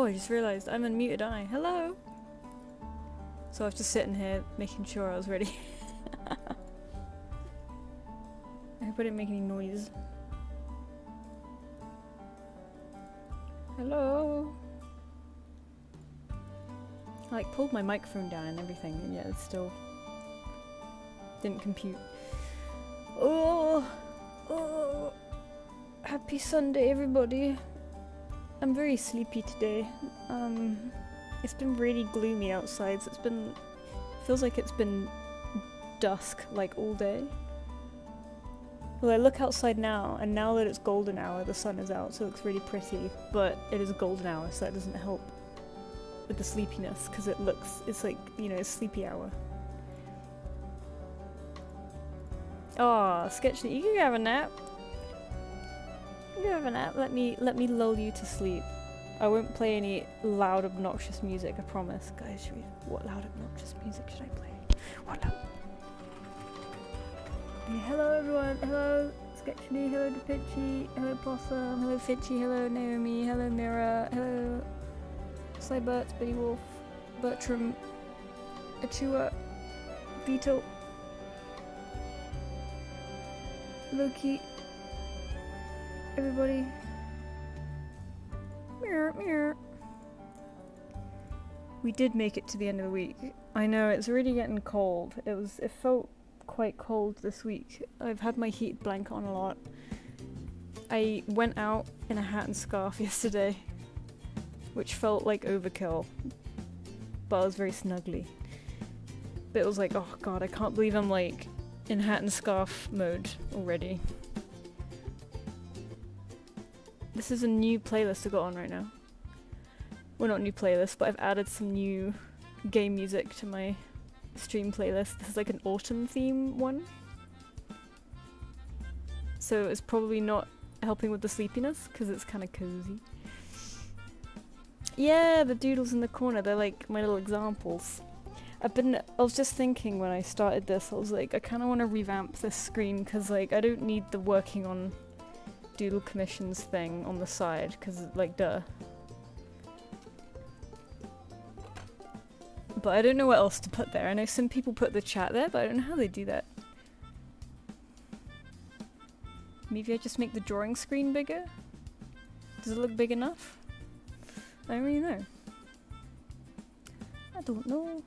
Oh, I just realised I'm unmuted, aren't I? Hello! So I was just sitting here making sure I was ready. I hope I didn't make any noise. Hello? I like pulled my microphone down and everything, and yet it still didn't compute. Oh! Oh! Happy Sunday, everybody. I'm very sleepy today. It's been really gloomy outside, so feels like it's been dusk, like, all day. Well, I look outside now, and now that it's golden hour, the sun is out, so it looks really pretty, but it is golden hour, so that doesn't help with the sleepiness, because it's like, you know, it's sleepy hour. Aw, Sketchy, you can have a nap. You can have a nap, let me lull you to sleep. I won't play any loud, obnoxious music, I promise. Guys, what loud, obnoxious music should I play? What loud? Hey, hello everyone, hello Sketchy, hello DePitchy, hello Possum, hello Fitchy, hello Naomi, hello Mira, hello Cybert, Betty Wolf, Bertram, Achua, Vito, Loki, everybody. Mirror, mirror. We did make it to the end of the week. I know, it's really getting cold. It felt quite cold this week. I've had my heat blanket on a lot. I went out in a hat and scarf yesterday, which felt like overkill, but I was very snuggly. But it was like, oh god, I can't believe I'm like in hat and scarf mode already. This is a new playlist I got on right now. Well, not new playlist, but I've added some new game music to my stream playlist. This is like an autumn theme one. So it's probably not helping with the sleepiness, because it's kind of cozy. Yeah, the doodles in the corner, they're like my little examples. I was just thinking when I started this, I was like, I kind of want to revamp this screen, because like I don't need the working on doodle commissions thing on the side, because like duh. But I don't know what else to put there. I know some people put the chat there, but I don't know how they do that. Maybe I just make the drawing screen bigger? Does it look big enough? I don't really know. I don't know.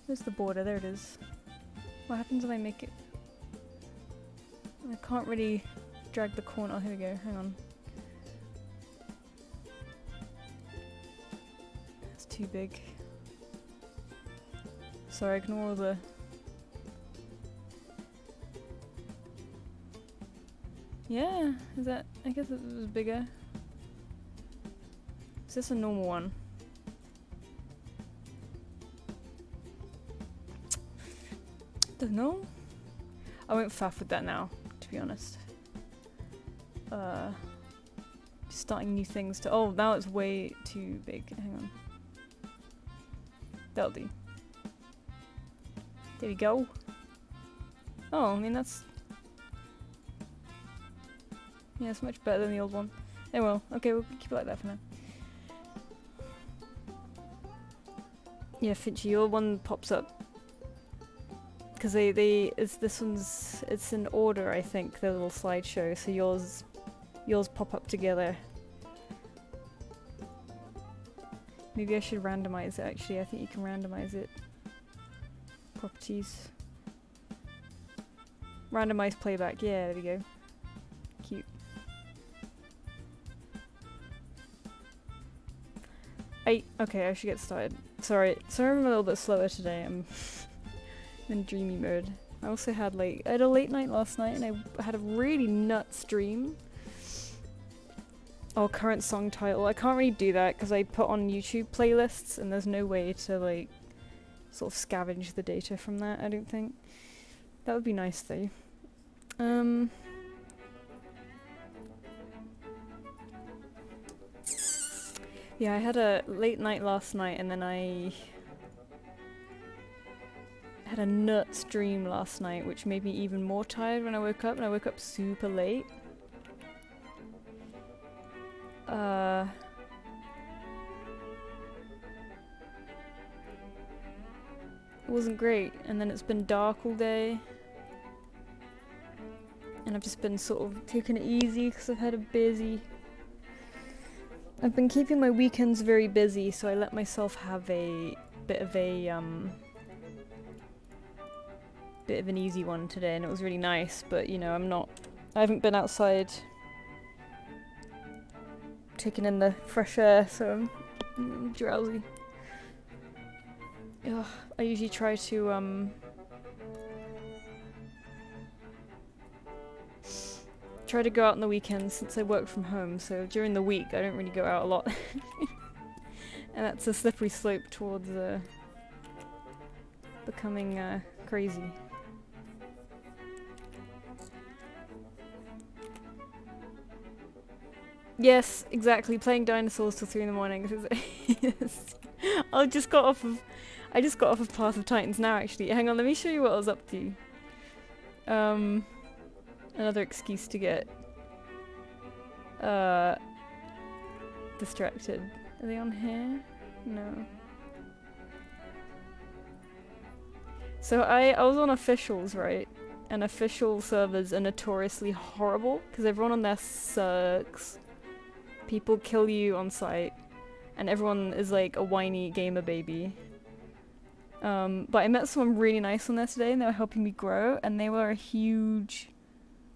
Where's the border? There it is. What happens if I make it? I can't really drag the corner. Oh, here we go. Hang on. It's too big. Sorry, ignore all the... Yeah, is that... I guess it was bigger. Is this a normal one? Don't know. I won't faff with that now, to be honest. Just starting new things to... Oh, now it's way too big. Hang on. That'll do. There we go. Oh, I mean that's... Yeah, it's much better than the old one. Oh well, okay, we'll keep it like that for now. Yeah, Finchy, your one pops up. Because it's in order, I think, the little slideshow, so yours pop up together. Maybe I should randomize it actually, I think you can randomize it. Properties. Randomize playback, yeah, there we go. Cute. Okay, I should get started. Sorry I'm a little bit slower today, I'm in dreamy mode. I also had I had a late night last night and I had a really nuts dream. Oh, current song title. I can't really do that because I put on YouTube playlists and there's no way to sort of scavenge the data from that, I don't think. That would be nice though. Yeah, I had a late night last night and then I had a nuts dream last night which made me even more tired when I woke up, and I woke up super late. wasn't great, and then it's been dark all day. And I've just been sort of taking it easy because I've had a busy... I've been keeping my weekends very busy, so I let myself have a bit of an easy one today, and it was really nice, but you know, I haven't been outside taking in the fresh air, so I'm drowsy. Ugh, I usually try to go out on the weekends since I work from home, so during the week I don't really go out a lot. And that's a slippery slope towards becoming crazy. Yes, exactly, playing dinosaurs till 3 in the morning. Yes. I just got off of Path of Titans now, actually. Hang on, let me show you what I was up to. Another excuse to get distracted. Are they on here? No. So I was on officials, right? And official servers are notoriously horrible because everyone on there sucks. People kill you on sight, and everyone is like a whiny gamer baby. But I met someone really nice on there today, and they were helping me grow, and they were a huge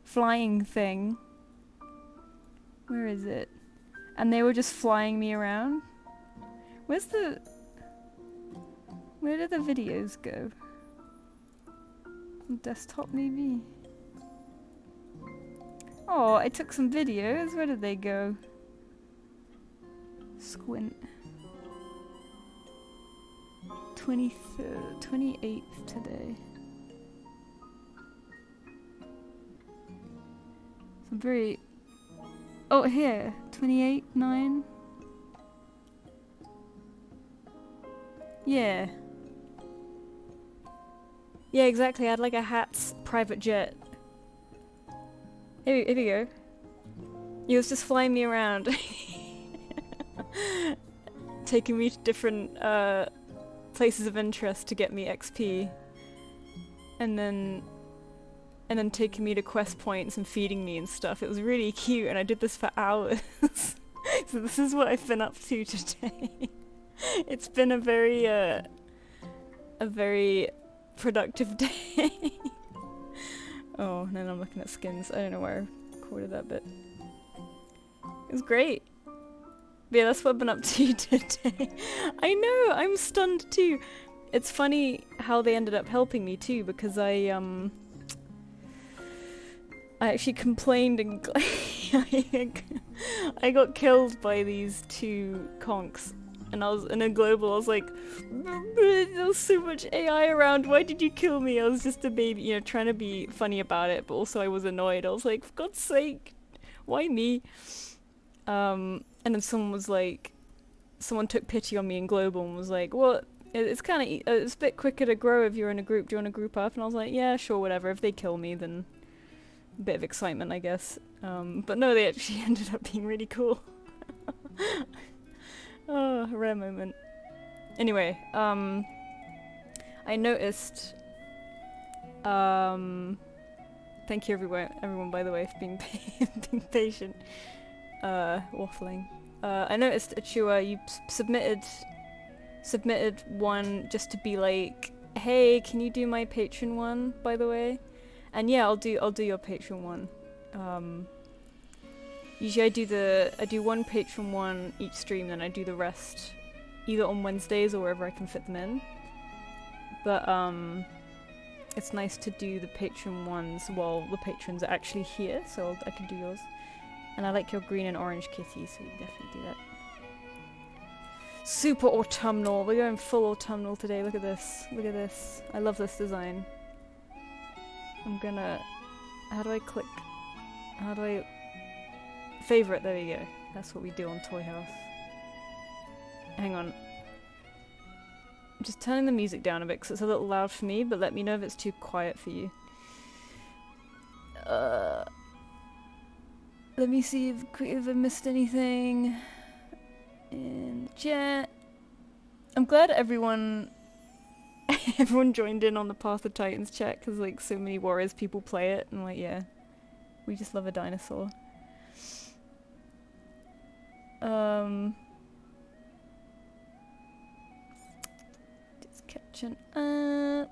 flying thing. Where is it? And they were just flying me around. Where did the videos go? On desktop, maybe? Oh, I took some videos. Where did they go? Squint. 23rd, 28th today. So very... Oh, here. 28, 9. Yeah. Yeah, exactly. I had like a Hat's private jet. Here we go. He was just flying me around. Taking me to different places of interest to get me XP. And then taking me to quest points and feeding me and stuff. It was really cute, and I did this for hours. So this is what I've been up to today. It's been a very productive day. Oh, and then I'm looking at skins. I don't know where I recorded that bit. It was great. But yeah, that's what I've been up to today. I know, I'm stunned too. It's funny how they ended up helping me too, because I actually complained and I got killed by these two conks, and in global I was like, there was so much AI around, why did you kill me? I was just a baby, you know, trying to be funny about it, but also I was annoyed. I was like, for God's sake, why me? And then someone took pity on me in global and was like, well, it's kind of it's a bit quicker to grow if you're in a group. Do you want to group up? And I was like, yeah, sure, whatever. If they kill me, then a bit of excitement, I guess. But no, they actually ended up being really cool. Oh, a rare moment. Anyway, I noticed. Thank you, everyone, by the way, for being being patient. Waffling. I noticed, Achua, you submitted one just to be like, hey, can you do my patron one, by the way? And yeah, I'll do your patron one. Usually I do one patron one each stream, then I do the rest either on Wednesdays or wherever I can fit them in. But it's nice to do the patron ones while the patrons are actually here, so I can do yours. And I like your green and orange kitty, so you can definitely do that. Super autumnal. We're going full autumnal today. Look at this. Look at this. I love this design. I'm gonna... How do I click? How do I... Favorite, there we go. That's what we do on Toy House. Hang on. I'm just turning the music down a bit because it's a little loud for me, but let me know if it's too quiet for you. Let me see if I missed anything in the chat. I'm glad everyone everyone joined in on the Path of Titans chat because like so many Warriors people play it, and like yeah, we just love a dinosaur. Just catching up.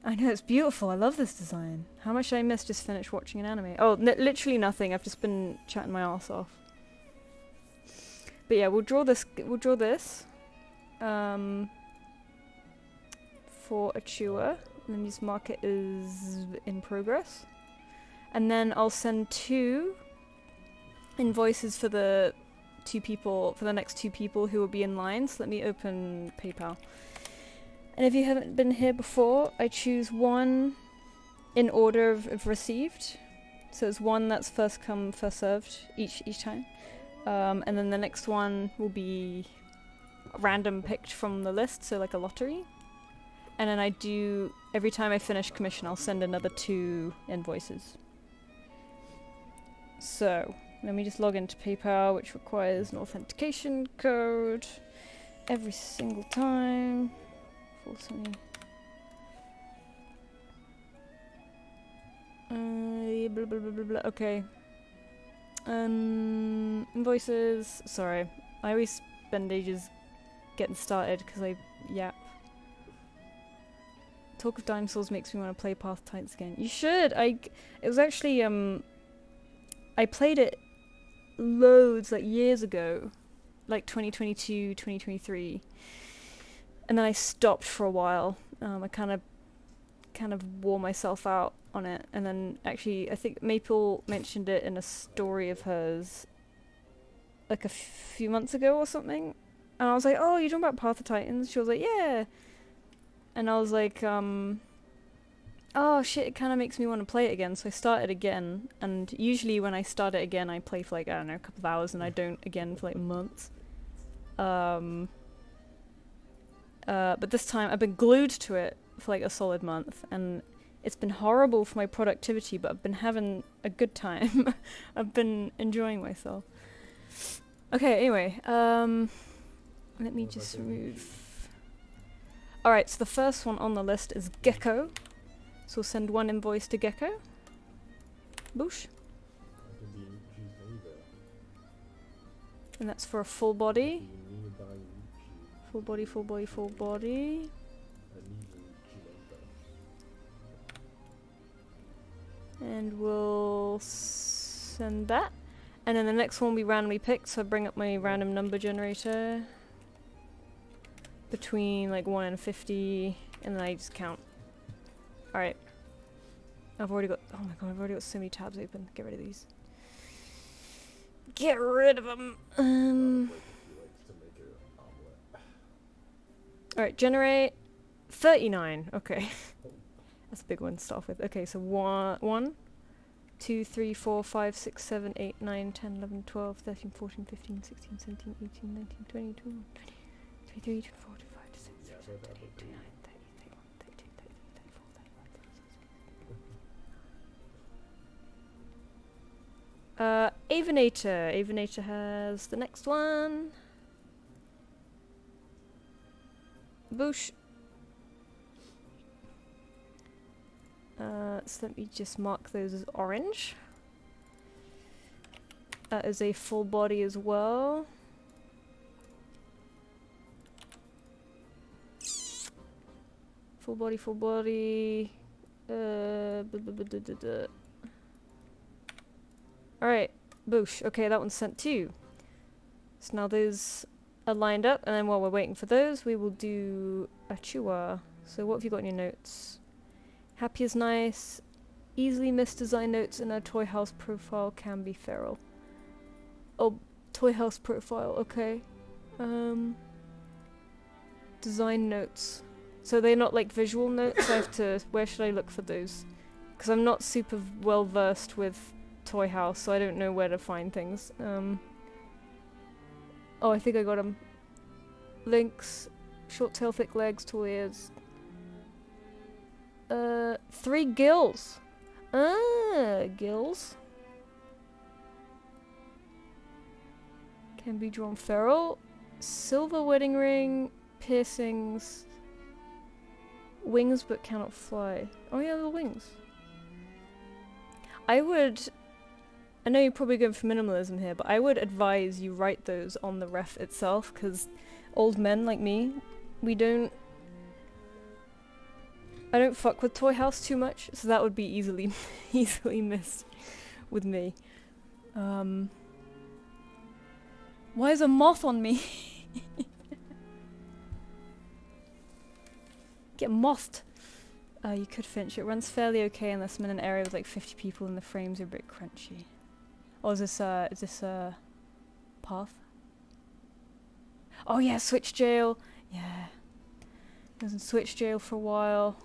I know, it's beautiful. I love this design. How much did I miss just finished watching an anime? Oh, literally nothing. I've just been chatting my ass off. But yeah, we'll draw this. We'll draw this. For a chewer. And then just mark it as in progress. And then I'll send 2 invoices for the 2 people, for the next 2 people who will be in line. So let me open PayPal. And if you haven't been here before, I choose 1 in order of received. So it's 1 that's first come, first served each time. And then the next one will be random picked from the list, so like a lottery. And then I do, every time I finish commission, I'll send another 2 invoices. So, let me just log into PayPal, which requires an authentication code every single time. 470. Blah, blah, blah, blah, blah. Okay. Invoices. Sorry, I always spend ages getting started because I yap. Talk of dinosaurs makes me want to play Path of Titans again. You should. It was actually I played it loads like years ago, like 2022, 2023. And then I stopped for a while. I kind of wore myself out on it, and then actually I think Maple mentioned it in a story of hers like a few months ago or something, and I was like, oh, you're talking about Path of Titans? She was like, yeah. And I was like, oh shit, it kind of makes me want to play it again. So I started again, and usually when I start it again I play for like, I don't know, a couple of hours, and I don't again for like months. But this time I've been glued to it for like a solid month, and it's been horrible for my productivity, but I've been having a good time. I've been enjoying myself. Okay, anyway, let me just remove. Alright, so the first one on the list is Gecko. So we'll send 1 invoice to Gecko. Boosh. And that's for a full body. Full body, full body, full body. And we'll send that. And then the next one we randomly picked, so I bring up my random number generator. Between like 1 and 50, and then I just count. Alright. I've already got, oh my god, I've already got so many tabs open. Get rid of these. Get rid of them! Alright, generate 39. Okay. That's a big one to start with. Okay, so 1, 2, 3, 4, 5, 6, 7, 8, 9, 10, 11, 12, 13, 14, 15, 16, 17, 18, 19, 20, 21, 22, 23, 24, 25, 26, 27, 28, 29, 30, 31, 32, 33, 34, 35, 36. Avinator. Avinator has the next one. Boosh. So let me just mark those as orange. That is a full body as well. Full body, full body. Alright, boosh. Okay, that one's sent too. So now those are lined up, and then while we're waiting for those, we will do a Chua. So what have you got in your notes? Happy is nice. Easily missed design notes in a toy house profile can be feral. Oh, toy house profile, okay. Design notes. So they're not like visual notes, I have to, where should I look for those? Because I'm not super well versed with toy house, so I don't know where to find things. Oh, I think I got them. Links, short tail, thick legs, tall ears. 3 gills. Ah, gills. Can be drawn feral. Silver wedding ring, piercings, wings but cannot fly. Oh yeah, the wings. I know you're probably going for minimalism here, but I would advise you write those on the ref itself, because old men like me, I don't fuck with Toy House too much, so that would be easily missed with me. Why is a moth on me? Get mothed. You could Finch. It runs fairly okay unless I'm in an area with like 50 people and the frames are a bit crunchy. Oh, is this path? Oh yeah, Switch Jail. Yeah. I was in Switch Jail for a while.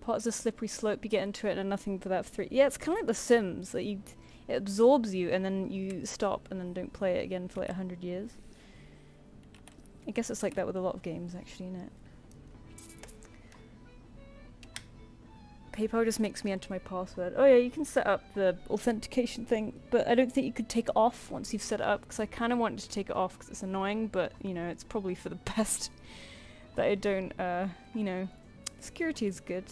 Parts of slippery slope, you get into it and nothing for that 3. Yeah, it's kind of like The Sims, that it absorbs you and then you stop and then don't play it again for like 100 years. I guess it's like that with a lot of games actually, innit? PayPal just makes me enter my password. Oh yeah, you can set up the authentication thing, but I don't think you could take it off once you've set it up, because I kind of wanted to take it off because it's annoying, but, you know, it's probably for the best that I don't, you know, security is good.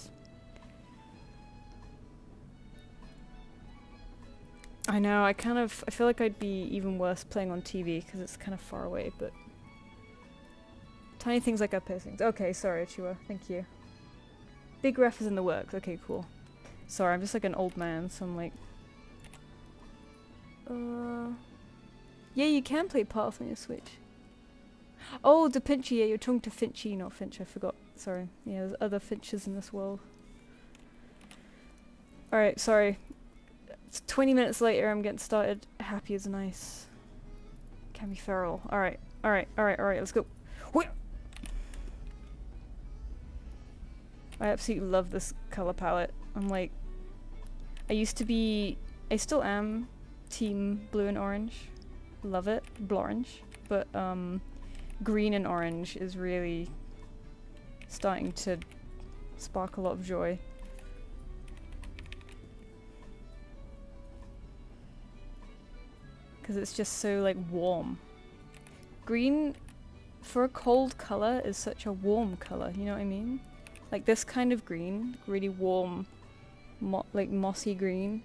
I know, I feel like I'd be even worse playing on TV because it's kind of far away, but... Tiny things like our piercings. Okay, sorry, Chua, thank you. Big ref is in the works. Okay, cool. Sorry, I'm just like an old man, so I'm like... Yeah, you can play Path on your Switch. Oh, Da Pinchy, yeah, you're talking to Finchy, not Finch, I forgot. Sorry. Yeah, there's other Finches in this world. Alright, sorry. It's 20 minutes later, I'm getting started. Happy as nice. Can be feral. Alright, let's go. Wait! I absolutely love this color palette. I'm like... I still am team blue and orange. Love it. Blorange. But, green and orange is really starting to spark a lot of joy. Because it's just so, like, warm. Green, for a cold color, is such a warm color, you know what I mean? Like this kind of green, really warm, like mossy green,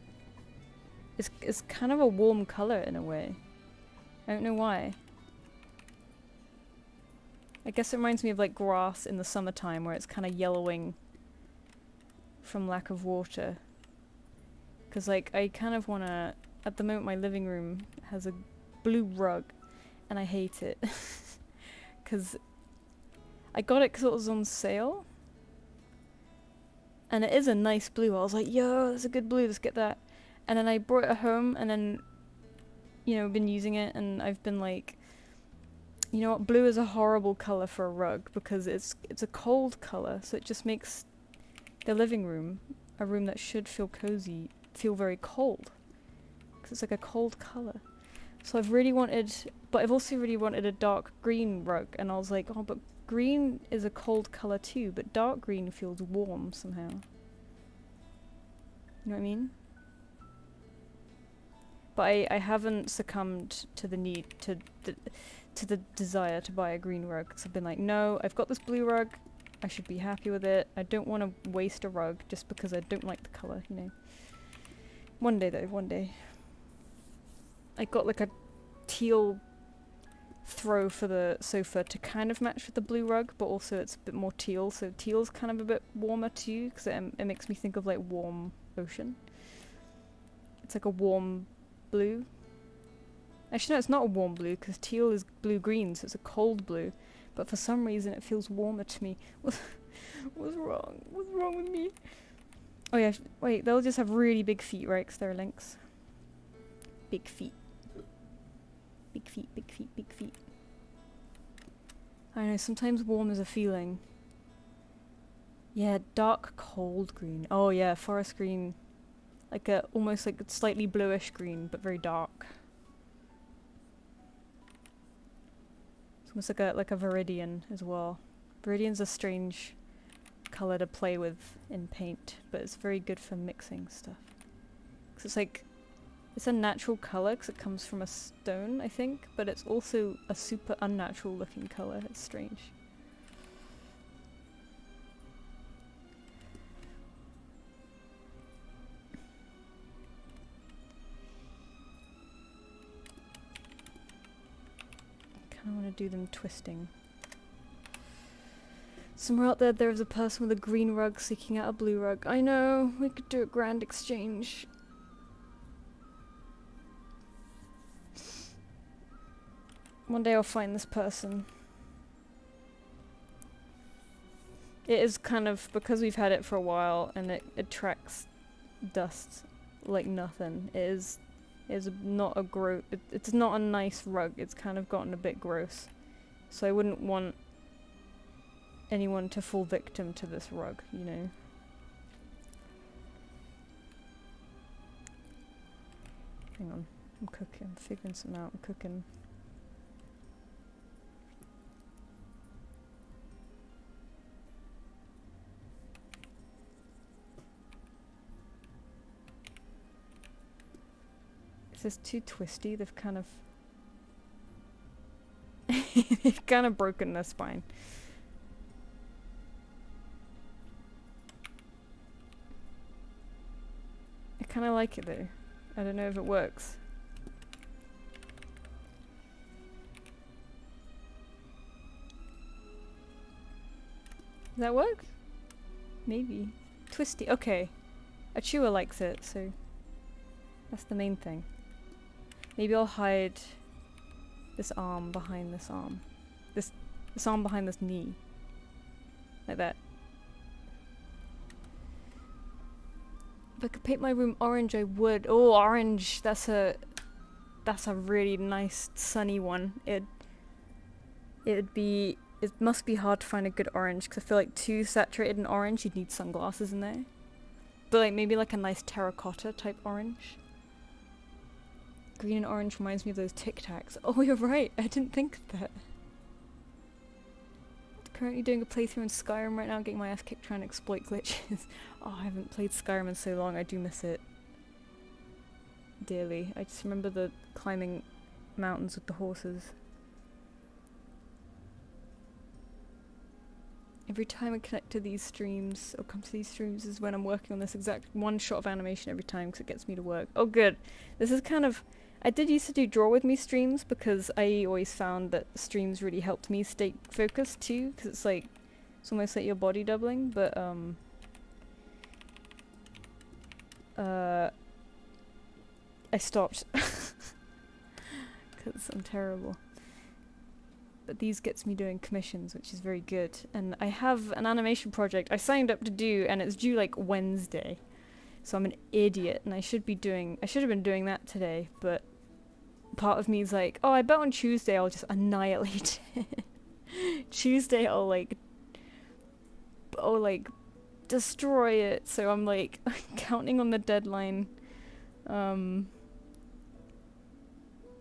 is kind of a warm color in a way. I don't know why. I guess it reminds me of like grass in the summertime where it's kind of yellowing from lack of water. Because like I kind of want to, at the moment my living room has a blue rug and I hate it. Because I got it because it was on sale. And it is a nice blue. I was like, yo, that's a good blue, let's get that. And then I brought it home and then, you know, been using it and I've been like, you know what, blue is a horrible colour for a rug because it's a cold colour, so it just makes the living room, a room that should feel cozy, feel very cold. Because it's like a cold colour. So I've really wanted, but I've also really wanted a dark green rug and I was like, oh, but green is a cold colour too, but dark green feels warm somehow. You know what I mean? But I haven't succumbed to the need, to the desire to buy a green rug. Because I've been like, no, I've got this blue rug, I should be happy with it. I don't want to waste a rug just because I don't like the colour, you know. One day though, one day. I got like a teal throw for the sofa to kind of match with the blue rug, but also it's a bit more teal, so teal's kind of a bit warmer too, because it makes me think of like warm ocean. It's like a warm blue. Actually no, it's not a warm blue, because teal is blue-green, so it's a cold blue, but for some reason it feels warmer to me. What's wrong? What's wrong with me? Oh yeah, wait, they'll just have really big feet, right, because they're lynx. Big feet. Big feet, big feet, big feet. I know, sometimes warm is a feeling. Yeah, dark cold green. Oh yeah, forest green. Like a, almost like a slightly bluish green, but very dark. It's almost like a viridian as well. Viridian's a strange colour to play with in paint, but it's very good for mixing stuff. 'Cause it's like, It's a natural colour because it comes from a stone, I think, but it's also a super unnatural looking colour. It's strange. I kind of want to do them twisting. Somewhere out there is a person with a green rug seeking out a blue rug. I know, we could do a grand exchange. One day I'll find this person. It is kind of, because we've had it for a while and it attracts dust like nothing. It is not a it's not a nice rug. It's kind of gotten a bit gross. So I wouldn't want anyone to fall victim to this rug, you know. Hang on, I'm cooking, I'm figuring something out, I'm cooking. Is this too twisty? They've kind of they've kind of broken their spine. I kind of like it though. I don't know if it works. Does that work? Maybe. Twisty. Okay. Achua likes it, so that's the main thing. Maybe I'll hide this arm behind this arm. This arm behind this knee. Like that. If I could paint my room orange, I would. Oh, orange! That's a really nice sunny one. It must be hard to find a good orange because I feel like too saturated in orange, you'd need sunglasses in there. But like maybe like a nice terracotta type orange. Green and orange reminds me of those Tic Tacs. Oh, you're right. I didn't think of that. Currently doing a playthrough in Skyrim right now, getting my ass kicked trying to exploit glitches. Oh, I haven't played Skyrim in so long. I do miss it dearly. I just remember the climbing mountains with the horses. Every time I connect to these streams, or come to these streams, is when I'm working on this exact one shot of animation every time because it gets me to work. Oh good. This is kind of... I did used to do Draw With Me streams because I always found that streams really helped me stay focused too, because it's like, it's almost like you're body doubling, but I stopped because I'm terrible. But these gets me doing commissions, which is very good. And I have an animation project I signed up to do, and it's due like Wednesday. So I'm an idiot, and I should have been doing that today, but part of me is like, oh, I bet on Tuesday I'll just annihilate it. Tuesday I'll like destroy it. So I'm like counting on the deadline.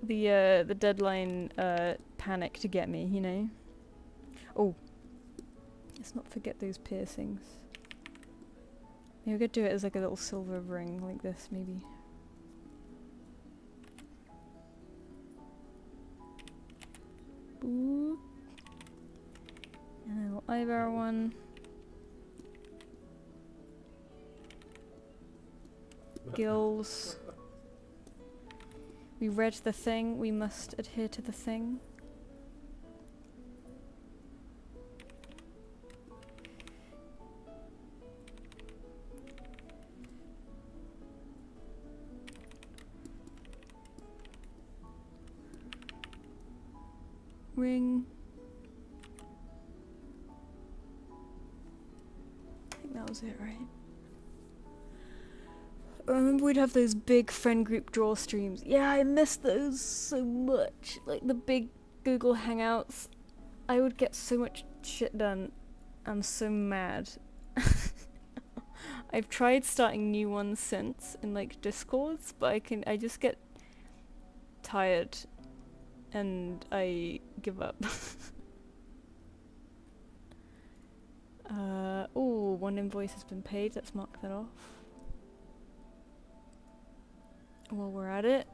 The deadline panic to get me, you know. Oh, let's not forget those piercings. Maybe we could do it as like a little silver ring like this, maybe. Boop. And a little eyebrow one. Gills. We read the thing, we must adhere to the thing. Ring. I think that was it, right? I remember we'd have those big friend group draw streams. Yeah, I miss those so much. Like the big Google Hangouts. I would get so much shit done. I'm so mad. I've tried starting new ones since in like Discords, but I just get tired and I give up. Oh, one invoice has been paid. Let's mark that off. while we're at it.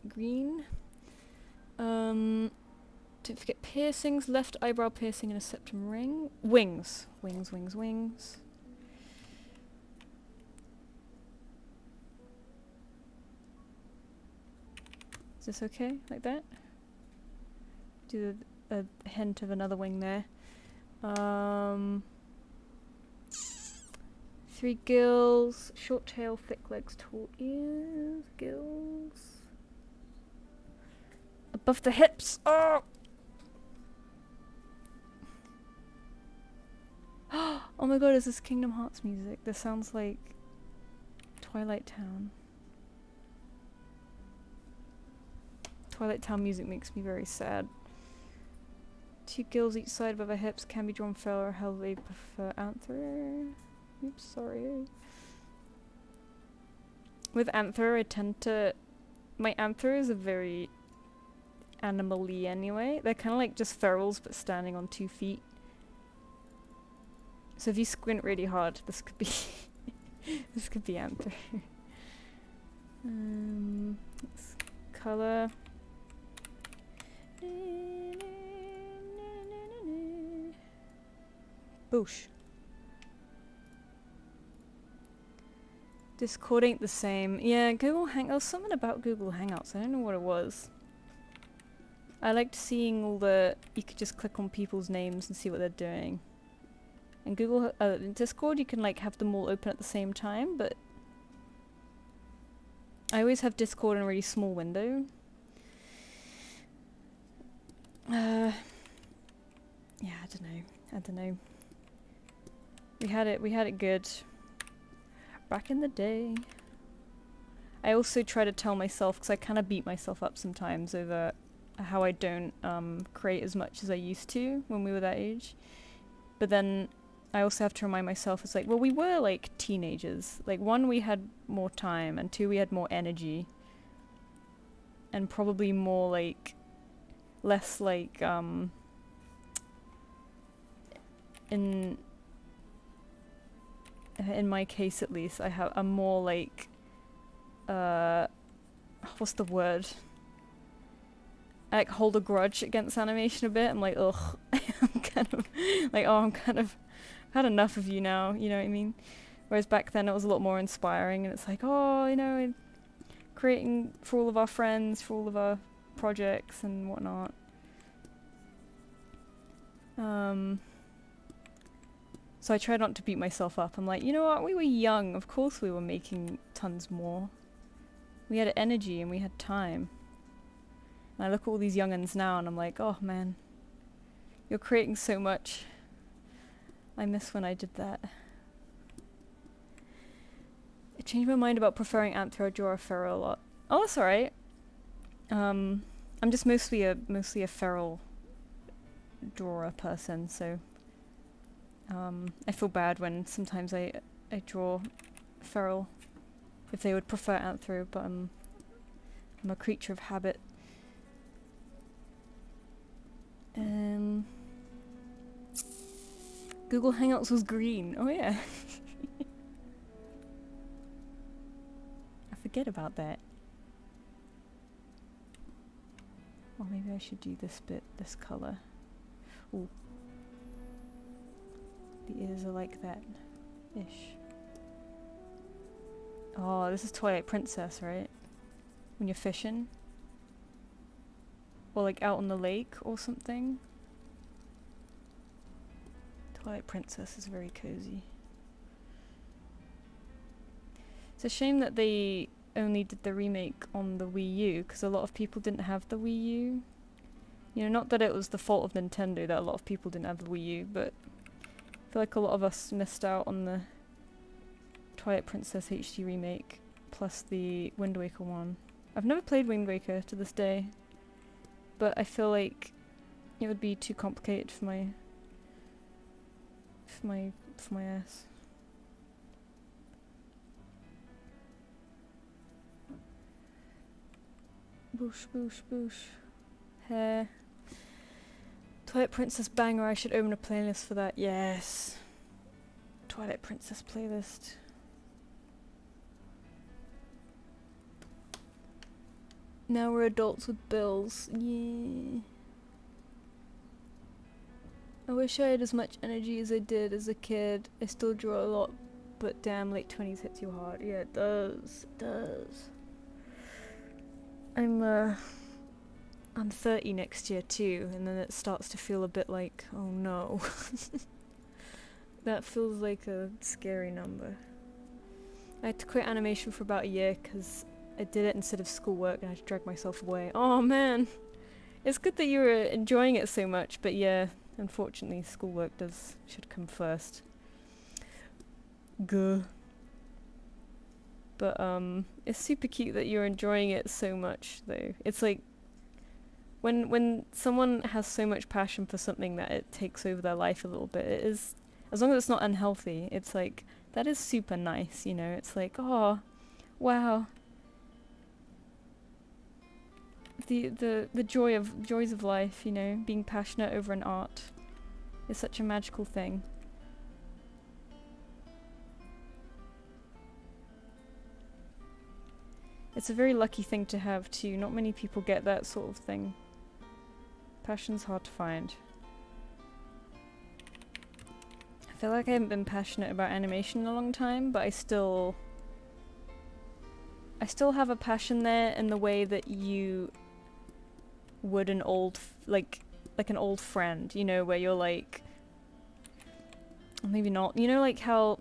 Green. Don't forget piercings, left eyebrow piercing and a septum ring. Wings. Wings, wings, wings. Is this okay? Like that? Do a hint of another wing there. 3 gills, short tail, thick legs, tall ears, gills. Above the hips! Oh! Oh my god, is this Kingdom Hearts music? This sounds like Twilight Town. Twilight Town music makes me very sad. 2 gills each side above our hips can be drawn fell or held. They prefer anther. Oops, sorry. With anther, I tend to... My anthers are very animal-y anyway. They're kind of like just ferals but standing on 2 feet. So if you squint really hard, this could be... this could be anther. Let's color. Boosh. Discord ain't the same. Yeah, Google Hangouts. Something about Google Hangouts. I don't know what it was. I liked seeing all the... You could just click on people's names and see what they're doing. And Google... in Discord, you can like have them all open at the same time, but... I always have Discord in a really small window. Yeah, I don't know. We had it good. Back in the day. I also try to tell myself, because I kind of beat myself up sometimes over how I don't create as much as I used to when we were that age. But then I also have to remind myself, it's like, well, we were like teenagers. Like, 1, we had more time, and 2, we had more energy. And probably more like, less like, in my case at least, I'm more like, what's the word? I like hold a grudge against animation a bit. I'm like, ugh. I'm kind of like, oh, I've had enough of you now, you know what I mean? Whereas back then it was a lot more inspiring, and it's like, oh, you know, creating for all of our friends, for all of our projects and whatnot. So I try not to beat myself up. I'm like, you know what, we were young, of course we were making tons more. We had energy and we had time. And I look at all these young'uns now and I'm like, oh man, you're creating so much. I miss when I did that. I changed my mind about preferring anther. I draw a feral a lot. Oh, that's alright. I'm just mostly a feral drawer person, so I feel bad when sometimes I draw feral if they would prefer anther, but I'm a creature of habit. Google Hangouts was green. Oh yeah. I forget about that. Or maybe I should do this bit, this color. Ooh. The ears are like that. Ish. Oh, this is Twilight Princess, right? When you're fishing? Or like out on the lake or something? Twilight Princess is very cozy. It's a shame that they only did the remake on the Wii U, because a lot of people didn't have the Wii U. You know, not that it was the fault of Nintendo that a lot of people didn't have the Wii U, but I feel like a lot of us missed out on the Twilight Princess HD remake, plus the Wind Waker one. I've never played Wind Waker to this day, but I feel like it would be too complicated for my ass. Boosh, boosh, boosh. Hair. Twilight Princess banger, I should open a playlist for that. Yes. Twilight Princess playlist. Now we're adults with bills. Yeah. I wish I had as much energy as I did as a kid. I still draw a lot, but damn, late 20s hits you hard. Yeah, it does. It does. I'm 30 next year too, and then it starts to feel a bit like, oh no. That feels like a scary number. I had to quit animation for about a year because I did it instead of schoolwork and I had to drag myself away. Oh man! It's good that you were enjoying it so much, but yeah, unfortunately schoolwork should come first. Guh. But it's super cute that you're enjoying it so much though. It's like when someone has so much passion for something that it takes over their life a little bit, it is, as long as it's not unhealthy, it's like, that is super nice, you know? It's like, oh, wow. The joys of life, you know, being passionate over an art is such a magical thing. It's a very lucky thing to have too. Not many people get that sort of thing. Passion's hard to find. I feel like I haven't been passionate about animation in a long time, but I still have a passion there in the way that you would an old, like an old friend, you know, where you're like, maybe not, you know, like how,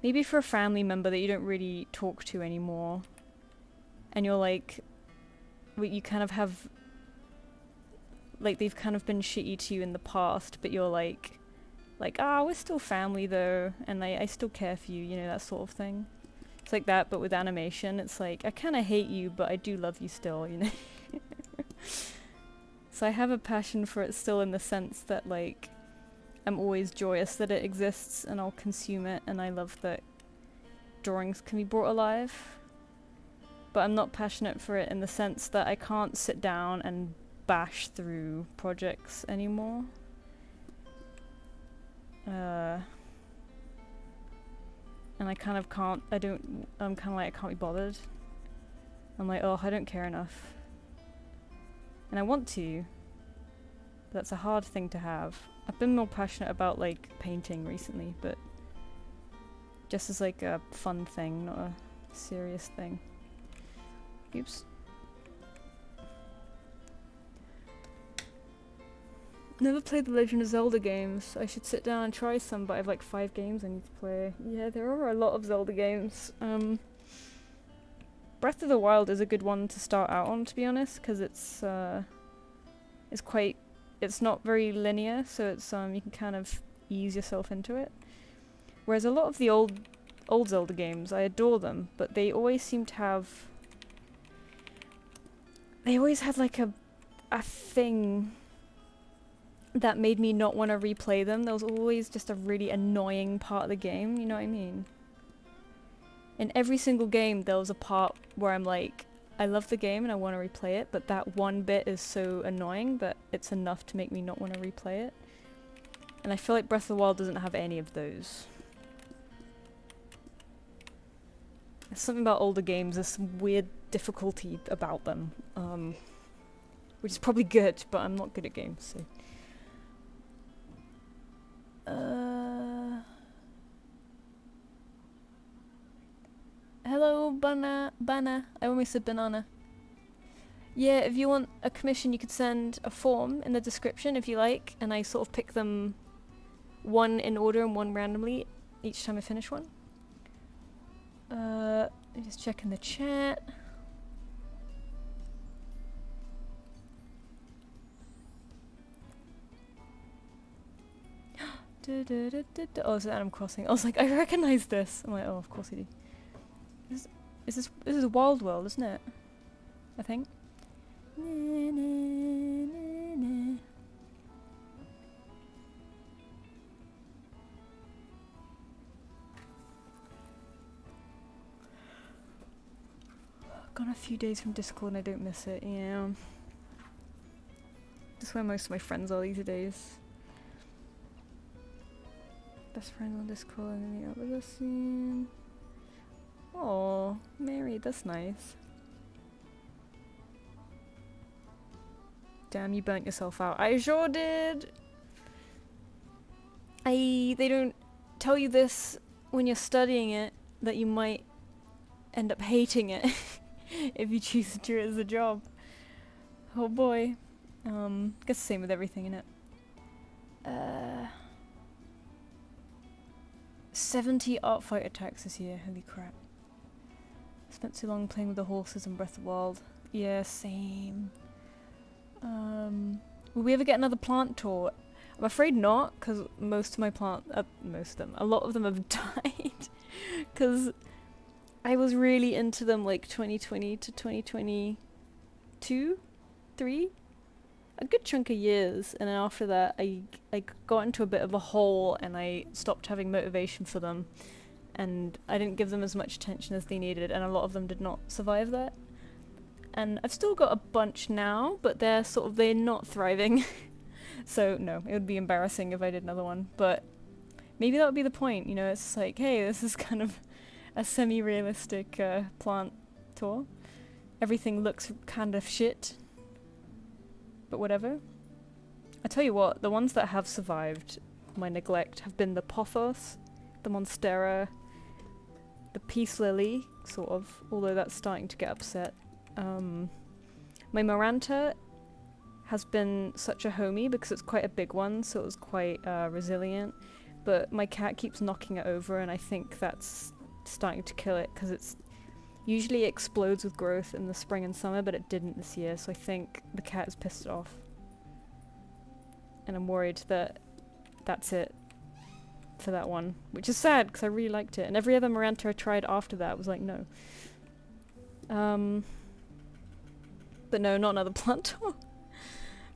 maybe for a family member that you don't really talk to anymore, and you're like, you kind of have, like, they've kind of been shitty to you in the past, but you're like, ah, we're still family though, and I still care for you, you know, that sort of thing. It's like that, but with animation, it's like, I kind of hate you, but I do love you still, you know? So I have a passion for it still in the sense that, like, I'm always joyous that it exists and I'll consume it, and I love that drawings can be brought alive. But I'm not passionate for it in the sense that I can't sit down and bash through projects anymore. And I kind of can't, I'm kind of like, I can't be bothered. I'm like, oh, I don't care enough. And I want to, but that's a hard thing to have. I've been more passionate about, like, painting recently, but just as, like, a fun thing, not a serious thing. Oops. Never played the Legend of Zelda games. I should sit down and try some, but I have like 5 games I need to play. Yeah, there are a lot of Zelda games. Breath of the Wild is a good one to start out on, to be honest, because it's not very linear, so it's you can kind of ease yourself into it. Whereas a lot of the old Zelda games, I adore them, but they always seem to have, they always had like a thing that made me not want to replay them. There was always just a really annoying part of the game, you know what I mean? In every single game there was a part where I'm like, I love the game and I want to replay it, but that one bit is so annoying that it's enough to make me not want to replay it. And I feel like Breath of the Wild doesn't have any of those. There's something about older games, there's some weird difficulty about them, which is probably good, but I'm not good at games, so. Hello, Bana. I almost said banana. Yeah, if you want a commission, you could send a form in the description if you like, and I sort of pick them one in order and one randomly each time I finish one. Let me just check in the chat. Oh, it's Animal Crossing. I was like, I recognize this. I'm like, oh, of course I do. This is a Wild World, isn't it? I think. Gone a few days from Discord and I don't miss it. Yeah. That's where most of my friends are these days. Best friend on Discord and then the other scene. Oh, Mary, that's nice. Damn, you burnt yourself out. I sure did! They don't tell you this when you're studying it, that you might end up hating it if you choose to do it as a job. Oh boy. Guess the same with everything, innit? 70 art fight attacks this year, holy crap. Spent too long playing with the horses in Breath of the Wild. Yeah, same. Will we ever get another plant tour? I'm afraid not, because most of my a lot of them have died. Because I was really into them like 2020 to 2022, 3? A good chunk of years, and then after that I got into a bit of a hole and I stopped having motivation for them, and I didn't give them as much attention as they needed, and a lot of them did not survive that. And I've still got a bunch now, but they're not thriving. So no, it would be embarrassing if I did another one, but maybe that would be the point, you know, it's like, hey, this is kind of a semi-realistic plant tour. Everything looks kind of shit, but whatever. I tell you what, the ones that have survived my neglect have been the pothos, the monstera, the peace lily, sort of, although that's starting to get upset. My Maranta has been such a homie because it's quite a big one, so it was quite resilient, but my cat keeps knocking it over, and I think that's starting to kill it because it's usually explodes with growth in the spring and summer, but it didn't this year, so I think the cat is pissed off. And I'm worried that that's it for that one, which is sad because I really liked it, and every other Maranta I tried after that was like, no. But no, not another plant tour.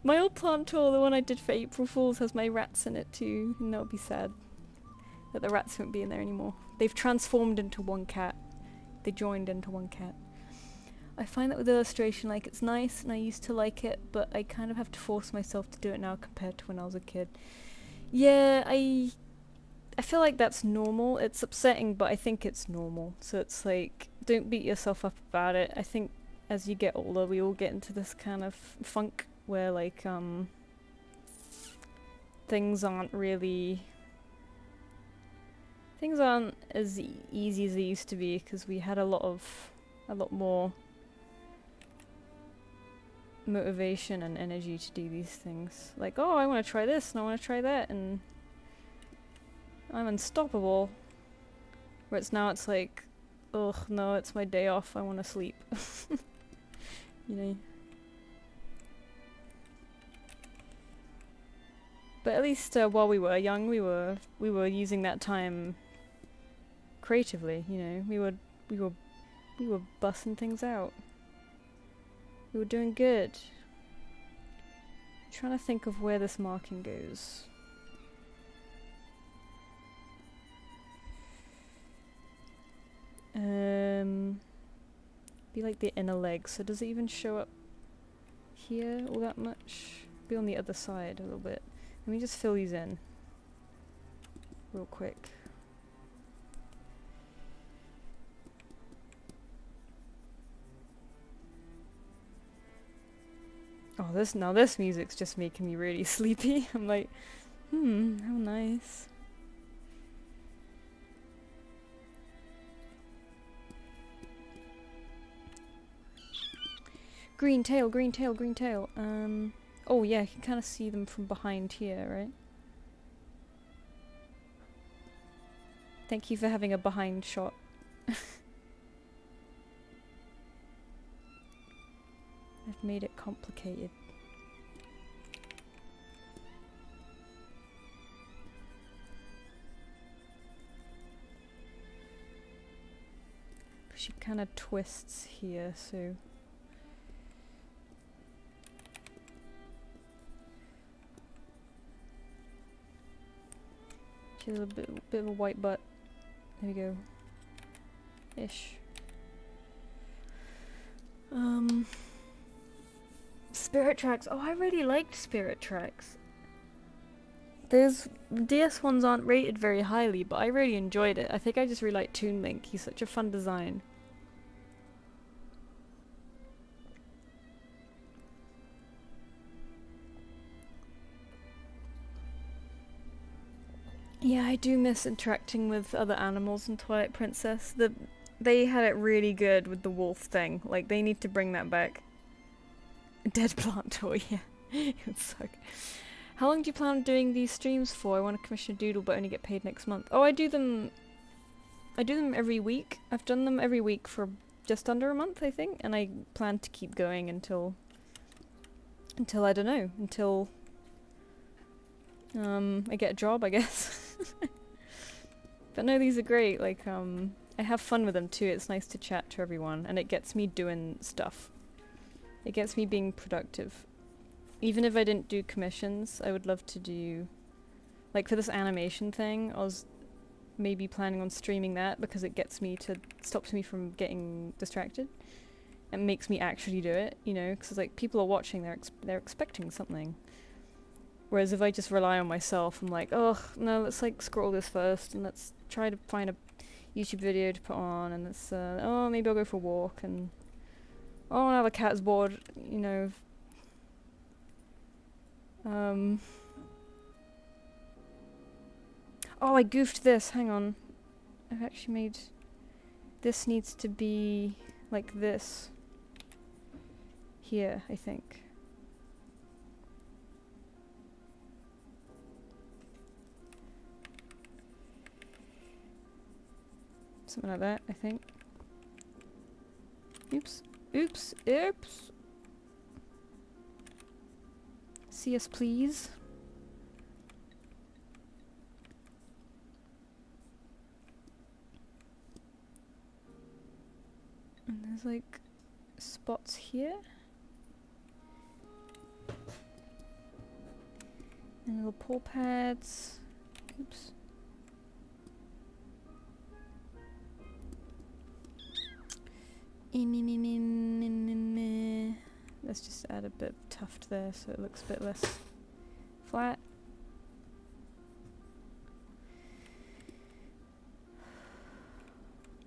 My old plant tour, the one I did for April Fools, has my rats in it too, and that'll be sad that the rats won't be in there anymore. They've transformed into one cat. They joined into one cat. I find that with illustration, like, it's nice and I used to like it, but I kind of have to force myself to do it now compared to when I was a kid. Yeah, I feel like that's normal. It's upsetting, but I think it's normal. So it's like, don't beat yourself up about it. I think as you get older, we all get into this kind of funk where, like, things aren't as easy as they used to be, because we had a lot more motivation and energy to do these things. Like, oh, I want to try this and I want to try that, and I'm unstoppable. Whereas now it's like, ugh, no, it's my day off, I want to sleep. You know. But at least while we were young, we were using that time creatively. You know, we were bussing things out. We were doing good. I'm trying to think of where this marking goes. Be like the inner leg. So does it even show up here all that much? Be on the other side a little bit. Let me just fill these in real quick. Oh, this music's just making me really sleepy. I'm like, how nice. Green tail, green tail, green tail. Oh yeah, you can kind of see them from behind here, right? Thank you for having a behind shot. I've made it complicated. She kind of twists here, so... She has a bit of a white butt. There we go. Ish. Spirit Tracks. Oh, I really liked Spirit Tracks. Those DS ones aren't rated very highly, but I really enjoyed it. I think I just really like Toon Link. He's such a fun design. Yeah, I do miss interacting with other animals in Twilight Princess. They had it really good with the wolf thing. Like, they need to bring that back. Dead plant toy, yeah. It would suck. How long do you plan on doing these streams for? I want to commission a doodle but only get paid next month. Oh, I do them every week. I've done them every week for just under a month, I think, and I plan to keep going until I don't know, until I get a job, I guess. But no, these are great. Like, I have fun with them too. It's nice to chat to everyone, and it gets me doing stuff. It gets me being productive. Even if I didn't do commissions, I would love to do, like for this animation thing, I was maybe planning on streaming that because it stops me from getting distracted. It makes me actually do it, you know, because like people are watching, they're expecting something. Whereas if I just rely on myself, I'm like, oh no, let's like scroll this first and let's try to find a YouTube video to put on, and let's oh, maybe I'll go for a walk, and oh, now the cat's bored, you know. Oh, I goofed this, hang on. I've actually made... This needs to be like this. Here, I think. Something like that, I think. Oops. Oops. Oops. See us, please. And there's like spots here. And little paw pads. Oops. Let's just add a bit of tuft there so it looks a bit less flat.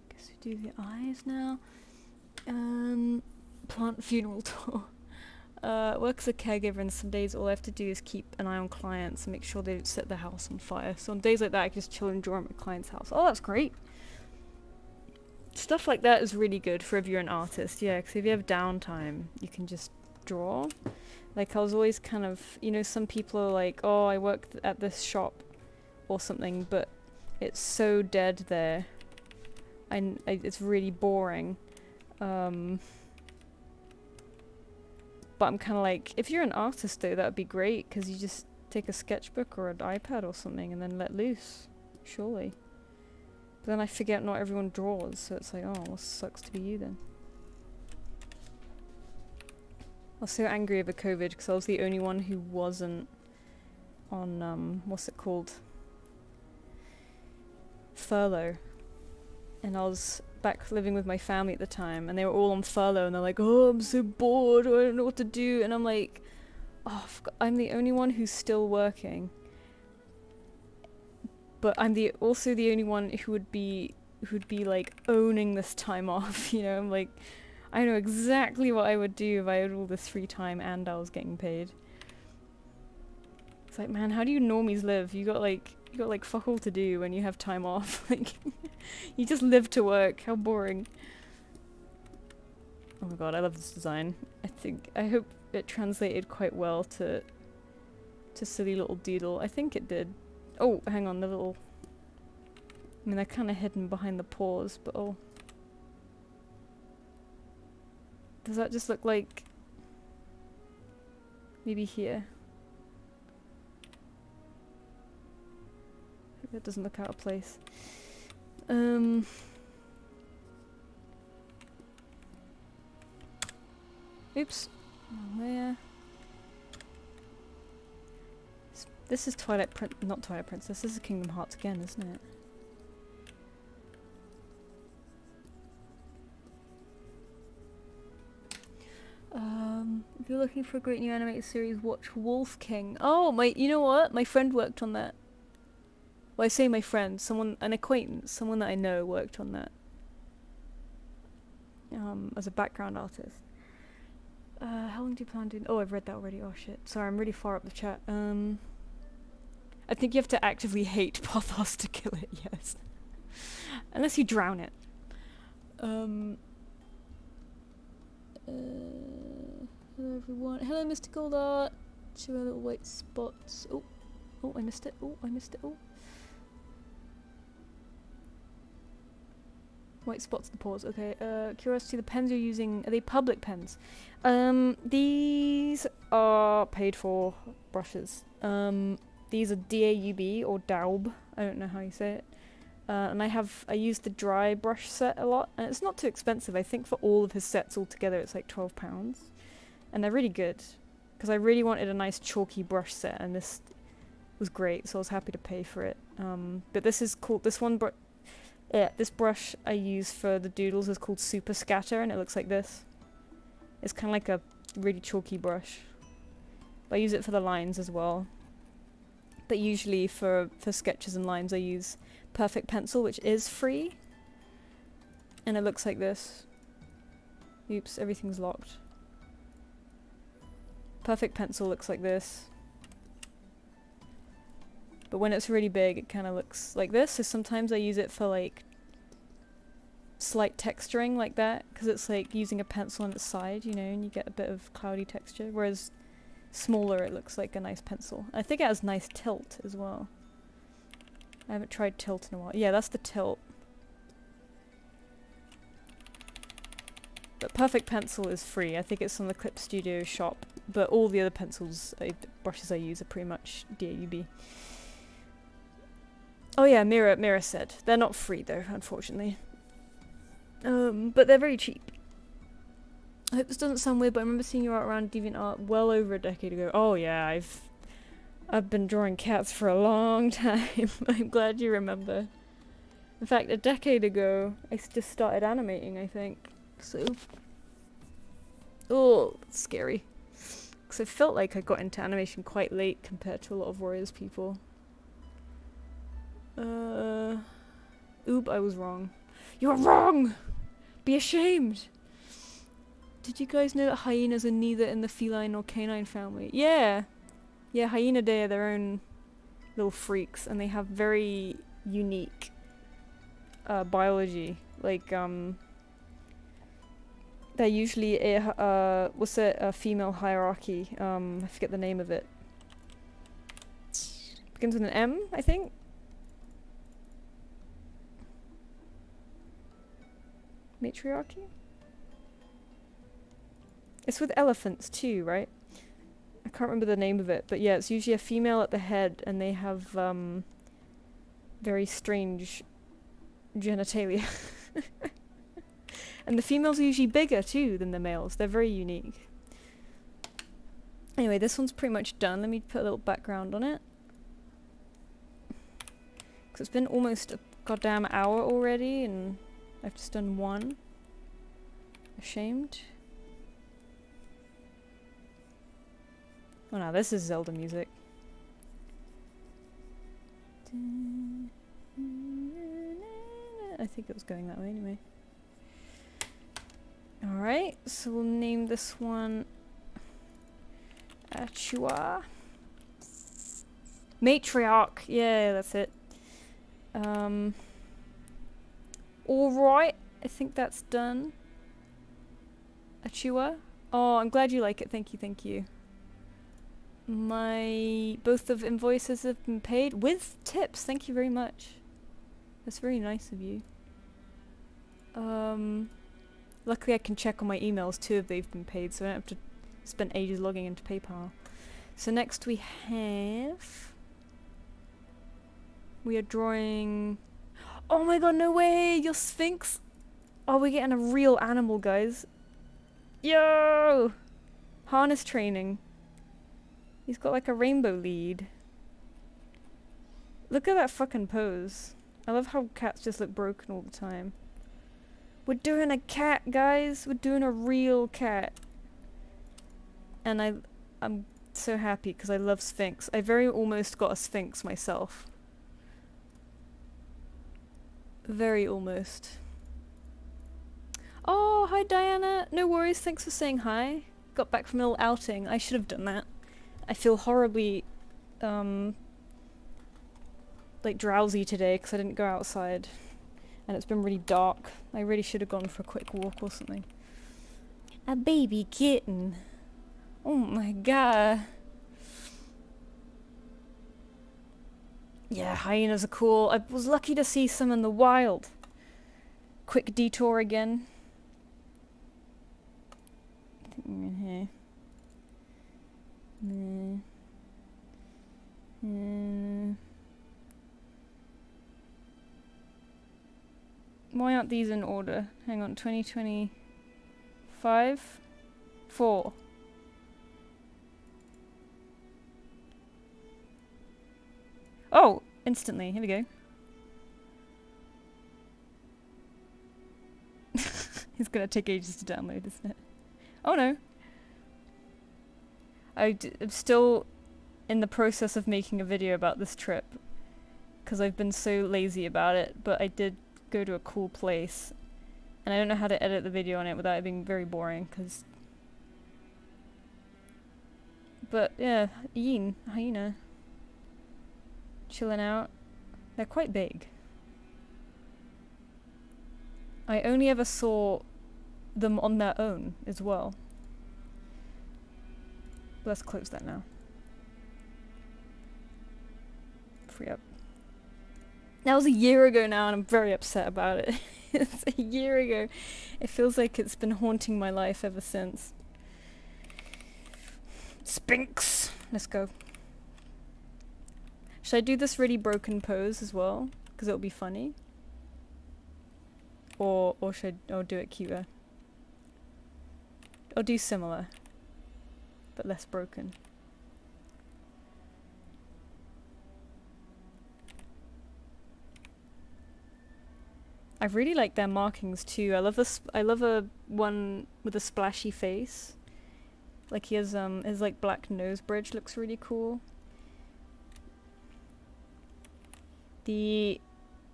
Guess we do the eyes now. Plant funeral tour. Work as a caregiver, and some days all I have to do is keep an eye on clients and make sure they don't set the house on fire. So on days like that I can just chill and draw at my client's house. Oh, that's great. Stuff like that is really good for if you're an artist, yeah, because if you have downtime, you can just draw. Like, I was always kind of, you know, some people are like, oh, I work at this shop or something, but it's so dead there. It's really boring. But I'm kind of like, if you're an artist though, that would be great, because you just take a sketchbook or an iPad or something and then let loose, surely. But then I forget not everyone draws, so it's like, oh, well, sucks to be you then. I was so angry over COVID because I was the only one who wasn't on, what's it called? Furlough. And I was back living with my family at the time, and they were all on furlough, and they're like, oh, I'm so bored, I don't know what to do. And I'm like, oh, I'm the only one who's still working. But I'm also the only one who'd be like owning this time off, you know. I'm like, I know exactly what I would do if I had all this free time and I was getting paid. It's like, man, how do you normies live? You got like fuck all to do when you have time off. Like, you just live to work. How boring. Oh my god, I love this design. I hope it translated quite well to silly little doodle. I think it did. Oh, hang on, the little... I mean, they're kind of hidden behind the paws, but oh. Does that just look like... maybe here? Hope that doesn't look out of place. Oops. There. This is not Twilight Princess, this is Kingdom Hearts again, isn't it? If you looking for a great new animated series, watch Wolf King. Oh, you know what? My friend worked on that. Well, I say my friend, an acquaintance, someone that I know worked on that. As a background artist. How long do you plan to... Oh, I've read that already. Oh, shit. Sorry, I'm really far up the chat. I think you have to actively hate Pothos to kill it, yes. Unless you drown it. Hello, everyone. Hello, Mr. Goldart. Show our little white spots. Oh, I missed it. Oh, I missed it. Oh. White spots the paws. Okay. Curiosity, the pens you're using, are they public pens? These are paid for brushes. These are DAUB or Daub. I don't know how you say it. And I use the dry brush set a lot, and it's not too expensive. I think for all of his sets all together it's like £12. And they're really good, because I really wanted a nice chalky brush set, and this was great, so I was happy to pay for it. But this is called, this brush I use for the doodles is called Super Scatter, and it looks like this. It's kind of like a really chalky brush. But I use it for the lines as well. But usually for sketches and lines I use Perfect Pencil, which is free. And it looks like this. Oops, everything's locked. Perfect Pencil looks like this. But when it's really big, it kind of looks like this. So sometimes I use it for like slight texturing like that, because it's like using a pencil on its side, you know, and you get a bit of cloudy texture. Whereas smaller, it looks like a nice pencil. I think it has nice tilt as well. I haven't tried tilt in a while. Yeah, that's the tilt. But Perfect Pencil is free. I think it's on the Clip Studio shop. But all the other brushes I use are pretty much DAUB. Oh yeah, Mira said. They're not free though, unfortunately. But they're very cheap. I hope this doesn't sound weird, but I remember seeing you out around DeviantArt well over a decade ago. Oh yeah, I've been drawing cats for a long time. I'm glad you remember. In fact, a decade ago, I just started animating, I think. So... Oh, that's scary. Because I felt like I got into animation quite late compared to a lot of Warriors people. Oop, I was wrong. You were wrong! Be ashamed! Did you guys know that hyenas are neither in the feline or canine family? Yeah! Yeah, Hyenidae are their own little freaks, and they have very unique biology. Like, they're usually a female hierarchy. I forget the name of it. Begins with an M, I think? Matriarchy? It's with elephants too, right? I can't remember the name of it, but yeah, it's usually a female at the head, and they have very strange genitalia. And the females are usually bigger too than the males. They're very unique. Anyway, this one's pretty much done. Let me put a little background on it. Because it's been almost a goddamn hour already, and I've just done one. Ashamed. Oh no, this is Zelda music. I think it was going that way anyway. Alright, so we'll name this one Achua. Matriarch, yeah, that's it. Alright, I think that's done. Achua. Oh, I'm glad you like it, thank you, thank you. Both of invoices have been paid with tips, thank you very much. That's very nice of you. Luckily I can check on my emails too if they've been paid, so I don't have to spend ages logging into PayPal. So next we are drawing... Oh my god, no way! Your Sphinx! Oh, we're getting a real animal, guys. Yo! Harness training. He's got like a rainbow lead. Look at that fucking pose. I love how cats just look broken all the time. We're doing a cat, guys! We're doing a real cat. and I'm so happy because I love Sphinx. I very almost got a Sphinx myself. Very almost. Oh, hi Diana. No worries, thanks for saying hi. Got back from a little outing. I should have done that. I feel horribly, like drowsy today because I didn't go outside. And it's been really dark. I really should have gone for a quick walk or something. A baby kitten. Oh my god. Yeah, hyenas are cool. I was lucky to see some in the wild. Quick detour again. I think we're in here. Why aren't these in order? Hang on, 2025? 4. Oh! Instantly, here we go. It's gonna take ages to download, isn't it? Oh no! I'm still in the process of making a video about this trip. Because I've been so lazy about it, but I did go to a cool place. And I don't know how to edit the video on it without it being very boring, because... But yeah, hyena. Chilling out. They're quite big. I only ever saw them on their own as well. Let's close that now. Free up. That was a year ago now and I'm very upset about it. It's a year ago. It feels like it's been haunting my life ever since. Sphinx! Let's go. Should I do this really broken pose as well? Because it'll be funny. Or should I do it cuter? Or do similar, but less broken. I really like their markings too. I love this. I love a one with a splashy face. Like he has his like black nose bridge looks really cool. The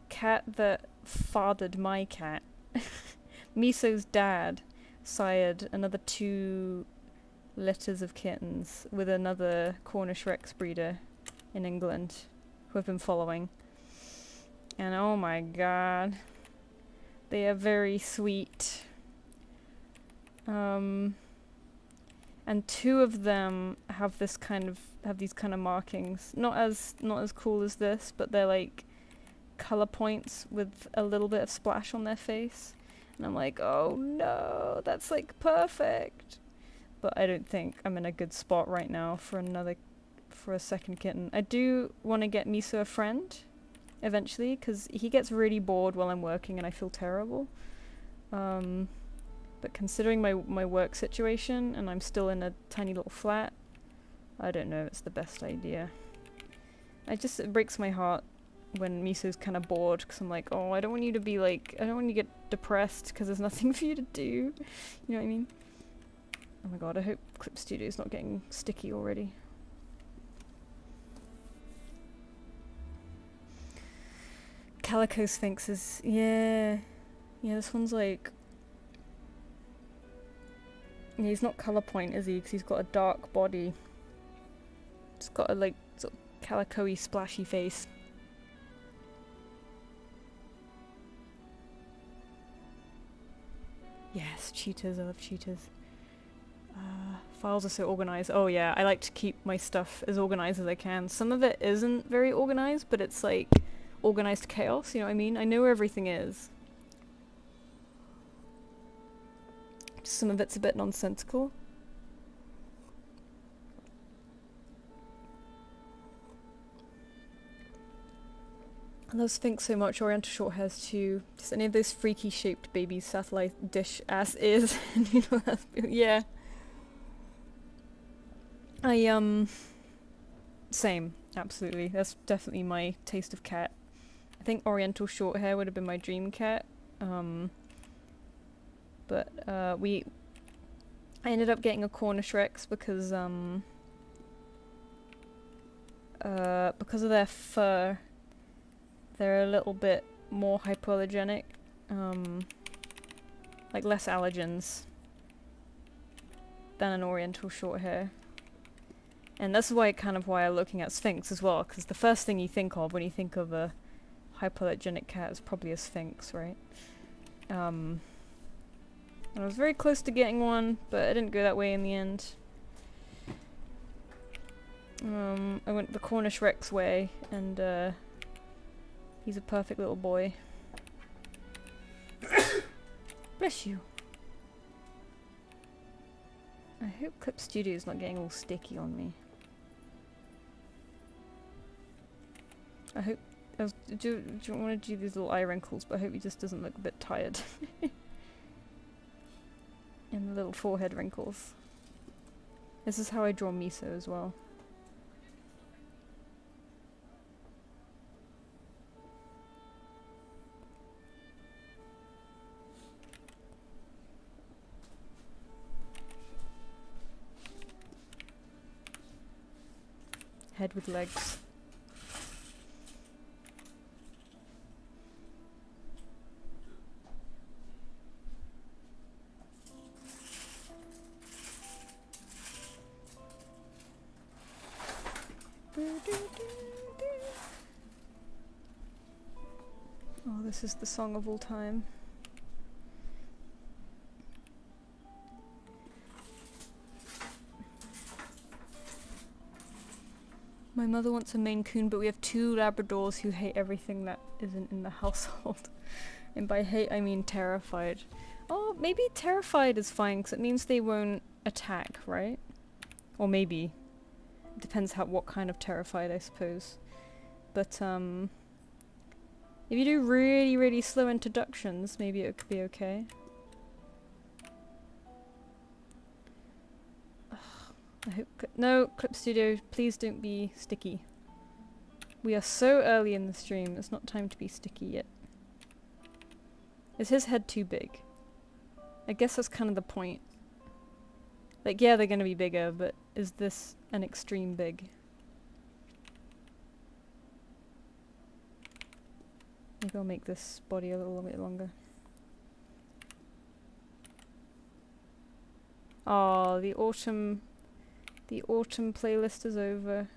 cat that fathered my cat, Miso's dad, sired another 2 litters of kittens with another Cornish Rex breeder in England who I've been following. And oh my god, they are very sweet. And 2 of them have this kind of these kind of markings. Not as cool as this, but they're like color points with a little bit of splash on their face. And I'm like, oh no, that's like perfect. But I don't think I'm in a good spot right now for a second kitten. I do want to get Miso a friend eventually, because he gets really bored while I'm working and I feel terrible. But considering my work situation and I'm still in a tiny little flat, I don't know, it's the best idea. It breaks my heart when Miso's kind of bored, because I'm like, oh, I don't want you to be like, I don't want you to get depressed because there's nothing for you to do. You know what I mean? Oh my god, I hope Clip Studio's not getting sticky already. Calico Sphinxes, yeah. Yeah, this one's like... Yeah, he's not colour point, is he? Because he's got a dark body. It's got a like sort of calico-y splashy face. Yes, cheetahs, I love cheetahs. Files are so organised. Oh yeah, I like to keep my stuff as organised as I can. Some of it isn't very organised, but it's like organised chaos, you know what I mean? I know where everything is. Some of it's a bit nonsensical. I love Sphinx so much, Oriental Shorthairs too. Just any of those freaky shaped baby satellite dish ass ears. You know, yeah. Same, absolutely. That's definitely my taste of cat. I think Oriental Shorthair would have been my dream cat. But I ended up getting a Cornish Rex because of their fur. They're a little bit more hypoallergenic, like less allergens than an Oriental Shorthair. And that's why I'm looking at Sphinx as well, because the first thing you think of when you think of a hypoallergenic cat is probably a Sphinx, right? And I was very close to getting one, but I didn't go that way in the end. I went the Cornish Rex way, and he's a perfect little boy. Bless you. I hope Clip Studio's not getting all sticky on me. I hope... do you want to do these little eye wrinkles, but I hope he just doesn't look a bit tired. And the little forehead wrinkles. This is how I draw Miso as well. Head with legs. Oh, this is the song of all time. My mother wants a Maine Coon, but we have 2 Labradors who hate everything that isn't in the household. And by hate, I mean terrified. Oh, maybe terrified is fine, because it means they won't attack, right? Or maybe. It depends what kind of terrified, I suppose. But, if you do really, really slow introductions, maybe it could be okay. I hope no, Clip Studio, please don't be sticky. We are so early in the stream, it's not time to be sticky yet. Is his head too big? I guess that's kind of the point. Like, yeah, they're gonna be bigger, but is this an extreme big? Maybe I'll make this body a little bit longer. Oh, the autumn playlist is over.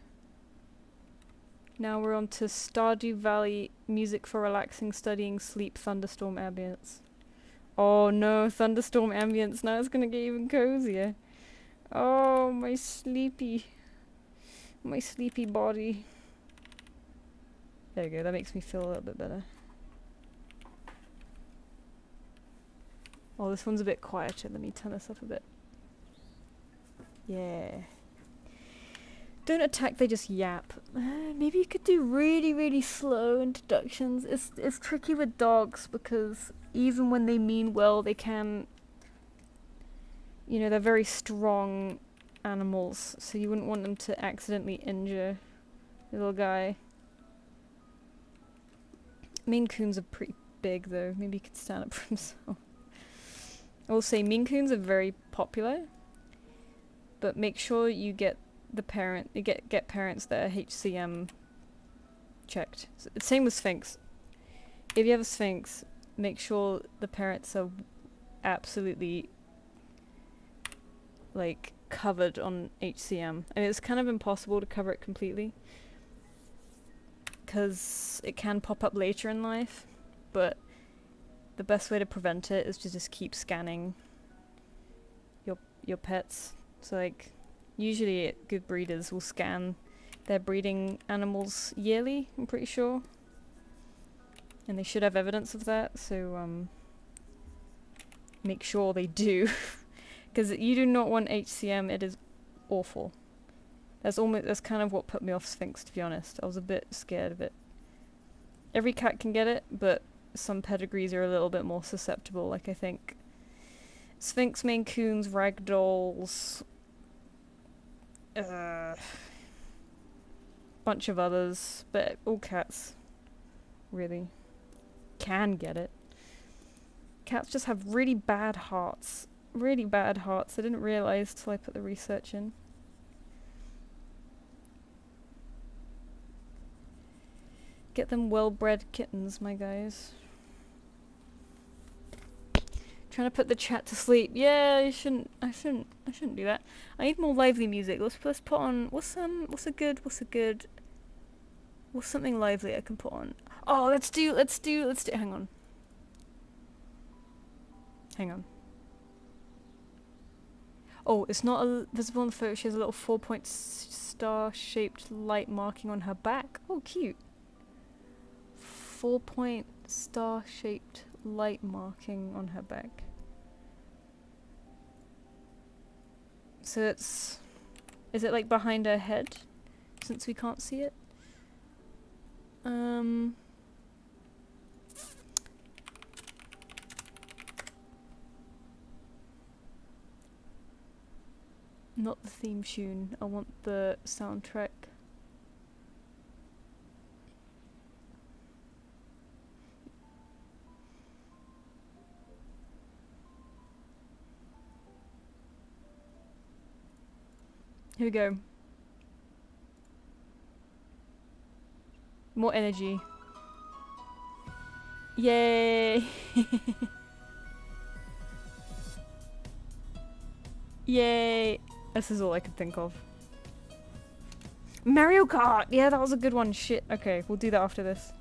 Now we're on to Stardew Valley, music for relaxing, studying, sleep, thunderstorm ambience. Oh no, thunderstorm ambience, now it's gonna get even cozier. Oh, my sleepy body. There we go, that makes me feel a little bit better. Oh, this one's a bit quieter, let me turn this up a bit. Yeah. Don't attack, they just yap. Maybe you could do really, really slow introductions. It's tricky with dogs because even when they mean well, they can... You know, they're very strong animals, so you wouldn't want them to accidentally injure the little guy. Maine Coons are pretty big though, maybe he could stand up for himself. I will say Maine Coons are very popular, but make sure you get the get parents that are HCM checked. Same with Sphinx. If you have a Sphinx, make sure the parents are absolutely like covered on HCM. I mean, it's kind of impossible to cover it completely because it can pop up later in life, but the best way to prevent it is to just keep scanning your pets. So like usually good breeders will scan their breeding animals yearly, I'm pretty sure. And they should have evidence of that, so make sure they do. Because you do not want HCM, it is awful. That's kind of what put me off Sphinx, to be honest. I was a bit scared of it. Every cat can get it, but some pedigrees are a little bit more susceptible, like I think Sphinx, Maine Coons, Ragdolls, bunch of others, but all cats really can get it. Cats just have really bad hearts, really bad hearts. I didn't realise till I put the research in. Get them well-bred kittens, my guys. Trying to put the chat to sleep. Yeah, I shouldn't do that. I need more lively music. Let's put on what's something lively I can put on. Oh, let's do hang on. Oh, it's not visible in the photo. She has a little 4-point star-shaped light marking on her back. Oh, cute. 4-point star-shaped light marking on her back. So is it like behind her head, since we can't see it? Not the theme tune, I want the soundtrack. Here we go. More energy. Yay! Yay! This is all I could think of. Mario Kart! Yeah, that was a good one. Shit. Okay, we'll do that after this.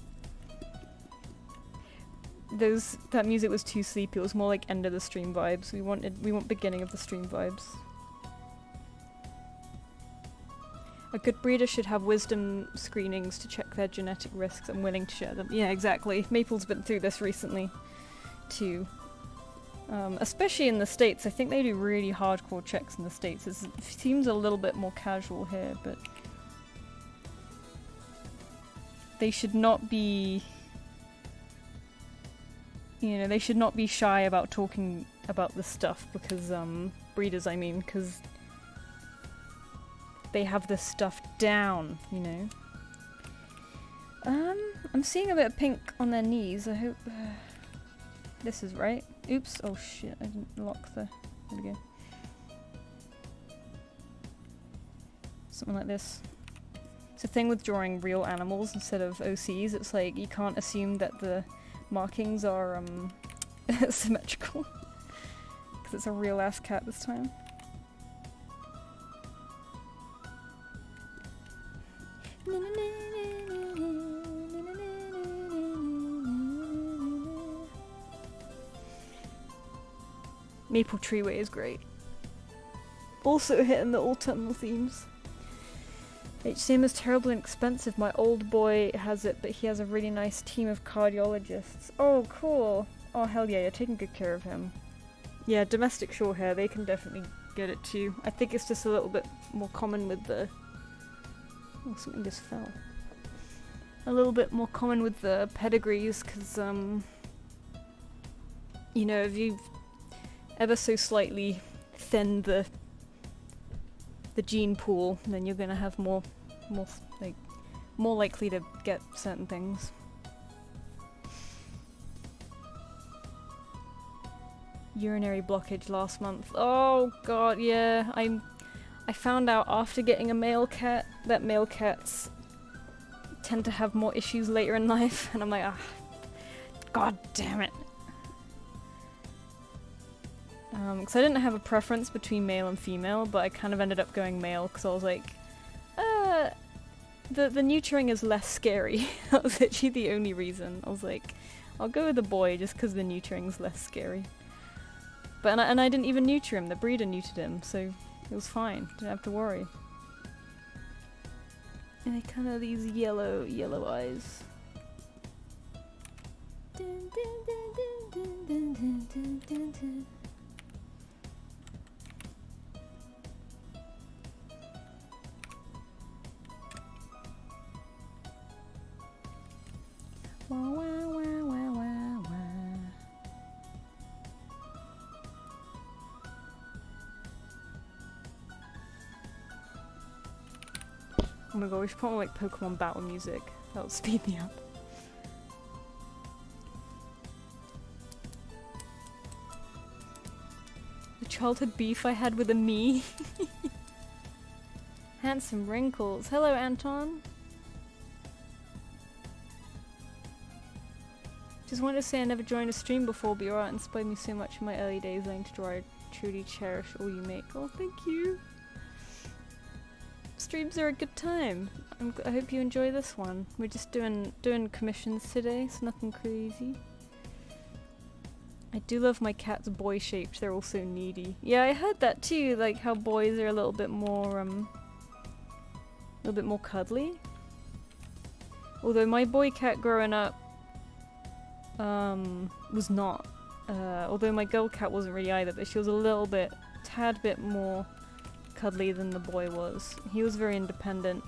That music was too sleepy. It was more like end of the stream vibes. We want beginning of the stream vibes. A good breeder should have wisdom screenings to check their genetic risks and willing to share them. Yeah, exactly. Maple's been through this recently, too. Especially in the States. I think they do really hardcore checks in the States. It seems a little bit more casual here, but they should not be... You know, they should not be shy about talking about this stuff because, breeders, I mean, because they have this stuff down, you know. I'm seeing a bit of pink on their knees. I hope this is right. Oops. Oh shit, I didn't lock the... There we go. Something like this. It's a thing with drawing real animals instead of OCs. It's like you can't assume that the markings are symmetrical. Because it's a real ass cat this time. Maple Treeway is great. Also hitting the autumnal themes. HCM is terribly expensive. My old boy has it, but he has a really nice team of cardiologists. Oh, cool. Oh, hell yeah, you're taking good care of him. Yeah, domestic short hair, they can definitely get it too. I think it's just a little bit more common with the... Oh, something just fell. A little bit more common with the pedigrees, because, you know, if you've ever so slightly thinned the gene pool, then you're gonna have more likely to get certain things. Urinary blockage last month. Oh god, yeah. I found out after getting a male cat that male cats tend to have more issues later in life, and I'm like, ah, god damn it. Because I didn't have a preference between male and female, but I kind of ended up going male because I was like, the neutering is less scary. That was actually the only reason. I was like, I'll go with a boy just because the neutering's less scary. But and I didn't even neuter him. The breeder neutered him, so it was fine. Didn't have to worry. And they kind of these yellow eyes. Dun, dun, dun, dun, dun, dun, dun, dun, dun. Wah, wah, wah, wah, wah, wah. Oh my god, we should put on like Pokemon battle music. That would speed me up. The childhood beef I had with a me. Handsome wrinkles. Hello, Anton. Just wanted to say I never joined a stream before, but your art inspired me so much in my early days learning to draw. I truly cherish all you make. Oh, thank you. Streams are a good time. I hope you enjoy this one. We're just doing commissions today, so nothing crazy. I do love my cat's boy shaped. They're all so needy. Yeah, I heard that too. Like how boys are a little bit more cuddly. Although my boy cat growing up was not. Although my girl cat wasn't really either, but she was a tad bit more cuddly than the boy was. He was very independent.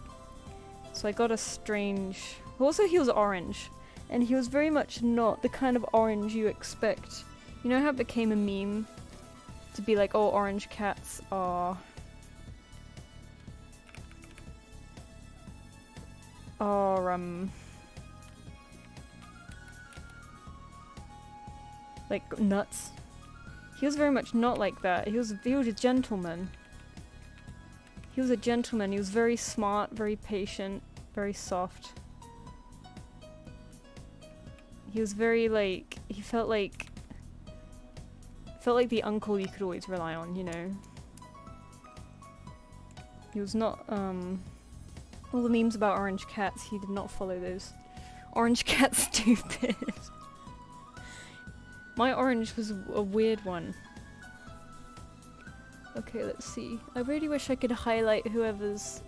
So I got a strange... Also he was orange. And he was very much not the kind of orange you expect. You know how it became a meme? To be like, oh, orange cats are... like nuts. He was very much not like that. He was a gentleman. He was a gentleman. He was very smart, very patient, very soft. He was very like, he felt like the uncle you could always rely on, you know. He was not all the memes about orange cats, he did not follow those. Orange cat stupid. My orange was a weird one. Okay, let's see. I really wish I could highlight whoever's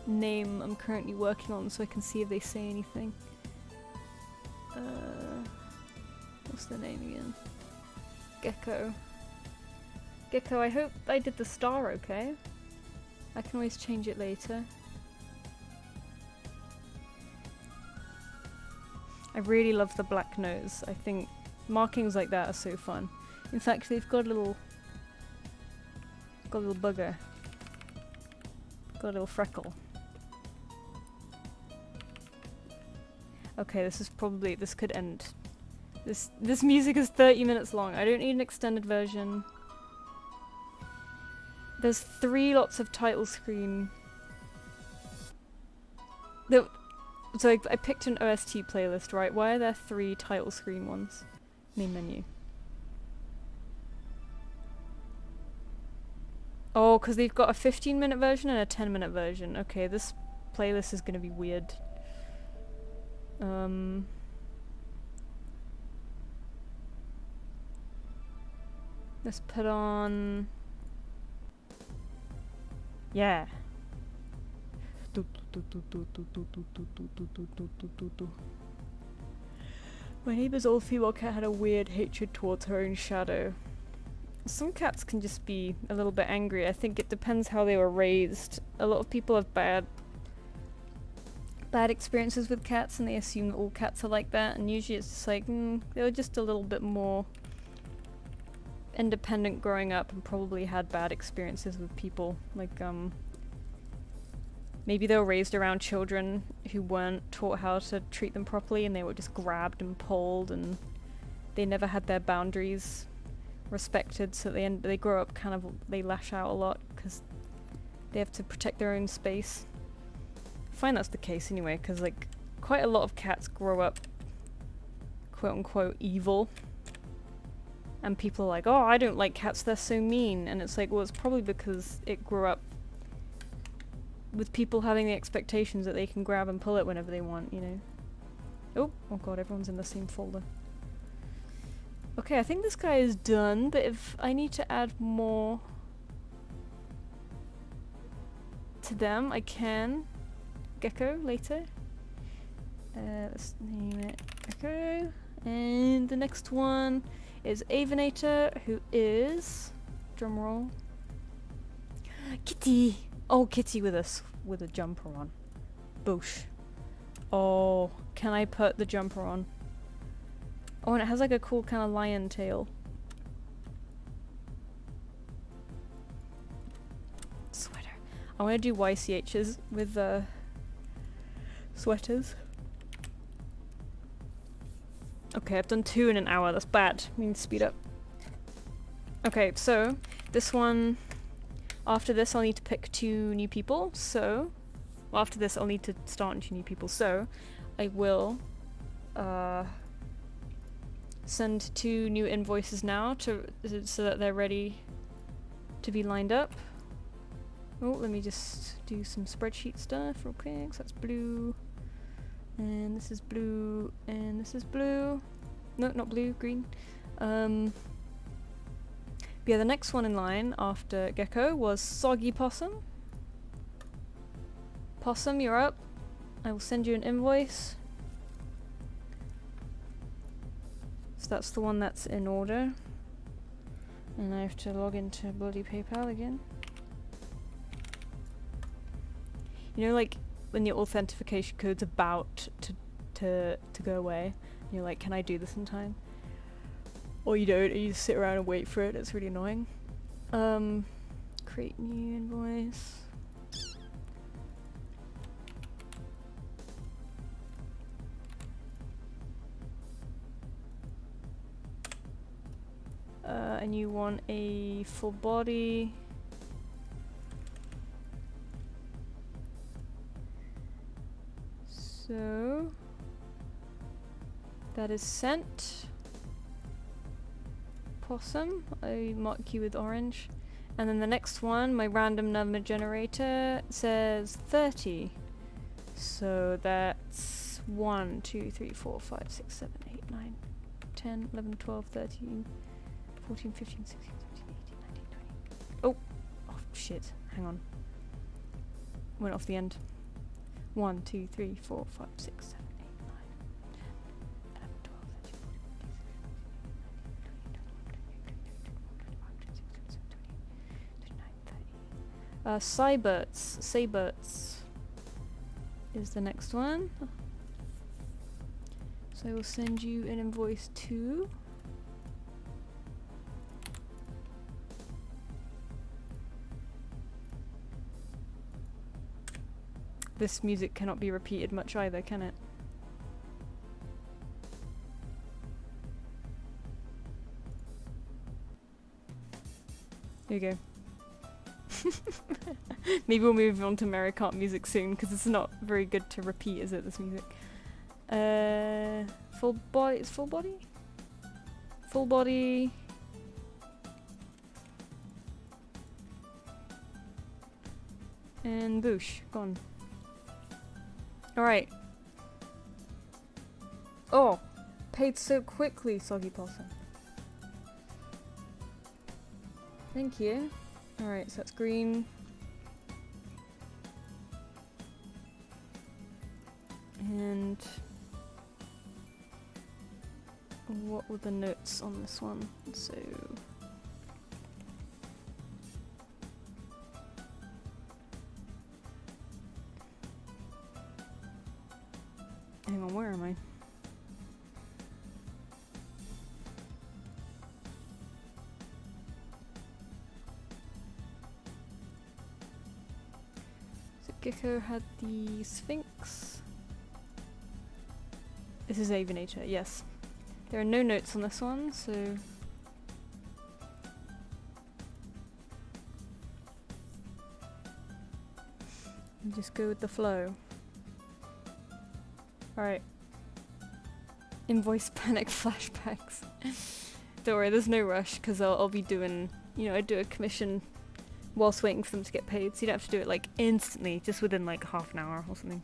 name I'm currently working on so I can see if they say anything. What's the name again? Gecko. Gecko, I hope I did the star okay. I can always change it later. I really love the black nose. I think markings like that are so fun. In fact, they've got a little bugger. Got a little freckle. Okay, this could end. This music is 30 minutes long. I don't need an extended version. There's 3 lots of title screen. So I picked an OST playlist, right? Why are there 3 title screen ones? Main menu. Oh, because they've got a 15-minute version and a 10-minute version. Okay, this playlist is gonna be weird. Let's put on... Yeah. My neighbour's old female cat had a weird hatred towards her own shadow. Some cats can just be a little bit angry. I think it depends how they were raised. A lot of people have bad experiences with cats and they assume that all cats are like that, and usually it's just like, they were just a little bit more independent growing up and probably had bad experiences with people. Like, maybe they were raised around children who weren't taught how to treat them properly and they were just grabbed and pulled and they never had their boundaries respected, so they grow up kind of, they lash out a lot because they have to protect their own space. I find that's the case anyway, because like quite a lot of cats grow up quote unquote evil and people are like, oh, I don't like cats, they're so mean, and it's like, well, it's probably because it grew up with people having the expectations that they can grab and pull it whenever they want, you know. Oh god, everyone's in the same folder. Okay, I think this guy is done, but if I need to add more to them, I can. Gecko, later. Let's name it Gecko. And the next one is Avinator, who is... drumroll. Kitty! Oh, Kitty with a jumper on. Boosh. Oh, can I put the jumper on? Oh, and it has like a cool kind of lion tail. Sweater. I want to do YCHs with sweaters. Okay, I've done 2 in an hour. That's bad. I need to speed up. Okay, so This one, after this I'll need to pick 2 new people, so... Well, after this I'll need to start on 2 new people, so I will send 2 new invoices now so that they're ready to be lined up. Oh, let me just do some spreadsheet stuff real quick. So that's blue, and this is blue, and this is blue. No, not blue, green. Yeah, the next one in line after Gecko was Soggy Possum. Possum, you're up. I will send you an invoice. So that's the one that's in order. And I have to log into bloody PayPal again. You know, like when your authentication code's about to go away, and you're like, can I do this in time? Or you don't, and you just sit around and wait for it. It's really annoying. Create new invoice. And you want a full body. So that is sent. Possum, I mark you with orange. And then the next one, my random number generator, says 30. So that's 1, 2, 3, 4, 5, 6, 7, 8, 9, 10, 11, 12, 13, 14, 15, 16, 17, 18, 19, 20. Oh! Oh, shit. Hang on. Went off the end. 1, 2, 3, 4, 5, 6, 7, 8, 9, 10, 11, 12, 13, 14, 15, 16, 17, 18, 19, 20, 21, 22, 23, 24, 25, 26, 27, 28, 29, 30. Cyberts is the next one. So I will send you an invoice too. This music cannot be repeated much either, can it? There you go. Maybe we'll move on to Mario Kart music soon, because it's not very good to repeat, is it, this music? Full body, it's full body? Full body. And boosh, gone. Alright. Oh! Paid so quickly, Soggy Possum. Thank you. Alright, so that's green. And what were the notes on this one? So hang on, where am I? So Gecko had the Sphinx. This is Avinator, yes. There are no notes on this one, so you just go with the flow. Alright. Invoice panic flashbacks. Don't worry, there's no rush, because I'll be doing, you know, I do a commission whilst waiting for them to get paid, so you don't have to do it like instantly, just within like half an hour or something.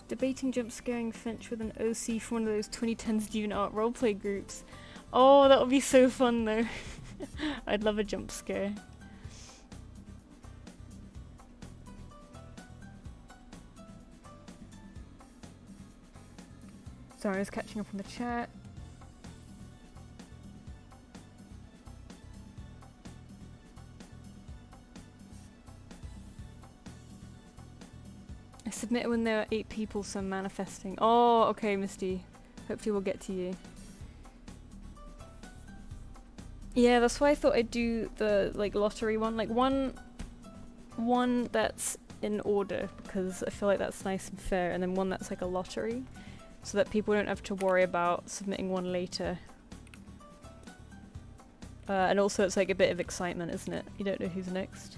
Debating jump scaring Finch with an OC for one of those 2010s student art roleplay groups. Oh, that would be so fun though. I'd love a jump scare. Sorry, I was catching up on the chat. I submit when there are 8 people, so I'm manifesting. Oh, okay, Misty. Hopefully we'll get to you. Yeah, that's why I thought I'd do the like lottery one, like one that's in order, because I feel like that's nice and fair, and then one that's like a lottery, so that people don't have to worry about submitting one later. And also it's like a bit of excitement, isn't it? You don't know who's next.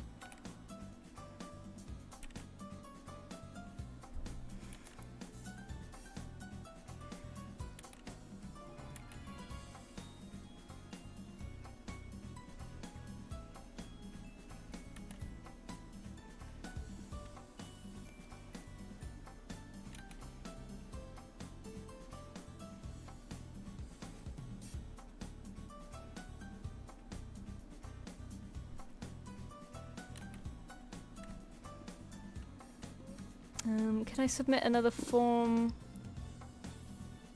Can I submit another form?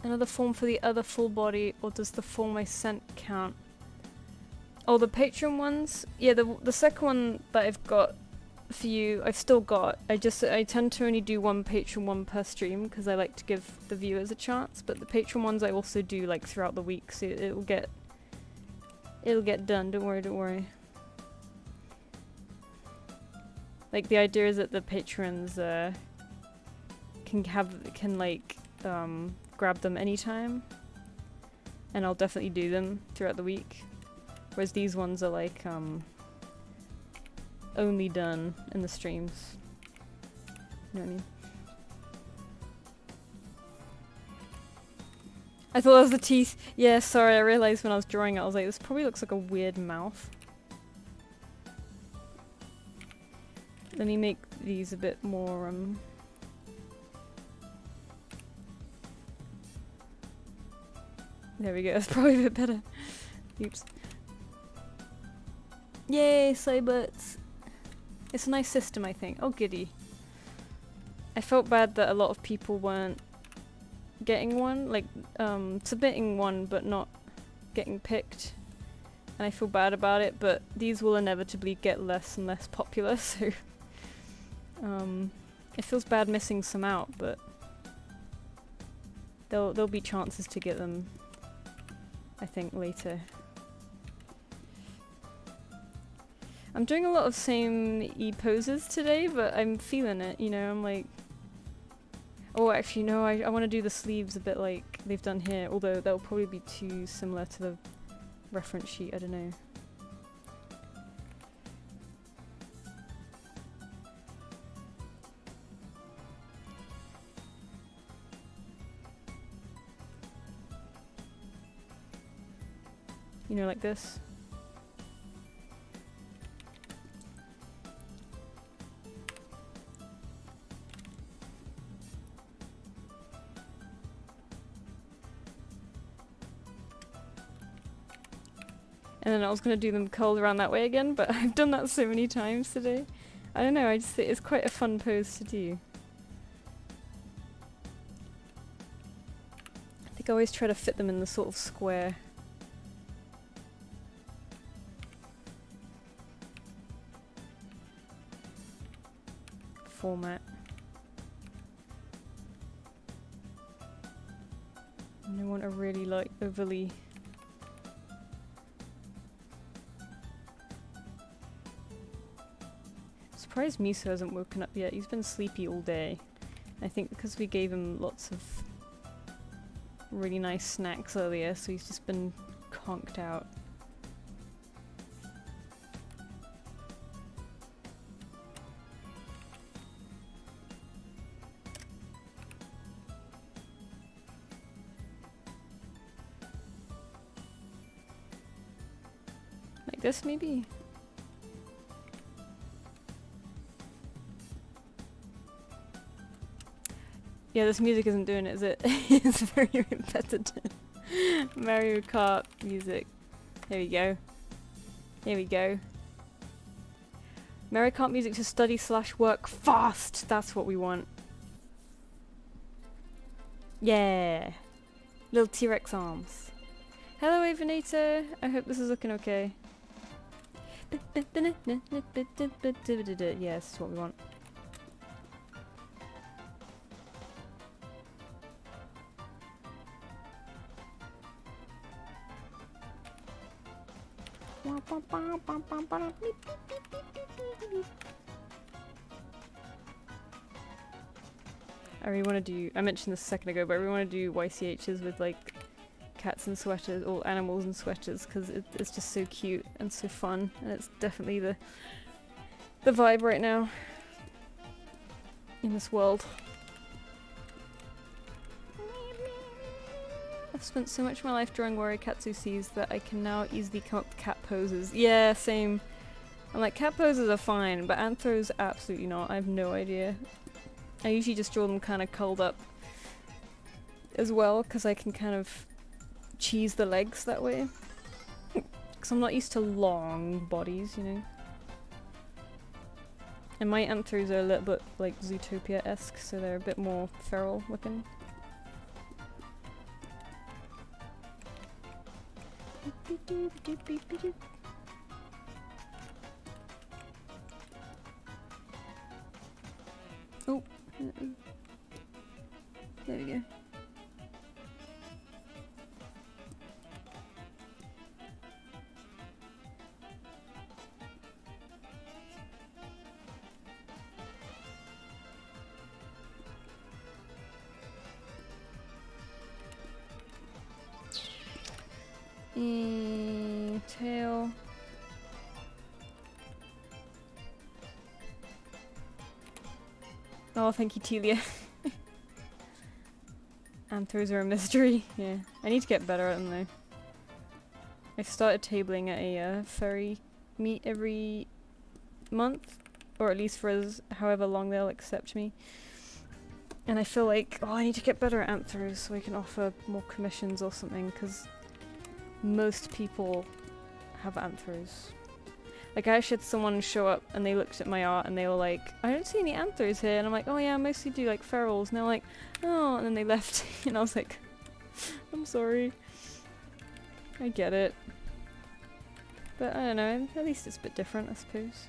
Another form for the other full body, or does the form I sent count? Oh, the Patreon ones? Yeah, the second one that I've got for you, I've still got. I tend to only do one Patreon one per stream, because I like to give the viewers a chance, but the Patreon ones I also do like throughout the week, so it'll get done, don't worry. Like, the idea is that the patrons can like grab them anytime, and I'll definitely do them throughout the week, whereas these ones are like only done in the streams. You know what I mean? I thought that was the teeth. Yeah, sorry, I realized when I was drawing it, I was like, this probably looks like a weird mouth. Let me make these a bit more there we go, that's probably a bit better. Oops. Yay, Cyberts! It's a nice system, I think. Oh, giddy. I felt bad that a lot of people weren't getting one, like, submitting one but not getting picked. And I feel bad about it, but these will inevitably get less and less popular, so... it feels bad missing some out, but... There'll be chances to get them, I think, later. I'm doing a lot of same E-poses today, but I'm feeling it, you know, I'm like... Oh, actually, no, I want to do the sleeves a bit like they've done here, although that'll probably be too similar to the reference sheet, I don't know. You know, like this. And then I was gonna do them curled around that way again, but I've done that so many times today. I don't know, I just think it's quite a fun pose to do. I think I always try to fit them in the sort of square format. And I want a really like overly surprised Miso hasn't woken up yet. He's been sleepy all day. I think because we gave him lots of really nice snacks earlier, so he's just been conked out. Like this, maybe? Yeah, this music isn't doing it, is it? It's very repetitive. Mario Kart music. Here we go. Here we go. Mario Kart music to study / work fast! That's what we want. Yeah! Little T-Rex arms. Hello, Avinator! I hope this is looking okay. Yeah, this is what we want. I really want to do, I mentioned this a second ago, but I really want to do YCHs with like cats and sweaters, or animals and sweaters, because it's just so cute and so fun, and it's definitely the vibe right now in this world. I've spent so much of my life drawing warrior katsusis that I can now easily come up with cat poses. Yeah, same. I'm like, cat poses are fine, but anthros absolutely not. I have no idea. I usually just draw them kind of curled up as well, because I can kind of cheese the legs that way. Because I'm not used to long bodies, you know. And my anthros are a little bit like Zootopia-esque, so they're a bit more feral looking. Oh, there we go. Tail. Oh, thank you, Telia. Anthros are a mystery. Yeah, I need to get better at them though. I started tabling at a furry meet every month, or at least for however long they'll accept me. And I feel like, oh, I need to get better at anthros so I can offer more commissions or something, because most people have anthros. Like, I actually had someone show up and they looked at my art and they were like, I don't see any anthros here. And I'm like, oh yeah, I mostly do like ferals. And they're like, oh, and then they left. And I was like, I'm sorry. I get it. But I don't know, at least it's a bit different, I suppose.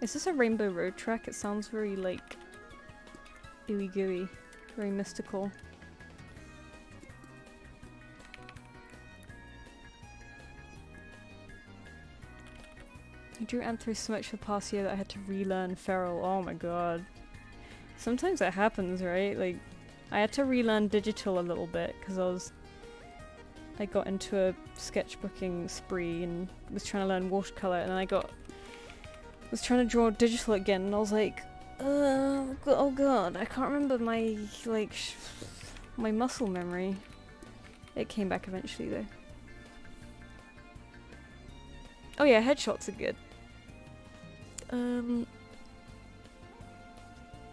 Is this a Rainbow Road track? It sounds very, like, ooey gooey. Very mystical. I drew anthros so much for the past year that I had to relearn feral. Oh my god. Sometimes that happens, right? Like, I had to relearn digital a little bit, because I got into a sketchbooking spree and was trying to learn watercolor, and then I was trying to draw digital again, and I was like, oh god, I can't remember my, like, my muscle memory. It came back eventually, though. Oh yeah, headshots are good.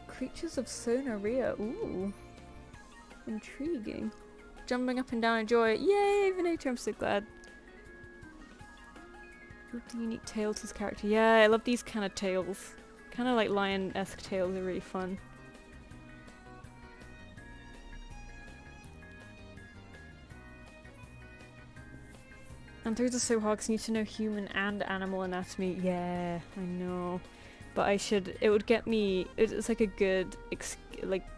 Creatures of Sonaria, ooh. Intriguing. Jumping up and down in joy. Yay, Venator, I'm so glad. Love the unique tail to his character. Yeah, I love these kind of tails. Kind of like lion-esque tails are really fun. Anthros are so hard because you need to know human and animal anatomy. Yeah, I know. But I should, it would get me, it's like a good,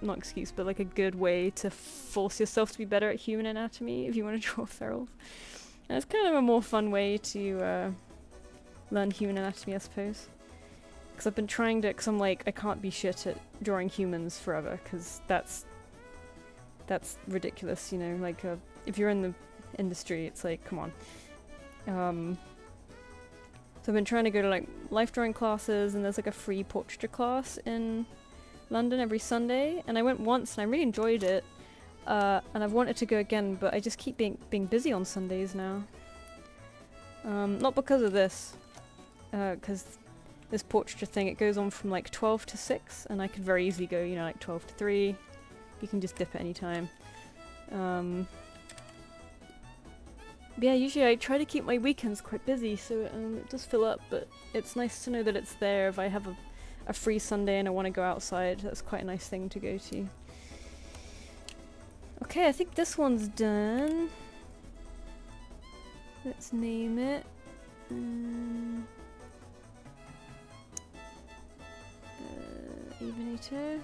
not excuse, but like a good way to force yourself to be better at human anatomy if you want to draw ferals. And it's kind of a more fun way to learn human anatomy, I suppose. Because I've been trying to, because I'm like, I can't be shit at drawing humans forever, because that's ridiculous, you know, like, if you're in the industry, it's like, come on. So I've been trying to go to like life drawing classes, and there's like a free portraiture class in London every Sunday, and I went once and I really enjoyed it, and I've wanted to go again, but I just keep being busy on Sundays now. Not because of this, because this portraiture thing, it goes on from like 12 to 6, and I could very easily go, you know, like 12 to 3. You can just dip at any time. Yeah, usually I try to keep my weekends quite busy, so it does fill up, but it's nice to know that it's there if I have a free Sunday and I want to go outside. That's quite a nice thing to go to. Okay, I think this one's done. Let's name it. Evenator.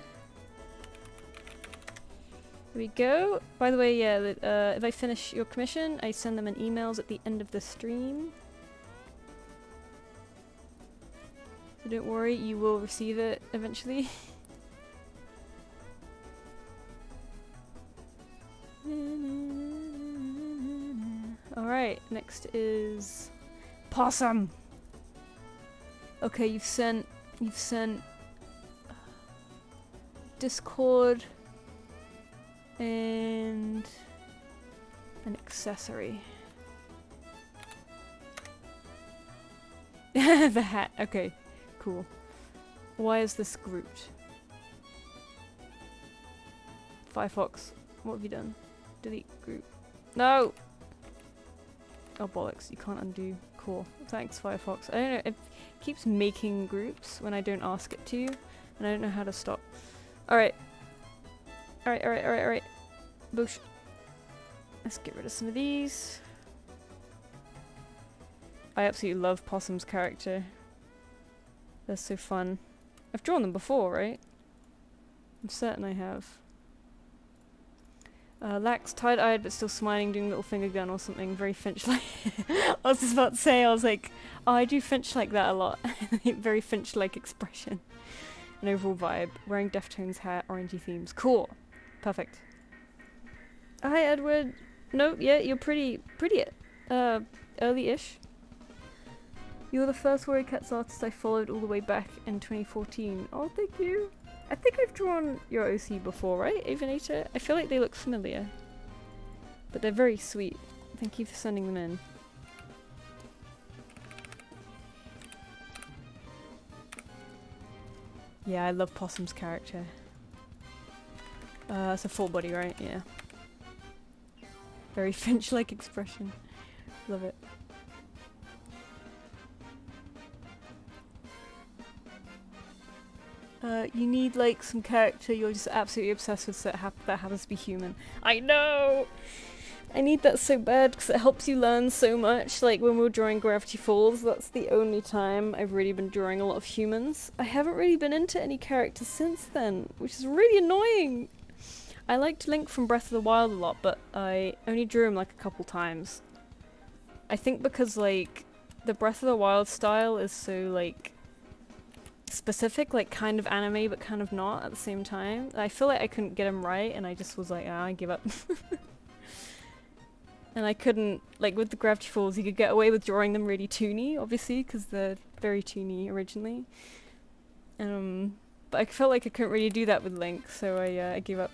Here we go. By the way, yeah, if I finish your commission, I send them an emails at the end of the stream. So don't worry, you will receive it eventually. Alright, next is Possum. Okay, you've sent Discord and an accessory. The hat, okay, cool. Why is this grouped? Firefox, what have you done? Delete group. No! Oh bollocks, you can't undo. Cool. Thanks, Firefox. I don't know, it keeps making groups when I don't ask it to, and I don't know how to stop. Alright. Alright. Boosh. Let's get rid of some of these. I absolutely love Possum's character. They're so fun. I've drawn them before, right? I'm certain I have. Lax, tie-eyed but still smiling, doing little finger gun or something. Very Finch-like. I was just about to say, I was like, oh, I do Finch like that a lot. Very Finch-like expression. An overall vibe. Wearing Deftones hat, orangey themes. Cool. Perfect. Hi, Edward. No, yeah, you're pretty early-ish. You're the first Warrior Cats artist I followed all the way back in 2014. Oh, thank you. I think I've drawn your OC before, right, Avenator? I feel like they look familiar. But they're very sweet. Thank you for sending them in. Yeah, I love Possum's character. It's a full body, right? Yeah. Very Finch-like expression. Love it. You need like some character you're just absolutely obsessed with that happens to be human. I know! I need that so bad because it helps you learn so much. Like when we were drawing Gravity Falls, that's the only time I've really been drawing a lot of humans. I haven't really been into any characters since then, which is really annoying. I liked Link from Breath of the Wild a lot, but I only drew him like a couple times. I think because like the Breath of the Wild style is so like specific, like kind of anime but kind of not at the same time. I feel like I couldn't get him right and I just was like, I give up. And I couldn't, like with the Gravity Falls, you could get away with drawing them really toony, obviously, because they're very toony originally. But I felt like I couldn't really do that with Link, so I gave up.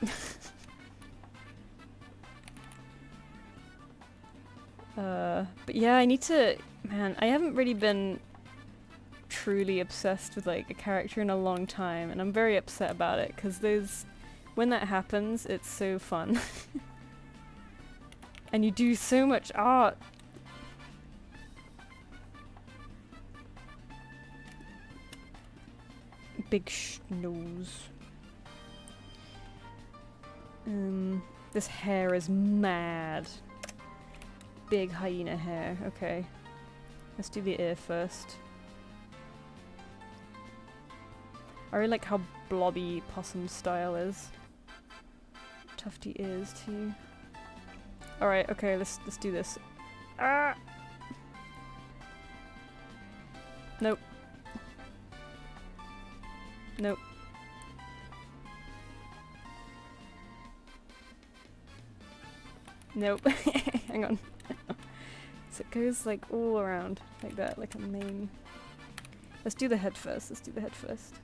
But yeah, I need to, man, I haven't really been truly obsessed with like a character in a long time, and I'm very upset about it, because when that happens, it's so fun. And you do so much art. Big nose. This hair is mad. Big hyena hair. Okay. Let's do the ear first. I really like how blobby Possum's style is. Tufty ears too. Alright, okay, let's do this. Ah! Nope. Nope. Nope. Hang on. So it goes like all around like that, like a mane. Let's do the head first. Let's do the head first.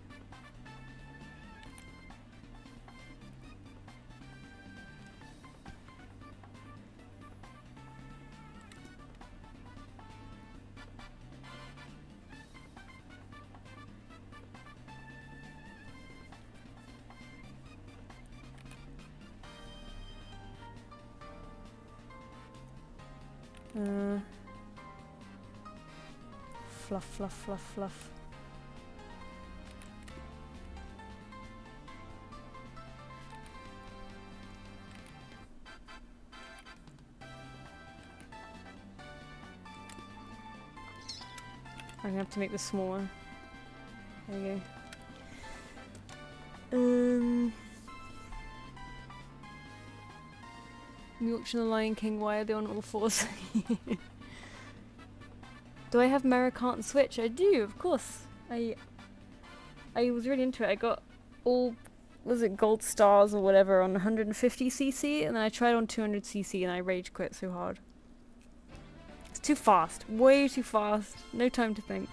Fluff, fluff, fluff, fluff. I'm gonna have to make this smaller. There we go. Watching The Lion King, why are they on all fours? Do I have Mario Kart on Switch? I do, of course. I was really into it. I got all, was it gold stars or whatever on 150cc, and then I tried on 200cc and I rage quit so hard. It's too fast. Way too fast. No time to think.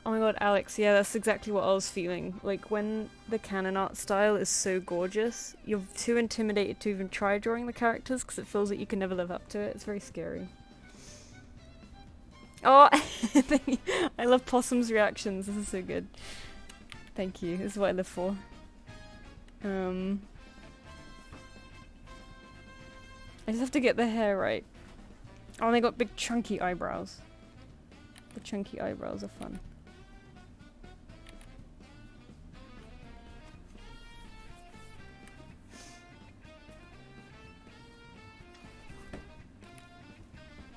Oh my god, Alex, yeah, that's exactly what I was feeling. Like, when the canon art style is so gorgeous, you're too intimidated to even try drawing the characters because it feels like you can never live up to it. It's very scary. Oh, I love Possum's reactions. This is so good. Thank you. This is what I live for. I just have to get the hair right. Oh, and they got big chunky eyebrows. The chunky eyebrows are fun.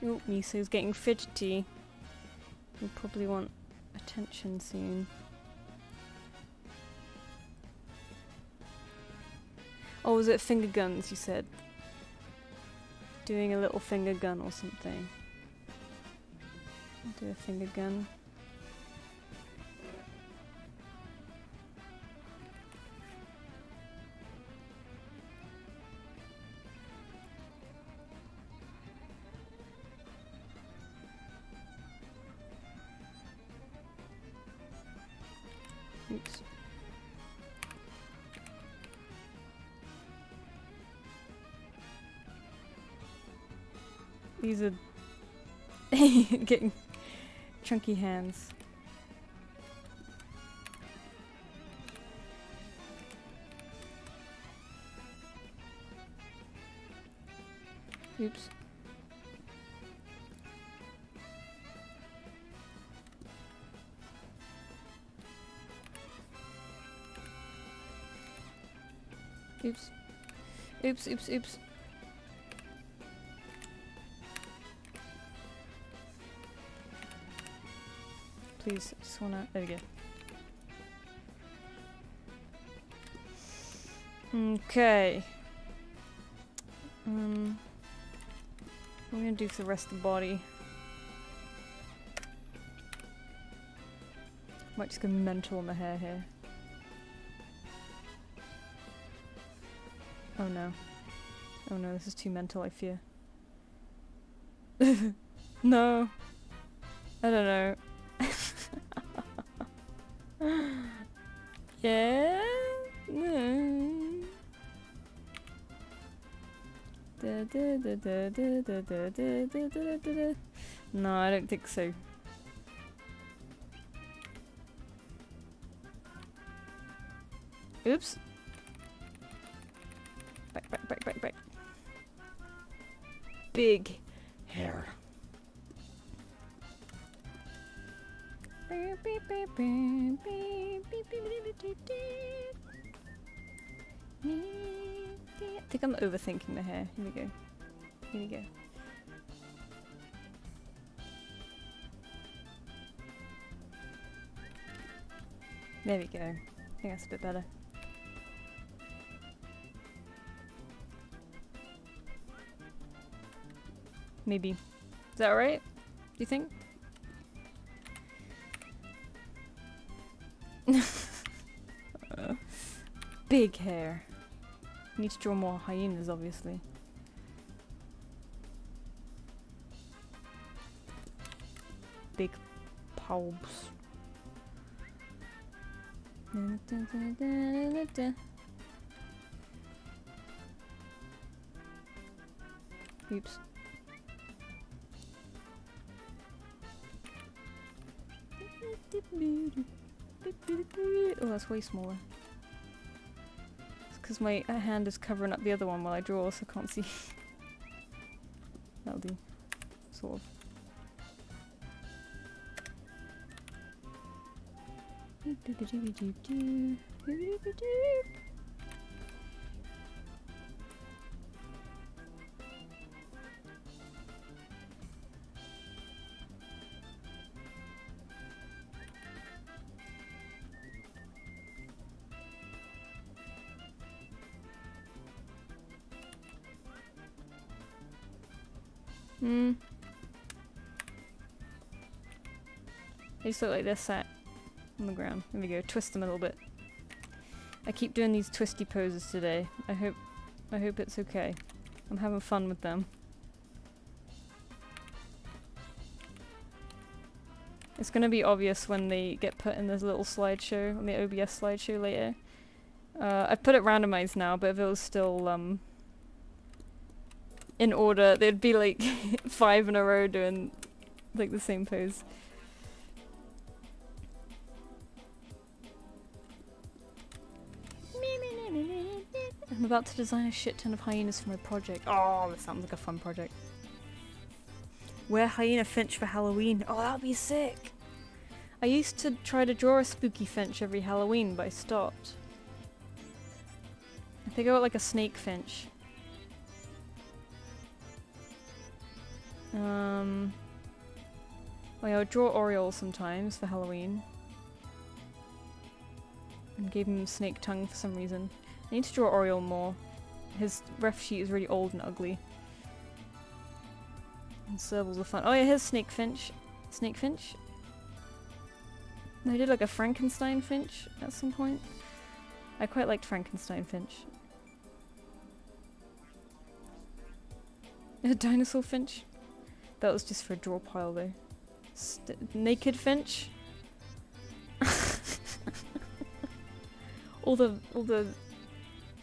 Oh, Miso's getting fidgety. He'll probably want attention soon. Oh, was it finger guns you said? Doing a little finger gun or something. Do a finger gun. Oops. These are getting chunky hands. Oops. Oops. Oops, oops, oops. Please, I just wanna... There we go. Okay. What am I gonna do for the rest of the body? Might just go mental on the hair here. Oh no. Oh no, this is too mental, I fear. No. I don't know. Yeah? No. No, I don't think so. Oops. Back, back, back, back, back. Big hair. I think I'm overthinking the hair. Here we go. Here we go. There we go. I think that's a bit better. Maybe. Is that alright? Do you think? Big hair. Need to draw more hyenas, obviously. Big pulps. Oops. Oh, that's way smaller. It's because my hand is covering up the other one while I draw, so I can't see. That'll do. Sort of. They just look like they're sat on the ground. There we go. Twist them a little bit. I keep doing these twisty poses today. I hope it's okay. I'm having fun with them. It's gonna be obvious when they get put in this little slideshow, on the OBS slideshow later. I've put it randomized now, but if it was still in order, there'd be like 5 in a row doing like the same pose. I'm about to design a shit ton of hyenas for my project. Oh, that sounds like a fun project. Wear hyena finch for Halloween. Oh, that'd be sick. I used to try to draw a spooky finch every Halloween, but I stopped. I think I got like a snake finch. Oh yeah, I would draw Oriole sometimes for Halloween. And gave him snake tongue for some reason. I need to draw Oriole more. His ref sheet is really old and ugly. And servals are fun. Oh yeah, here's Snake Finch. Snake Finch? I did like a Frankenstein Finch at some point. I quite liked Frankenstein Finch. A dinosaur Finch? That was just for a draw pile though. Naked Finch? all the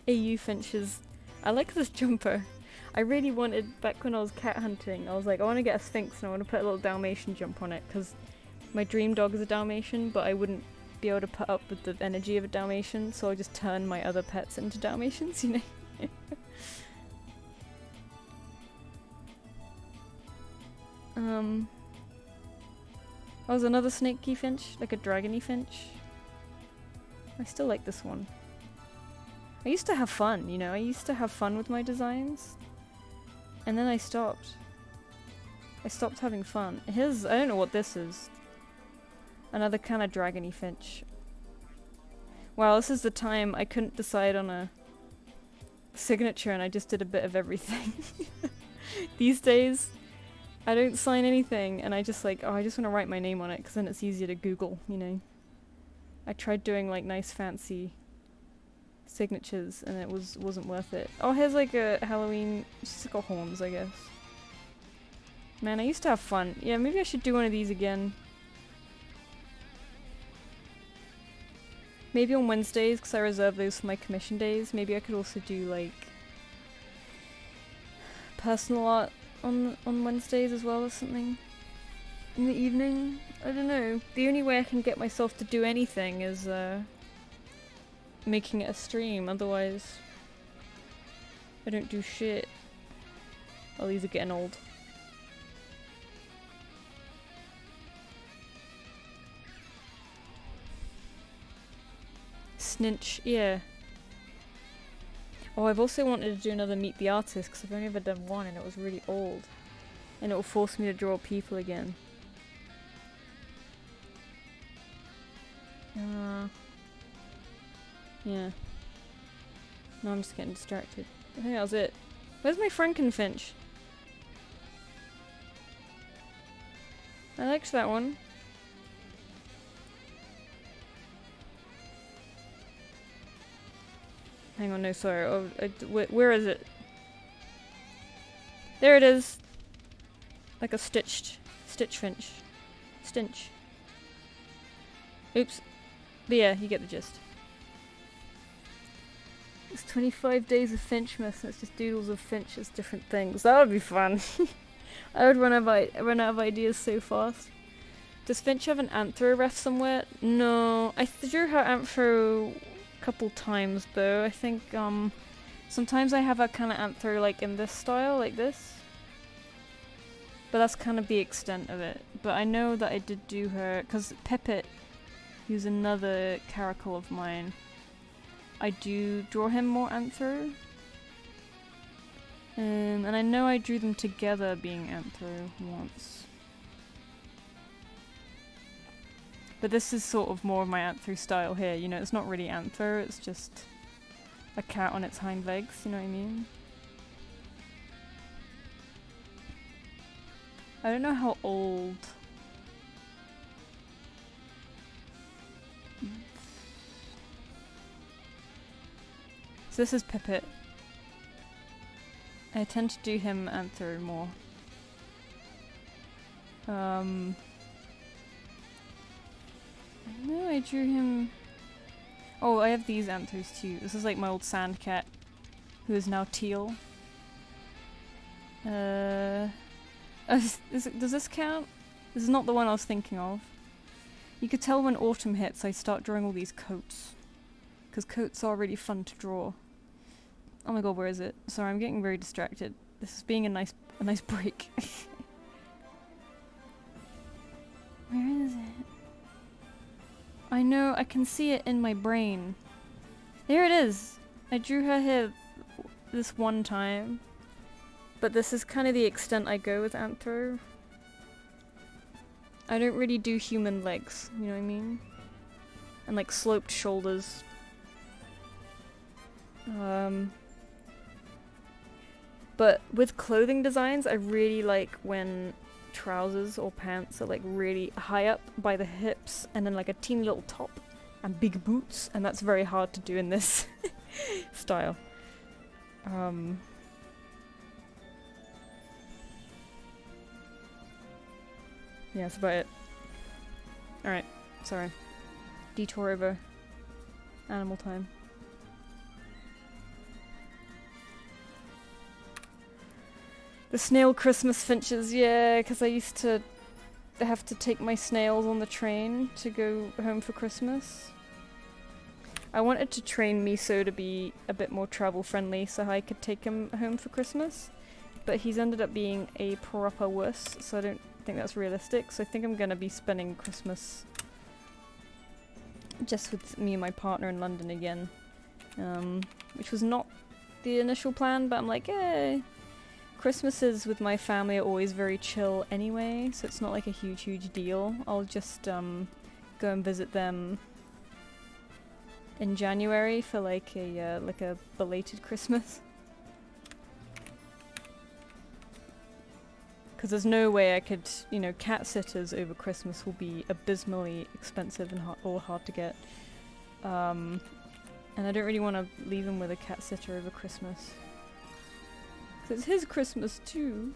AU Finches. I like this jumper. I really wanted, back when I was cat hunting, I was like, I want to get a Sphinx and I want to put a little Dalmatian jump on it, because my dream dog is a Dalmatian, but I wouldn't be able to put up with the energy of a Dalmatian, so I just turn my other pets into Dalmatians, you know? Oh, there's another snaky finch, like a dragony finch. I still like this one. I used to have fun, you know, I used to have fun with my designs. And then I stopped. I stopped having fun. Here's, I don't know what this is. Another kind of dragony finch. Wow, this is the time I couldn't decide on a signature and I just did a bit of everything. These days, I don't sign anything and I just like, oh, I just want to write my name on it because then it's easier to Google, you know. I tried doing like nice fancy signatures and it wasn't worth it. Oh, here's like a Halloween sickle horns, I guess. Man, I used to have fun. Yeah, maybe I should do one of these again. Maybe on Wednesdays, because I reserve those for my commission days. Maybe I could also do like personal art on Wednesdays as well or something. In the evening? I don't know. The only way I can get myself to do anything is making it a stream, otherwise I don't do shit. Oh, these are getting old. Snitch, yeah. Oh, I've also wanted to do another Meet the Artist because I've only ever done one and it was really old. And it will force me to draw people again. Yeah. No, I'm just getting distracted. I think that was it. Where's my Frankenfinch? I liked that one. Hang on, no, sorry. Oh, where is it? There it is. Like a stitch finch. Stinch. Oops. But yeah, you get the gist. It's 25 days of Finchmas and it's just doodles of Finches, different things. That would be fun. I would run out of ideas so fast. Does Finch have an anthro ref somewhere? No. I drew her anthro a couple times though. I think sometimes I have a kind of anthro like in this style, like this. But that's kind of the extent of it. But I know that I did do her, because Pepit, who's another caracal of mine, I do draw him more anthro. And I know I drew them together being anthro once. But this is sort of more of my anthro style here, you know, it's not really anthro, it's just a cat on its hind legs, you know what I mean? I don't know how old. So this is Pipit. I tend to do him Anther more. I know I drew him. Oh, I have these anthers too. This is like my old sand cat, who is now teal. Does this count? This is not the one I was thinking of. You could tell when autumn hits, I start drawing all these coats, because coats are really fun to draw. Oh my god, where is it? Sorry, I'm getting very distracted. This is being a nice break. Where is it? I know, I can see it in my brain. There it is! I drew her here this one time. But this is kind of the extent I go with Anthro. I don't really do human legs, you know what I mean? And like sloped shoulders. But with clothing designs, I really like when trousers or pants are like really high up by the hips and then like a teeny little top and big boots, and that's very hard to do in this style. Yeah, that's about it. Alright, sorry. Detour over animal time. The snail Christmas finches, yeah, because I used to have to take my snails on the train to go home for Christmas. I wanted to train Miso to be a bit more travel friendly so I could take him home for Christmas, but he's ended up being a proper wuss, so I don't think that's realistic. So I think I'm gonna be spending Christmas just with me and my partner in London again, which was not the initial plan, but I'm like, eh. Christmases with my family are always very chill anyway, so it's not like a huge deal. I'll just go and visit them in January for like a belated Christmas. Because there's no way I could, you know, cat sitters over Christmas will be abysmally expensive and hard to get. And I don't really want to leave him with a cat sitter over Christmas. It's his Christmas too.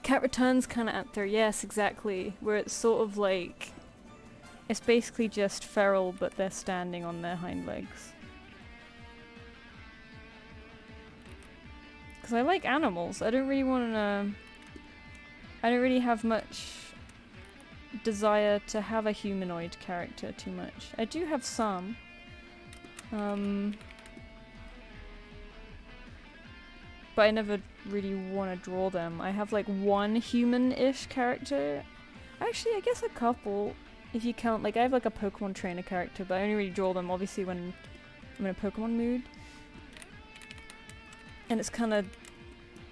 Cat Returns kind of out there, yes, exactly. Where it's sort of like, it's basically just feral, but they're standing on their hind legs. Because I like animals. I don't really want to. I don't really have much desire to have a humanoid character too much. I do have some. But I never really want to draw them. I have like one human-ish character. Actually, I guess a couple, if you count. Like I have like a Pokemon trainer character, but I only really draw them obviously when I'm in a Pokemon mood. And it's kind of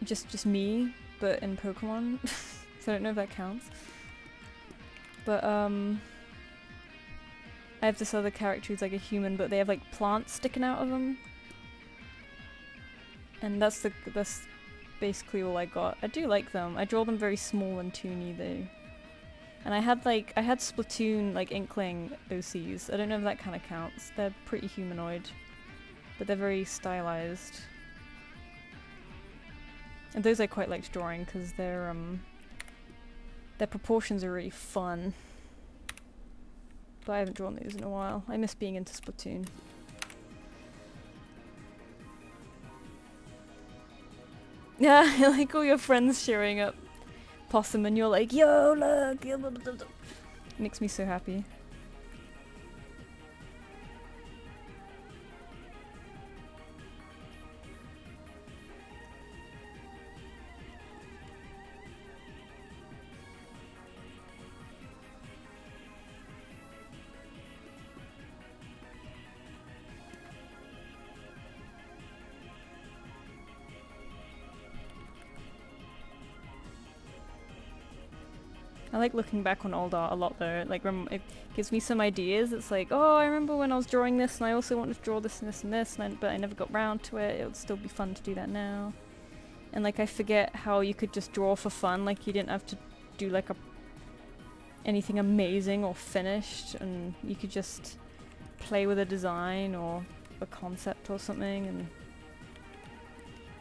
just me, but in Pokemon. So I don't know if that counts. But I have this other character who's like a human, but they have like plants sticking out of them. And that's basically all I got. I do like them. I draw them very small and toony though. And I had Splatoon like Inkling OCs. I don't know if that kind of counts. They're pretty humanoid, but they're very stylized. And those I quite liked drawing because their proportions are really fun. But I haven't drawn these in a while. I miss being into Splatoon. Yeah, like all your friends showing up, Possum, and you're like, yo, look! Makes me so happy. I like looking back on old art a lot though. Like it gives me some ideas. It's like, oh, I remember when I was drawing this and I also wanted to draw this and this and this, but I never got round to it. It would still be fun to do that now. And like I forget how you could just draw for fun. Like you didn't have to do like anything amazing or finished, and you could just play with a design or a concept or something. And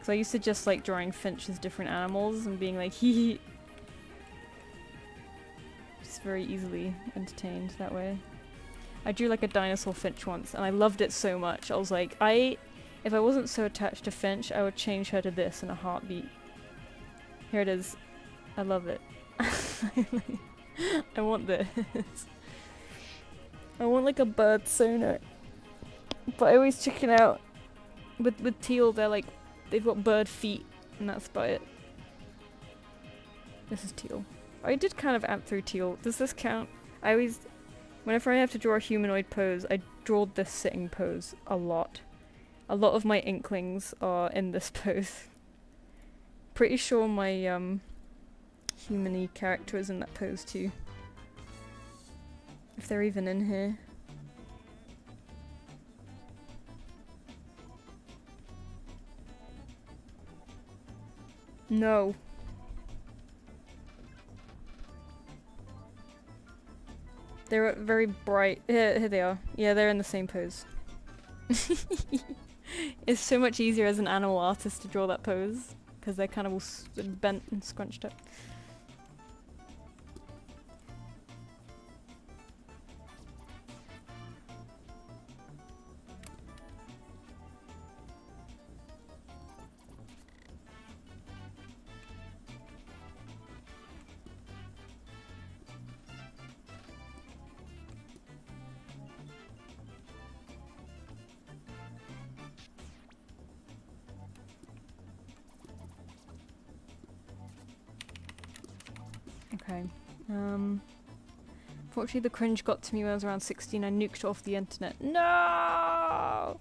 so I used to just like drawing Finch as different animals and being like, hee hee. Just very easily entertained that way. I drew like a dinosaur Finch once and I loved it so much. I was like, if I wasn't so attached to Finch, I would change her to this in a heartbeat. Here it is. I love it. I want this. I want like a bird sonar. But I always chicken out. With teal, they've got bird feet, and that's about it. This is teal. I did kind of amp through teal. Does this count? Whenever I have to draw a humanoid pose, I draw this sitting pose a lot. A lot of my inklings are in this pose. Pretty sure my human-y character is in that pose too. If they're even in here. No. They're very bright. Here they are. Yeah, they're in the same pose. It's so much easier as an animal artist to draw that pose, because they're kind of all bent and scrunched up. Okay. Fortunately the cringe got to me when I was around 16. I nuked off the internet. No!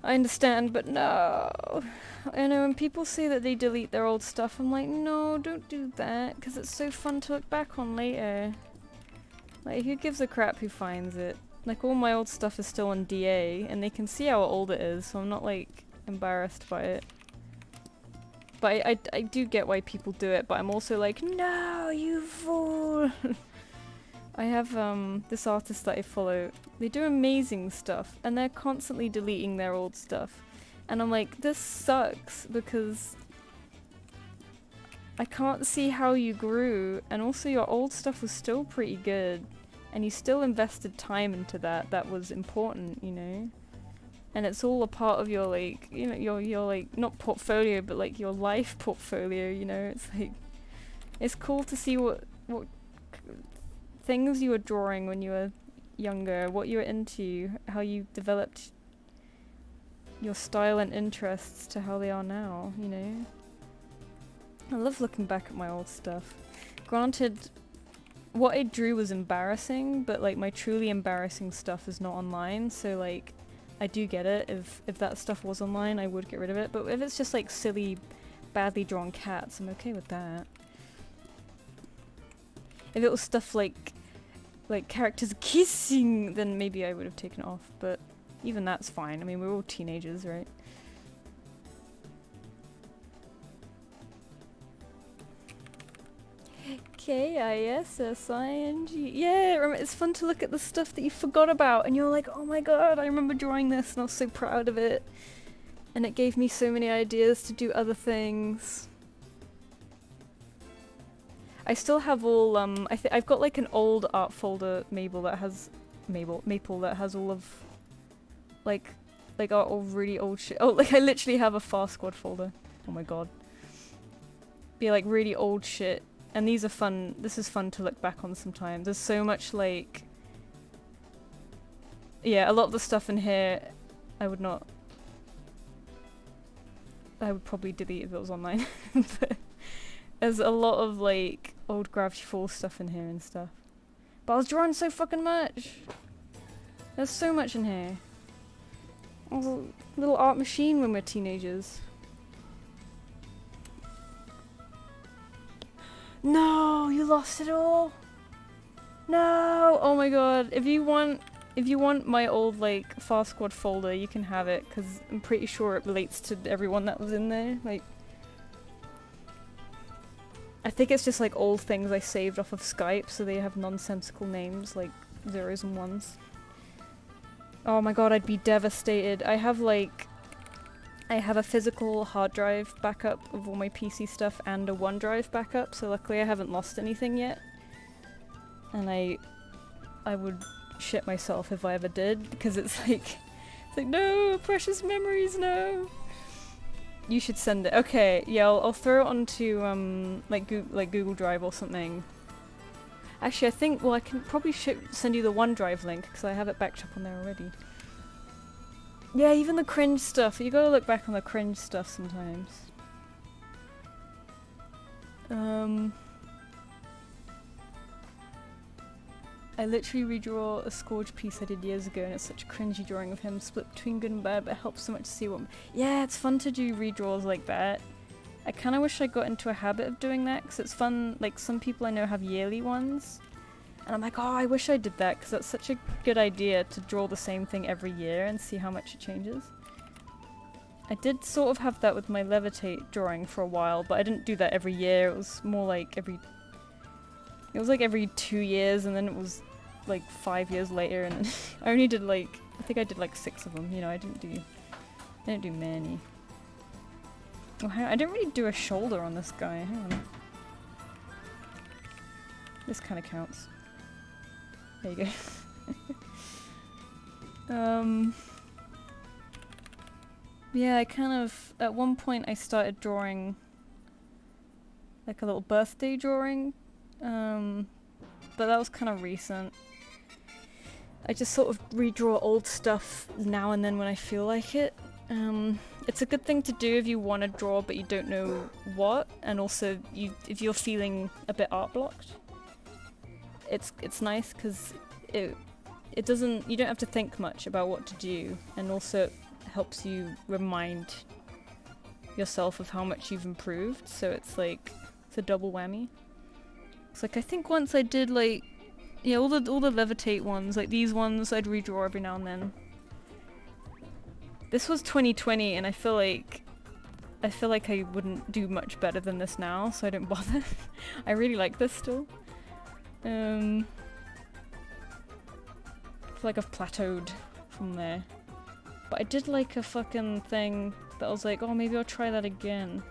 I understand, but no! I know when people say that they delete their old stuff, I'm like, no, don't do that, because it's so fun to look back on later. Like, who gives a crap who finds it? Like, all my old stuff is still on DA, and they can see how old it is, so I'm not, like, embarrassed by it. But I do get why people do it, but I'm also like, no, you fool! I have this artist that I follow. They do amazing stuff, and they're constantly deleting their old stuff. And I'm like, this sucks, because I can't see how you grew, and also your old stuff was still pretty good, and you still invested time into that. That was important, you know? And it's all a part of your, like, you know, your like, not portfolio, but like your life portfolio, you know? It's like, it's cool to see what things you were drawing when you were younger, what you were into, how you developed your style and interests to how they are now, you know? I love looking back at my old stuff. Granted, what I drew was embarrassing, but like my truly embarrassing stuff is not online, so like, I do get it. If that stuff was online, I would get rid of it. But if it's just like silly, badly drawn cats, I'm okay with that. If it was stuff like characters kissing, then maybe I would have taken it off. But even that's fine. I mean, we're all teenagers, right? K-I-S-S-I-N-G. Yeah, it's fun to look at the stuff that you forgot about and you're like, oh my god, I remember drawing this and I was so proud of it. And it gave me so many ideas to do other things. I still have all, I've got like an old art folder, Maple, that has all of, like all really old shit. Oh, like I literally have a Far Squad folder. Oh my god. Be like really old shit. And these are fun, this is fun to look back on sometimes. There's so much like... Yeah, a lot of the stuff in here, I would probably delete if it was online. But there's a lot of like old Gravity Falls stuff in here and stuff. But I was drawing so fucking much! There's so much in here. I was a little art machine when we were teenagers. No, you lost it all? No! Oh my god. If you want my old, like, Far Squad folder, you can have it, because I'm pretty sure it relates to everyone that was in there. Like, I think it's just, like, old things I saved off of Skype, so they have nonsensical names, like zeros and ones. Oh my god, I'd be devastated. I have a physical hard drive backup of all my PC stuff and a OneDrive backup, so luckily I haven't lost anything yet. And I would shit myself if I ever did, because it's like no, precious memories, no. You should send it. Okay, yeah, I'll throw it onto like Google Drive or something. Actually, I think, well, I can probably send you the OneDrive link, because I have it backed up on there already. Yeah, even the cringe stuff. You gotta look back on the cringe stuff sometimes. I literally redraw a Scourge piece I did years ago, and it's such a cringy drawing of him, split between good and bad, but it helps so much to see what... Yeah, it's fun to do redraws like that. I kind of wish I got into a habit of doing that, because it's fun. Like, some people I know have yearly ones, and I'm like, oh, I wish I did that, because that's such a good idea to draw the same thing every year and see how much it changes. I did sort of have that with my Levitate drawing for a while, but I didn't do that every year. It was more like every 2 years, and then it was like 5 years later, and I only did I think I did like 6 of them, you know. I didn't do many. Oh, I didn't really do a shoulder on this guy. Hang on. This kind of counts. There you go. Yeah, I kind of, at one point I started drawing like a little birthday drawing, but that was kind of recent. I just sort of redraw old stuff now and then when I feel like it. It's a good thing to do if you want to draw but you don't know what, and also if you're feeling a bit art blocked. It's nice because it doesn't, you don't have to think much about what to do, and also it helps you remind yourself of how much you've improved, so it's like, it's a double whammy. It's like, I think once I did like, yeah, all the Levitate ones, like these ones I'd redraw every now and then. This was 2020 and I feel like I wouldn't do much better than this now, so I don't bother. I really like this still. I feel like I've plateaued from there. But I did like a fucking thing that I was like, oh, maybe I'll try that again.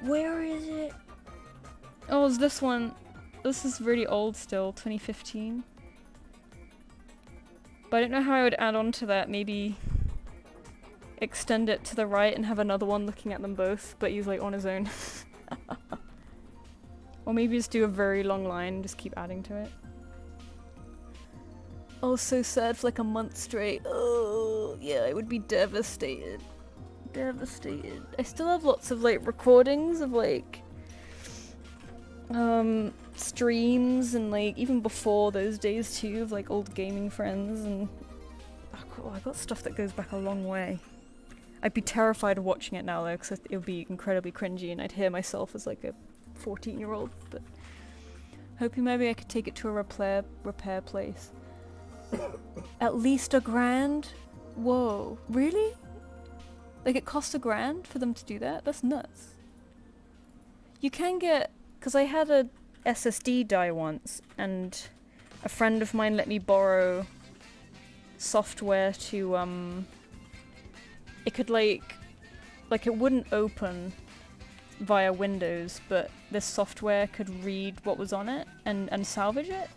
Where is it? Oh, it's this one. This is really old still, 2015. But I don't know how I would add on to that. Maybe extend it to the right and have another one looking at them both, but he's like on his own. Or maybe just do a very long line and just keep adding to it. Oh, so sad for like a month straight. Oh, yeah, I would be devastated. Devastated. I still have lots of like recordings of like streams and like even before those days too, of like old gaming friends, and oh, I got stuff that goes back a long way. I'd be terrified of watching it now though, because it would be incredibly cringy and I'd hear myself as like a 14-year-old, but hoping maybe I could take it to a repair place. At least $1,000? Whoa, really? Like it cost $1,000 for them to do that? That's nuts. You can get, because I had a SSD die once, and a friend of mine let me borrow software to, it could like it wouldn't open via Windows, but this software could read what was on it and salvage it.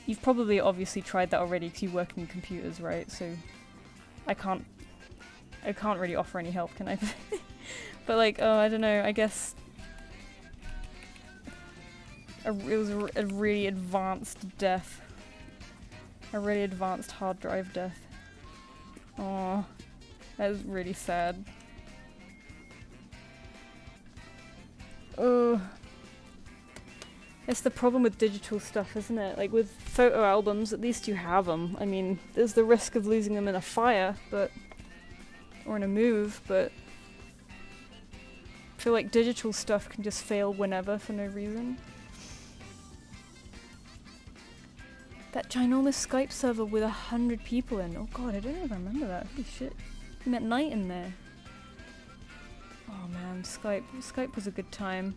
You've probably obviously tried that already because you work in computers, right? So I can't really offer any help, can I? But like, oh, I don't know, I guess it was a really advanced death. A really advanced hard drive death. Oh, that was really sad. Oh, it's the problem with digital stuff, isn't it? Like with photo albums, at least you have them. I mean, there's the risk of losing them in a fire, or in a move, but I feel like digital stuff can just fail whenever for no reason. That ginormous Skype server with 100 people in. Oh god, I don't even remember that. Holy shit. We met Night in there. Oh man, Skype. Skype was a good time.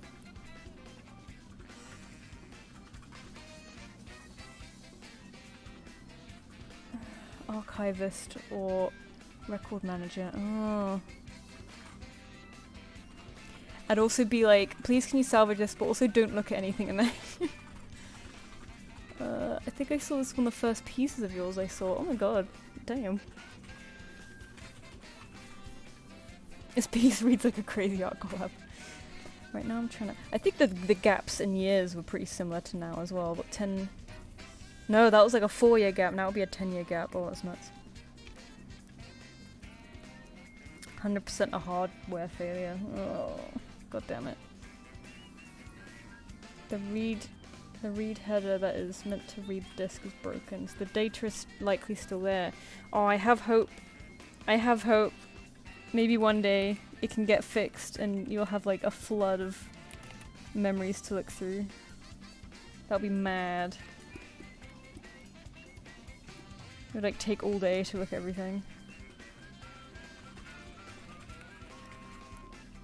Archivist or record manager. Oh. I'd also be like, please can you salvage this, but also don't look at anything in there. I think I saw this one of the first pieces of yours I saw. Oh my god, damn. This piece reads like a crazy art collab. Right now I'm trying to... I think the gaps in years were pretty similar to now as well, but 10... No, that was like a 4-year gap, now it'll be a 10-year gap. Oh, that's nuts. 100% a hardware failure. Oh, god damn it. The read header that is meant to read the disk is broken, so the data is likely still there. Oh, I have hope. I have hope. Maybe one day it can get fixed and you'll have like a flood of memories to look through. That'll be mad. It would like take all day to look at everything.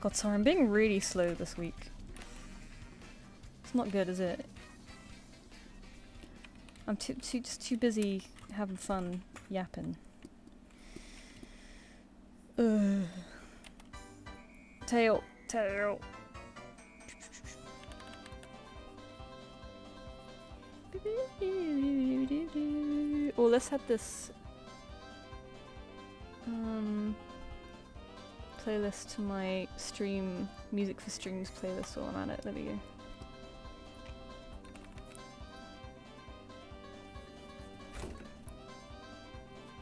God, sorry, I'm being really slow this week. It's not good, is it? I'm just too busy having fun yapping. Ugh. Tail. Oh, let's have this playlist to my stream, music for streams playlist while I'm at it. There we go.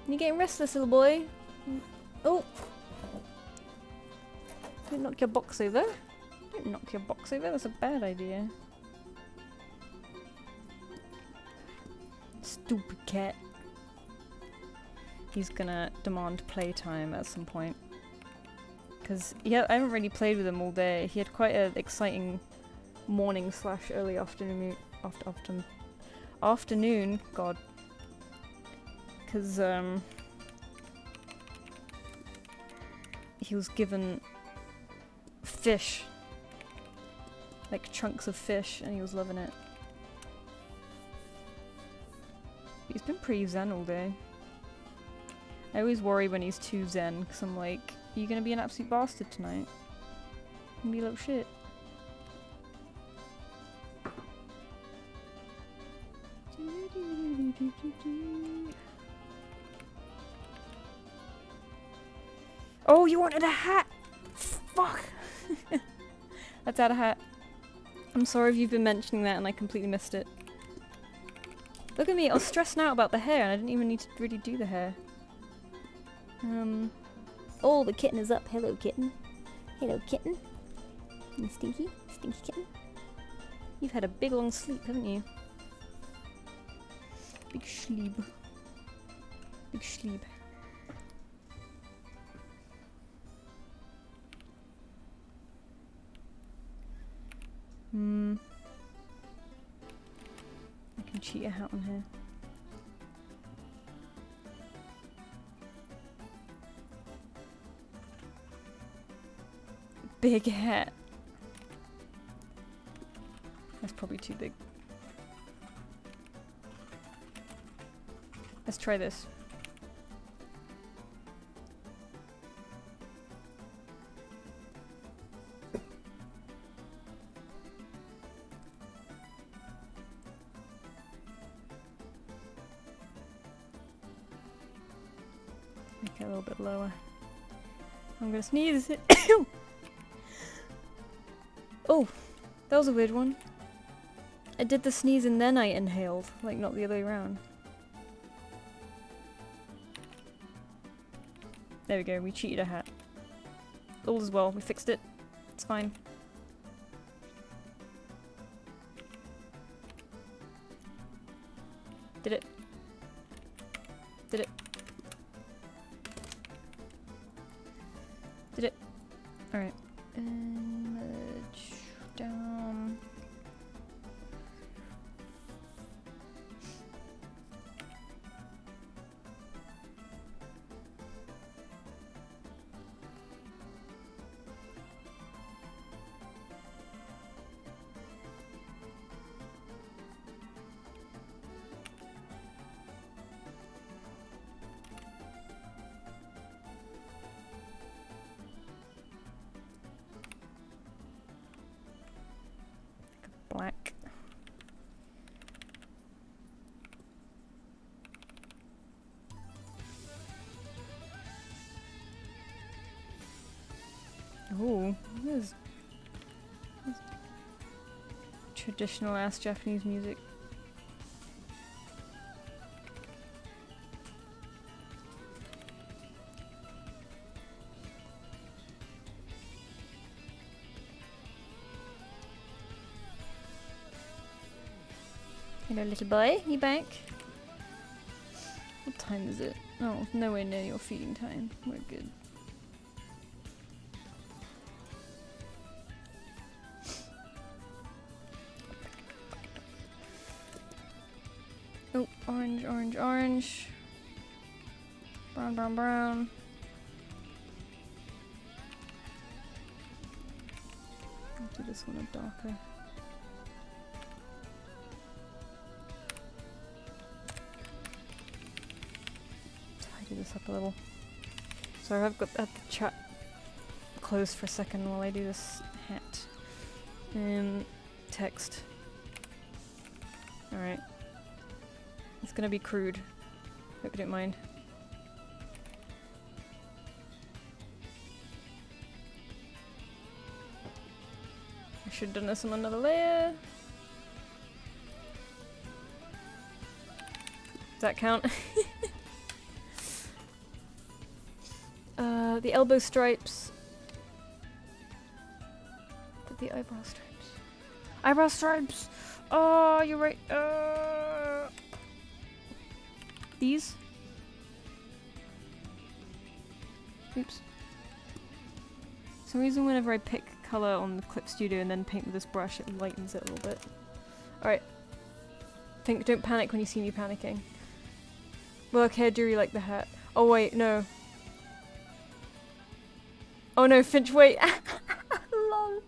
You getting restless, little boy? Oh! Don't knock your box over. Don't knock your box over, that's a bad idea. Stupid cat. He's gonna demand playtime at some point. Because I haven't really played with him all day. He had quite an exciting morning / early afternoon. Afternoon, god. Because he was given fish, like chunks of fish, and he was loving it. He's been pretty zen all day. I always worry when he's too zen, because I'm like, are you gonna be an absolute bastard tonight? And be like, shit. Oh, you wanted a hat! Fuck! Let's add a hat. I'm sorry if you've been mentioning that and I completely missed it. Look at me, I was stressing out about the hair and I didn't even need to really do the hair. Oh, the kitten is up. Hello, kitten. Hello, kitten. You stinky? Stinky kitten? You've had a big long sleep, haven't you? Big sleep. Big sleep. I can cheat a hat on here. Big hat. That's probably too big. Let's try this. Make it a little bit lower. I'm gonna sneeze. Oh, that was a weird one. I did the sneeze and then I inhaled, like not the other way around. There we go, we cheated a hat. All is well, we fixed it. It's fine. Did it. Did it. Did it. Alright. Image down. Black. Oh, this is traditional ass Japanese music. Hello, little boy. You back? What time is it? Oh, nowhere near your feeding time. We're good. Oh, orange, orange, orange. Brown, brown, brown. I'll do this one a darker. This up a little. Sorry, I've got the chat closed for a second while I do this hat. Text. Alright. It's gonna be crude. Hope you don't mind. I should have done this on another layer. Does that count? The elbow stripes. But the eyebrow stripes. Eyebrow stripes! Oh, you're right. These? Oops. For some reason whenever I pick colour on the Clip Studio and then paint with this brush, it lightens it a little bit. Alright. Think, don't panic when you see me panicking. Well, okay, I do really like the hat. Oh wait, no. Oh no, Finch, wait! Lol.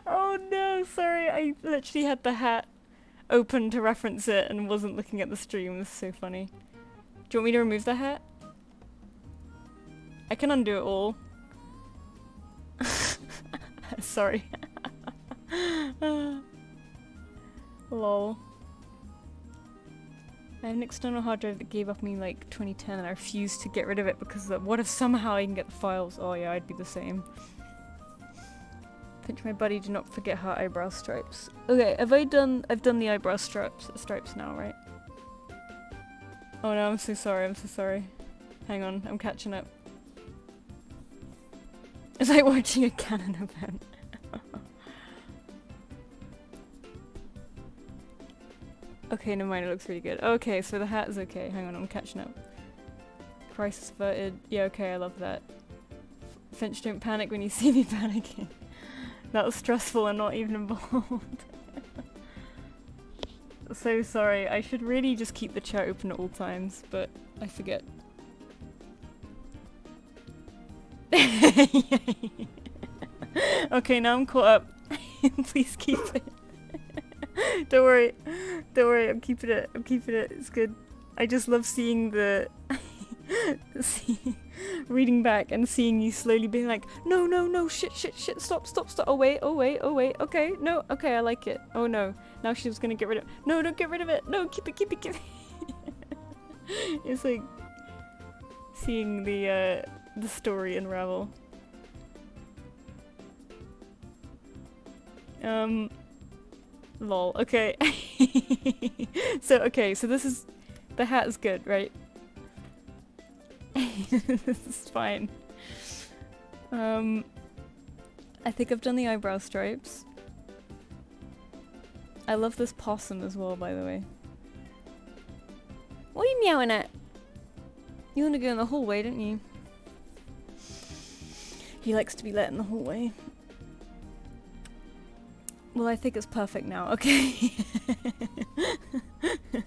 Oh no, sorry, I literally had the hat open to reference it and wasn't looking at the stream. This is so funny. Do you want me to remove the hat? I can undo it all. Sorry. Lol. I have an external hard drive that gave up me like 2010 and I refused to get rid of it because what if somehow I can get the files? Oh yeah, I'd be the same. Pinch my buddy, do not forget her eyebrow stripes. Okay, I've done the eyebrow stripes now, right? Oh no, I'm so sorry, I'm so sorry. Hang on, I'm catching up. It's like watching a canon event. Okay, never mind, it looks really good. Okay, so the hat is okay. Hang on, I'm catching up. Crisis averted. Yeah, okay, I love that. Finch, don't panic when you see me panicking. That was stressful and not even involved. So sorry, I should really just keep the chat open at all times, but I forget. Okay, now I'm caught up. Please keep it. Don't worry, I'm keeping it, it's good. I just love seeing the reading back and seeing you slowly being like, no, shit, stop, oh wait, okay, no, okay, I like it. Oh no, now she was gonna get rid of it. No, don't get rid of it, no, keep it. It's like seeing the story unravel. Lol, okay. So this is, the hat is good, right? This is fine. I think I've done the eyebrow stripes. I love this possum as well, by the way. What are you meowing at? You want to go in the hallway, don't you? He likes to be let in the hallway. Well, I think it's perfect now. Okay.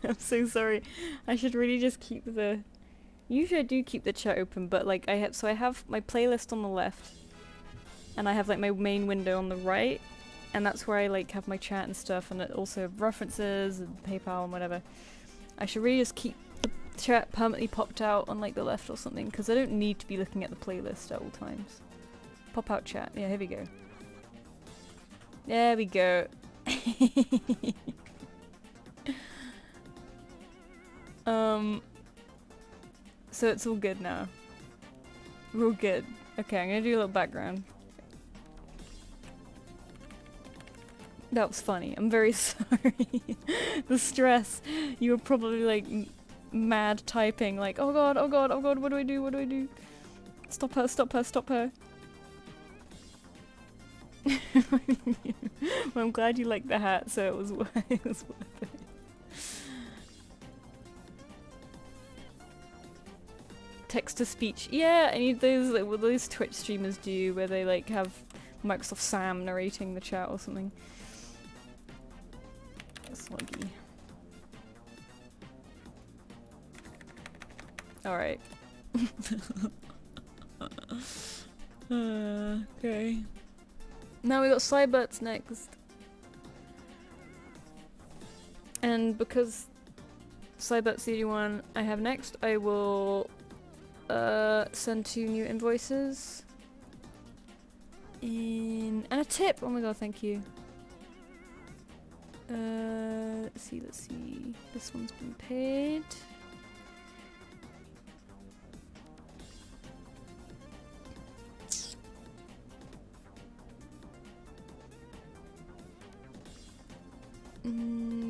I'm so sorry. I should really just keep the... Usually I do keep the chat open, but like I have my playlist on the left, and I have like my main window on the right, and that's where I like have my chat and stuff, and it also have references and PayPal and whatever. I should really just keep the chat permanently popped out on like the left or something, because I don't need to be looking at the playlist at all times. Pop out chat. Yeah, here we go. There we go. So it's all good now. We're all good. Okay, I'm gonna do a little background. That was funny. I'm very sorry. The stress. You were probably like mad typing, like, oh god, oh god, oh god, what do I do? What do I do? Stop her, stop her, stop her. Well, I'm glad you liked the hat, so it was worth it. Text to speech. Yeah, I need those, like what those Twitch streamers do, where they like have Microsoft Sam narrating the chat or something. Sluggy. Alright. Okay. Now we got Cyberts next. And because Cybert's the only one I have next, I will send 2 new invoices. And a tip! Oh my god, thank you. Let's see. This one's been paid.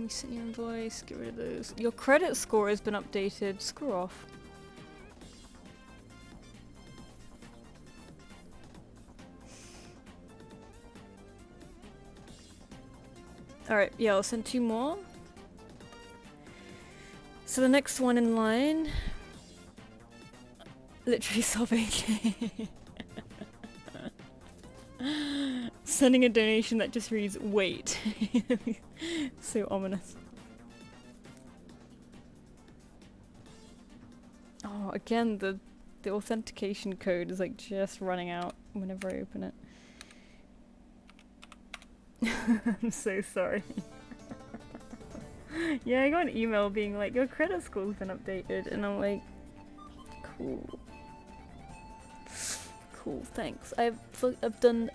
Send your invoice, get rid of those. Your credit score has been updated. Screw off. Alright, yeah, I'll send 2 more. So the next one in line... Literally sobbing. Sending a donation that just reads, wait. So ominous. Oh, again, the authentication code is like just running out whenever I open it. I'm so sorry. Yeah, I got an email being like, your credit score's been updated, and I'm like, cool. Cool, thanks. I've done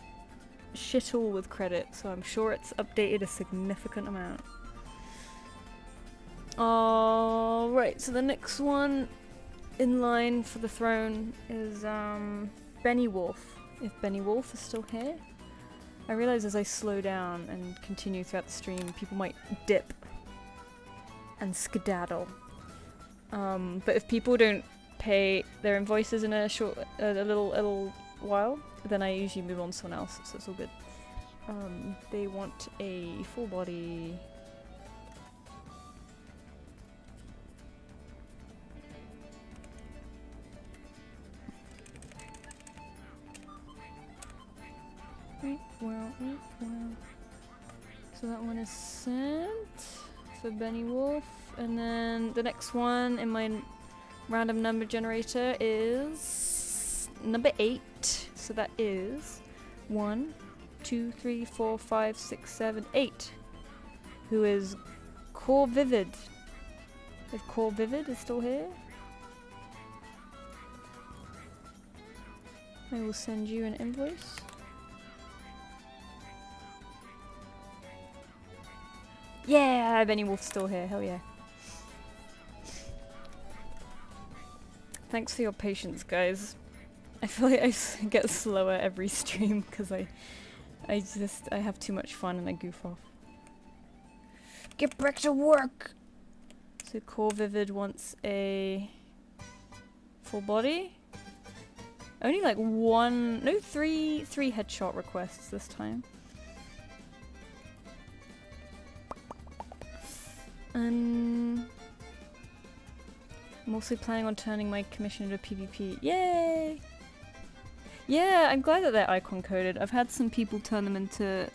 shit all with credit, so I'm sure it's updated a significant amount. Alright, so the next one in line for the throne is Benny Wolf. If Benny Wolf is still here. I realize as I slow down and continue throughout the stream, people might dip and skedaddle. But if people don't pay their invoices in a little while, then I usually move on to someone else, so it's all good. They want a full body. Well. So that one is sent for Benny Wolf, and then the next one in my random number generator is number 8. So that is 1, 2, 3, 4, 5, 6, 7, 8. Who is Core Vivid? If Core Vivid is still here, I will send you an invoice. Yeah, Benny Wolf's still here, hell yeah. Thanks for your patience, guys. I feel like I get slower every stream because I have too much fun and I goof off. Get back to work! So Core Vivid wants a full body. Only like 3 headshot requests this time. I'm also planning on turning my commission into PvP. Yay! Yeah, I'm glad that they're icon coded. I've had some people turn them into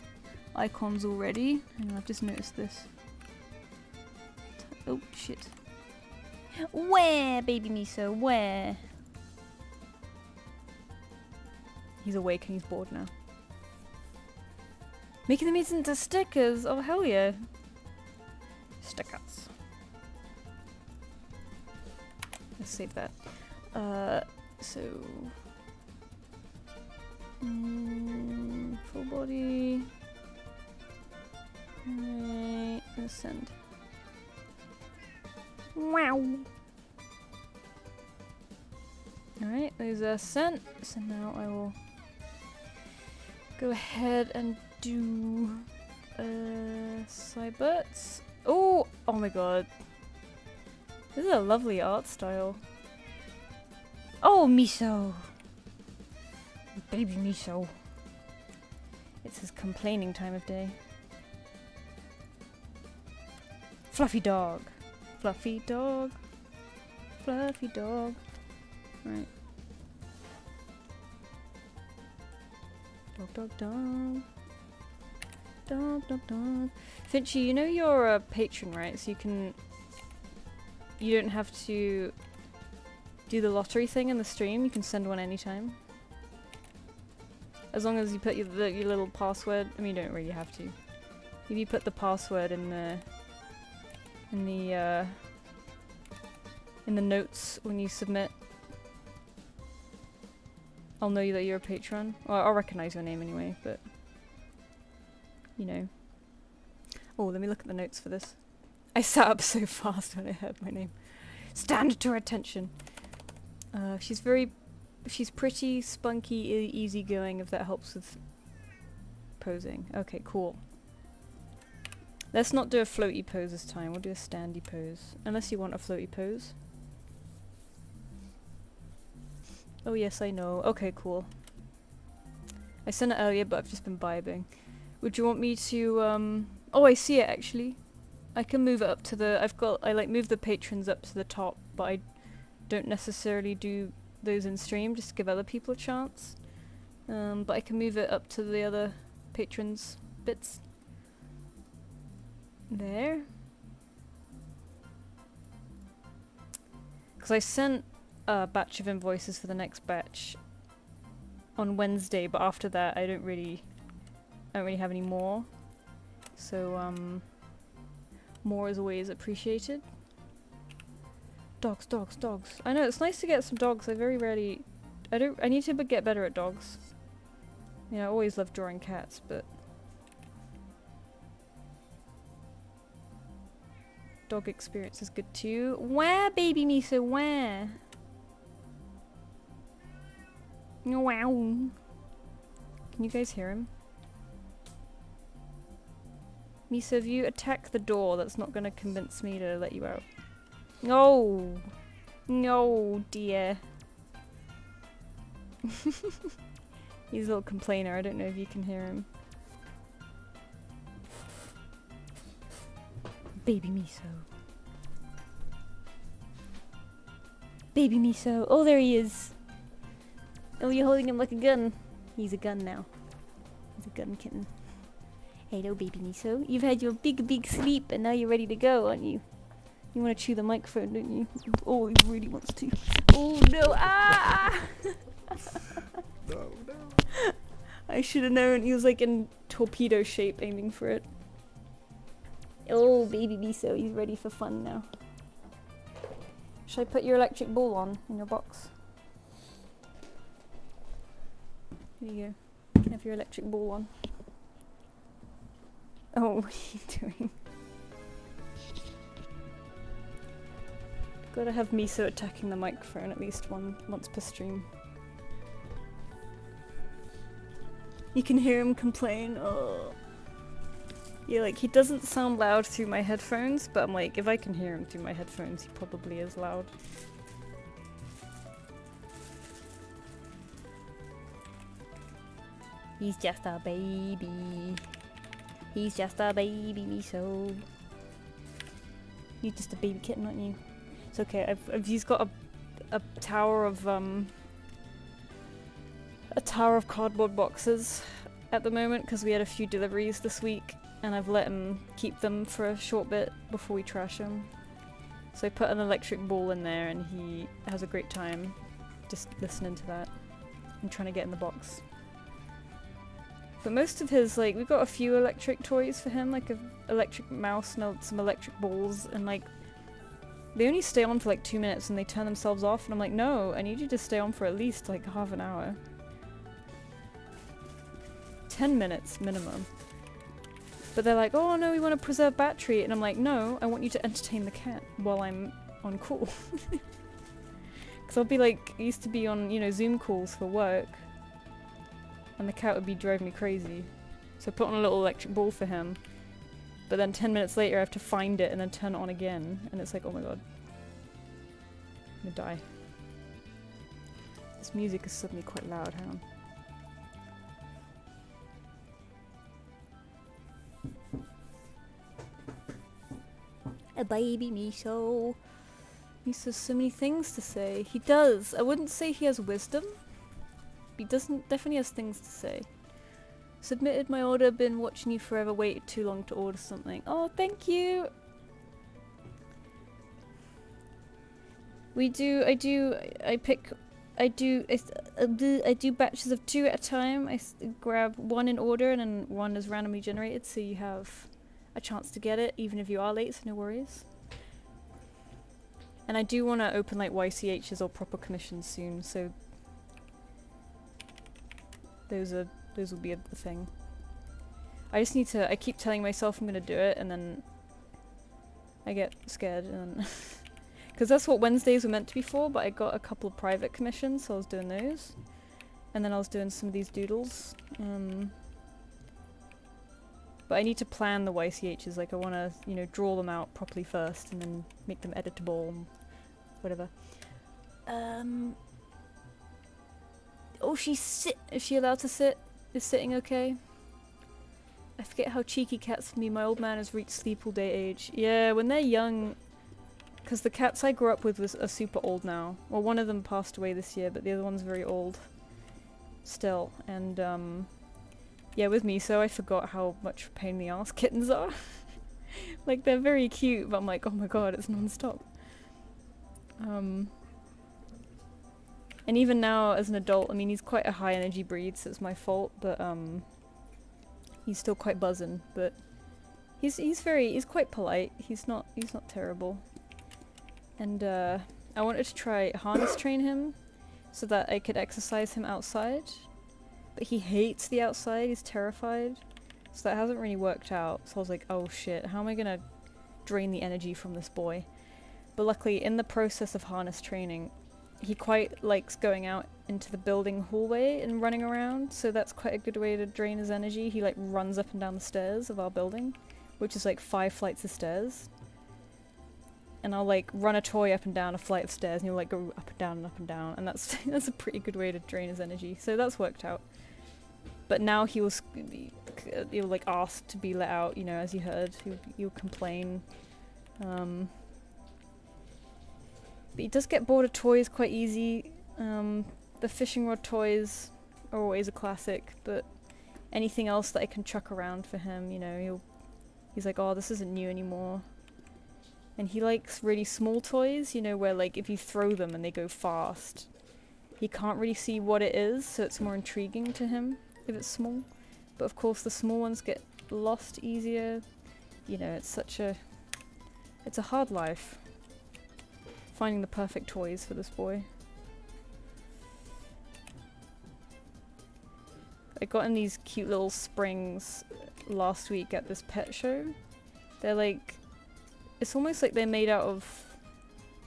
icons already. Hang on, I've just noticed this. Oh shit. Where, baby Miso, where? He's awake and he's bored now. Making them into stickers! Oh hell yeah! Stickers. Let's save that. So... full body... Right, let's send. Wow! Alright, those are sent. So now I will go ahead and do side butts. Oh! Oh my god. This is a lovely art style. Oh, Miso! Baby Miso. It's his complaining time of day. Fluffy dog. Fluffy dog. Fluffy dog. Right. Dog, dog, dog. Dog, dog, dog. Finchy, you know you're a patron, right? So you don't have to do the lottery thing in the stream. You can send one anytime. As long as you put your little password. I mean, you don't really have to. If you put the password in the notes when you submit, I'll know that you're a patron. Well, I'll recognize your name anyway, but you know. Oh, let me look at the notes for this. I sat up so fast when I heard my name. Stand to her attention. She's pretty spunky, easygoing, if that helps with posing. Okay, cool. Let's not do a floaty pose this time, we'll do a standy pose. Unless you want a floaty pose. Oh yes, I know. Okay, cool. I sent it earlier, but I've just been vibing. Would you want me to, oh, I see it actually. I can move it up to the, I like move the patrons up to the top, but I don't necessarily do those in stream, just to give other people a chance. But I can move it up to the other patrons' bits. There. Because I sent a batch of invoices for the next batch on Wednesday, but after that I don't really have any more. So more is always appreciated. Dogs, dogs, dogs. I know, it's nice to get some dogs. I very rarely... I need to get better at dogs. You know, I always loved drawing cats, but... dog experience is good too. Where, baby Miso, where? Wow. Can you guys hear him? Miso, if you attack the door, that's not gonna convince me to let you out. No! No, dear. He's a little complainer, I don't know if you can hear him. Baby Miso. Baby Miso. Oh, there he is. Oh, you're holding him like a gun. He's a gun now. He's a gun kitten. Hello, baby Miso. You've had your big sleep and now you're ready to go, aren't you? You want to chew the microphone, don't you? Oh, he really wants to. Oh, no. Ah! No. I should have known. He was like in torpedo shape aiming for it. Oh, baby Miso. He's ready for fun now. Should I put your electric ball on in your box? Here you go. You can have your electric ball on. Oh, what are you doing? Gotta have Miso attacking the microphone at least once per stream. You can hear him complain. Oh. Yeah, like he doesn't sound loud through my headphones, but I'm like, if I can hear him through my headphones, he probably is loud. He's just a baby. He's just a baby, Miso. You're just a baby kitten, aren't you? It's okay. He's got a tower of cardboard boxes at the moment because we had a few deliveries this week and I've let him keep them for a short bit before we trash them. So I put an electric ball in there and he has a great time just listening to that and trying to get in the box. But most of his, like, we've got a few electric toys for him, like an electric mouse and some electric balls, and like they only stay on for like 2 minutes and they turn themselves off and I'm like, no, I need you to stay on for at least like half an hour. 10 minutes minimum. But they're like, oh no, we want to preserve battery, and I'm like, no, I want you to entertain the cat while I'm on call. Because I'll be like, I used to be on, you know, Zoom calls for work, and the cat would be driving me crazy. So I put on a little electric ball for him, but then 10 minutes later I have to find it and then turn it on again, and it's like, oh my god. I'm gonna die. This music is suddenly quite loud, hang on. A baby Miso. Miso has so many things to say. He does. I wouldn't say he has wisdom. He definitely has things to say. Submitted my order, been watching you forever, waited too long to order something. Oh, thank you! I do batches of 2 at a time. I grab 1 in order and then 1 is randomly generated, so you have a chance to get it, even if you are late, so no worries. And I do want to open like YCHs or proper commissions soon, so those will be a thing. I just need to, I keep telling myself I'm gonna do it, and then I get scared, and because that's what Wednesdays were meant to be for, but I got a couple of private commissions, so I was doing those. And then I was doing some of these doodles. But I need to plan the YCHs, like I want to, you know, draw them out properly first and then make them editable and whatever. Oh, is she allowed to sit? Is sitting okay? I forget how cheeky cats can be. My old man has reached sleep all day age. Yeah, when they're young, because the cats I grew up with are super old now. Well, one of them passed away this year, but the other one's very old still. And yeah, with me, so I forgot how much pain in the ass kittens are. Like, they're very cute, but I'm like, oh my god, it's non-stop. And even now, as an adult, I mean, he's quite a high energy breed, so it's my fault, but he's still quite buzzing, but he's quite polite. He's not terrible. And I wanted to try harness train him so that I could exercise him outside. But he hates the outside, he's terrified. So that hasn't really worked out. So I was like, oh shit, how am I gonna drain the energy from this boy? But luckily, in the process of harness training, he quite likes going out into the building hallway and running around, so that's quite a good way to drain his energy. He like runs up and down the stairs of our building, which is like 5 flights of stairs. And I'll like run a toy up and down a flight of stairs and he'll like go up and down, and that's that's a pretty good way to drain his energy. So that's worked out. But now he'll like ask to be let out, you know, as you heard. He'll complain. But he does get bored of toys quite easy. The fishing rod toys are always a classic, but anything else that I can chuck around for him, you know, he's like, oh, this isn't new anymore. And he likes really small toys, you know, where like if you throw them and they go fast, he can't really see what it is, so it's more intriguing to him if it's small. But of course the small ones get lost easier. You know, it's a hard life finding the perfect toys for this boy. I got in these cute little springs last week at this pet show. They're like, it's almost like they're made out of,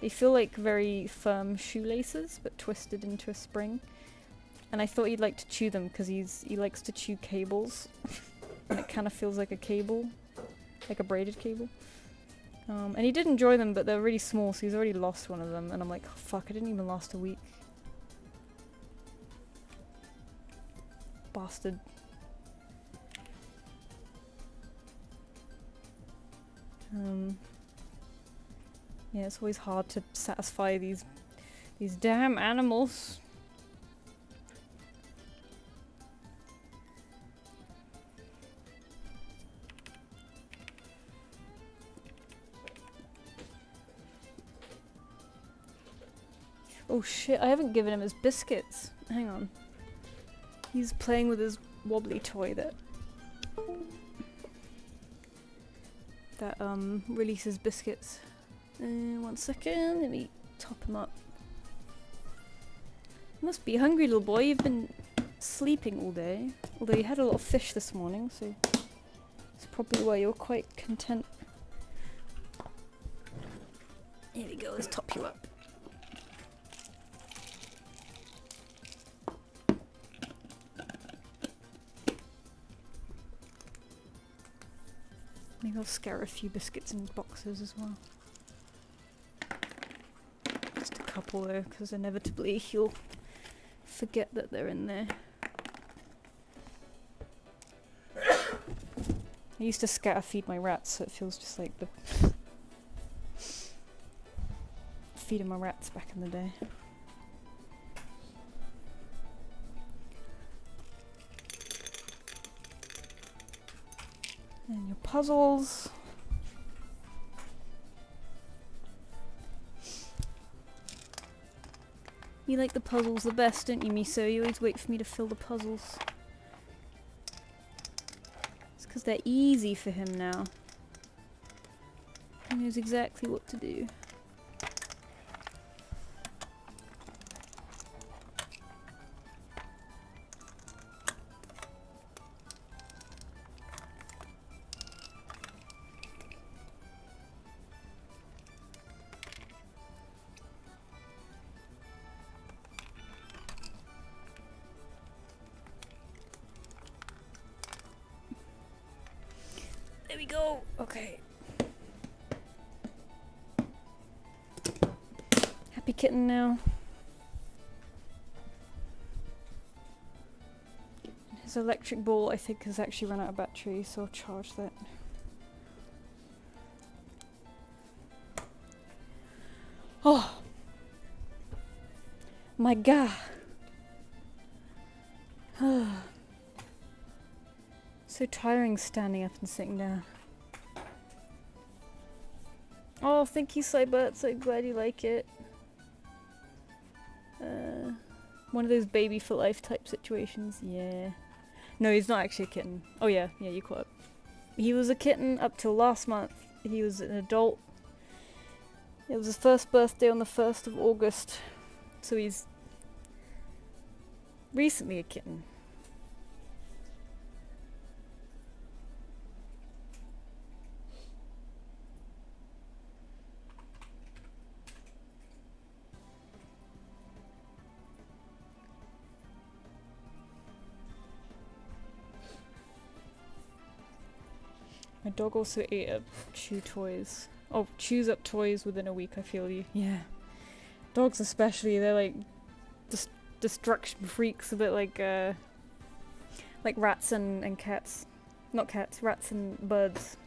they feel like very firm shoelaces but twisted into a spring. And I thought he'd like to chew them because he likes to chew cables. And it kind of feels like a cable, like a braided cable. And he did enjoy them, but they're really small, so he's already lost one of them. And I'm like, oh, fuck, I didn't even last a week. Bastard. Yeah, it's always hard to satisfy these damn animals. Oh shit, I haven't given him his biscuits. Hang on. He's playing with his wobbly toy that releases biscuits. 1 second, let me top him up. You must be hungry, little boy. You've been sleeping all day. Although you had a lot of fish this morning, so that's probably why you're quite content. Here we go, let's top you up. Maybe I'll scare a few biscuits in boxes as well. Just a couple though, because inevitably he'll forget that they're in there. I used to scatter feed my rats, so it feels just like the feeding my rats back in the day. And your puzzles. You like the puzzles the best, don't you, Miso? You always wait for me to fill the puzzles. It's because they're easy for him now. He knows exactly what to do. There we go. Okay. Happy kitten now. His electric ball, I think, has actually run out of battery, so I'll charge that. Oh! My God! So tiring standing up and sitting down. Oh, thank you, Cybert. So glad you like it. One of those baby for life type situations. Yeah. No, he's not actually a kitten. Oh yeah, you caught up. He was a kitten up till last month. He was an adult. It was his first birthday on the 1st of August. So he's recently a kitten. My dog also ate up chew toys. Oh, chews up toys within a week, I feel you. Yeah. Dogs especially, they're like destruction freaks, a bit like rats and cats. Not cats, rats and birds.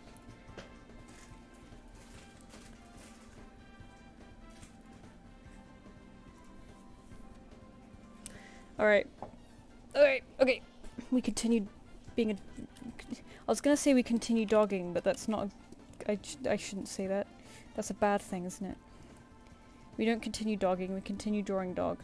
Alright. Alright, okay. We continued being a... I was gonna say we continue dogging, but that's not a... I shouldn't say that. That's a bad thing, isn't it? We don't continue dogging, we continue drawing dog.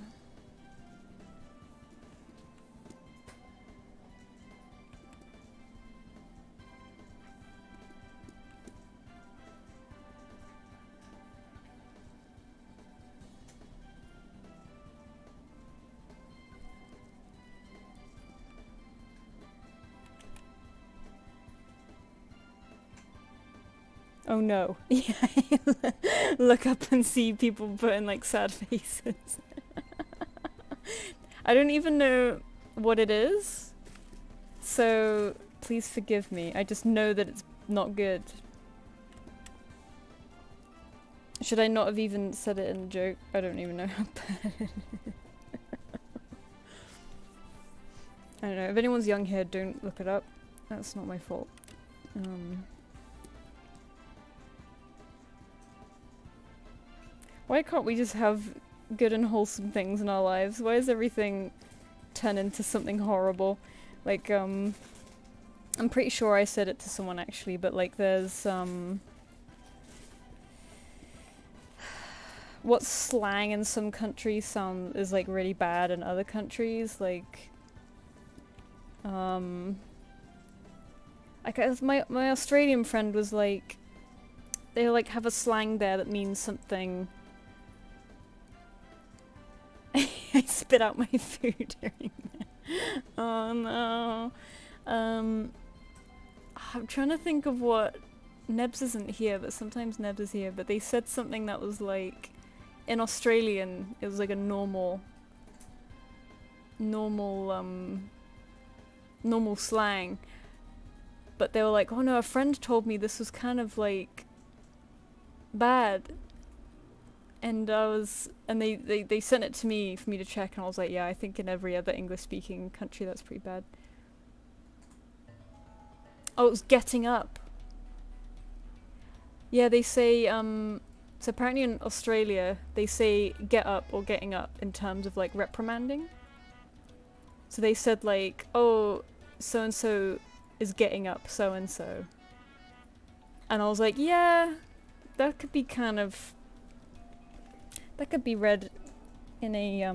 Oh no. Yeah. Look up and see people putting like sad faces. I don't even know what it is. So please forgive me. I just know that it's not good. Should I not have even said it in a joke? I don't even know how bad it is. I don't know. If anyone's young here, don't look it up. That's not my fault. Why can't we just have good and wholesome things in our lives? Why does everything turn into something horrible? Like, I'm pretty sure I said it to someone actually, but like there's, what slang in some countries is like really bad in other countries. Like, I guess my Australian friend was like, they like have a slang there that means something. I spit out my food during that. Oh no. I'm trying to think of what. Nebs isn't here, but sometimes Nebs is here. But they said something that was like, in Australian, it was like a normal slang. But they were like, oh no, a friend told me this was kind of like bad. And they sent it to me for me to check, and I was like, yeah, I think in every other English-speaking country that's pretty bad. Oh, it was getting up. Yeah, they say, so apparently in Australia, they say get up or getting up in terms of like reprimanding. So they said like, oh, so-and-so is getting up so-and-so. And I was like, yeah, that could be kind of, that could be read in a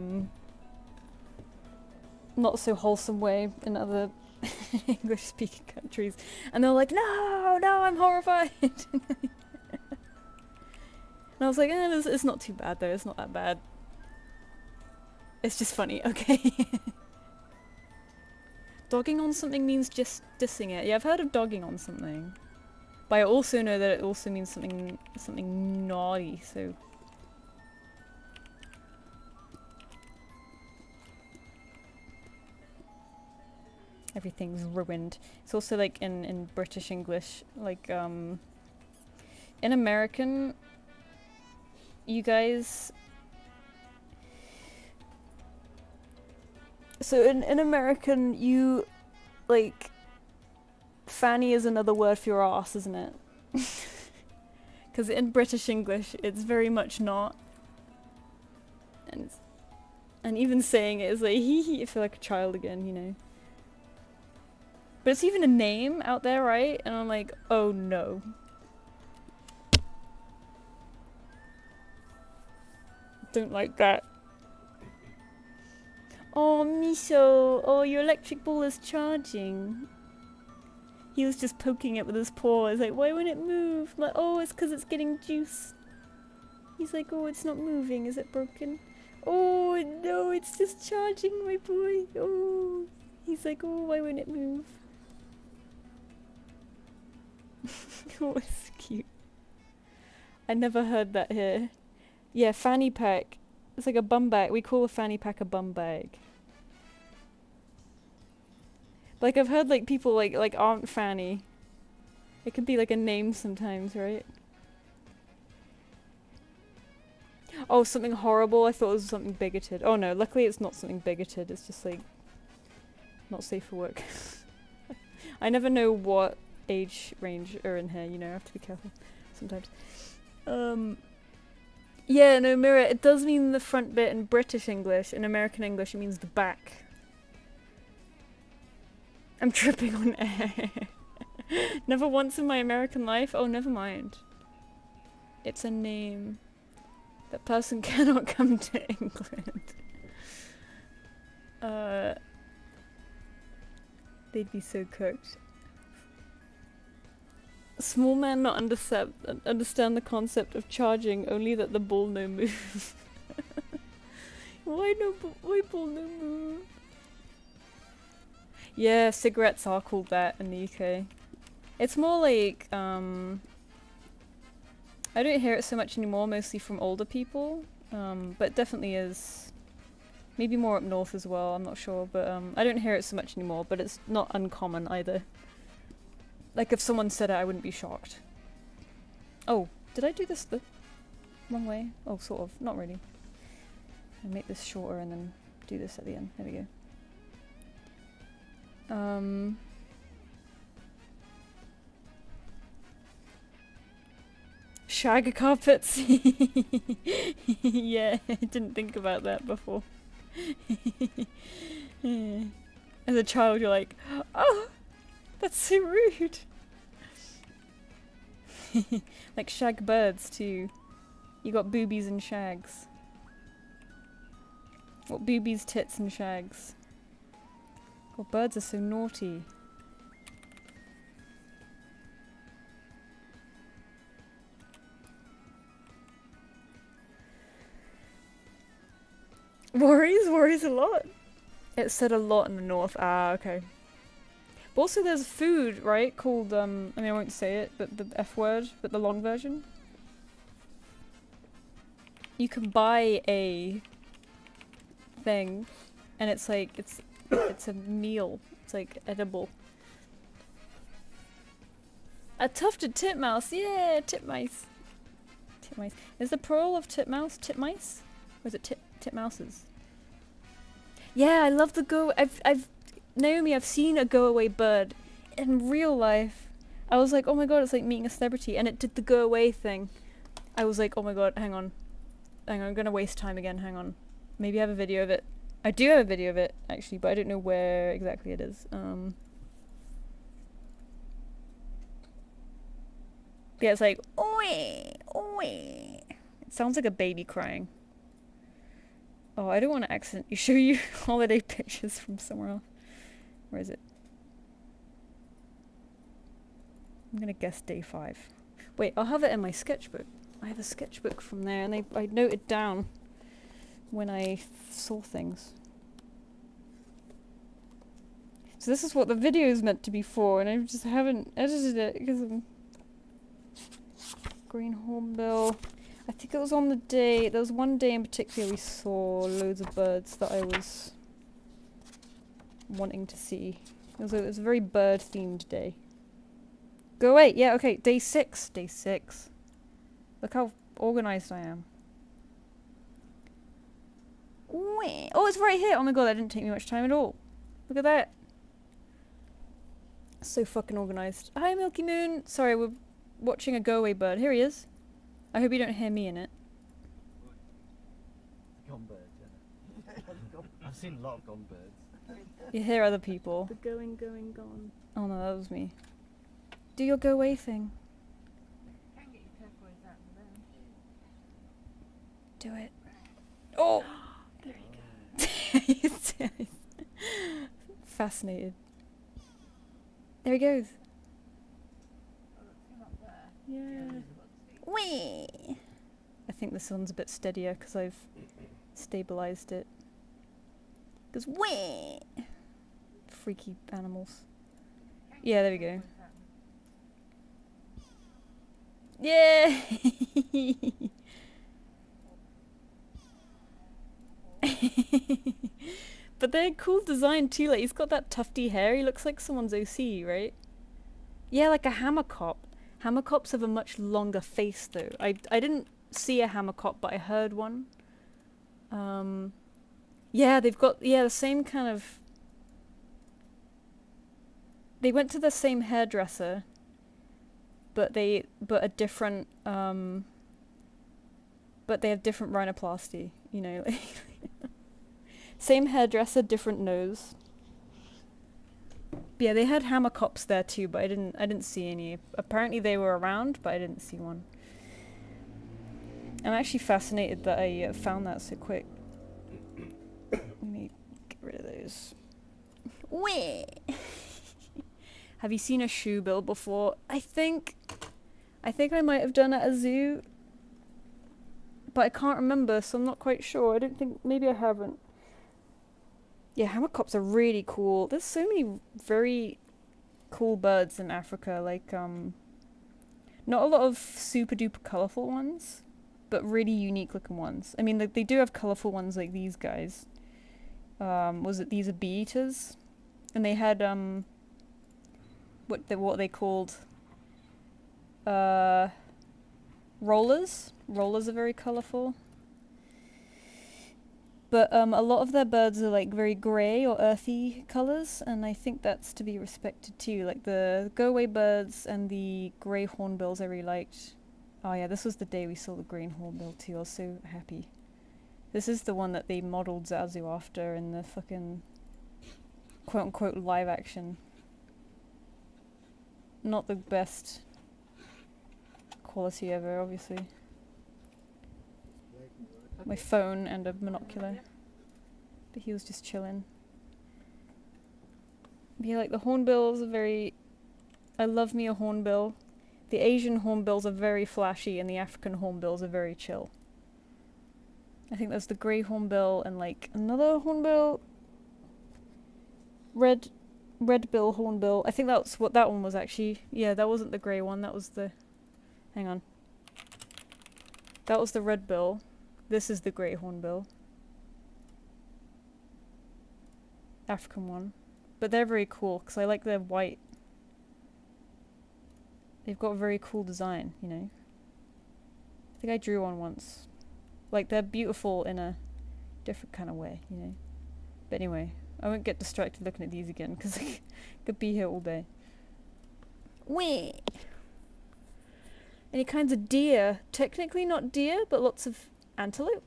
not so wholesome way in other English-speaking countries. And they're like, no, I'm horrified. And I was like, it's not too bad though, it's not that bad. It's just funny, okay. Dogging on something means just dissing it. Yeah, I've heard of dogging on something. But I also know that it also means something naughty, so... Everything's ruined. It's also like in British English, like in American, you guys... So in American, you, like, fanny is another word for your ass, isn't it? Because in British English, it's very much not. And even saying it is like, hee hee, I feel like a child again, you know. But it's even a name out there, right? And I'm like, oh no. Don't like that. Oh, Miso! Oh, your electric ball is charging. He was just poking it with his paw. It's like, why won't it move? I'm like, oh, it's because it's getting juice. He's like, oh, it's not moving. Is it broken? Oh, no, it's just charging, my boy. Oh. He's like, oh, why won't it move? Oh, it's cute. I never heard that here. Yeah, fanny pack. It's like a bum bag. We call a fanny pack a bum bag. Like, I've heard like people like Aunt Fanny. It could be like a name sometimes, right? Oh, something horrible. I thought it was something bigoted. Oh no, luckily it's not something bigoted. It's just like not safe for work. I never know what age range are in here, you know, I have to be careful sometimes. Yeah, no, Mirror, it does mean the front bit in British English. In American English, it means the back. I'm tripping on air. Never once in my American life? Oh, never mind. It's a name. That person cannot come to England. They'd be so cooked. Small man not understand the concept of charging, only that the ball no move. Why ball no move? Yeah, cigarettes are called that in the UK. It's more like, I don't hear it so much anymore, mostly from older people, but it definitely is. Maybe more up north as well, I'm not sure, but I don't hear it so much anymore, but it's not uncommon either. Like, if someone said it, I wouldn't be shocked. Oh, did I do this the wrong way? Oh, sort of. Not really. I'll make this shorter and then do this at the end. There we go. Shag carpets. Yeah, I didn't think about that before. As a child, you're like, oh! That's so rude. Like shag birds too. You got boobies and shags. What boobies, tits and shags? God, birds are so naughty. Worries a lot. It said a lot in the north. Ah, okay. But also there's food, right, called, I mean I won't say it, but the F word, but the long version. You can buy a thing, and it's like, it's a meal. It's like edible. A tufted titmouse, yeah, titmice. Titmice. Is the plural of titmouse titmice? Or is it titmouses? Yeah, I love the Naomi, I've seen a go away bird in real life. I was like, oh my god, it's like meeting a celebrity, and it did the go away thing. I was like, oh my god, hang on, I'm gonna waste time again, hang on. Maybe I have a video of it. I do have a video of it, actually, but I don't know where exactly it is. Yeah, it's like, oi, oi. It sounds like a baby crying. Oh, I don't want to accidentally show you holiday pictures from somewhere else. Where is it? I'm gonna guess day 5. Wait, I'll have it in my sketchbook. I have a sketchbook from there, and I noted down when I saw things. So this is what the video is meant to be for, and I just haven't edited it because of green hornbill. I think it was on the day, there was one day in particular we saw loads of birds that I was wanting to see. It was a very bird themed day. Go away, yeah, okay, day 6. Day 6. Look how organised I am. Oh, it's right here! Oh my god, that didn't take me much time at all. Look at that. So fucking organised. Hi, Milky Moon! Sorry, we're watching a go away bird. Here he is. I hope you don't hear me in it. Gone birds, yeah. I've seen a lot of gone birds. You hear other people. The going, gone. Oh no, that was me. Do your go away thing. Can get your turquoise out of them. Do it. Oh! There you go. Fascinated. There he goes. Oh, look, him up there. Yeah. Yeah. Whee! I think this one's a bit steadier because I've stabilized it. Goes whee! Freaky animals. Yeah, there we go. Yeah! But they're cool design too, like he's got that tufty hair, he looks like someone's OC, right? Yeah, like a hammercop. Hammercops have a much longer face though. I didn't see a hammercop, but I heard one. Yeah, they've got, the same kind of... They went to the same hairdresser, but a different, but they have different rhinoplasty, you know. Same hairdresser, different nose. Yeah, they had hammercops there too, but I didn't see any. Apparently they were around, but I didn't see one. I'm actually fascinated that I found that so quick. Let me get rid of those. Whee! Have you seen a shoe bill before? I think I might have done at a zoo, but I can't remember, so I'm not quite sure. I don't think, maybe I haven't. Yeah, hammercops are really cool. There's so many very cool birds in Africa, like, not a lot of super duper colourful ones, but really unique looking ones. I mean, they do have colourful ones like these guys. These are bee eaters? And they had, what they called, rollers. Rollers are very colourful. But a lot of their birds are like very grey or earthy colours, and I think that's to be respected too. Like the go-away birds and the grey hornbills I really liked. Oh yeah, this was the day we saw the green hornbill too. I was so happy. This is the one that they modelled Zazu after in the fucking quote-unquote live action. Not the best quality ever, obviously. my phone and a monocular. But he was just chilling. But yeah, like the hornbills are very... I love me a hornbill. The Asian hornbills are very flashy and the African hornbills are very chill. I think there's the grey hornbill and like another hornbill. Red-bill hornbill. I think that's what that one was actually. Yeah, that wasn't the grey one, that was the... Hang on. That was the red bill. This is the grey hornbill. African one. But they're very cool, because I like their white. They've got a very cool design, you know. I think I drew one once. Like, they're beautiful in a different kind of way, you know. But anyway, I won't get distracted looking at these again, because I could be here all day. Whee! Any kinds of deer. Technically not deer, but lots of antelope.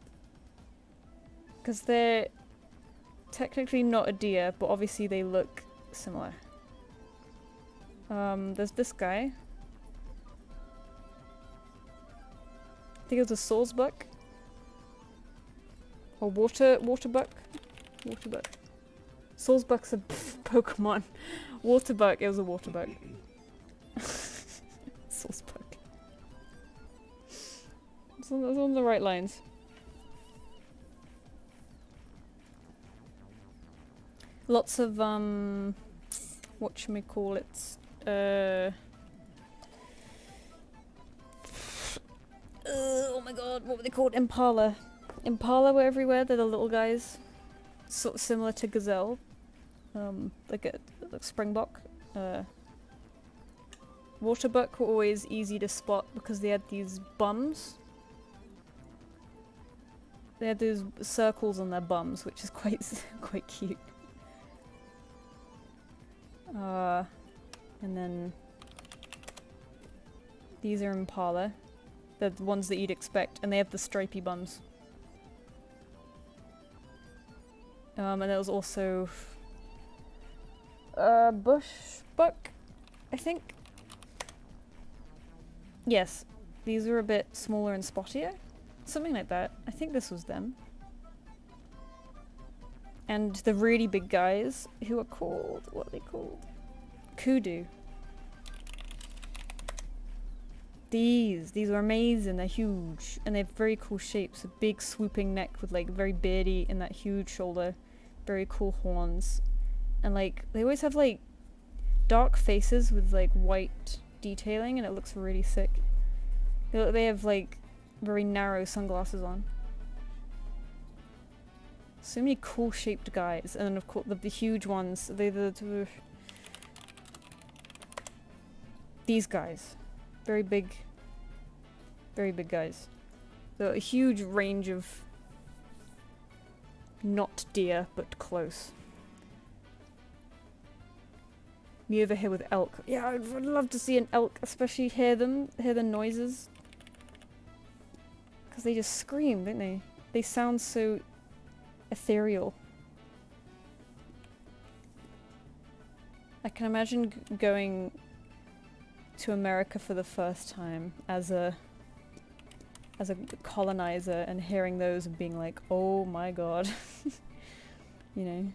Because they're technically not a deer, but obviously they look similar. There's this guy. I think it was a sawsbuck. Or waterbuck. Waterbuck. Sawsbuck's a Pokemon. Waterbuck, it was a waterbuck. Sawsbuck. It's on the right lines. Lots of whatchamacallits, oh my god, what were they called? Impala. Impala were everywhere, they're the little guys. Sort of similar to gazelle. Like springbok. Waterbuck were always easy to spot because they had these bums. They had those circles on their bums, which is quite cute. And then these are impala. They're the ones that you'd expect, and they have the stripy bums. And there was also bushbuck, I think. Yes, these were a bit smaller and spottier. Something like that. I think this was them. And the really big guys, who are called... what are they called? Kudu. These are amazing, they're huge. And they have very cool shapes. A big swooping neck with like very beardy and that huge shoulder. Very cool horns. And like, they always have like dark faces with like white detailing and it looks really sick. They have like very narrow sunglasses on. So many cool shaped guys, and then of course the huge ones. These guys, very big guys. So a huge range of not deer, but close. Me over here with elk. Yeah, I'd love to see an elk, especially hear the noises. Because they just scream, don't they? They sound so ethereal. I can imagine going to America for the first time as a colonizer and hearing those and being like, oh my god. You know.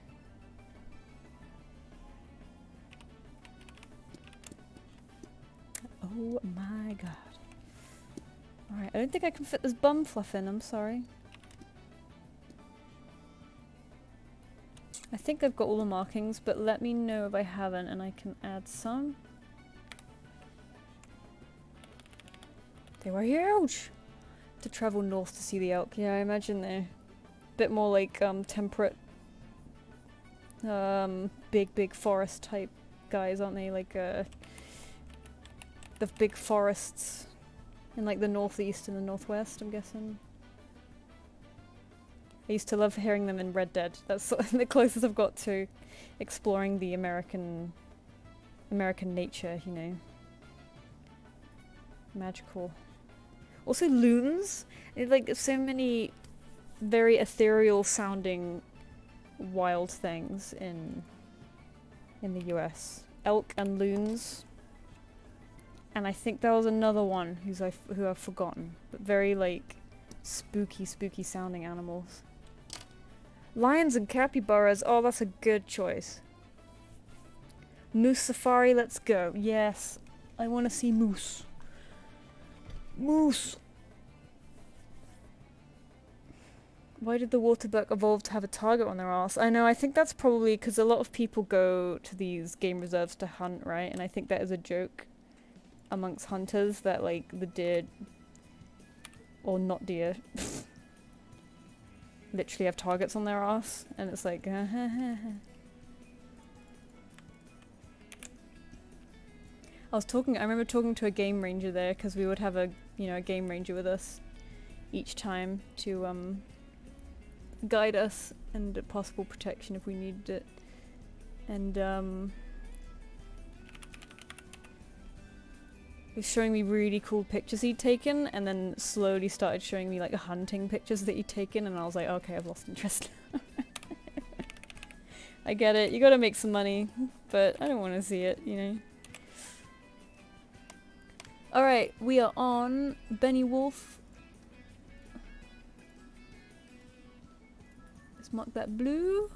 Oh my god. Alright, I don't think I can fit this bum fluff in, I'm sorry. I think I've got all the markings, but let me know if I haven't and I can add some. They were huge! To travel north to see the elk. Yeah, I imagine they're a bit more like temperate, big forest type guys, aren't they? Like the big forests in like the northeast and the northwest, I'm guessing. I used to love hearing them in Red Dead. That's the closest I've got to exploring the American nature, you know. Magical. Also loons. It's like so many very ethereal sounding wild things in the US. Elk and loons. And I think there was another one who I've forgotten. But very like Spooky, spooky sounding animals. Lions and capybaras. Oh, that's a good choice. Moose safari, let's go. Yes. I want to see moose. Moose! Why did the waterbuck evolve to have a target on their ass? I know, I think that's probably because a lot of people go to these game reserves to hunt, right? And I think that is a joke amongst hunters that, like, the deer, or not deer, literally have targets on their ass. And it's like, I remember talking to a game ranger there because we would have a game ranger with us each time to, guide us and possible protection if we needed it. And he was showing me really cool pictures he'd taken, and then slowly started showing me like hunting pictures that he'd taken, and I was like, okay, I've lost interest. I get it, you gotta make some money, but I don't want to see it, you know. Alright, we are on Benny Wolf. Mark that blue.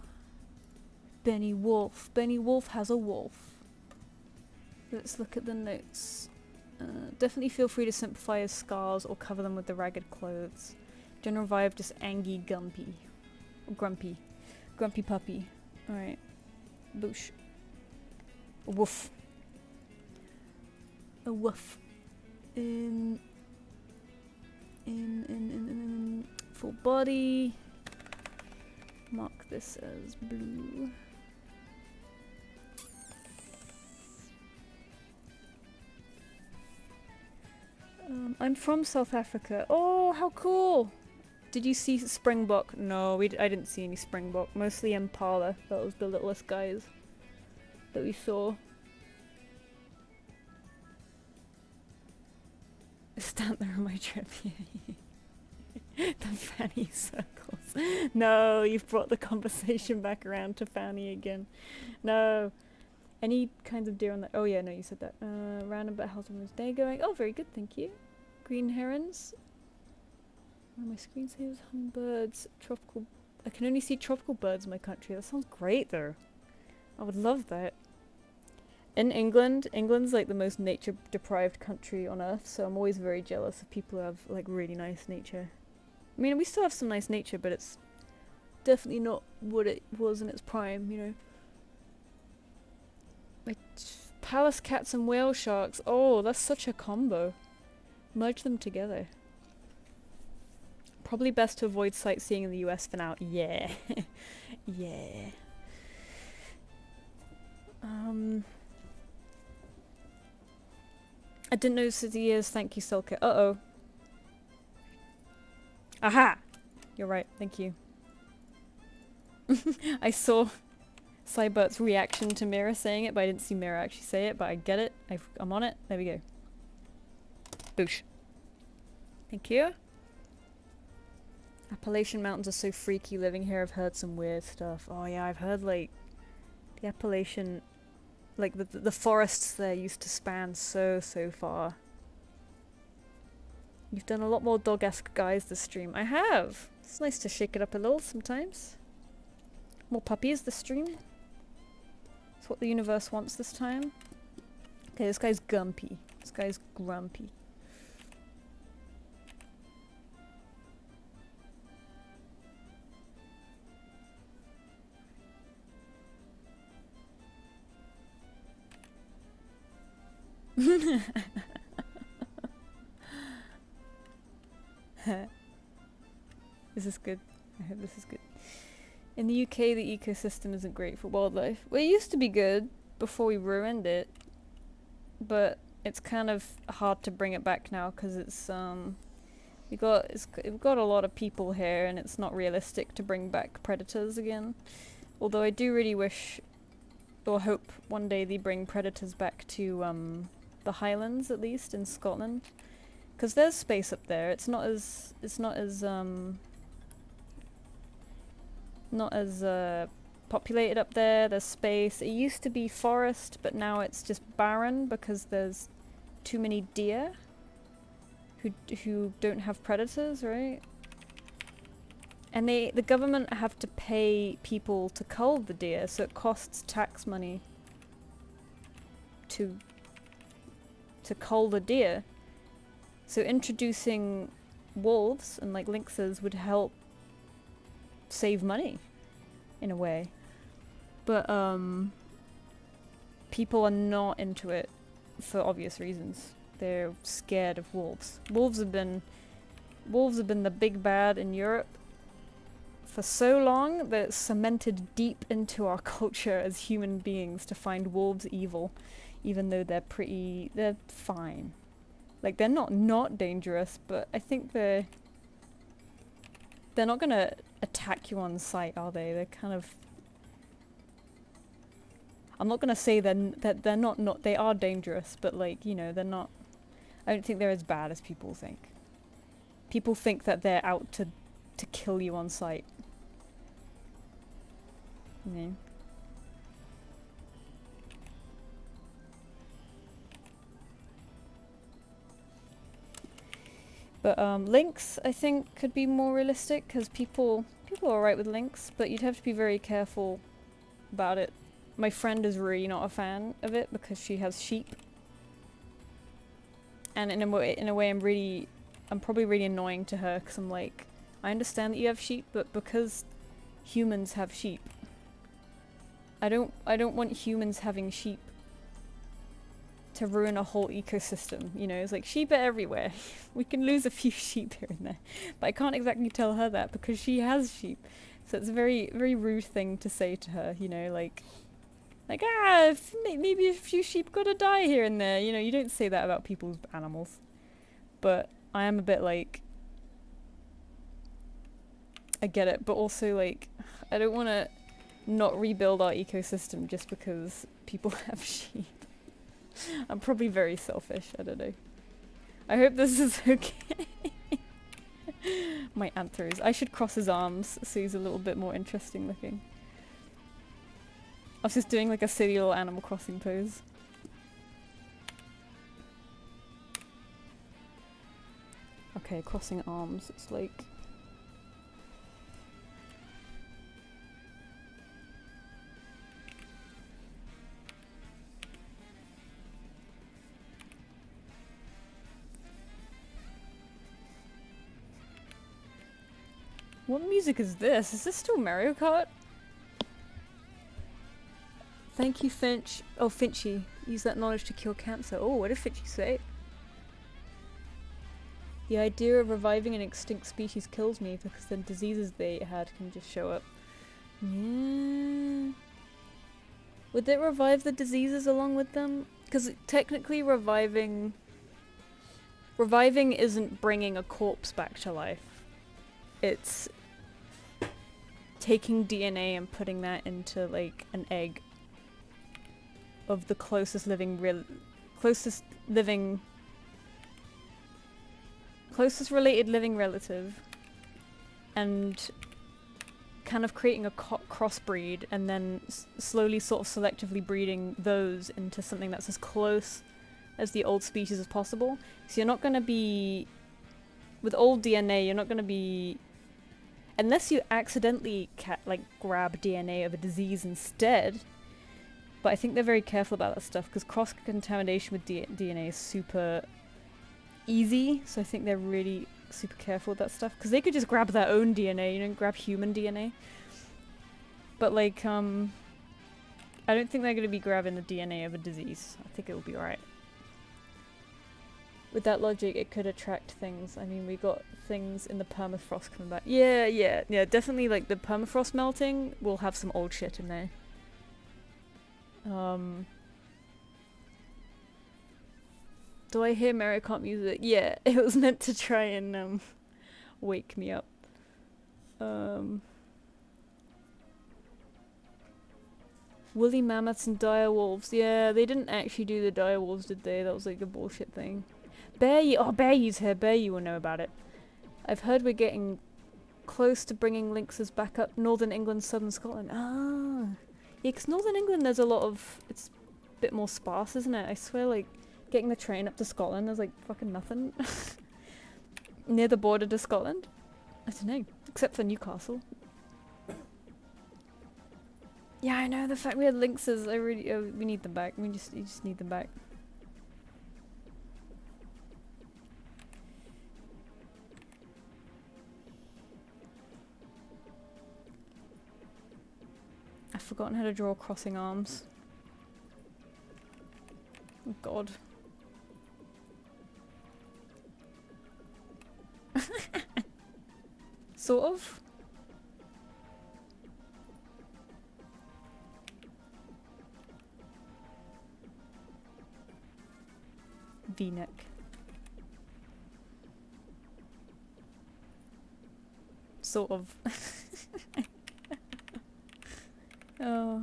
Benny Wolf. Benny Wolf has a wolf. Let's look at the notes. Definitely feel free to simplify his scars or cover them with the ragged clothes. General vibe just angy, gumpy. Grumpy. Grumpy puppy. Alright. Boosh. A woof. A woof. In full body. Mark this as blue. I'm from South Africa. Oh, how cool! Did you see springbok? No, I didn't see any springbok. Mostly impala. That was the littlest guys that we saw. Stand there on my trip. The fanny circles. No, you've brought the conversation back around to fanny again. No. Any kinds of deer on that? Oh yeah, no, you said that. Random, but how's everyone's day going? Oh, very good, thank you. Green herons. One of my screensavers, hummingbirds, tropical. I can only see tropical birds in my country. That sounds great, though. I would love that. In England's like the most nature-deprived country on earth, so I'm always very jealous of people who have like really nice nature. I mean, we still have some nice nature, but it's definitely not what it was in its prime, you know. Like, palace cats and whale sharks. Oh, that's such a combo. Merge them together. Probably best to avoid sightseeing in the US for now. Yeah. Yeah. I didn't notice the ears. Thank you, Silka. Uh-oh. Aha! You're right, thank you. I saw Cybert's reaction to Mira saying it, but I didn't see Mira actually say it, but I get it. I'm on it. There we go. Boosh. Thank you. Appalachian Mountains are so freaky living here. I've heard some weird stuff. Oh yeah, I've heard like the Appalachian, like the forests there used to span so far. You've done a lot more dog-esque guys this stream. I have! It's nice to shake it up a little sometimes. More puppies this stream. That's what the universe wants this time. Okay, this guy's gumpy. This guy's grumpy. This is good. I hope this is good. In the UK, the ecosystem isn't great for wildlife. Well, it used to be good before we ruined it, but it's kind of hard to bring it back now because it's we've got a lot of people here, and it's not realistic to bring back predators again. Although I do really wish or hope one day they bring predators back to the Highlands, at least in Scotland, because there's space up there. It's not as populated up there. There's space. It used to be forest, but now it's just barren because there's too many deer who don't have predators, right? And the government have to pay people to cull the deer, so it costs tax money to cull the deer. So introducing wolves and like lynxes would help save money in a way. But people are not into it for obvious reasons. They're scared of wolves. Wolves have been the big bad in Europe for so long that it's cemented deep into our culture as human beings to find wolves evil, even though they're fine. Like, they're not dangerous, but I think they're not gonna attack you on sight, are they? They're kind of... I'm not gonna say that they're not they are dangerous, but like, you know, they're not... I don't think they're as bad as people think. People think that they're out to kill you on sight. You know? But lynx, I think, could be more realistic, because people are alright with lynx, but you'd have to be very careful about it. My friend is really not a fan of it because she has sheep, and in a way I'm probably really annoying to her, because I'm like, I understand that you have sheep, but because humans have sheep, I don't want humans having sheep to ruin a whole ecosystem, you know? It's like, sheep are everywhere. We can lose a few sheep here and there. But I can't exactly tell her that because she has sheep. So it's a very, very rude thing to say to her, you know, like maybe a few sheep gotta die here and there. You know, you don't say that about people's animals. But I am a bit like, I get it, but also like, I don't want to not rebuild our ecosystem just because people have sheep. I'm probably very selfish, I don't know. I hope this is okay. My anthers. I should cross his arms so he's a little bit more interesting looking. I was just doing like a silly little Animal Crossing pose. Okay, crossing arms, it's like... What music is this? Is this still Mario Kart? Thank you, Finch. Oh, Finchy. Use that knowledge to cure cancer. Oh, what did Finchy say? The idea of reviving an extinct species kills me because the diseases they had can just show up. Yeah. Would it revive the diseases along with them? Because technically reviving isn't bringing a corpse back to life. It's taking DNA and putting that into like an egg of the closest related living relative, and kind of creating a crossbreed, and then slowly sort of selectively breeding those into something that's as close as the old species as possible. So you're not going to be, with old DNA, you're not going to be, unless you accidentally grab DNA of a disease instead. But I think they're very careful about that stuff because cross-contamination with DNA is super easy, so I think they're really super careful with that stuff because they could just grab their own DNA, you know, grab human DNA. But like, I don't think they're going to be grabbing the DNA of a disease. I think it will be alright. With that logic, it could attract things. I mean, we got things in the permafrost coming back. Yeah, definitely, like, the permafrost melting will have some old shit in there. Do I hear Mario Kart music? Yeah, it was meant to try and, wake me up. Woolly mammoths and dire wolves. Yeah, they didn't actually do the dire wolves, did they? That was like a bullshit thing. Bear's here. Bear, you will know about it. I've heard we're getting close to bringing lynxes back up Northern England, Southern Scotland. Ah. Yeah, because Northern England there's a lot of... It's a bit more sparse, isn't it? I swear, like, getting the train up to Scotland, there's like fucking nothing. Near the border to Scotland? I don't know. Except for Newcastle. Yeah, I know, the fact we had lynxes, I really, we need them back. You just need them back. I've forgotten how to draw crossing arms. Oh god. Sort of. V-neck. Sort of. Oh.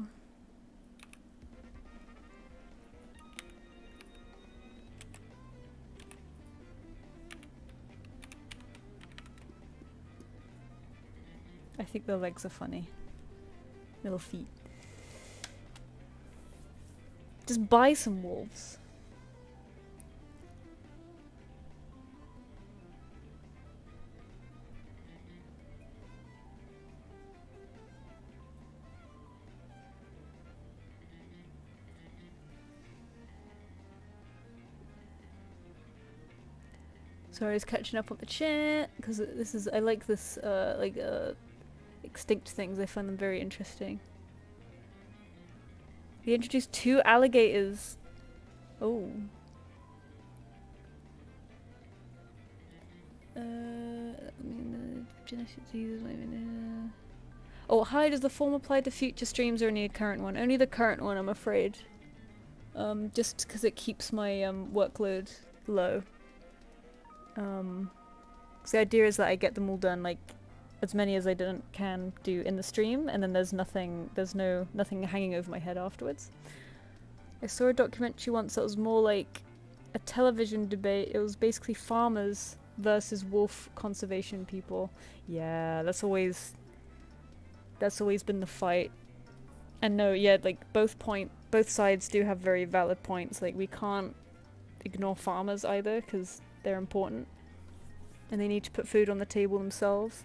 I think the legs are funny. Little feet. Just buy some wolves. Sorry, I was catching up on the chat because this is, I like this extinct things. I find them very interesting. They introduced 2 alligators. Oh. Genetic diseases. Oh, hi. Does the form apply to future streams or only the current one? Only the current one, I'm afraid. Just because it keeps my workload low. So the idea is that I get them all done, like as many as I can do in the stream, and then there's nothing hanging over my head afterwards. I saw a documentary once that was more like a television debate. It was basically farmers versus wolf conservation people. Yeah, that's always been the fight. And no, yeah, like both sides do have very valid points. Like we can't ignore farmers either, because they're important and they need to put food on the table themselves.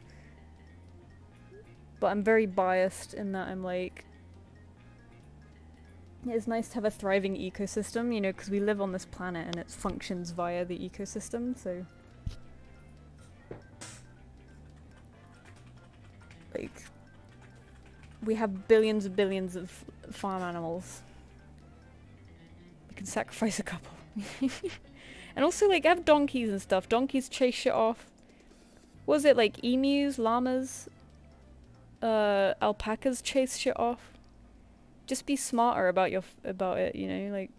But I'm very biased in that I'm like, it's nice to have a thriving ecosystem, you know, because we live on this planet and it functions via the ecosystem, so like we have billions and billions of farm animals. We can sacrifice a couple. And also, like, have donkeys and stuff. Donkeys chase shit off. What was it, like, emus, llamas, alpacas chase shit off? Just be smarter about it, you know? Like,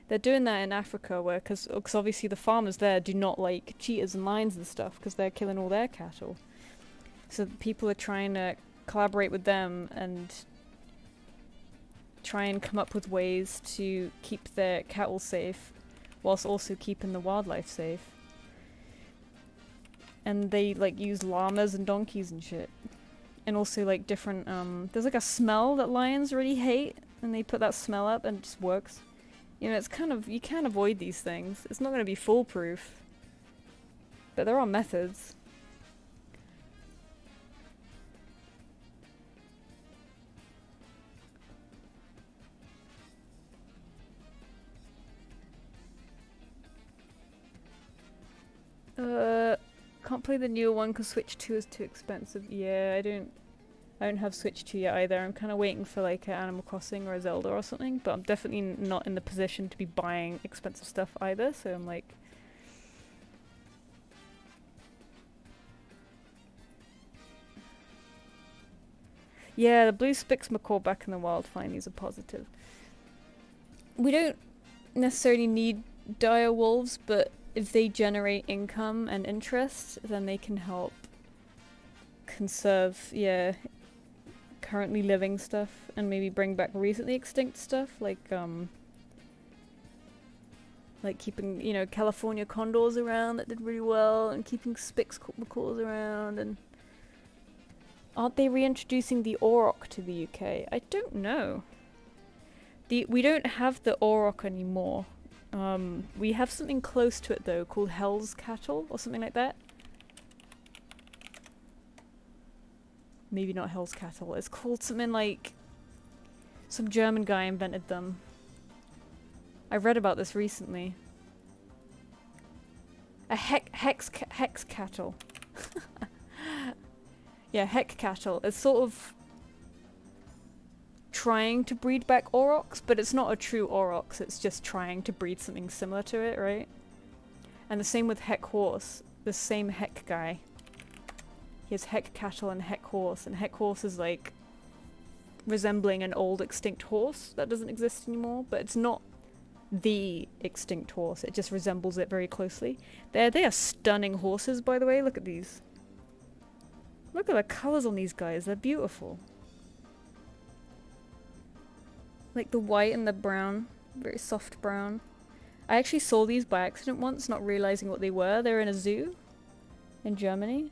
they're doing that in Africa, where, because obviously the farmers there do not like cheetahs and lions and stuff, because they're killing all their cattle. So people are trying to collaborate with them and try and come up with ways to keep their cattle safe, whilst also keeping the wildlife safe. And they like use llamas and donkeys and shit. And also like different, there's like a smell that lions really hate, and they put that smell up and it just works. You know, it's kind of, you can't avoid these things. It's not going to be foolproof. But there are methods. Can't play the newer one because Switch 2 is too expensive. Yeah, I don't have Switch 2 yet either. I'm kind of waiting for like an Animal Crossing or a Zelda or something, but I'm definitely not in the position to be buying expensive stuff either, so I'm like... Yeah, the blue Spix macaw back in the wild, fine, these are positive. We don't necessarily need dire wolves, but if they generate income and interest, then they can help conserve, yeah, currently living stuff, and maybe bring back recently extinct stuff, like keeping, you know, California condors around that did really well, and keeping Spix macaws around, and aren't they reintroducing the auroch to the UK? I don't know. We don't have the auroch anymore. We have something close to it though, called Hell's Cattle, or something like that. maybe not Hell's Cattle. It's called something like... Some German guy invented them. I read about this recently. A hex cattle. Yeah, heck cattle. It's sort of trying to breed back aurochs, but it's not a true aurochs. It's just trying to breed something similar to it, right? And the same with heck horse. The same heck guy. He has heck cattle and heck horse, and heck horse is like resembling an old extinct horse that doesn't exist anymore, but it's not the extinct horse. It just resembles it very closely. They are stunning horses, by the way. Look at these. Look at the colours on these guys. They're beautiful. Like the white and the brown. Very soft brown. I actually saw these by accident once, not realising what they were. They were in a zoo in Germany.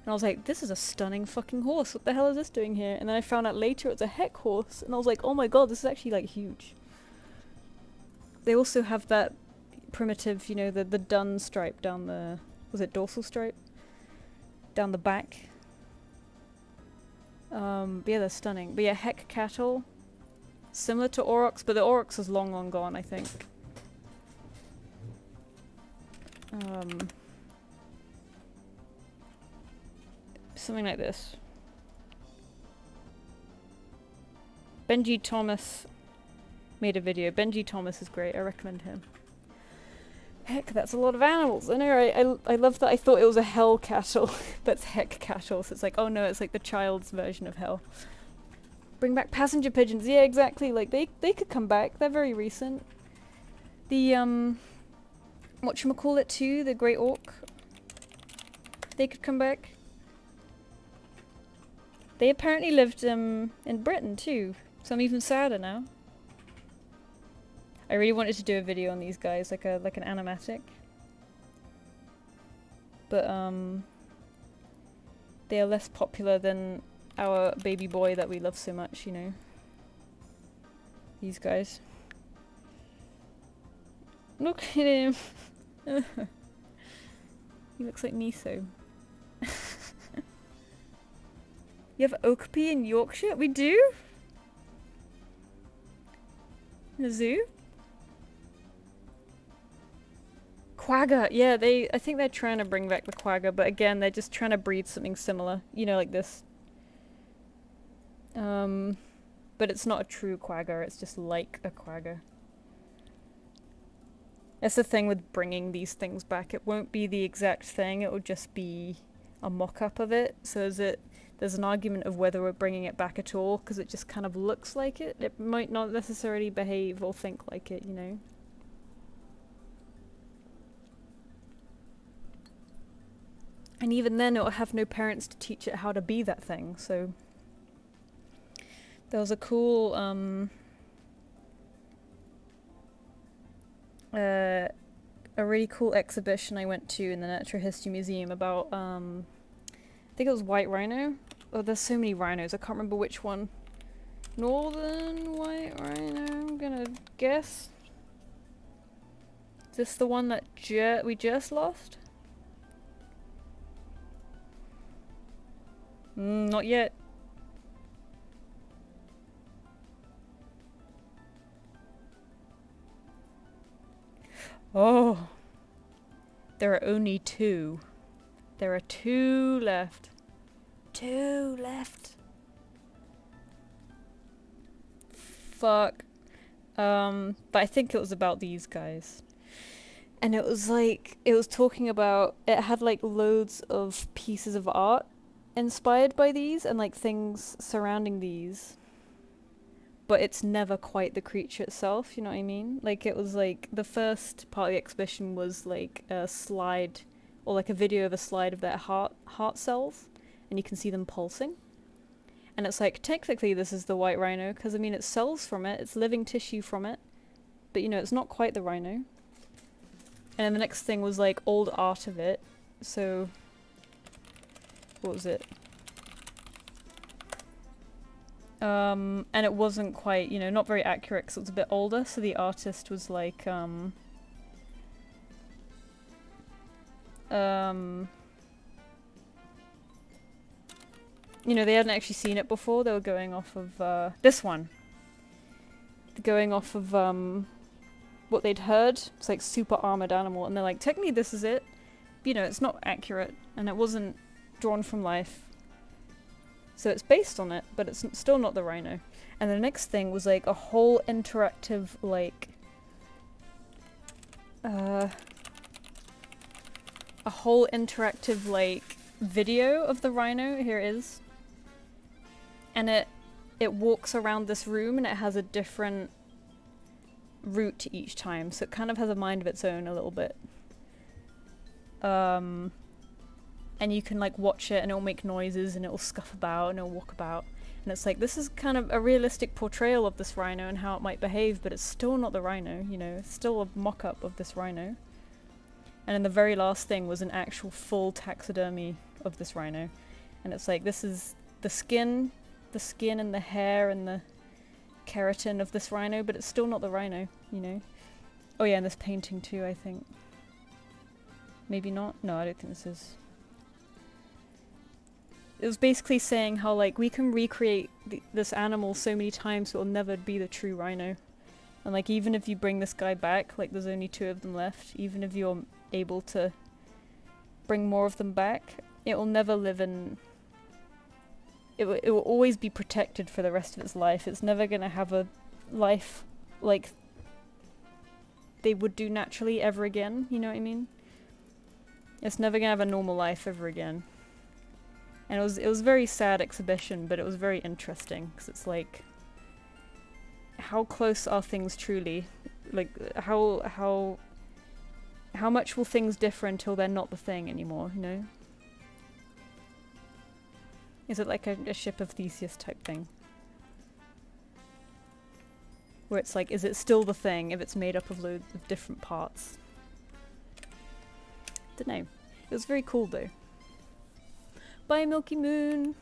And I was like, this is a stunning fucking horse. What the hell is this doing here? And then I found out later it's a heck horse. And I was like, oh my god, this is actually like huge. They also have that primitive, you know, the dun stripe down the... Was it dorsal stripe? Down the back. But yeah, they're stunning. But yeah, heck cattle. Similar to aurochs, but the aurochs is long, long gone, I think. Something like this. Benji Thomas made a video. Benji Thomas is great. I recommend him. Heck, that's a lot of animals. I know, I love that I thought it was a hell cattle. That's heck cattle. So it's like, oh no, it's like the child's version of hell. Bring back passenger pigeons. Yeah, exactly. Like, they could come back. They're very recent. The, whatchamacallit too, the Great Orc. They could come back. They apparently lived, in Britain too. So I'm even sadder now. I really wanted to do a video on these guys, like an animatic. But, they are less popular than our baby boy that we love so much, you know. These guys. Look at him! He looks like Miso. You have Okapi in Yorkshire? We do? In a zoo? Quagga! Yeah, I think they're trying to bring back the quagga, but again, they're just trying to breed something similar. You know, like this. But it's not a true quagga, it's just like a quagga. That's the thing with bringing these things back. It won't be the exact thing, it will just be a mock-up of it. So there's an argument of whether we're bringing it back at all, because it just kind of looks like it. It might not necessarily behave or think like it, you know? And even then, it'll have no parents to teach it how to be that thing, so... There was a cool, a really cool exhibition I went to in the Natural History Museum about, I think it was white rhino. Oh, there's so many rhinos, I can't remember which one. Northern white rhino, I'm gonna guess. Is this the one that we just lost? Not yet. Oh, there are only 2. There are 2 left. 2 left. Fuck. But I think it was about these guys. And it was like, it was talking about, it had like loads of pieces of art inspired by these and like things surrounding these. But it's never quite the creature itself, you know what I mean? Like, it was like, the first part of the exhibition was like a slide, or like a video of a slide of their heart cells, and you can see them pulsing. And it's like, technically this is the white rhino, because I mean it's cells from it, it's living tissue from it, but you know, it's not quite the rhino. And then the next thing was like old art of it, so, what was it? And it wasn't quite, you know, not very accurate because it was a bit older, so the artist was like, you know, they hadn't actually seen it before. They were going off of this one. Going off of what they'd heard. It's like super armored animal, and they're like, technically this is it. You know, it's not accurate, and it wasn't drawn from life. So it's based on it, but it's still not the rhino. And the next thing was like a whole interactive like video of the rhino. Here it is. And it walks around this room, and it has a different route each time, so it kind of has a mind of its own a little bit. And you can like watch it, and it'll make noises, and it'll scuff about, and it'll walk about. And it's like, this is kind of a realistic portrayal of this rhino and how it might behave, but it's still not the rhino, you know, it's still a mock-up of this rhino. And then the very last thing was an actual full taxidermy of this rhino. And it's like, this is the skin and the hair and the keratin of this rhino, but it's still not the rhino, you know. Oh yeah, and this painting too, I think. Maybe not? No, I don't think this is. It was basically saying how, like, we can recreate this animal so many times so it'll never be the true rhino. And, like, even if you bring this guy back, like, there's only 2 of them left, even if you're able to bring more of them back, it will never live in... It will always be protected for the rest of its life. It's never gonna have a life like they would do naturally ever again, you know what I mean? It's never gonna have a normal life ever again. And it was a very sad exhibition, but it was very interesting, because it's like, how close are things truly? Like, how much will things differ until they're not the thing anymore, you know? Is it like a ship of Theseus type thing? Where it's like, is it still the thing if it's made up of loads of different parts? Dunno. It was very cool though. Bye Milky Moon!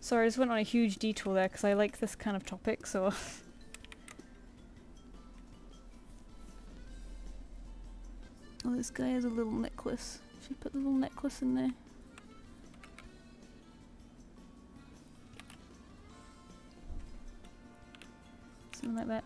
Sorry, I just went on a huge detour there because I like this kind of topic, so... Oh, this guy has a little necklace. Should I put the little necklace in there? Something like that.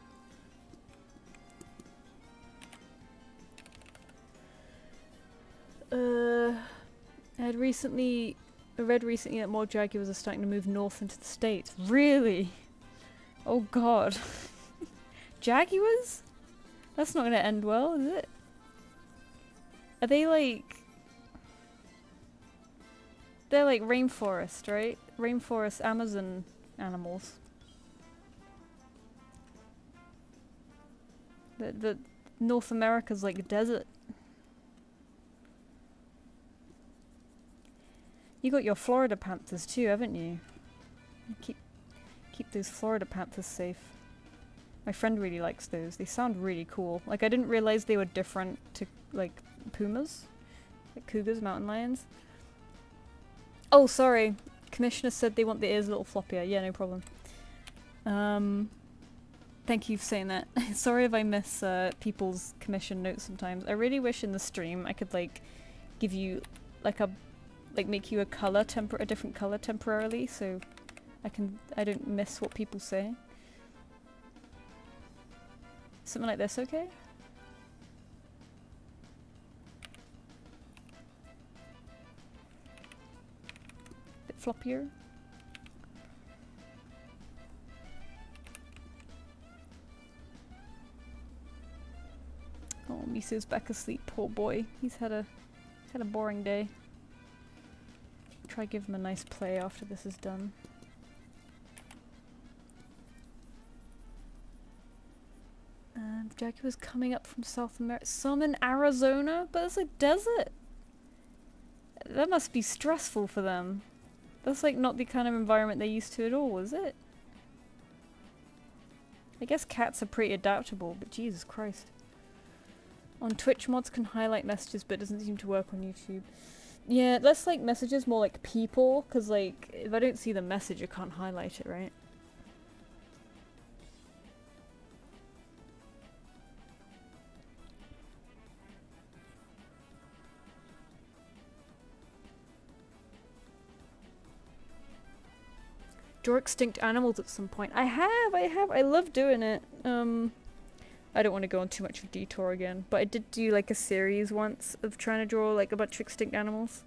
I read recently that more jaguars are starting to move north into the States. Really? Oh god. Jaguars? That's not gonna end well, is it? Are they like... They're like rainforest, right? Rainforest Amazon animals. The North America's like a desert. You got your Florida panthers too, haven't you? Keep those Florida panthers safe. My friend really likes those. They sound really cool. Like, I didn't realize they were different to like pumas, like cougars, mountain lions. Oh, sorry. Commissioner said they want the ears a little floppier. Yeah, no problem. Thank you for saying that. Sorry if I miss people's commission notes sometimes. I really wish in the stream I could like give you like make you a different color temporarily, so I don't miss what people say. Something like this, okay? Bit floppier. Oh, Miso's back asleep, poor boy. He's had a boring day. Try give him a nice play after this is done. Jaguars coming up from South America. Some in Arizona? But it's like desert! That must be stressful for them. That's like not the kind of environment they're used to at all, is it? I guess cats are pretty adaptable, but Jesus Christ. On Twitch, mods can highlight messages, but it doesn't seem to work on YouTube. Yeah, less like messages, more like people, because like, if I don't see the message, I can't highlight it, right? draw extinct animals at some point. I have. I love doing it. I don't want to go on too much of a detour again, but I did do like a series once of trying to draw like a bunch of extinct animals.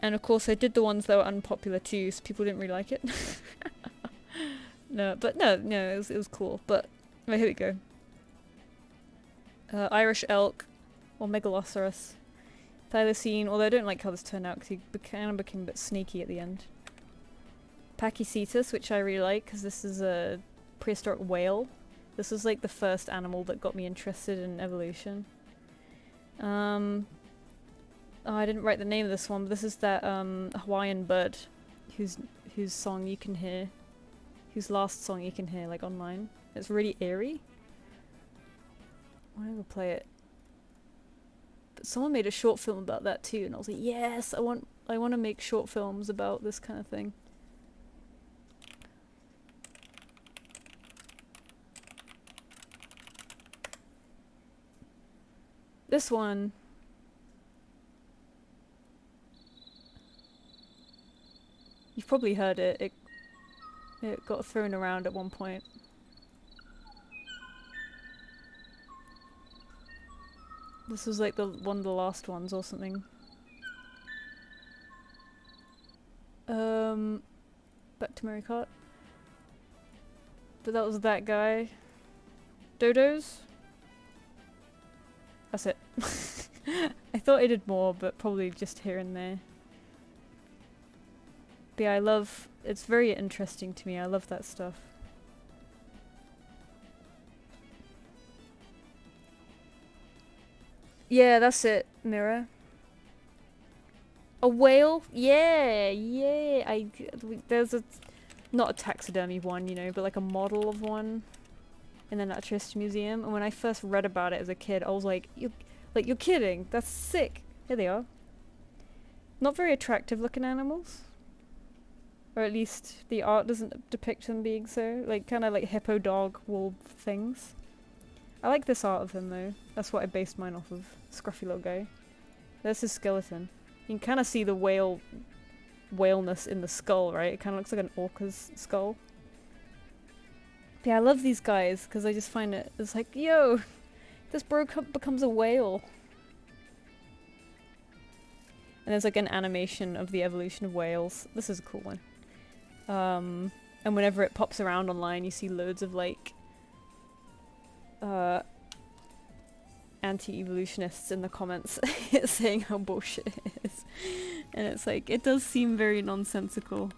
And of course I did the ones that were unpopular too, so people didn't really like it. No, it was cool. But right, here we go. Irish elk, or megaloceros. Thylacine, although I don't like how this turned out because he kind of became a bit sneaky at the end. Pachycetus, which I really like because this is a prehistoric whale. This was like the first animal that got me interested in evolution. Oh, I didn't write the name of this one, but this is that Hawaiian bird whose song you can hear, whose last song you can hear like online. It's really eerie. I will play it. But someone made a short film about that too, and I was like, yes, I want to make short films about this kind of thing. This one. You've probably heard it. It got thrown around at one point. This was like one of the last ones or something. Back to Mary Cart. But that was that guy. Dodos? That's it. I thought I did more, but probably just here and there. But yeah, it's very interesting to me. I love that stuff. Yeah, that's it, Mirror. A whale? Yeah, yeah. There's not a taxidermy one, you know, but like a model of one in the Naturalist Museum. And when I first read about it as a kid, I was like, you're kidding? That's sick. Here they are. Not very attractive looking animals. Or at least the art doesn't depict them being so. Like, kind of like hippo dog wolf things. I like this art of him though. That's what I based mine off of. Scruffy little guy. There's his skeleton. You can kind of see the whaleness in the skull, right? It kind of looks like an orca's skull. But yeah, I love these guys because I just find it's like, yo, this bro becomes a whale. And there's like an animation of the evolution of whales. This is a cool one. And whenever it pops around online, you see loads of like anti-evolutionists in the comments saying how bullshit it is. And it's like, it does seem very nonsensical.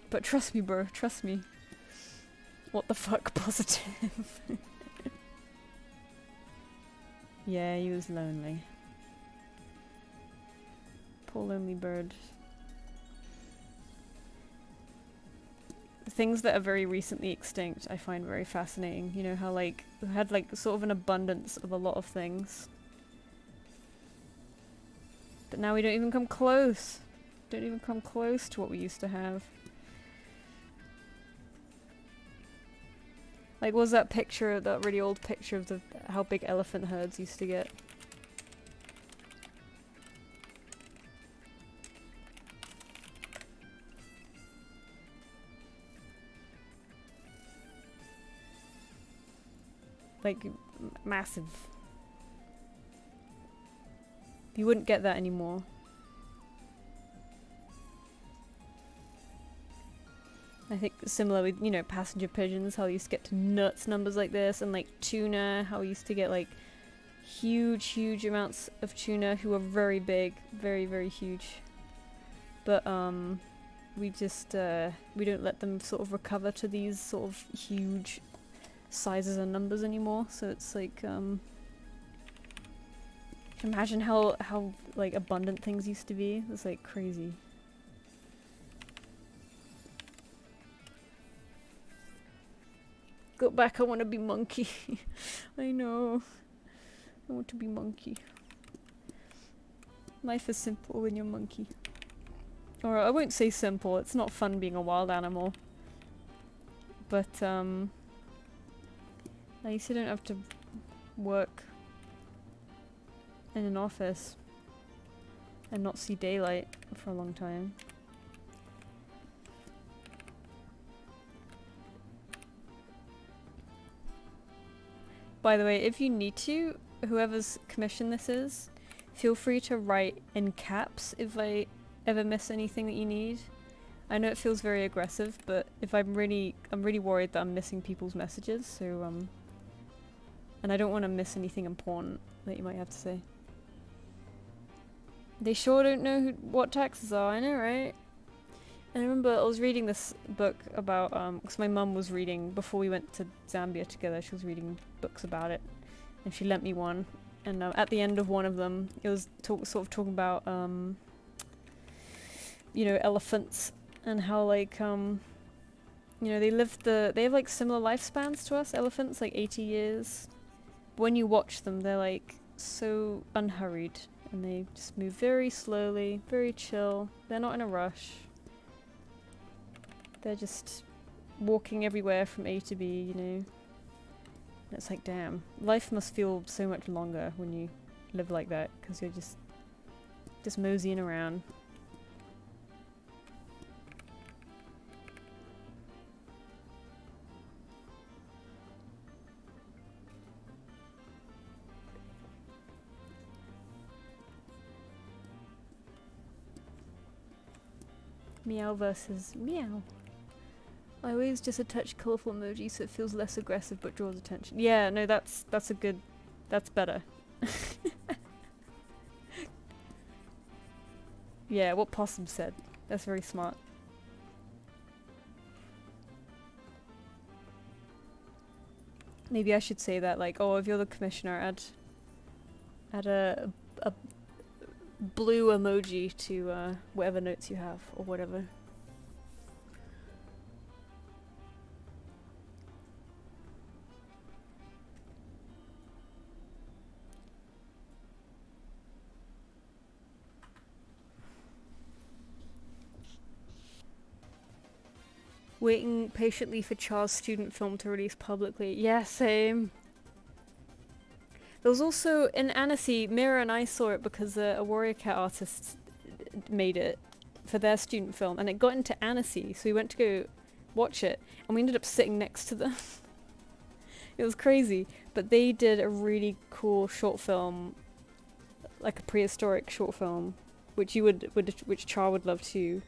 But trust me, bro, trust me. What the fuck, positive? Yeah, he was lonely. Poor lonely bird. Things that are very recently extinct I find very fascinating. You know how like we had like sort of an abundance of a lot of things. But now we don't even come close. Don't even come close to what we used to have. Like, was that picture, that really old picture of how big elephant herds used to get? Like, massive. You wouldn't get that anymore. I think similar with, you know, passenger pigeons, how you used to get to nuts numbers like this, and like tuna, how we used to get like huge amounts of tuna who are very big, very huge. But we just we don't let them sort of recover to these sort of huge sizes and numbers anymore. So it's like imagine how like abundant things used to be. It's like crazy. Go back, I want to be monkey. I know. I want to be monkey. Life is simple when you're monkey. Or I won't say simple, it's not fun being a wild animal. But at least you don't have to work in an office and not see daylight for a long time. By the way, if you need to, whoever's commission this is, feel free to write in caps if I ever miss anything that you need. I know it feels very aggressive, but if I'm really worried that I'm missing people's messages, so and I don't want to miss anything important that you might have to say. They sure don't know what taxes are, I know, right? And I remember I was reading this book about, because my mum was reading, before we went to Zambia together, she was reading books about it, and she lent me one, and at the end of one of them, it was sort of talking about, you know, elephants, and how, like, you know, they have, like, similar lifespans to us, elephants, like 80 years. But when you watch them, they're, like, so unhurried, and they just move very slowly, very chill, they're not in a rush. They're just walking everywhere from A to B, you know. And it's like, damn, life must feel so much longer when you live like that, because you're just moseying around. Meow versus meow. I always just attach colourful emoji so it feels less aggressive but draws attention. Yeah, no, that's a good, that's better. Yeah, what Possum said. That's very smart. Maybe I should say that, like, oh, if you're the commissioner, add a blue emoji to whatever notes you have, or whatever. Waiting patiently for Char's student film to release publicly. Yeah, same. There was also, in Annecy, Mira and I saw it because a Warrior Cat artist made it for their student film, and it got into Annecy, so we went to go watch it, and we ended up sitting next to them. It was crazy, but they did a really cool short film, like a prehistoric short film, which which Char would love too.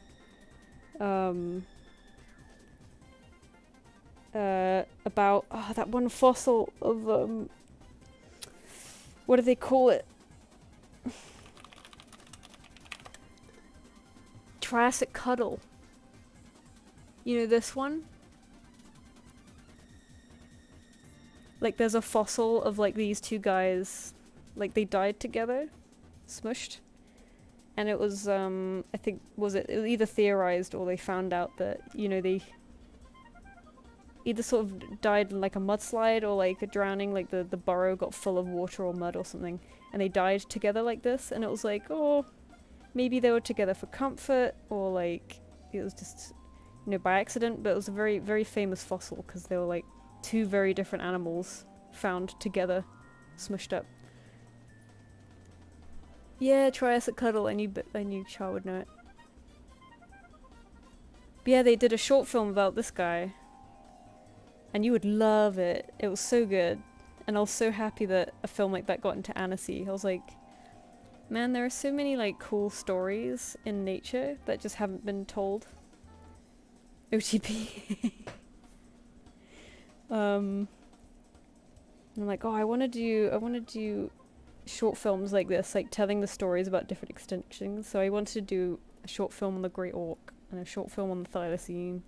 About that one fossil of what do they call it? Triassic Cuddle. You know this one? Like there's a fossil of like these two guys, like they died together, smushed. And it was I think it was either theorized or they found out that, you know, they either sort of died in like a mudslide or like a drowning, like the burrow got full of water or mud or something, and they died together like this, and it was like, oh, maybe they were together for comfort, or like it was just, you know, by accident, but it was a very, very famous fossil because they were like two very different animals found together, smushed up. Yeah, Triassic Cuddle, I knew Char would know it. But yeah, they did a short film about this guy. And you would love it. It was so good. And I was so happy that a film like that got into Annecy. I was like, man, there are so many like cool stories in nature that just haven't been told. OTP. And I'm like, oh, I want to do short films like this, like telling the stories about different extinctions. So I wanted to do a short film on the Great Auk and a short film on the Thylacine.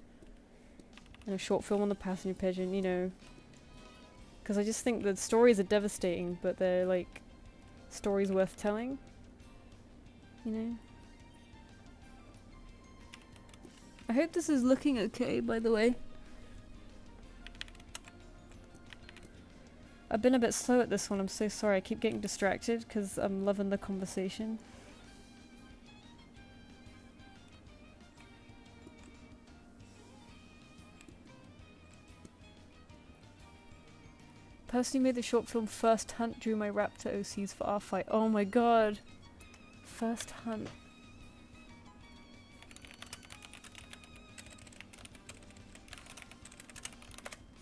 And a short film on the passenger pigeon, you know. Because I just think the stories are devastating, but they're like stories worth telling. You know? I hope this is looking okay, by the way. I've been a bit slow at this one, I'm so sorry. I keep getting distracted because I'm loving the conversation. Person who made the short film First Hunt drew my raptor OCs for our fight. Oh my god. First Hunt.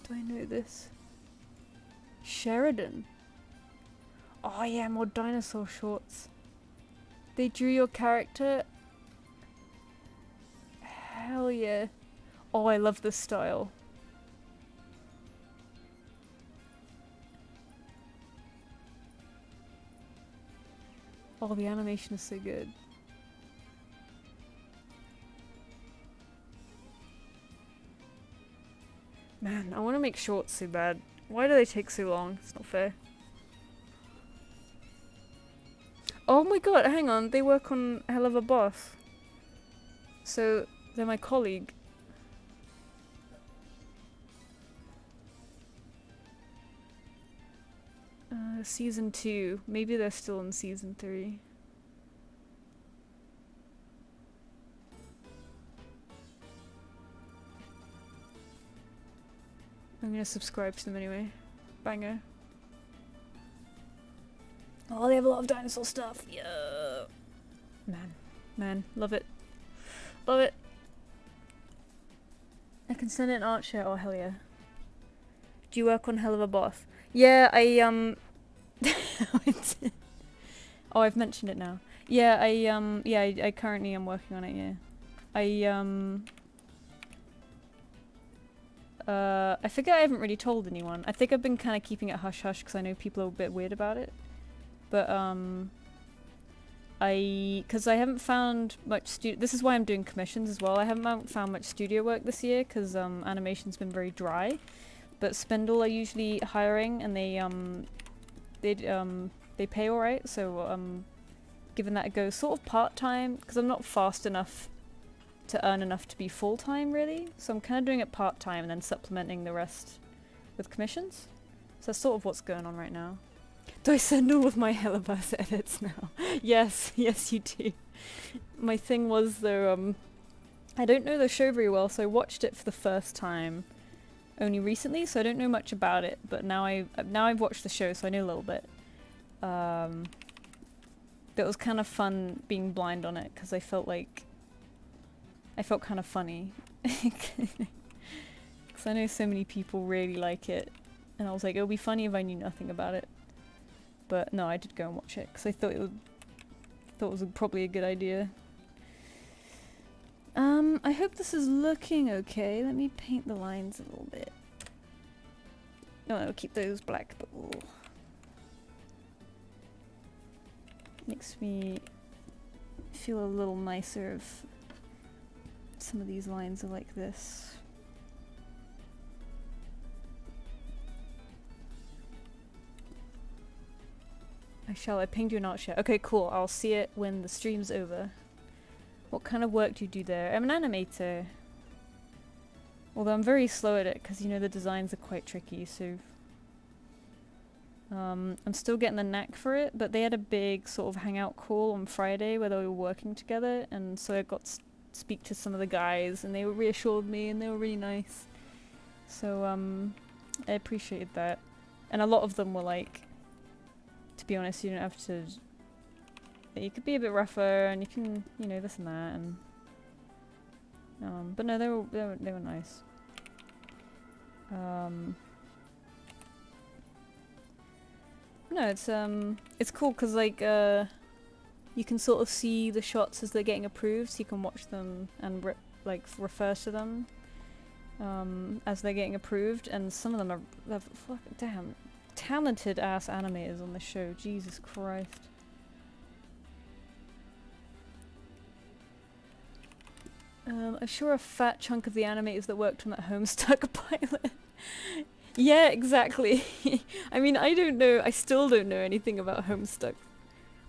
Do I know this? Sheridan. Oh yeah, more dinosaur shorts. They drew your character? Hell yeah. Oh, I love this style. Oh, the animation is so good. Man, I want to make shorts so bad. Why do they take so long? It's not fair. Oh my god, hang on. They work on Hell of a Boss. So, they're my colleague. Season 2. Maybe they're still in season 3. I'm gonna subscribe to them anyway. Banger. Oh, they have a lot of dinosaur stuff. Yeah. Man, love it. Love it. I can send it an art share. Oh, hell yeah. Do you work on Hell of a Boss? Yeah, oh, I've mentioned it now. Yeah, I currently am working on it, yeah. I forget I haven't really told anyone. I think I've been kind of keeping it hush-hush because I know people are a bit weird about it. But, because I haven't found much this is why I'm doing commissions as well. I haven't found much studio work this year because, animation's been very dry. But Spindle are usually hiring and they pay alright, so, giving that a go. Sort of part-time, because I'm not fast enough to earn enough to be full-time, really. So I'm kind of doing it part-time and then supplementing the rest with commissions. So that's sort of what's going on right now. Do I send all of my Hellabus edits now? Yes, yes you do. My thing was though, I don't know the show very well, so I watched it for the first time only recently, so I don't know much about it, but now I've watched the show, so I know a little bit. But it was kind of fun being blind on it, because I felt kind of funny. Because I know so many people really like it, and I was like, it would be funny if I knew nothing about it. But no, I did go and watch it, because I thought it was probably a good idea. I hope this is looking okay. Let me paint the lines a little bit. No, I'll keep those black, but we'll... Makes me feel a little nicer if some of these lines are like this. I pinged you an art share. Okay, cool. I'll see it when the stream's over. What kind of work do you do there? I'm an animator. Although I'm very slow at it because, you know, the designs are quite tricky, so... I'm still getting the knack for it, but they had a big sort of hangout call on Friday where they were working together, and so I got to speak to some of the guys, and they reassured me, and they were really nice. So, I appreciated that. And a lot of them were like, to be honest, you don't have to... You could be a bit rougher, and you can, you know, this and that, and... but no, they were nice. No, it's cool because like you can sort of see the shots as they're getting approved, so you can watch them and refer to them as they're getting approved, and some of them are damn talented ass animators on the show. Jesus Christ. I'm sure a fat chunk of the animators that worked on that Homestuck pilot. Yeah, exactly. I mean, I don't know, I still don't know anything about Homestuck.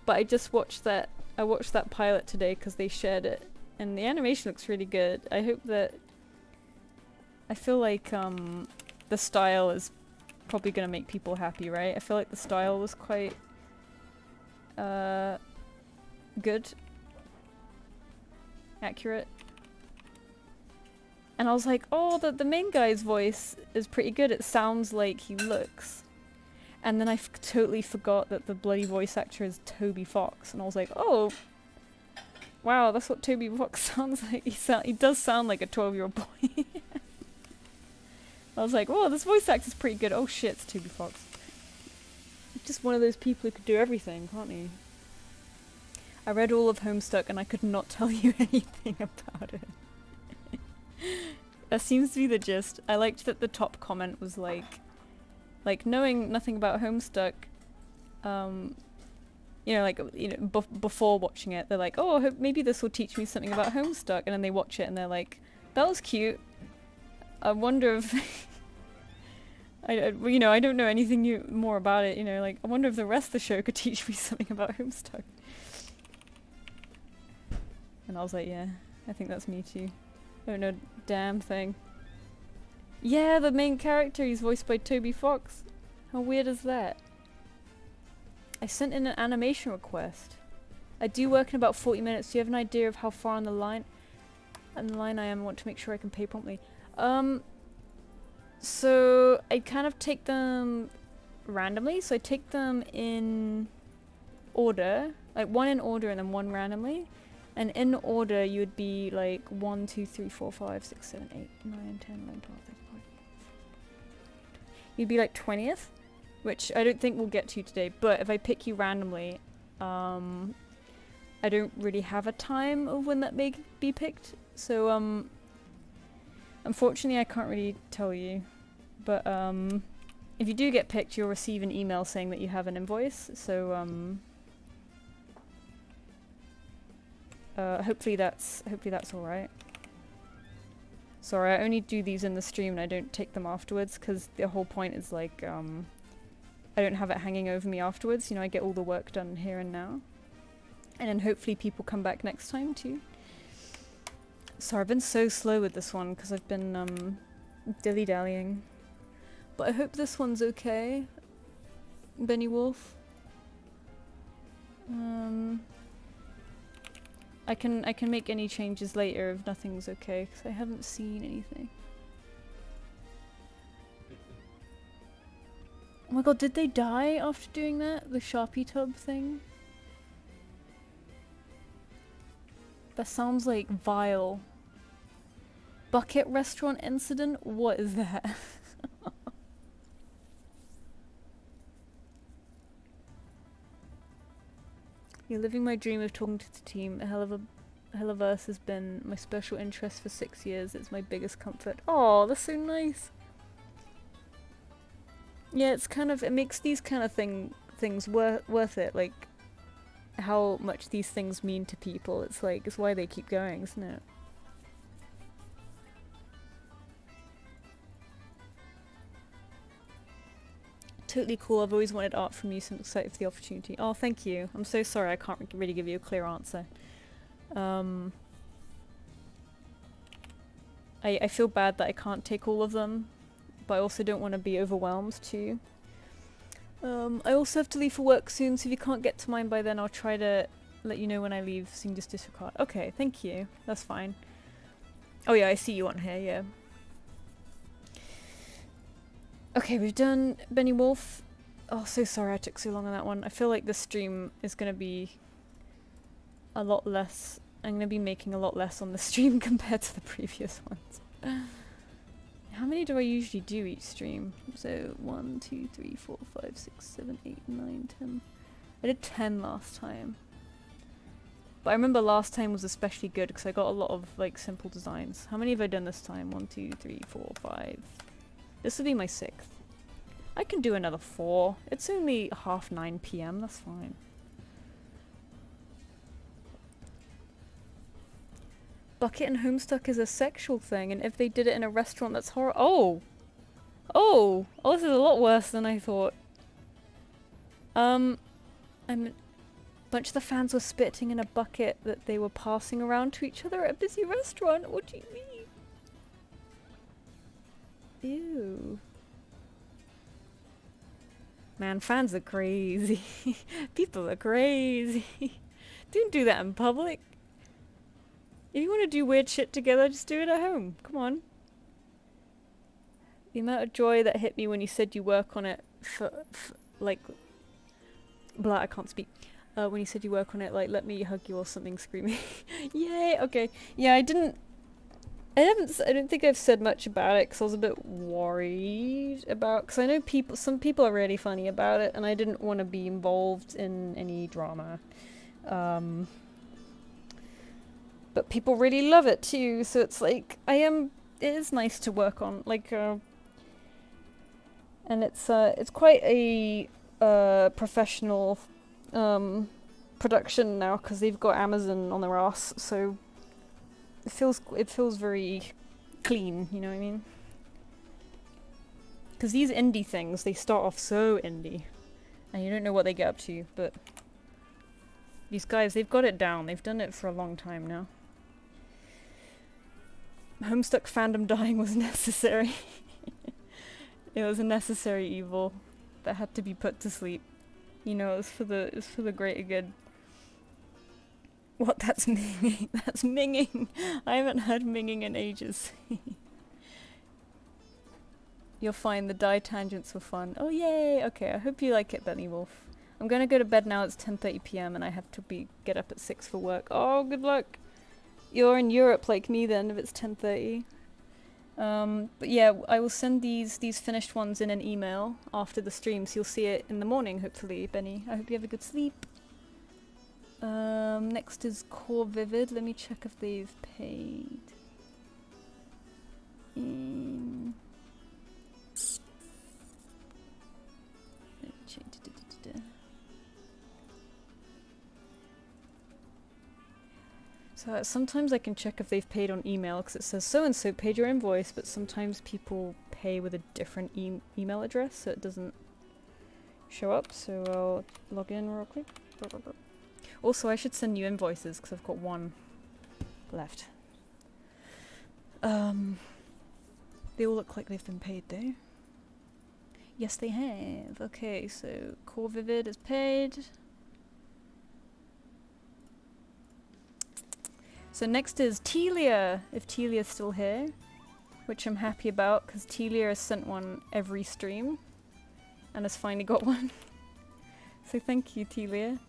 But I just watched that, I watched that pilot today because they shared it. And the animation looks really good. I hope that... I feel like, the style is probably gonna make people happy, right? I feel like the style was quite... good. Accurate. And I was like, oh, the main guy's voice is pretty good. It sounds like he looks. And then I totally forgot that the bloody voice actor is Toby Fox. And I was like, oh, wow, that's what Toby Fox sounds like. He does sound like a 12-year-old boy. I was like, whoa, this voice actor's pretty good. Oh shit, it's Toby Fox. just one of those people who could do everything, can't he? I read all of Homestuck and I could not tell you anything about it. That seems to be the gist. I liked that the top comment was like knowing nothing about Homestuck, you know, like, you know, before watching it, they're like, oh, I hope maybe this will teach me something about Homestuck, and then they watch it and they're like, that was cute. I wonder if, you know, I don't know anything more about it, you know, like, I wonder if the rest of the show could teach me something about Homestuck. And I was like, yeah, I think that's me too. I don't know a damn thing. Yeah, the main character, he's voiced by Toby Fox. How weird is that? I sent in an animation request. I do work in about 40 minutes. Do you have an idea of how far on the line I am? I want to make sure I can pay promptly. So I kind of take them randomly. So I take them in order, like one in order and then one randomly. And in order, you would be like 1, 2, 3, 4, 5, 6, 7, 8, 9, 10, 11, 12, 13, 14. You'd be like 20th, which I don't think we'll get to today. But if I pick you randomly, I don't really have a time of when that may be picked. So unfortunately, I can't really tell you. But if you do get picked, you'll receive an email saying that you have an invoice. So hopefully that's all right. Sorry, I only do these in the stream and I don't take them afterwards because the whole point is like I don't have it hanging over me afterwards. You know, I get all the work done here and now, and then hopefully people come back next time too. Sorry, I've been so slow with this one because I've been dilly-dallying, but I hope this one's okay. Benny Wolf. I can make any changes later if nothing's okay, because I haven't seen anything. Oh my god, did they die after doing that? The Sharpie tub thing? That sounds like vile. Bucket restaurant incident? What is that? You're living my dream of talking to the team. Helloverse has been my special interest for 6 years. It's my biggest comfort. Oh, that's so nice. Yeah, it's kind of, it makes these kind of things worth it. Like, how much these things mean to people. It's like, it's why they keep going, isn't it? Totally cool. I've always wanted art from you, so I'm excited for the opportunity. Oh, thank you. I'm so sorry I can't really give you a clear answer. I feel bad that I can't take all of them, but I also don't want to be overwhelmed too. I also have to leave for work soon, so if you can't get to mine by then, I'll try to let you know when I leave, so you can just disregard. Okay, thank you. That's fine. Oh yeah, I see you on here, yeah. Okay, we've done Benny Wolf. Oh, so sorry I took so long on that one. I feel like this stream is going to be a lot less. I'm going to be making a lot less on the stream compared to the previous ones. How many do I usually do each stream? So 1, 2, 3, 4, 5, 6, 7, 8, 9, 10. I did 10 last time. But I remember last time was especially good because I got a lot of like simple designs. How many have I done this time? 1, 2, 3, 4, 5. This will be my 6th. I can do another 4. It's only 9:30 PM, that's fine. Bucket and Homestuck is a sexual thing, and if they did it in a restaurant, that's horrible. Oh, this is a lot worse than I thought. A bunch of the fans were spitting in a bucket that they were passing around to each other at a busy restaurant. What do you mean? Ew. Man, fans are crazy. People are crazy. Don't do that in public. If you want to do weird shit together, just do it at home. Come on. The amount of joy that hit me when you said you work on it for like... Blah, I can't speak. When you said you work on it, like, let me hug you or something, screaming. Yay, okay. Yeah, I didn't I don't think I've said much about it because I was a bit worried about. Because I know some people are really funny about it, and I didn't want to be involved in any drama. But people really love it too, so it's like it is nice to work on, like, and it's quite a professional production now because they've got Amazon on their ass, so it feels very clean, you know what I mean? Because these indie things, they start off so indie, and you don't know what they get up to, but these guys, they've got it down. They've done it for a long time now. Homestuck fandom dying was necessary. It was a necessary evil that had to be put to sleep. You know, it was for the greater good. What? That's minging. That's minging. I haven't heard minging in ages. You'll find the die tangents were fun. Oh yay! Okay, I hope you like it, Benny Wolf. I'm gonna go to bed now. It's 10:30 p.m. and I have to get up at 6 for work. Oh, good luck. You're in Europe like me then, if it's 10:30. But yeah, I will send these finished ones in an email after the stream, so you'll see it in the morning, hopefully, Benny. I hope you have a good sleep. Next is Core Vivid. Let me check if they've paid. So sometimes I can check if they've paid on email because it says so-and-so paid your invoice, but sometimes people pay with a different email address, so it doesn't show up. So I'll log in real quick. Also, I should send you invoices because I've got one left. They all look like they've been paid though. Yes, they have. Okay, so Core Vivid is paid. So next is Telia, if Telia's still here, which I'm happy about because Telia has sent one every stream and has finally got one. So thank you, Telia.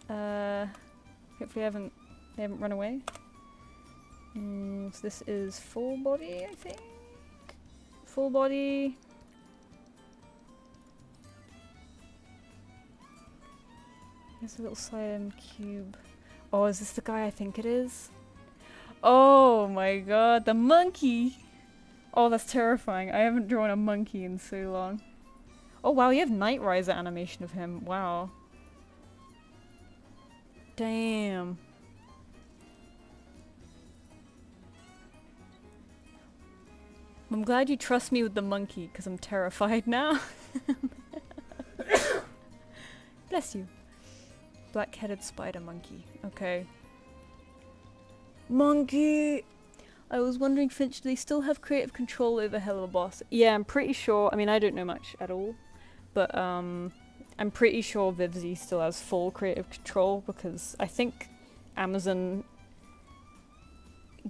Hopefully they haven't run away. So this is full body, I think. Full body. There's a little cyan cube. Oh, is this the guy I think it is? Oh my god, the monkey! Oh, that's terrifying. I haven't drawn a monkey in so long. Oh wow, you have Night Riser animation of him. Wow. Damn. I'm glad you trust me with the monkey, because I'm terrified now. Bless you. Black-headed spider monkey. Okay. Monkey! I was wondering, Finch, do they still have creative control over Hello Boss? Yeah, I'm pretty sure. I mean, I don't know much at all. But, I'm pretty sure Vivzy still has full creative control because I think Amazon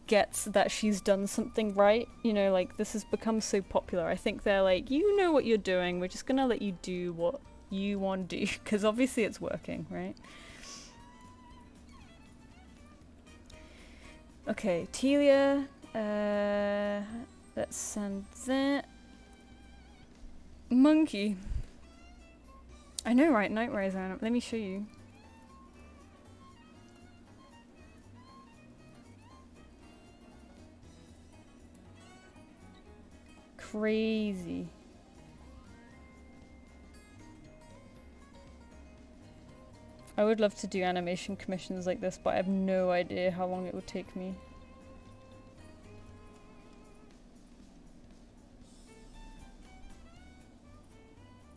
gets that she's done something right. You know, like, this has become so popular. I think they're like, you know what you're doing. We're just gonna let you do what you want to do because obviously it's working, right? Okay, Telia, let's send that. Monkey. I know, right? Night Riser. Let me show you. Crazy. I would love to do animation commissions like this, but I have no idea how long it would take me.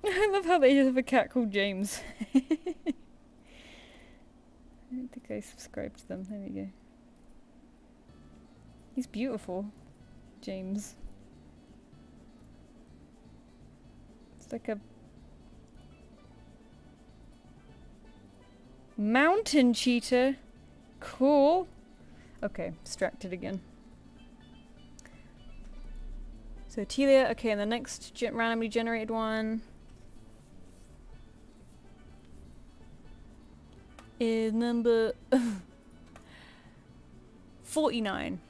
I love how they have a cat called James. I don't think I subscribed to them. There we go. He's beautiful. James. It's like a mountain cheetah. Cool. Okay, distracted again. So Telia, okay, and the next randomly generated one is number 49.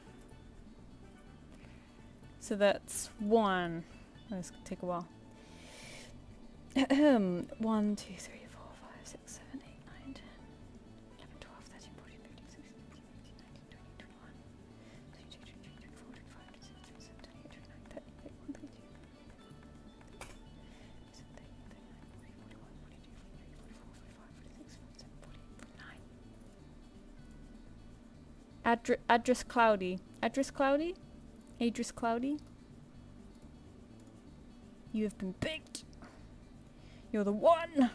So that's 1. Oh, it's gonna take a while. 1, 2, 3, 4, 5, 6, 7, 8, 9, 10, 11, 12, 13, 14, 15, 16, 17, 18, 19, 20, 21, 22, 23, 24, 25, 26, 27, 28, 29, 30, 31, 32, 33, 34, 35, 36, 37, 48, 49. Address Cloudy? Adris Cloudy? You have been picked! You're the one!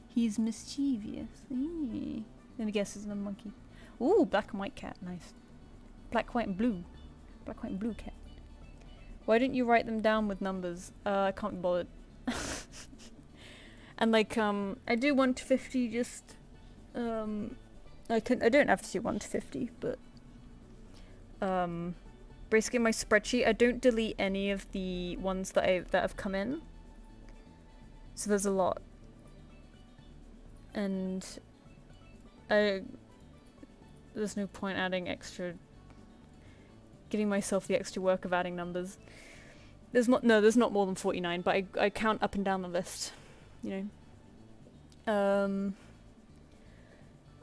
He's mischievous. Let me guess, it's another monkey. Ooh, black and white cat. Nice. Black, white, and blue. Black, white, and blue cat. Why didn't you write them down with numbers? I can't be bothered. And like, I do 1 to 50 just, I don't have to do 1 to 50, but, basically my spreadsheet, I don't delete any of the ones that have come in. So there's a lot. And there's no point giving myself the extra work of adding numbers. There's not more than 49, but I count up and down the list, you know.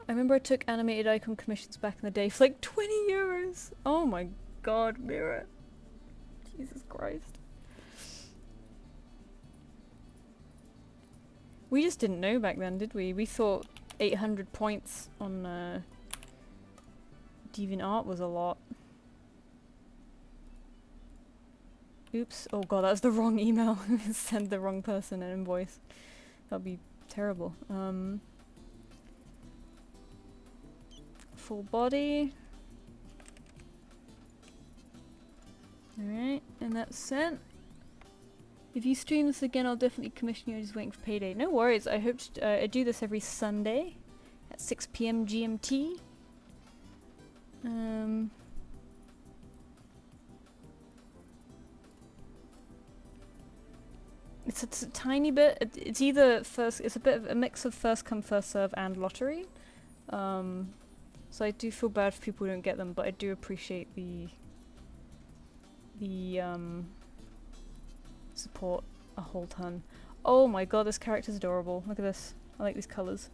I remember I took animated icon commissions back in the day for like 20 euros. Oh my god, Mira. Jesus Christ. We just didn't know back then, did we? We thought 800 points on DeviantArt was a lot. Oops. Oh god, that's the wrong email. Send the wrong person an invoice. That'd be terrible. Full body. Alright, and that's sent. If you stream this again, I'll definitely commission you. I'm just waiting for payday. No worries. I hope I do this every Sunday at 6 PM GMT. It's a tiny bit. It's either it's a bit of a mix of first come first serve and lottery. So I do feel bad for people who don't get them, but I do appreciate the support a whole ton. Oh my god, this character's adorable. Look at this. I like these colours.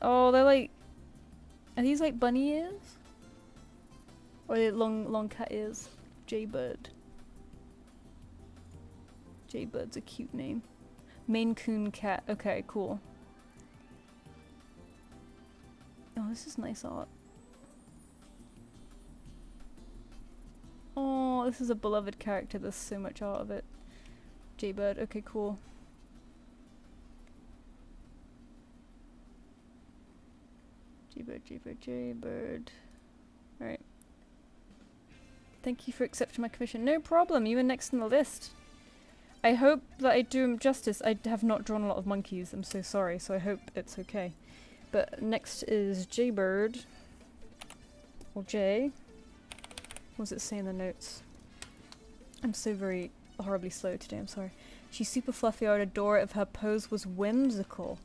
Oh, they're like... Are these like bunny ears? Or are they long cat ears? Jaybird. Jaybird's a cute name. Maine Coon cat. Okay, cool. Oh, this is nice art. Oh, this is a beloved character. There's so much art of it. Jaybird. Okay, cool. Jaybird, Jaybird, Jaybird. Alright. Thank you for accepting my commission. No problem, you were next on the list. I hope that I do him justice. I have not drawn a lot of monkeys, I'm so sorry, so I hope it's okay. But next is Jaybird. Or Jay. What does it say in the notes? I'm so very horribly slow today, I'm sorry. She's super fluffy, I would adore it if her pose was whimsical.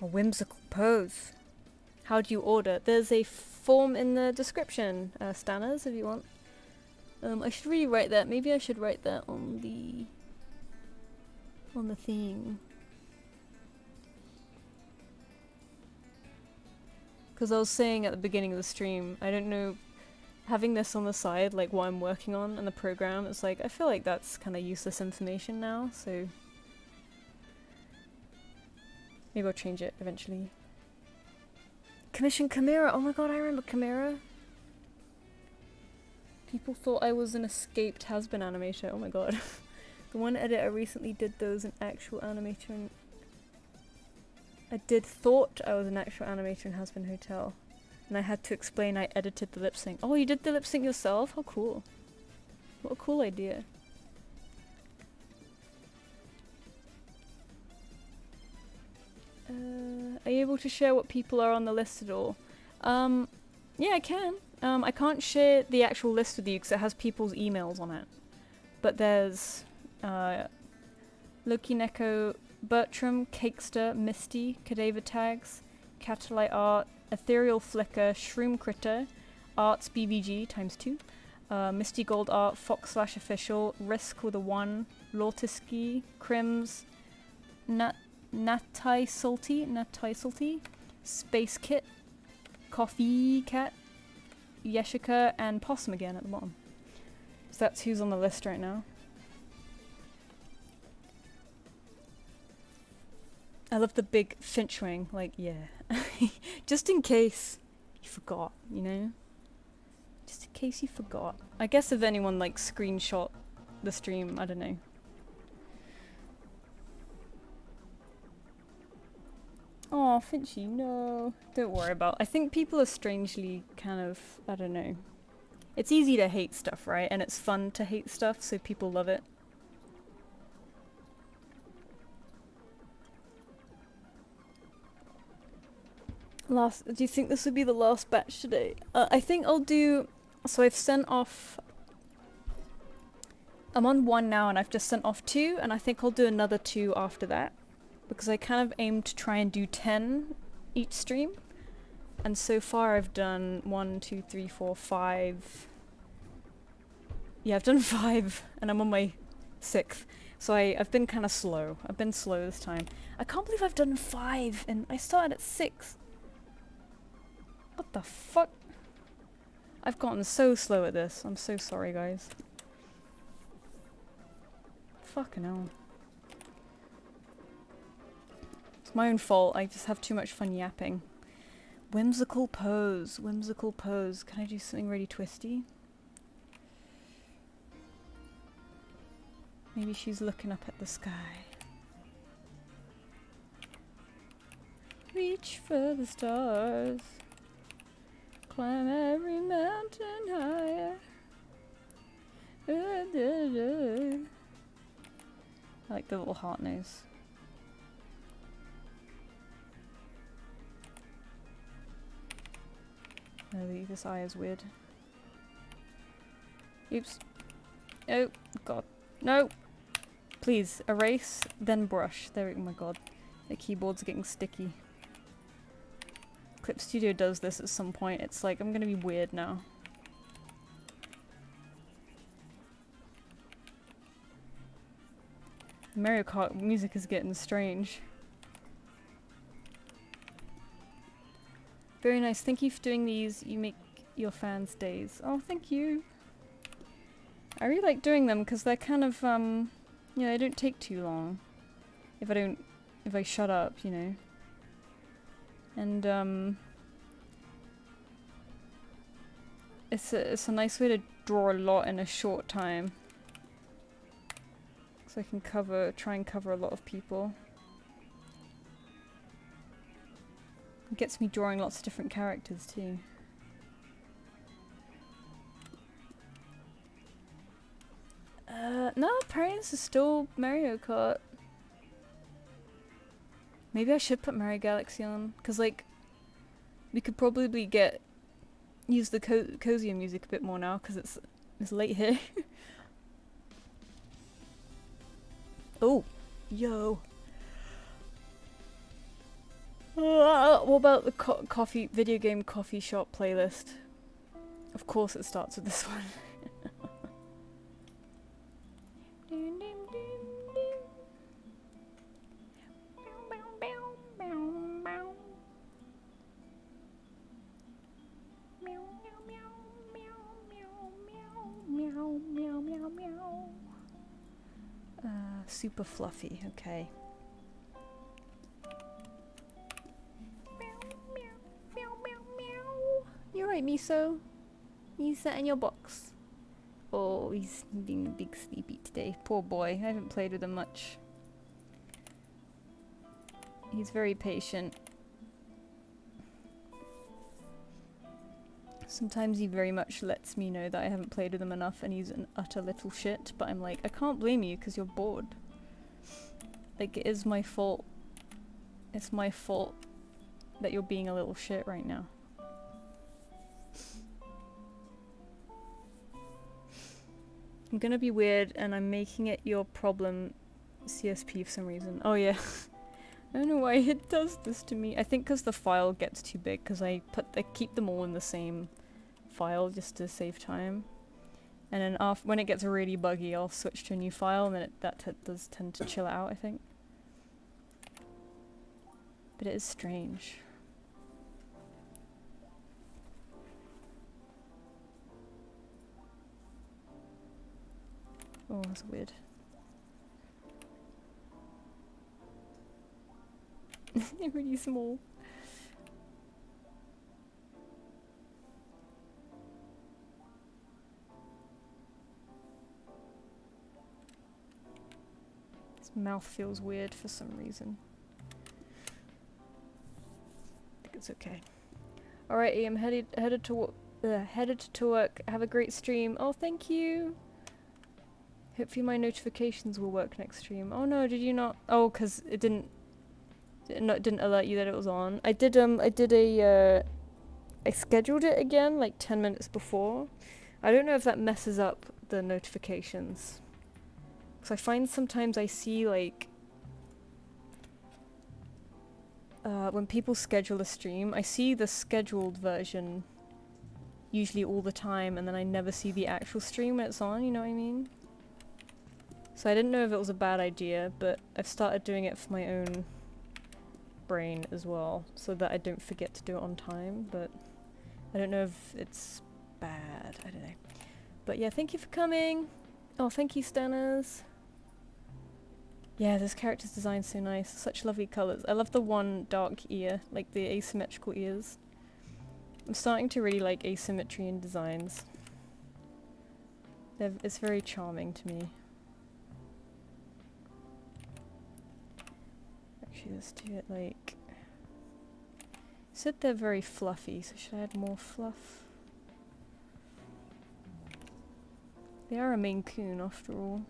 A whimsical pose. How do you order? There's a form in the description, Stanners, if you want. I should really write that. Maybe I should write that on the thing. Because I was saying at the beginning of the stream, I don't know, having this on the side, like what I'm working on in the program, it's like, I feel like that's kind of useless information now, so maybe I'll change it eventually. Commission Chimera! Oh my god, I remember Chimera! People thought I was an escaped has-been animator, oh my god. The one editor recently did those an actual animator and thought I was an actual animator in Has-Been Hotel. And I had to explain I edited the lip sync. Oh, you did the lip sync yourself? How cool. What a cool idea. Are you able to share what people are on the list at all? Yeah, I can. I can't share the actual list with you because it has people's emails on it. But there's Loki Neko, Bertram, Cakester, Misty, Cadaver Tags, Catalite Art, Ethereal Flicker, Shroom Critter, Arts BVG ×2, Misty Gold Art, Fox Slash Official, Risk with a 1, Lortiski, Crims, Natai Salty, Space Kit, Coffee Cat, Yeshika, and Possum again at the bottom. So that's who's on the list right now. I love the big Finchwing, like, yeah. Just in case you forgot, you know? Just in case you forgot. I guess if anyone, like, screenshot the stream, I don't know. Oh, Finchy, no. Don't worry about it. I think people are strangely kind of, I don't know. It's easy to hate stuff, right? And it's fun to hate stuff, so people love it. Do you think this would be the last batch today? I think I'll do... So I've sent off... I'm on 1 now and I've just sent off 2, and I think I'll do another 2 after that. Because I kind of aim to try and do 10 each stream. And so far I've done 1, 2, 3, 4, 5... Yeah, I've done 5, and I'm on my 6th. So I've been kind of slow. I've been slow this time. I can't believe I've done 5, and I started at 6. What the fuck? I've gotten so slow at this. I'm so sorry, guys. Fucking hell. It's my own fault. I just have too much fun yapping. Whimsical pose. Whimsical pose. Can I do something really twisty? Maybe she's looking up at the sky. Reach for the stars. Climb every mountain higher. I like the little heart nose. Oh, this eye is weird. Oops. Oh, God. No! Please, erase, then brush. There, oh my god. The keyboard's getting sticky. Clip Studio does this at some point. It's like, I'm gonna be weird now. Mario Kart music is getting strange. Very nice. Thank you for doing these. You make your fans' days. Oh, thank you. I really like doing them because they're kind of, you know, they don't take too long. If I shut up, you know. And, it's a nice way to draw a lot in a short time. So I can try and cover a lot of people. It gets me drawing lots of different characters too. No, apparently this is still Mario Kart. Maybe I should put Mario Galaxy on, cause like, we could probably use the cozier music a bit more now, cause it's late here. Oh, yo. What about the video game coffee shop playlist? Of course it starts with this one. Super fluffy, okay. You're right, Miso. You sat in your box. Oh, he's being a big sleepy today. Poor boy. I haven't played with him much. He's very patient. Sometimes he very much lets me know that I haven't played with him enough and he's an utter little shit, but I'm like, I can't blame you because you're bored. Like, it is my fault. It's my fault that you're being a little shit right now. I'm gonna be weird and I'm making it your problem CSP for some reason. Oh yeah. I don't know why it does this to me. I think because the file gets too big because I keep them all in the same file just to save time. And then after, when it gets really buggy, I'll switch to a new file, and then that does tend to chill it out, I think. But it is strange. Oh, that's weird. They're really small. His mouth feels weird for some reason. I think it's okay. Alrighty, I'm headed to work. Have a great stream. Oh, thank you. Hopefully my notifications will work next stream. Oh no, did you not? Oh, 'cause it didn't alert you that it was on. I scheduled it again like 10 minutes before. I don't know if that messes up the notifications. 'Cause I find sometimes I see like when people schedule a stream, I see the scheduled version usually all the time, and then I never see the actual stream when it's on, you know what I mean? So I didn't know if it was a bad idea, but I've started doing it for my own brain as well, so that I don't forget to do it on time, but I don't know if it's bad, I don't know. But yeah, thank you for coming! Oh, thank you, Stanners! Yeah, this character's design's so nice, such lovely colours. I love the one dark ear, like the asymmetrical ears. I'm starting to really like asymmetry in designs. It's very charming to me. Actually, let's do it like... You said they're very fluffy, so should I add more fluff? They are a Maine Coon after all.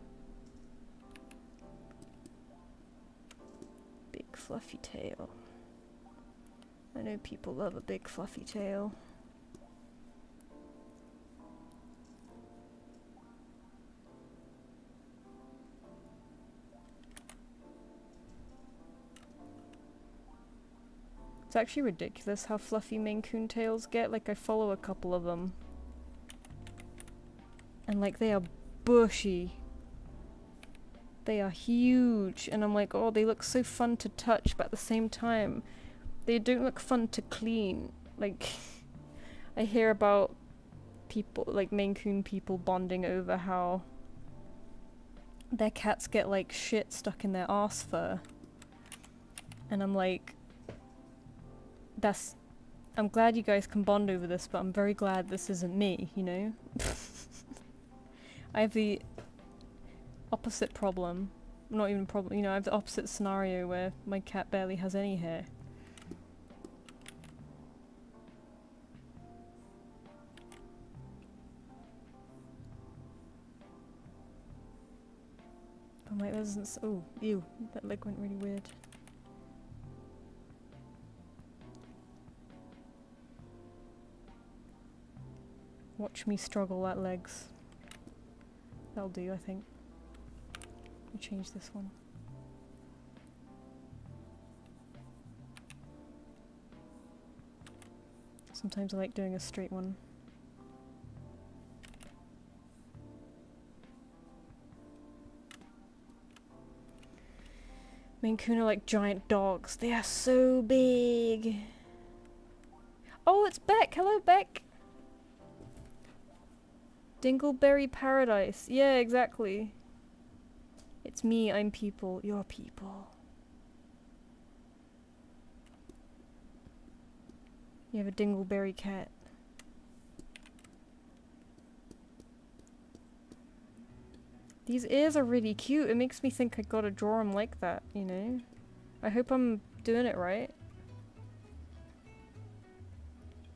Big fluffy tail. I know people love a big fluffy tail. It's actually ridiculous how fluffy Maine Coon tails get. Like, I follow a couple of them. And like, they are bushy. They are huge. And I'm like, oh, they look so fun to touch, but at the same time, they don't look fun to clean. Like, I hear about people, like Maine Coon people bonding over how their cats get like shit stuck in their arse fur. And I'm like, I'm glad you guys can bond over this, but I'm very glad this isn't me, you know? I have the opposite problem. Not even problem, you know, I have the opposite scenario where my cat barely has any hair. I'm like, that doesn't oh, ew, that leg went really weird. Watch me struggle at legs. That'll do, I think. Let me change this one. Sometimes I like doing a straight one. Maine Coon are like giant dogs. They are so big. Oh, it's Beck! Hello, Beck! Dingleberry Paradise. Yeah, exactly. It's me, I'm people, you're people. You have a dingleberry cat. These ears are really cute. It makes me think I gotta draw them like that, you know? I hope I'm doing it right.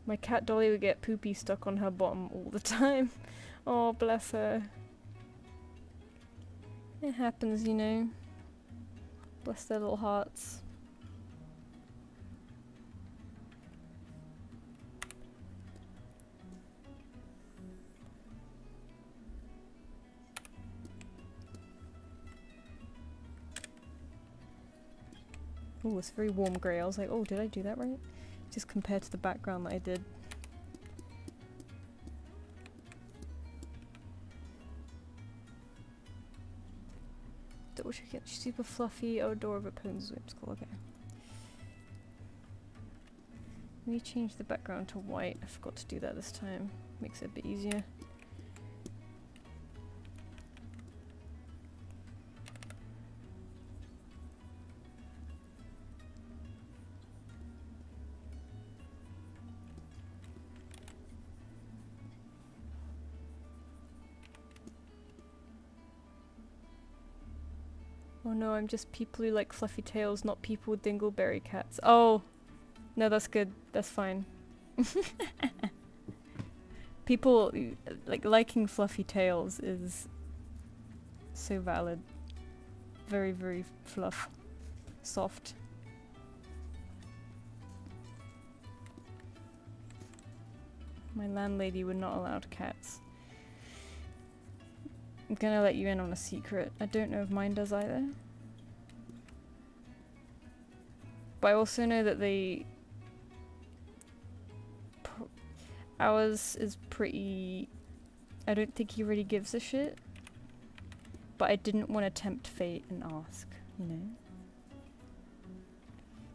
My cat Dolly would get poopy stuck on her bottom all the time. Oh, bless her. It happens, you know. Bless their little hearts. Oh, it's very warm grey. I was like, oh, did I do that right? Just compared to the background that I did. should I get? Super fluffy outdoor opponent's whimsical. Okay. Let me change the background to white. I forgot to do that this time. Makes it a bit easier. Oh no, I'm just people who like fluffy tails, not people with dingleberry cats. Oh! No, that's good. That's fine. People, like, liking fluffy tails is so valid. Very, very fluff. Soft. My landlady would not allow cats. I'm gonna let you in on a secret. I don't know if mine does either. But I also know that ours is pretty... I don't think he really gives a shit. But I didn't want to tempt fate and ask, you know?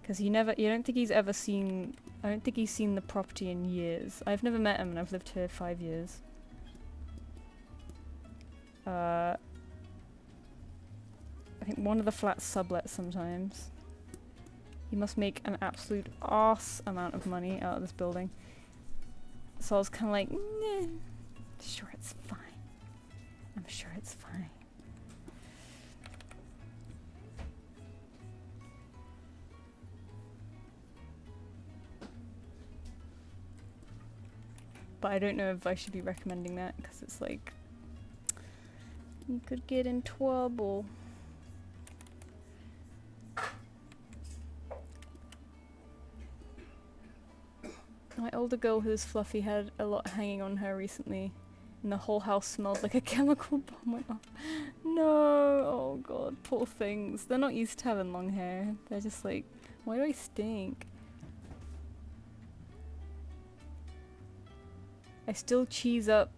Because I don't think he's ever seen... I don't think he's seen the property in years. I've never met him and I've lived here 5 years. I think one of the flats sublet sometimes. He must make an absolute arse amount of money out of this building. So I was kind of like, nah, sure it's fine. I'm sure it's fine. But I don't know if I should be recommending that because it's like, you could get in trouble. My older girl who's fluffy had a lot hanging on her recently, and the whole house smelled like a chemical bomb went off. No! Oh god, poor things. They're not used to having long hair. They're just like, why do I stink? I still cheese up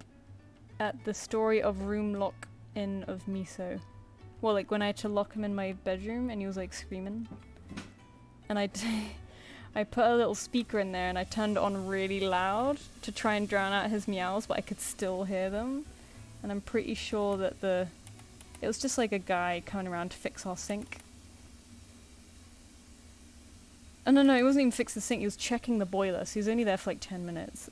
at the story of room lock-in of Miso. Well, like when I had to lock him in my bedroom and he was like screaming. And I put a little speaker in there and I turned it on really loud to try and drown out his meows, but I could still hear them. And I'm pretty sure that it was just like a guy coming around to fix our sink. Oh no, he wasn't even fixing the sink, he was checking the boiler, so he was only there for like 10 minutes.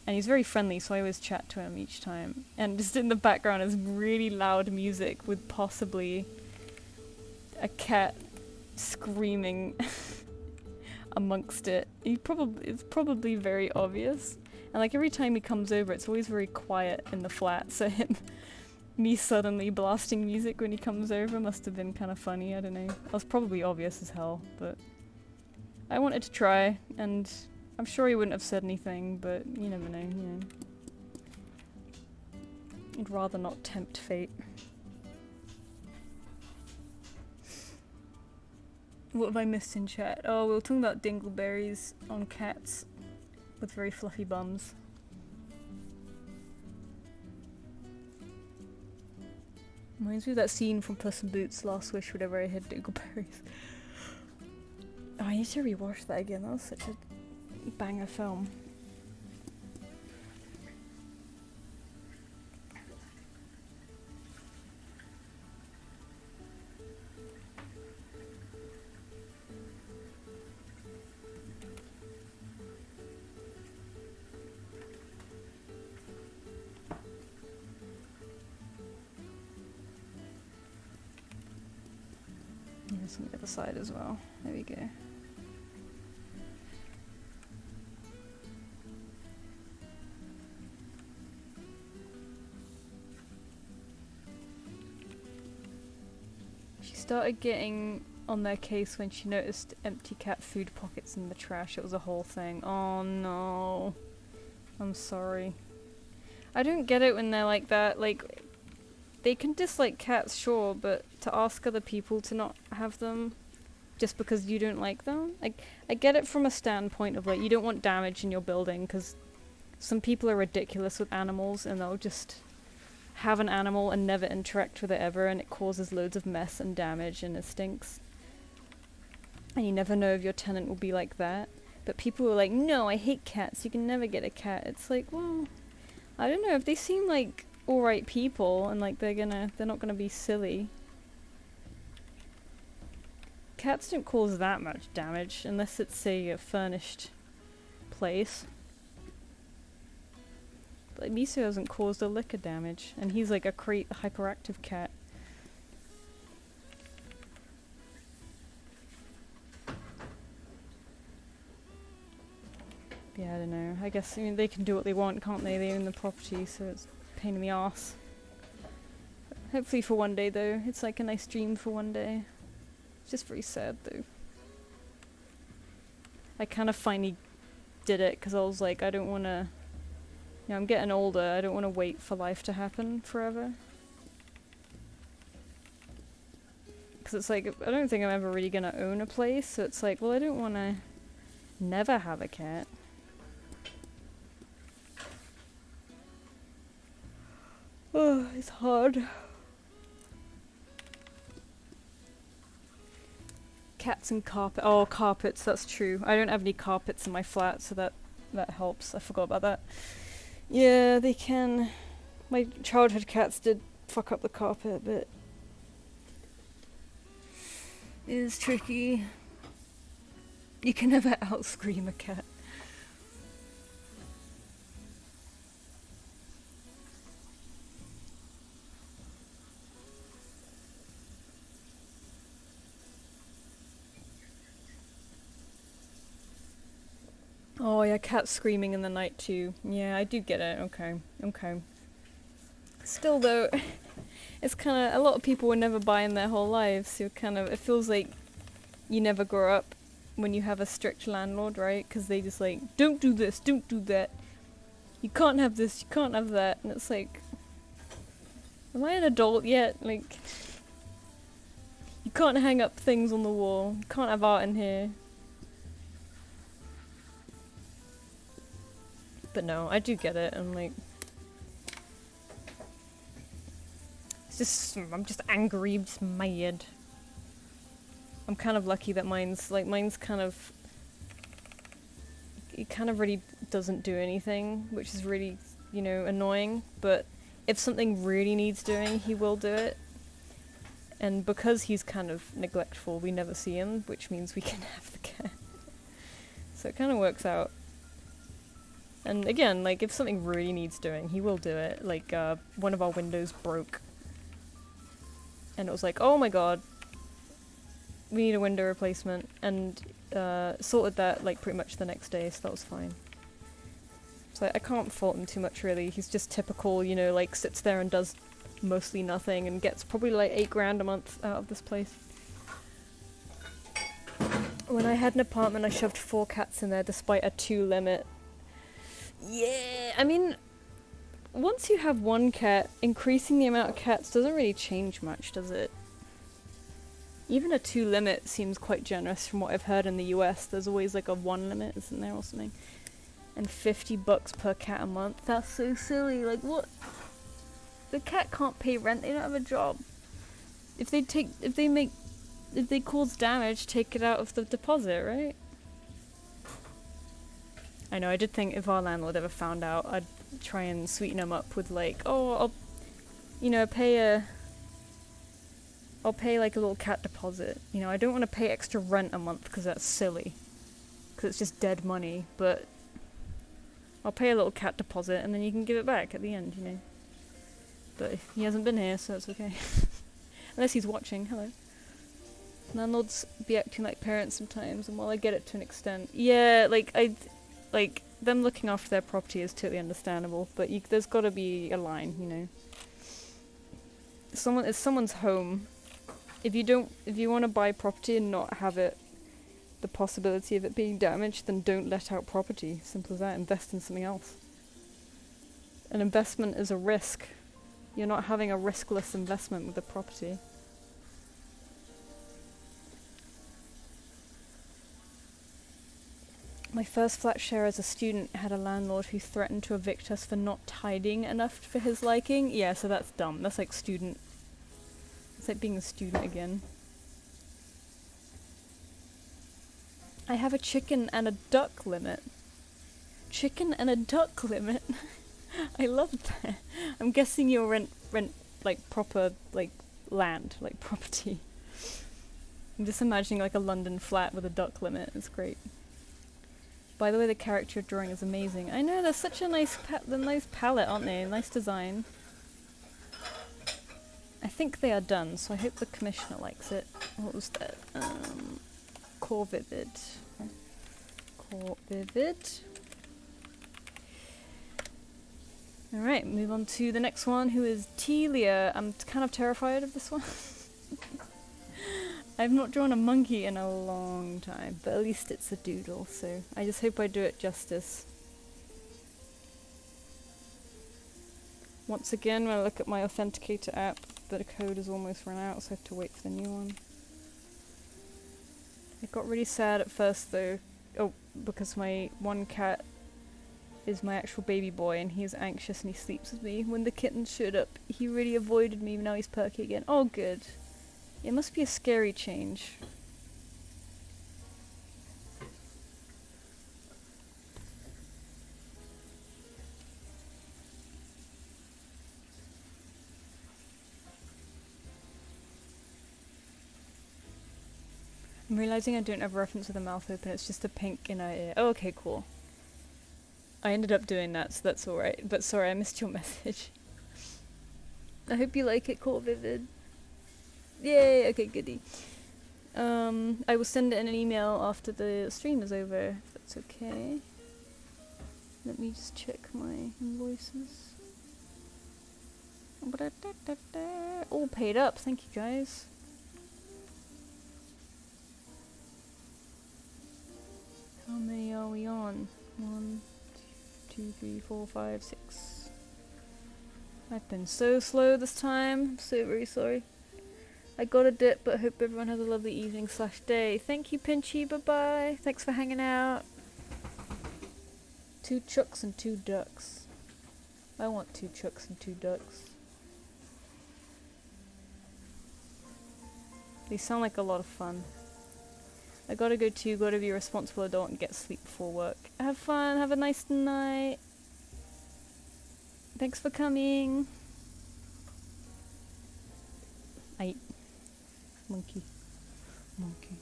And he's very friendly, so I always chat to him each time. And just in the background is really loud music with possibly a cat screaming amongst it. It's probably very obvious. And like every time he comes over, it's always very quiet in the flat, so me suddenly blasting music when he comes over must have been kind of funny, I don't know. It was probably obvious as hell, but I wanted to try, and I'm sure he wouldn't have said anything, but you never know, you know. I'd rather not tempt fate. What have I missed in chat? Oh, we were talking about dingleberries on cats with very fluffy bums. Reminds me of that scene from Puss in Boots, Last Wish, whatever I had dingleberries. Oh, I need to rewatch that again, that was such a banger film. Yeah, it's on the other side as well. There we go. Started getting on their case when she noticed empty cat food pockets in the trash. It was a whole thing. Oh no. I'm sorry. I don't get it when they're like that. Like, they can dislike cats, sure, but to ask other people to not have them just because you don't like them? Like, I get it from a standpoint of like, you don't want damage in your building because some people are ridiculous with animals and they'll just have an animal and never interact with it ever, and it causes loads of mess and damage and it stinks. And you never know if your tenant will be like that. But people are like, no, I hate cats, you can never get a cat. It's like, well, I don't know, if they seem like alright people and like they're not gonna be silly. Cats don't cause that much damage unless it's a furnished place. Like Miso hasn't caused a lick of damage, and he's like a hyperactive cat. Yeah, I don't know. I guess, I mean, they can do what they want, can't they? They own the property, so it's a pain in the arse. Hopefully for one day, though. It's like a nice dream for one day. It's just very sad, though. I kind of finally did it, because I was like, I don't want to... You know, I'm getting older, I don't want to wait for life to happen forever. Because it's like, I don't think I'm ever really going to own a place, so it's like, well, I don't want to never have a cat. Oh, it's hard. Cats and carpet. Oh, carpets, that's true. I don't have any carpets in my flat, so that helps. I forgot about that. Yeah, they can. My childhood cats did fuck up the carpet a bit. It is tricky. You can never out-scream a cat. Oh yeah, cats screaming in the night too. Yeah, I do get it. Okay, okay. Still though, it's kind of, a lot of people will never buy in their whole lives, so kind of, it feels like you never grow up when you have a strict landlord, right? Because they just like, don't do this, don't do that. You can't have this, you can't have that. And it's like, am I an adult yet? Like, you can't hang up things on the wall. You can't have art in here. But no, I do get it. I'm like, it's just, I'm just angry, I'm just mad. I'm kind of lucky that mine's kind of, it kind of really doesn't do anything, which is really, you know, annoying. But if something really needs doing, he will do it. And because he's kind of neglectful, we never see him, which means we can have the cat. So it kind of works out. And again, like, if something really needs doing, he will do it. Like, one of our windows broke. And it was like, oh my god, we need a window replacement. And sorted that, like, pretty much the next day, so that was fine. So I can't fault him too much, really. He's just typical, you know, like, sits there and does mostly nothing and gets probably like 8 grand a month out of this place. When I had an apartment, I shoved 4 cats in there despite a 2 limit. Yeah, I mean, once you have 1 cat, increasing the amount of cats doesn't really change much, does it? Even a 2 limit seems quite generous from what I've heard in the US. There's always like a 1 limit, isn't there, or something? And $50 per cat a month. That's so silly. Like, what? The cat can't pay rent, they don't have a job. If they cause damage, take it out of the deposit, right? I know, I did think if our landlord ever found out, I'd try and sweeten him up with like, oh, I'll, you know, I'll pay like a little cat deposit. You know, I don't want to pay extra rent a month because that's silly. Because it's just dead money, but I'll pay a little cat deposit and then you can give it back at the end, you know. But he hasn't been here, so it's okay. Unless he's watching, hello. Landlords be acting like parents sometimes, and while I get it to an extent, yeah, like, them looking after their property is totally understandable, but there's gotta be a line, you know. It's someone's home. If you want to buy property and not have it, the possibility of it being damaged, then don't let out property. Simple as that. Invest in something else. An investment is a risk. You're not having a riskless investment with the property. My first flat share as a student had a landlord who threatened to evict us for not tidying enough for his liking. Yeah, so that's dumb. That's like student. It's like being a student again. I have a chicken and a duck limit. Chicken and a duck limit? I love that. I'm guessing you'll rent like proper like land, like property. I'm just imagining like a London flat with a duck limit. It's great. By the way, the character drawing is amazing. I know, they're such a nice nice palette, aren't they? Nice design. I think they are done, so I hope the commissioner likes it. What was that? Core Vivid. Core Vivid. Alright, move on to the next one, who is Telia. I'm kind of terrified of this one. I've not drawn a monkey in a long time, but at least it's a doodle, so I just hope I do it justice. Once again, when I look at my authenticator app, the code is almost run out, so I have to wait for the new one. I got really sad at first though, because my one cat is my actual baby boy and he's anxious and he sleeps with me. When the kitten showed up, he really avoided me, now he's perky again. Oh good. It must be a scary change. I'm realizing I don't have reference with the mouth open, it's just a pink inner ear. Oh, okay, cool. I ended up doing that, so that's alright. But sorry, I missed your message. I hope you like it, Core Vivid. Yay, okay, goodie. I will send it in an email after the stream is over, if that's okay. Let me just check my invoices. All paid up, thank you guys. How many are we on? 1, 2, 3, 4, 5, 6. I've been so slow this time. I'm so very sorry. I got a dip, but hope everyone has a lovely evening / day. Thank you, Pinchy. Bye bye. Thanks for hanging out. 2 chooks and 2 ducks. I want 2 chooks and 2 ducks. They sound like a lot of fun. I gotta go too, gotta be a responsible adult and get sleep before work. Have fun, have a nice night. Thanks for coming. Monkey. Monkey.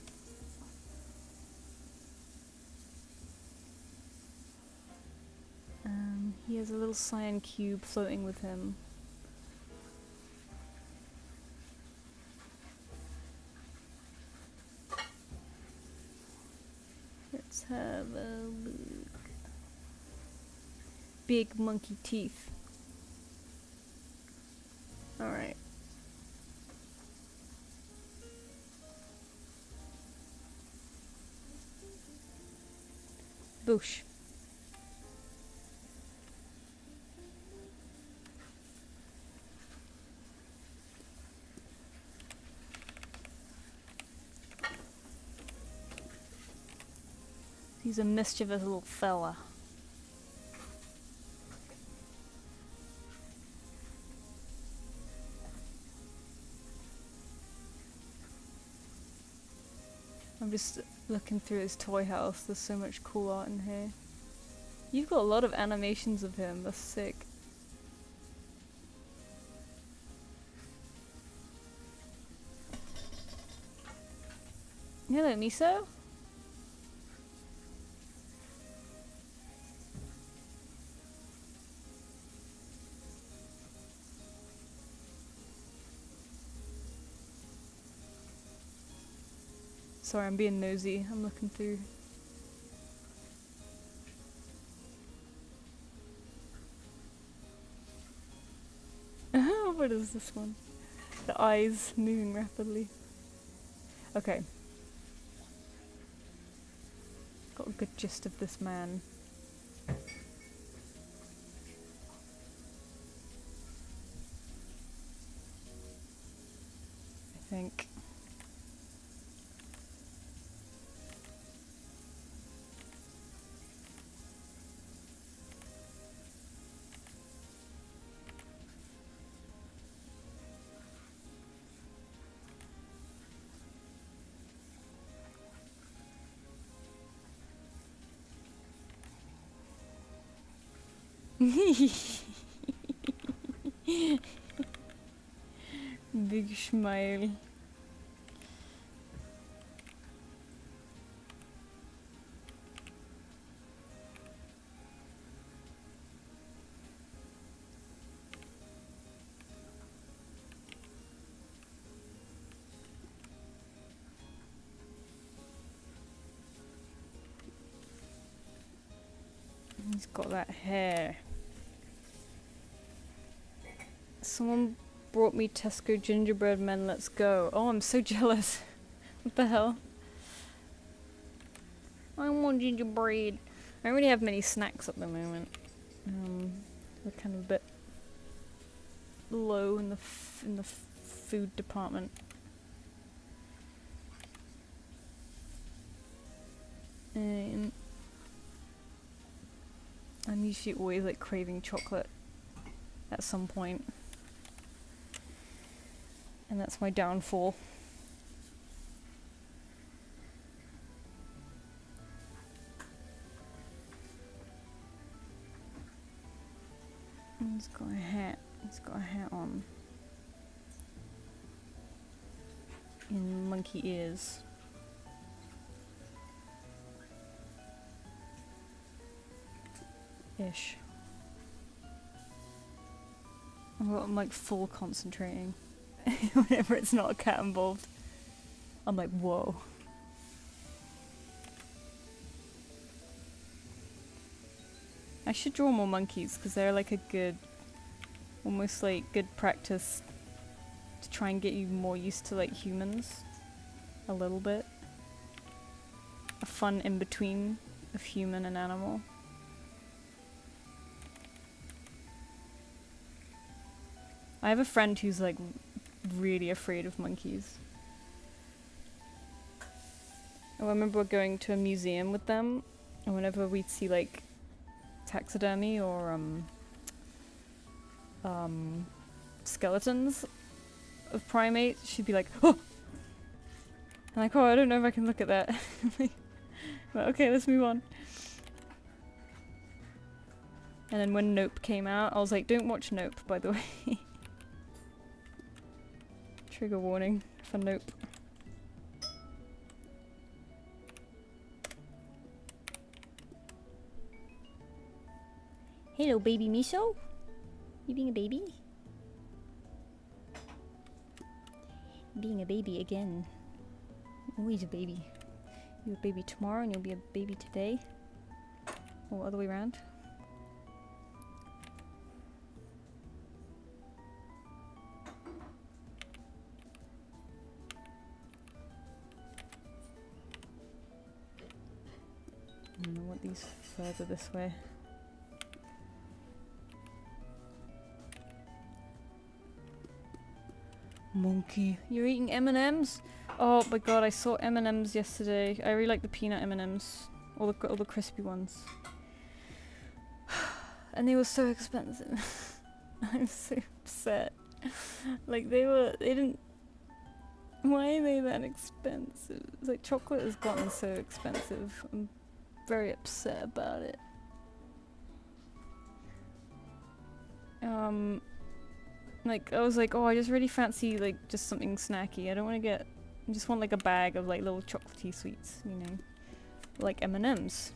He has a little cyan cube floating with him. Let's have a look. Big monkey teeth. Alright. Boosh. He's a mischievous little fella. I'm just looking through his toy house. There's so much cool art in here. You've got a lot of animations of him. That's sick. Hello, Miso. Sorry, I'm being nosy. I'm looking through. What is this one? The eyes moving rapidly. Okay. Got a good gist of this man. I think. Big smile. He's got that hair. Someone brought me Tesco gingerbread men, let's go. Oh, I'm so jealous. What the hell? I want gingerbread. I don't really have many snacks at the moment. We're kind of a bit low in the food department. And I'm usually always like craving chocolate at some point. And that's my downfall. He's got a hat. He's got a hat on. In monkey ears. Ish. I'm like full concentrating. Whenever it's not a cat involved. I'm like, whoa. I should draw more monkeys because they're like a good, almost like good practice to try and get you more used to like humans. A little bit. A fun in-between of human and animal. I have a friend who's like really afraid of monkeys. I remember going to a museum with them, and whenever we'd see like taxidermy or skeletons of primates, she'd be like, oh! I'm like, oh, I don't know if I can look at that. But okay, let's move on. And then when Nope came out, I was like, don't watch Nope, by the way. Trigger warning for Nope. Hello, baby Miso. You being a baby? Being a baby again. Always a baby. You're a baby tomorrow and you'll be a baby today. Or other way around. I want these further this way. Monkey, you're eating M&Ms? Oh my god, I saw M&Ms yesterday. I really like the peanut M&Ms, all the crispy ones. And they were so expensive. I'm so upset. Like they didn't. Why are they that expensive? It's like chocolate has gotten so expensive. I'm very upset about it. Like I was like, oh, I just really fancy like just something snacky. I don't want to get. I just want like a bag of like little chocolatey sweets, you know, like M&Ms.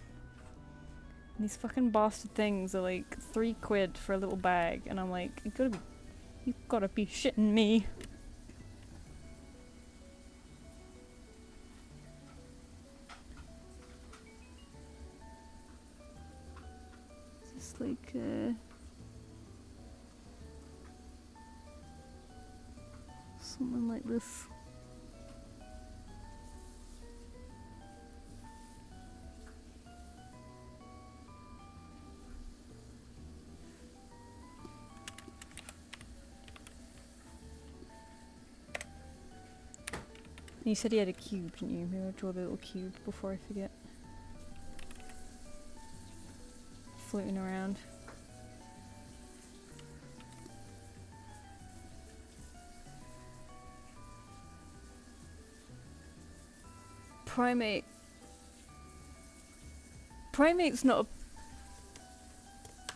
And these fucking bastard things are like £3 for a little bag, and I'm like, you gotta be shitting me. Just like something like this. You said he had a cube, didn't you? Maybe I'll draw the little cube before I forget. Floating around. Primate. Primate's not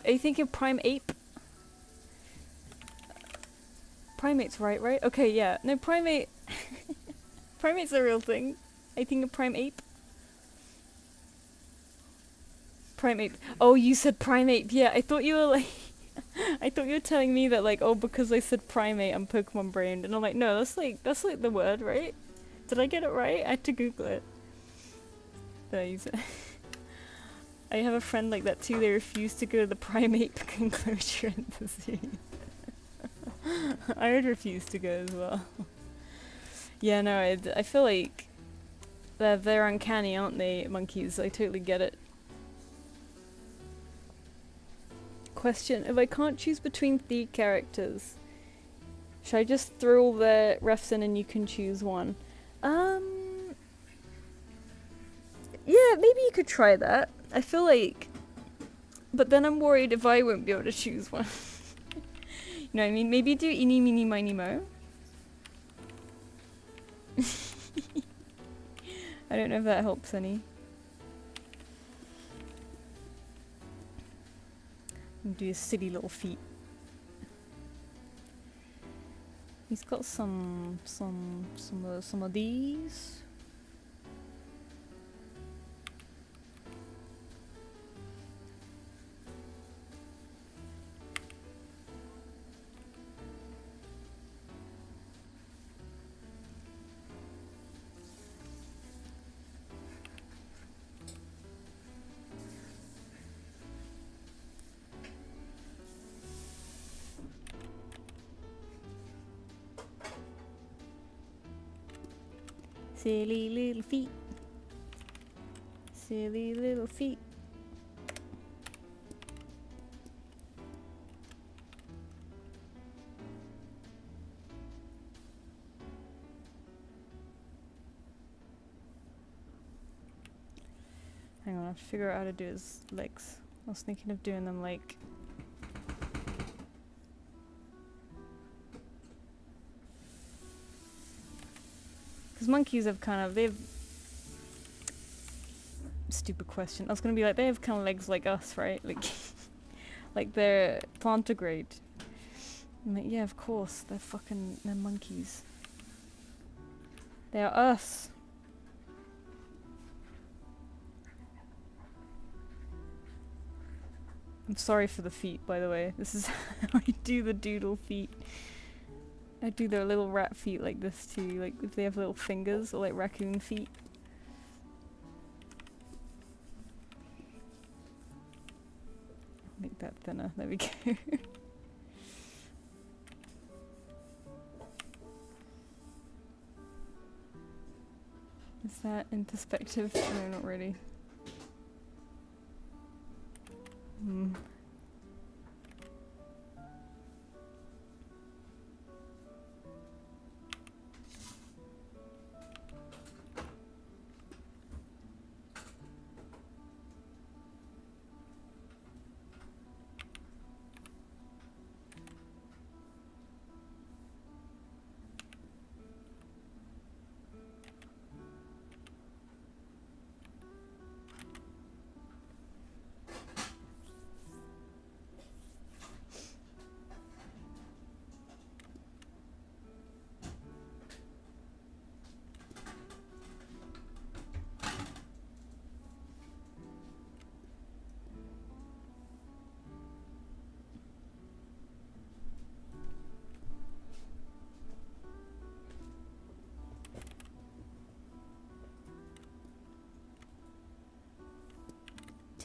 a... Are you thinking prime ape? Primate's right? Okay, yeah. No, primate... Primate's a real thing. I think a prime ape. Primate. Oh, you said primate. Yeah, I thought you were like... I thought you were telling me that like, oh, because I said primate, I'm Pokemon brained. And I'm like, no, that's like the word, right? Did I get it right? I had to Google it. Did I use it? I have a friend like that too. They refuse to go to the primate enclosure in the zoo. I would refuse to go as well. Yeah, no, I feel like they're uncanny, aren't they, monkeys? I totally get it. Question: if I can't choose between 3 characters, should I just throw all the refs in and you can choose one? Yeah, maybe you could try that. I feel like, but then I'm worried if I won't be able to choose one. You know what I mean? Maybe do eeny, meeny, miny, mo. I don't know if that helps any. And do his silly little feet. He's got some of these. Silly little feet. Silly little feet. Hang on, I have to figure out how to do his legs. I was thinking of doing them like... Because monkeys have kind of, they've... Stupid question. I was gonna be like, they have kind of legs like us, right? Like, like they're plantigrade. I'm like, yeah, of course, they're monkeys. They are us. I'm sorry for the feet, by the way. This is how I do the doodle feet. I do their little rat feet like this too, like if they have little fingers, or like raccoon feet. Make that thinner, there we go. Is that in perspective? No, not really.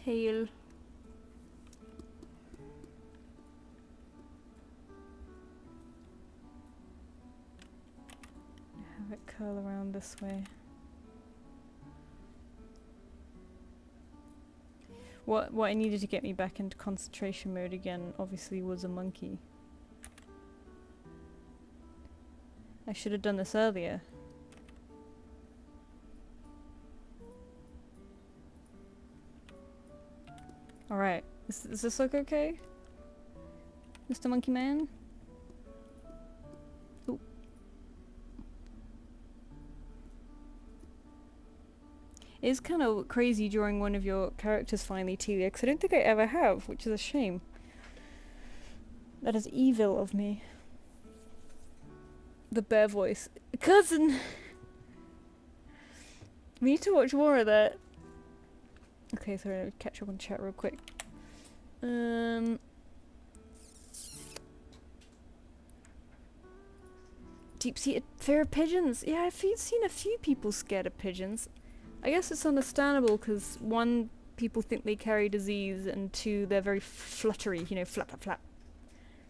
Tail. Have it curl around this way. What I needed to get me back into concentration mode again, obviously, was a monkey. I should have done this earlier. Alright, does this look okay? Mr. Monkey Man? It's kind of crazy drawing one of your characters finally, Telia, because I don't think I ever have, which is a shame. That is evil of me. The bear voice. Cousin! We need to watch more of that. Okay, sorry, I'll catch up on chat real quick. Deep-seated fear of pigeons. Yeah, I've seen a few people scared of pigeons. I guess it's understandable because one, people think they carry disease, and two, they're very fluttery, you know, flap, flap, flap.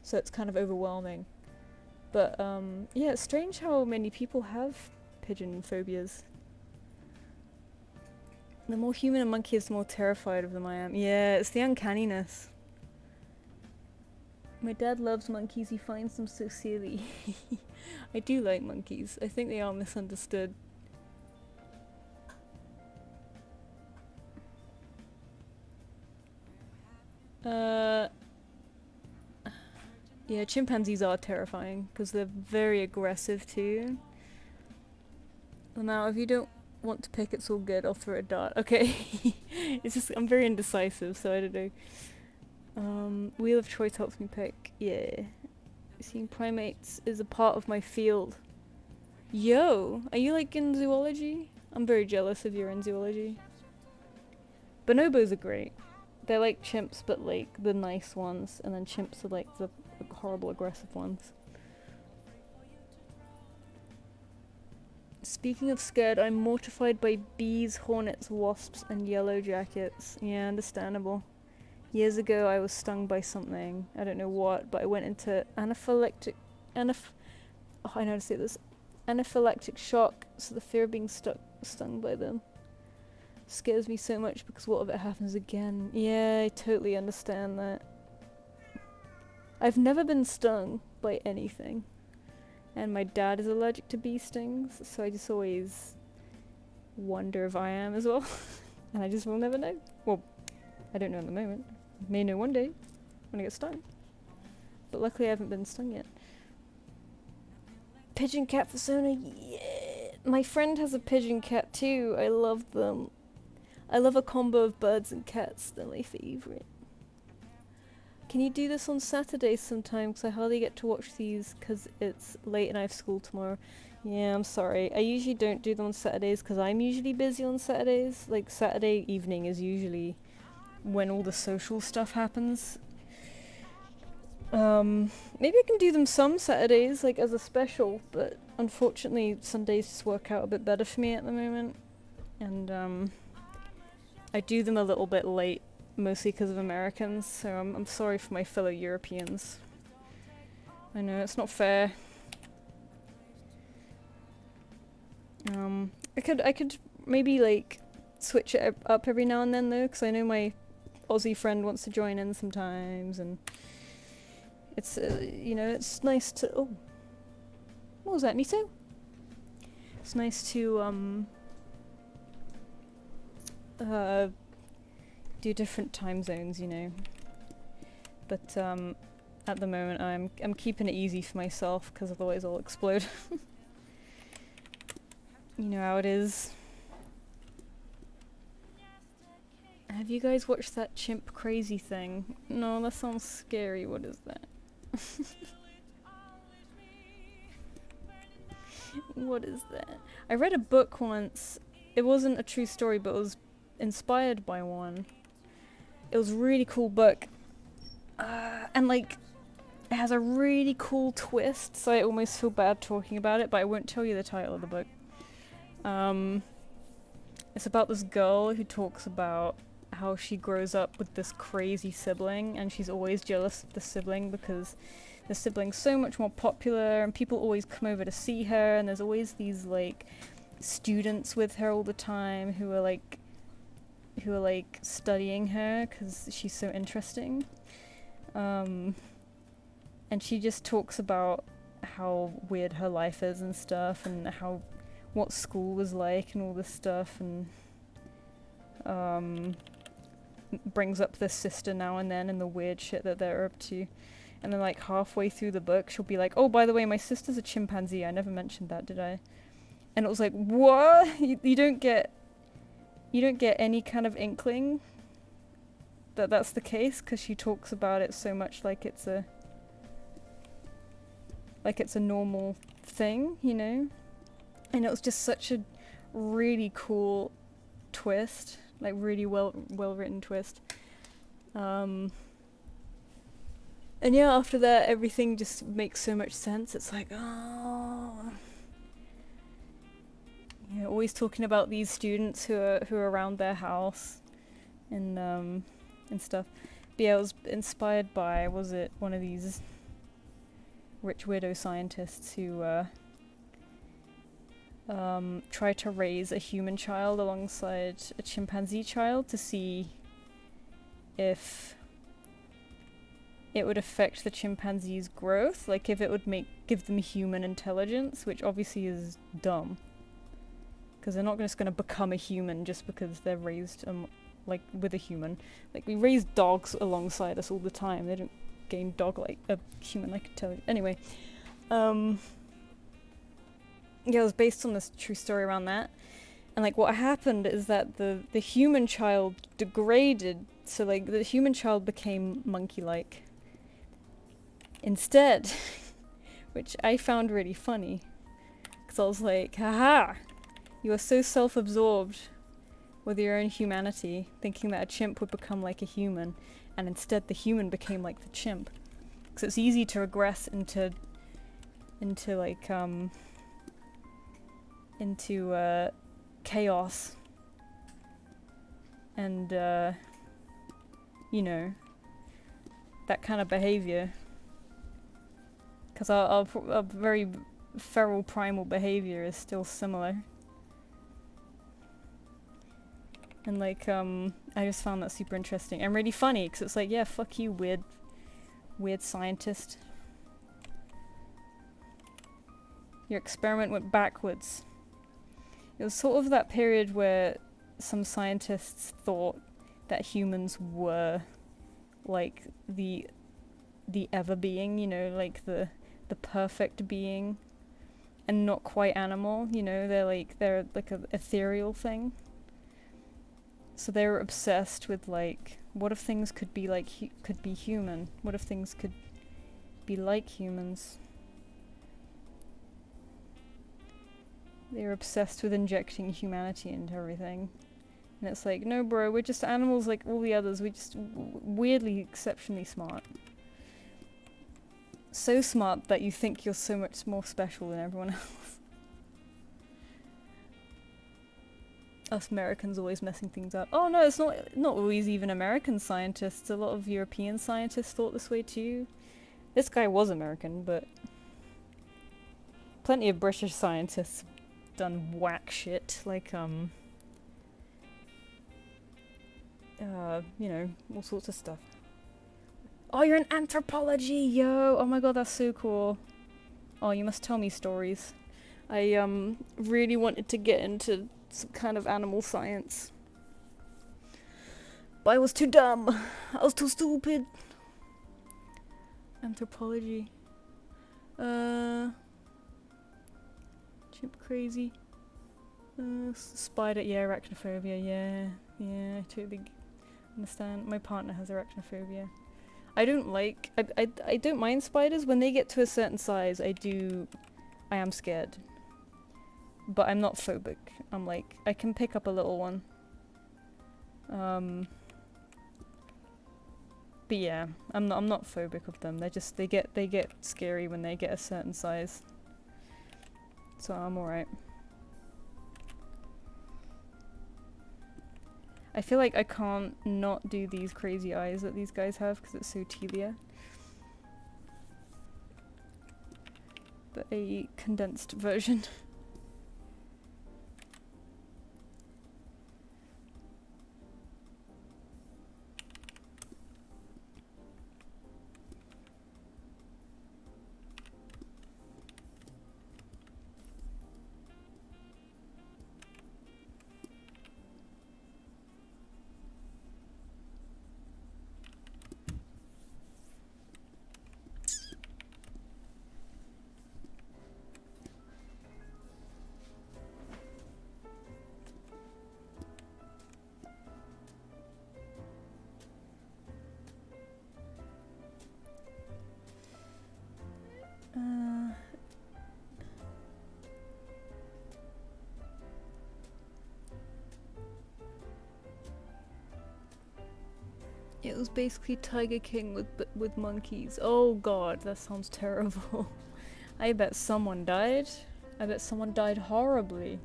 So it's kind of overwhelming. But yeah, it's strange how many people have pigeon phobias. The more human a monkey is, the more terrified of them I am. Yeah, it's the uncanniness. My dad loves monkeys, he finds them so silly. I do like monkeys. I think they are misunderstood. Yeah, chimpanzees are terrifying because they're very aggressive too. Now, if you don't want to pick, it's all good. I'll throw a dart. Okay. It's just I'm very indecisive, so I don't know. Wheel of choice helps me pick. Yeah. Seeing primates is a part of my field. Yo, are you like in zoology? I'm very jealous if you're in zoology. Bonobos are great. They're like chimps, but like the nice ones, and then chimps are like the horrible aggressive ones. Speaking of scared, I'm mortified by bees, hornets, wasps, and yellow jackets. Yeah, understandable. Years ago, I was stung by something. I don't know what, but I went into anaphylactic shock. So the fear of being stung by them scares me so much because what if it happens again? Yeah, I totally understand that. I've never been stung by anything. And my dad is allergic to bee stings, so I just always wonder if I am as well. And I just will never know. Well, I don't know at the moment. May know one day when I get stung. But luckily I haven't been stung yet. Pigeon cat persona, yeah! My friend has a pigeon cat too. I love them. I love a combo of birds and cats. They're my favourite. Can you do this on Saturdays sometime? Because I hardly get to watch these because it's late and I have school tomorrow. Yeah, I'm sorry. I usually don't do them on Saturdays because I'm usually busy on Saturdays. Like, Saturday evening is usually when all the social stuff happens. Maybe I can do them some Saturdays, like, as a special, but unfortunately Sundays just work out a bit better for me at the moment. And, I do them a little bit late. Mostly because of Americans, so I'm sorry for my fellow Europeans. I know, it's not fair. I could maybe, like, switch it up every now and then, though, because I know my Aussie friend wants to join in sometimes, and it's, you know, it's nice to... Oh. What was that, Nito? It's nice to, do different time zones, you know. But at the moment I'm keeping it easy for myself because otherwise I'll explode. You know how it is. Have you guys watched that chimp crazy thing? No, that sounds scary. What is that? What is that? I read a book once. It wasn't a true story, but it was inspired by one. It was a really cool book, and like, it has a really cool twist, so I almost feel bad talking about it, but I won't tell you the title of the book. It's about this girl who talks about how she grows up with this crazy sibling, and she's always jealous of the sibling because the sibling's so much more popular, and people always come over to see her, and there's always these, like, students with her all the time who are like studying her because she's so interesting. And she just talks about how weird her life is and stuff, and what school was like and all this stuff, and brings up this sister now and then and the weird shit that they're up to. And then, like, halfway through the book she'll be like, oh, by the way, my sister's a chimpanzee. I never mentioned that, did I? And it was like, what? You don't get you don't get any kind of inkling that that's the case, because she talks about it so much like it's a normal thing, you know? And it was just such a really cool twist, like really well written twist. And yeah, after that everything just makes so much sense. It's like, oh, yeah, always talking about these students who are around their house and stuff. But yeah, it was inspired by, was it one of these rich widow scientists who tried to raise a human child alongside a chimpanzee child to see if it would affect the chimpanzee's growth, like if it would give them human intelligence, which obviously is dumb, because they're not just going to become a human just because they're raised like with a human. Like, we raise dogs alongside us all the time. They don't gain dog-like, human-like intelligence. Anyway, yeah, it was based on this true story around that. And like, what happened is that the human child degraded, so like the human child became monkey-like instead, which I found really funny, because I was like, haha, you are so self-absorbed with your own humanity, thinking that a chimp would become like a human, and instead the human became like the chimp. Because it's easy to regress into like chaos and you know, that kind of behavior. Because our very feral primal behavior is still similar. And like, I just found that super interesting and really funny, because it's like, yeah, fuck you, weird scientist. Your experiment went backwards. It was sort of that period where some scientists thought that humans were like the ever being, you know, like the perfect being, and not quite animal, you know, they're like an ethereal thing. So they were obsessed with like, what if things could be like could be human? What if things could be like humans? They were obsessed with injecting humanity into everything. And it's like, no bro, we're just animals like all the others, we're just weirdly exceptionally smart. So smart that you think you're so much more special than everyone else. Us Americans always messing things up. Oh no, it's not always even American scientists. A lot of European scientists thought this way too. This guy was American, but plenty of British scientists have done whack shit, like you know, all sorts of stuff. Oh, you're in anthropology, yo! Oh my god, that's so cool. Oh, you must tell me stories. I really wanted to get into some kind of animal science, but I was too dumb. I was too stupid. Anthropology. Chimp crazy. Spider, yeah, arachnophobia, yeah, I totally understand. My partner has arachnophobia. I don't like, I don't mind spiders. When they get to a certain size, I am scared. But I'm not phobic. I'm like, I can pick up a little one. But yeah, I'm not phobic of them. They get scary when they get a certain size. So I'm alright. I feel like I can't not do these crazy eyes that these guys have because it's so Telia. But a condensed version. It was basically Tiger King with monkeys. Oh god, that sounds terrible. I bet someone died. I bet someone died horribly.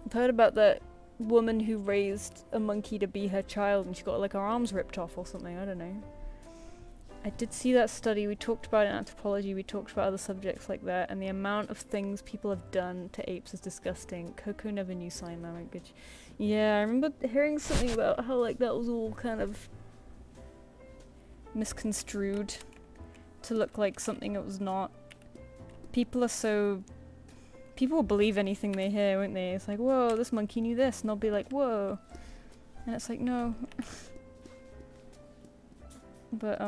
I've heard about that woman who raised a monkey to be her child and she got like her arms ripped off or something, I don't know. I did see that study, we talked about it in anthropology, we talked about other subjects like that, and the amount of things people have done to apes is disgusting. Coco never knew sign language. Yeah, I remember hearing something about how like that was all kind of misconstrued to look like something it was not. People will believe anything they hear, won't they? It's like, whoa, this monkey knew this, and they'll be like, whoa. And it's like, no. But,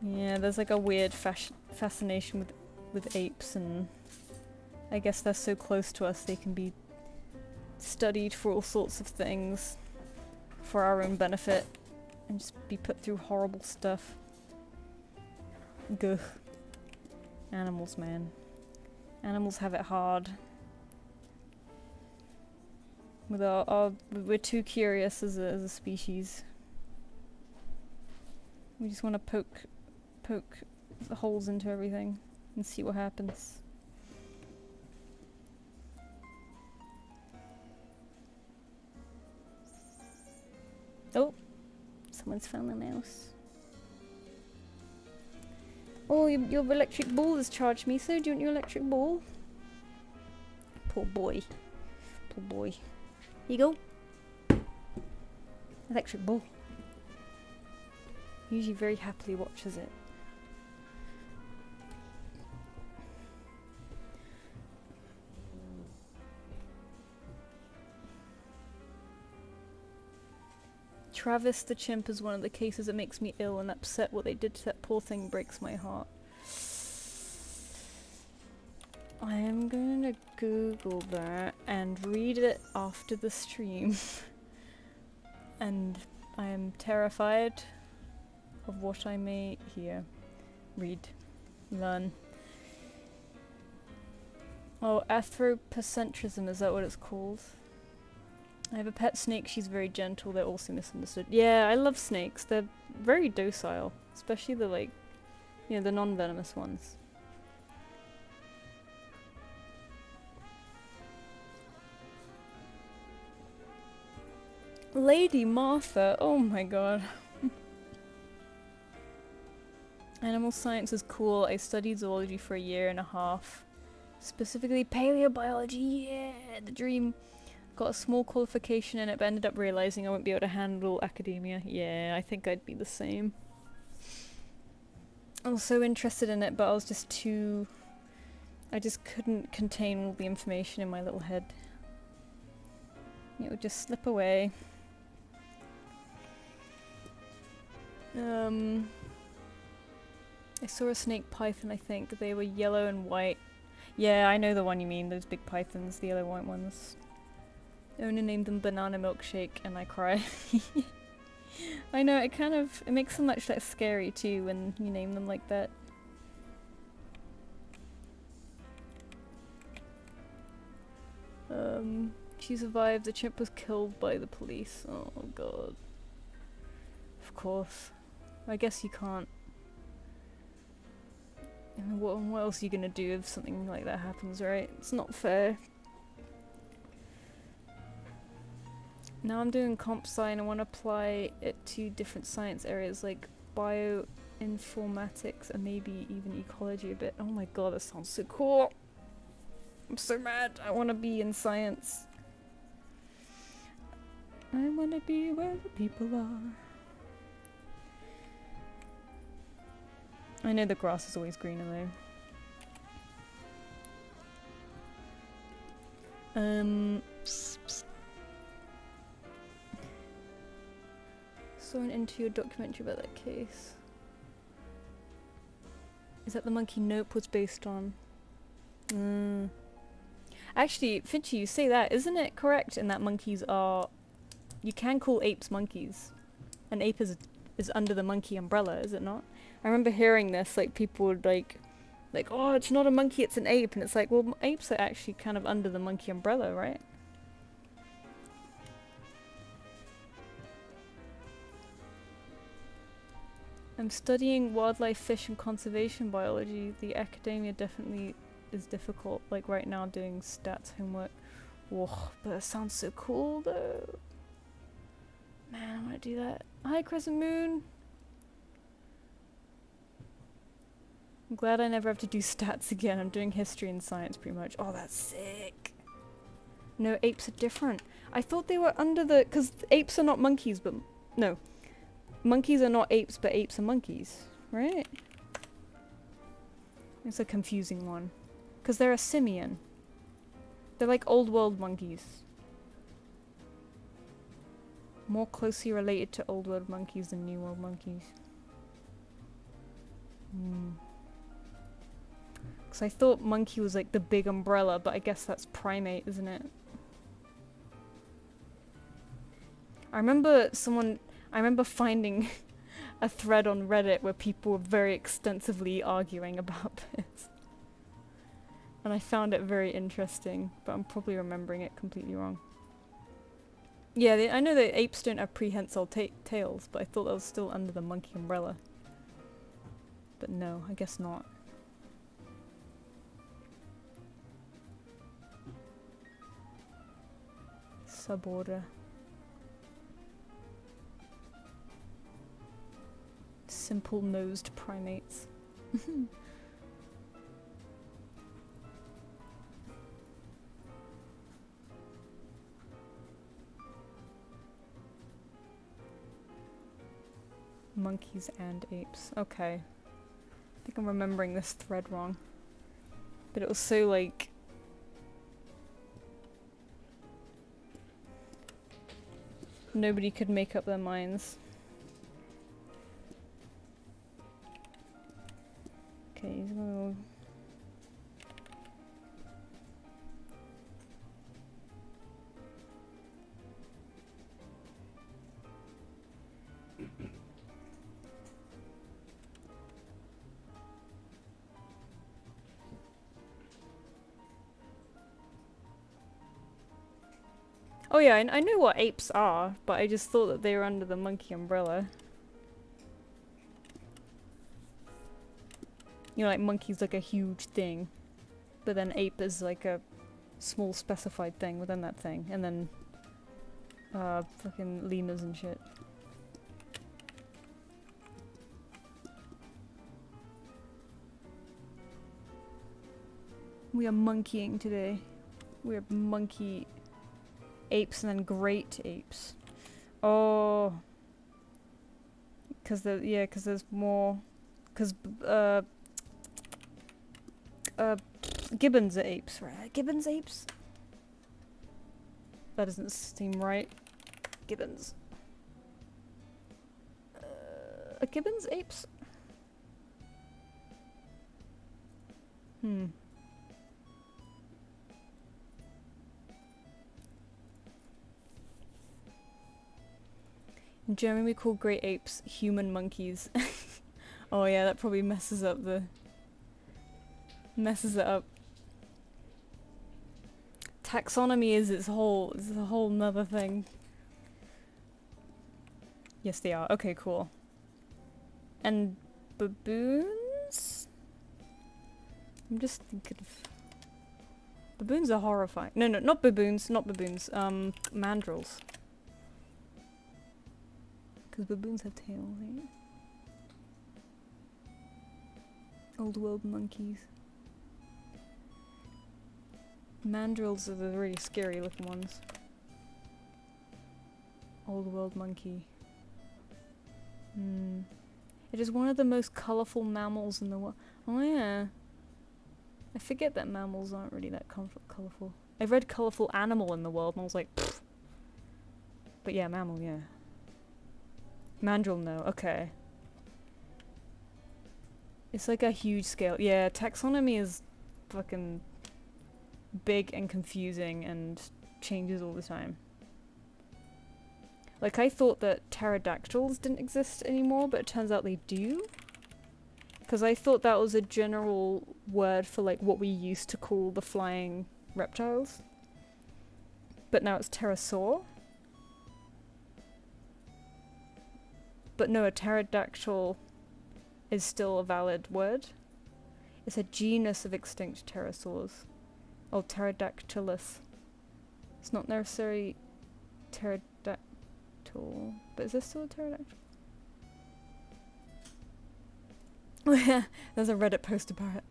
yeah, there's like a weird fascination with apes, and I guess they're so close to us they can be studied for all sorts of things for our own benefit and just be put through horrible stuff. Gugh. Animals, man. Animals have it hard. With we're too curious as a species. We just want to poke the holes into everything and see what happens. Oh, someone's found the mouse. Oh, your electric ball has charged me, so do you want your electric ball? Poor boy. Poor boy. Here you go. Electric ball. He usually very happily watches it. Travis the chimp is one of the cases that makes me ill and upset. What they did to that poor thing breaks my heart. I am gonna Google that and read it after the stream. And I am terrified of what I may hear, read, learn. Oh, anthropocentrism, is that what it's called? I have a pet snake, she's very gentle, they're also misunderstood. Yeah, I love snakes, they're very docile, especially the like, you know, the non-venomous ones. Lady Martha, oh my god. Animal science is cool, I studied zoology for 1.5 years. Specifically paleobiology, yeah, the dream. Got a small qualification in it, but ended up realizing I won't be able to handle academia. Yeah, I think I'd be the same. I was so interested in it, but I was just too... I just couldn't contain all the information in my little head. It would just slip away. I saw a snake python, I think. They were yellow and white. Yeah, I know the one you mean, those big pythons, the yellow white ones. Owner named them Banana Milkshake, and I cry. I know, it makes them much less scary too when you name them like that. She survived, the chimp was killed by the police. Oh god. Of course. I guess you can't. I mean, what else are you gonna do if something like that happens, right? It's not fair. Now I'm doing comp sci and I want to apply it to different science areas like bioinformatics and maybe even ecology a bit. Oh my god, that sounds so cool! I'm so mad! I want to be in science. I want to be where the people are. I know the grass is always greener though. Saw an into your documentary about that case. Is that the monkey Nope was based on? Actually, Finchie, you say that, isn't it correct in that monkeys are... You can call apes monkeys. An ape is under the monkey umbrella, is it not? I remember hearing this, like people would like, oh, it's not a monkey, it's an ape, and it's like, well, apes are actually kind of under the monkey umbrella, right? I'm studying wildlife, fish and conservation biology. The academia definitely is difficult, like right now doing stats homework. Whoa, but it sounds so cool though. Man, I want to do that. Hi Crescent Moon! I'm glad I never have to do stats again. I'm doing history and science pretty much. Oh, that's sick! No, apes are different. I thought they were under the... Because apes are not monkeys, but... No. Monkeys are not apes, but apes are monkeys. Right? It's a confusing one. Because they're a simian. They're like old world monkeys. More closely related to old world monkeys than new world monkeys. Because I thought monkey was like the big umbrella, but I guess that's primate, isn't it? I remember finding a thread on Reddit where people were very extensively arguing about this. And I found it very interesting, but I'm probably remembering it completely wrong. Yeah, I know that apes don't have prehensile tails, but I thought that was still under the monkey umbrella. But no, I guess not. Suborder. Simple-nosed primates. Monkeys and apes. Okay. I think I'm remembering this thread wrong. But it was so like... Nobody could make up their minds. Okay, he's gonna... Oh yeah, I know what apes are, but I just thought that they were under the monkey umbrella. You know, like monkey's like a huge thing, but then ape is like a small specified thing within that thing, and then fucking lemurs and shit. We are monkeying today. We are monkey apes and then great apes. Oh. Cause there's more. Cause gibbons are apes, right? Gibbons apes? That doesn't seem right. Gibbons. Are gibbons apes? In German we call great apes human monkeys. Oh yeah, that probably messes up the... messes it up. Taxonomy is it's a whole nother thing. Yes they are. Okay, cool. And baboons? I'm just thinking of... Baboons are horrifying. No, not baboons, mandrills. Because baboons have tails, eh? Old world monkeys. Mandrills are the really scary looking ones. Old world monkey. It is one of the most colourful mammals in the world. Oh yeah. I forget that mammals aren't really that colourful. I've read colourful animal in the world and I was like, pfft. But yeah, mammal, yeah. Mandrill, no. Okay. It's like a huge scale. Yeah, taxonomy is fucking big and confusing and changes all the time. Like, I thought that pterodactyls didn't exist anymore, but it turns out they do. Because I thought that was a general word for, like, what we used to call the flying reptiles. But now it's pterosaur. But no, a pterodactyl is still a valid word. It's a genus of extinct pterosaurs. Oh, pterodactylus. It's not necessarily pterodactyl, but is this still a pterodactyl? Oh yeah, there's a Reddit post about it.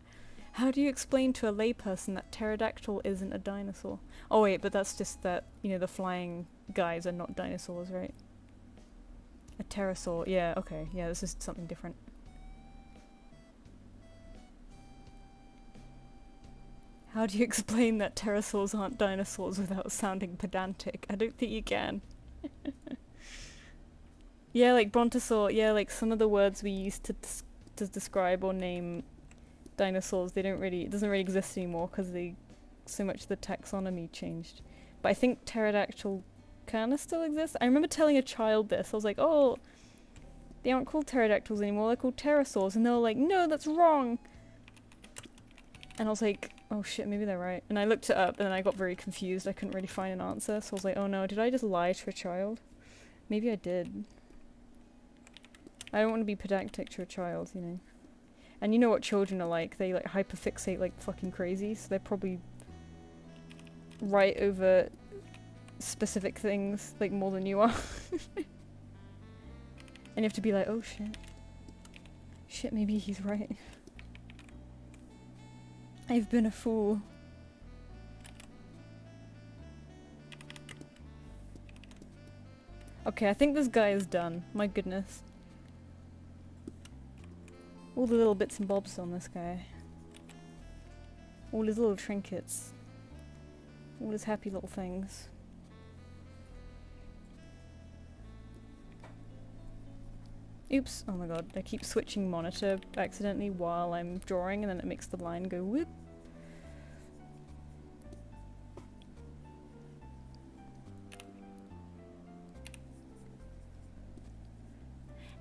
How do you explain to a layperson that pterodactyl isn't a dinosaur? Oh wait, but that's just that, you know, the flying guys are not dinosaurs, right? A pterosaur, yeah, okay, yeah, this is something different. How do you explain that pterosaurs aren't dinosaurs without sounding pedantic? I don't think you can. Yeah, like brontosaur, yeah, like some of the words we used to describe or name dinosaurs, they don't really, it doesn't really exist anymore because so much of the taxonomy changed. But I think pterodactyl kinda still exists. I remember telling a child this, I was like, oh, they aren't called pterodactyls anymore, they're called pterosaurs, and they were like, no, that's wrong! And I was like, oh shit, maybe they're right. And I looked it up and then I got very confused, I couldn't really find an answer, so I was like, oh no, did I just lie to a child? Maybe I did. I don't want to be pedantic to a child, you know. And you know what children are like, they like hyperfixate like fucking crazy, so they're probably right over specific things like more than you are. And you have to be like, oh shit. Shit, maybe he's right. I've been a fool. Okay, I think this guy is done. My goodness. All the little bits and bobs on this guy. All his little trinkets. All his happy little things. Oops, oh my god, I keep switching monitor accidentally while I'm drawing and then it makes the line go whoop.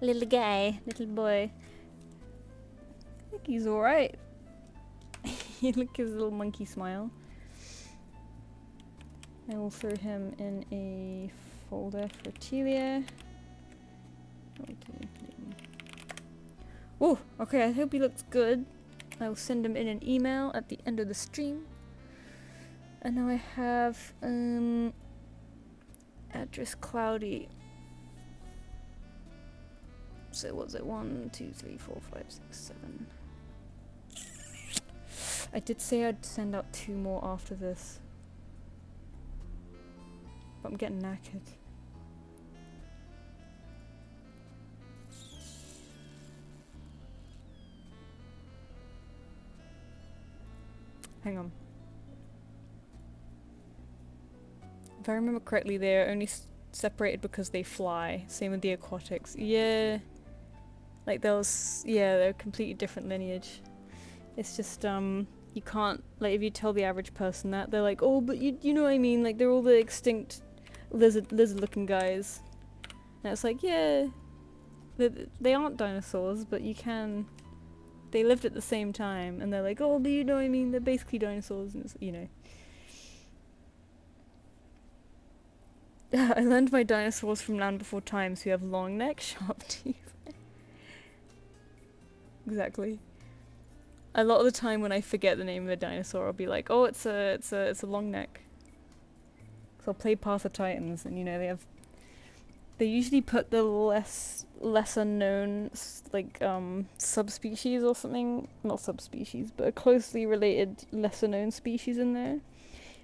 Little guy, little boy. I think he's alright. You look at his little monkey smile. I will throw him in a folder for Telia. Oh, okay, I hope he looks good. I will send him in an email at the end of the stream. And now I have, address cloudy. So was it 1, 2, 3, 4, 5, 6, 7? I did say I'd send out 2 more after this. But I'm getting knackered. Hang on. If I remember correctly, they're only separated because they fly. Same with the aquatics. Yeah. Like those, yeah, they're a completely different lineage. It's just, you can't, like if you tell the average person that, they're like, oh, but you know what I mean, like they're all the extinct lizard looking guys. And it's like, yeah, they aren't dinosaurs, but you can, they lived at the same time, and they're like, oh, but you know what I mean, they're basically dinosaurs, and it's, you know. I learned my dinosaurs from Land Before Times who have long neck, sharp teeth. Exactly. A lot of the time when I forget the name of a dinosaur, I'll be like, oh, it's a long neck. So I'll play Path of Titans, and you know, they usually put the lesser known, like, subspecies or something, not subspecies, but a closely related, lesser known species in there.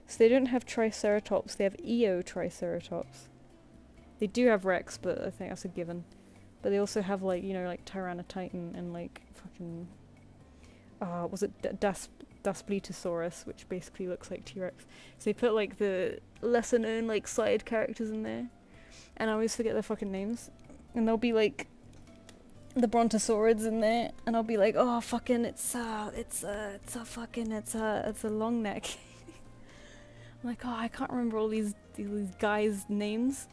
So they don't have Triceratops, they have Eotriceratops. They do have Rex, but I think that's a given. But they also have, like, you know, like Tyranotitan and, like, fucking... was it Daspletosaurus, which basically looks like T-Rex. So they put, like, the lesser-known, like, side characters in there. And I always forget their fucking names. And there'll be, like, the Brontosaurids in there. And I'll be like, oh, fucking, it's a long neck. I'm like, oh, I can't remember all these guys' names.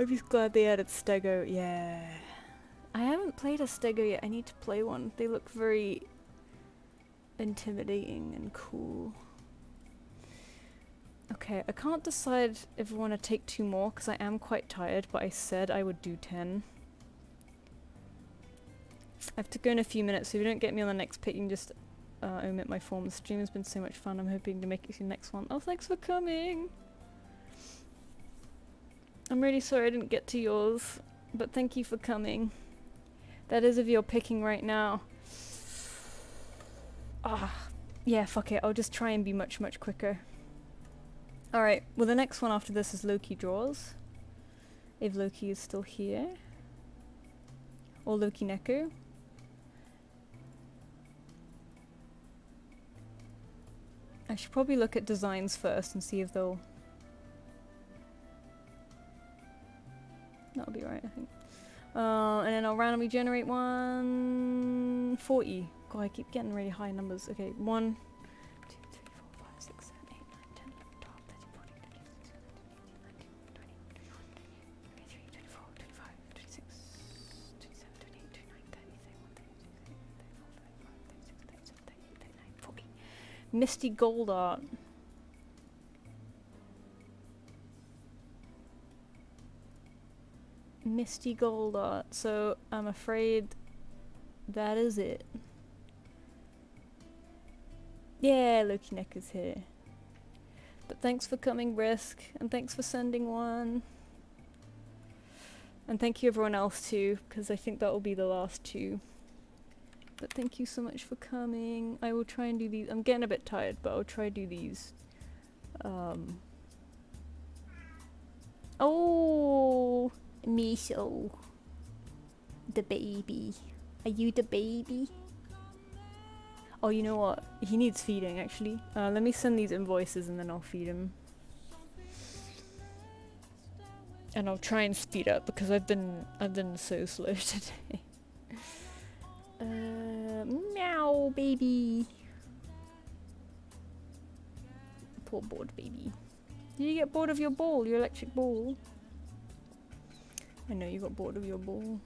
I'm just glad they added Stego. Yeah. I haven't played a Stego yet. I need to play one. They look very intimidating and cool. Okay, I can't decide if I want to take 2 more because I am quite tired, but I said I would do 10. I have to go in a few minutes, so if you don't get me on the next pick, you can just omit my form. The stream has been so much fun. I'm hoping to make it to the next one. Oh, thanks for coming! I'm really sorry I didn't get to yours, but thank you for coming. That is if you're picking right now. Ah, yeah, fuck it. I'll just try and be much, much quicker. Alright, well the next one after this is Loki draws. If Loki is still here. Or Loki Neko. I should probably look at designs first and see if they'll... That'll be right, I think. And then I'll randomly generate 140. God, I keep getting really high numbers. Okay, 1, 2, 3, 4, 5, 6, 7, 8, 9, 10, 11, 12, 13, 14, 15, 16, 17, 18, 19, 20, 23, 24, 25, 26, 27, 28, 29, 30, 31, 32, 33, 34, 35, 36, 37, 38, 39, 40. Misty gold art. Misty gold art. So I'm afraid that is it. Yeah, Loki Neck is here. But thanks for coming, Risk, and thanks for sending one. And thank you everyone else too, because I think that will be the last 2. But thank you so much for coming. I will try and do these. I'm getting a bit tired, but I'll try to do these. Oh, Miso. The baby. Are you the baby? Oh, you know what? He needs feeding, actually. Let me send these invoices and then I'll feed him. And I'll try and speed up because I've been so slow today. Meow, baby. Poor bored baby. Did you get bored of your ball, your electric ball? I know you got bored of your ball.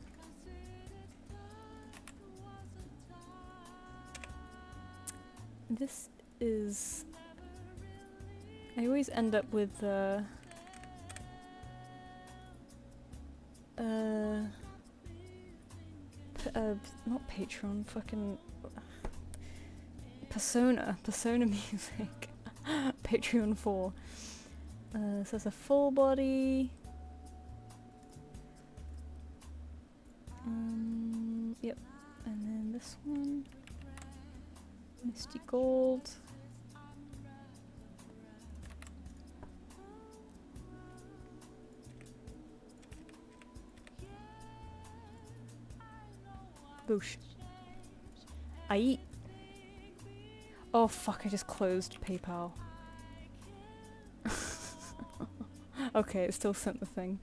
This is... I always end up with not Patreon, fucking Persona music. Patreon 4. So it's a full body. Yep. And then this one. Misty gold. Boosh. I eat. Oh fuck, I just closed PayPal. Okay, it still sent the thing.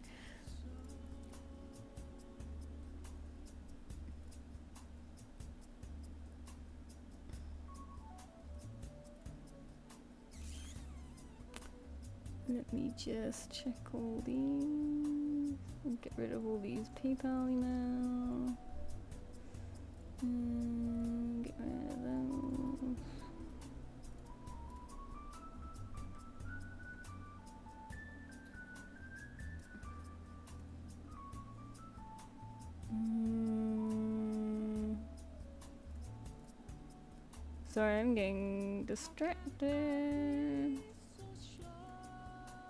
Let me just check all these. Get rid of all these PayPal emails. Get rid of those. Sorry, I'm getting distracted.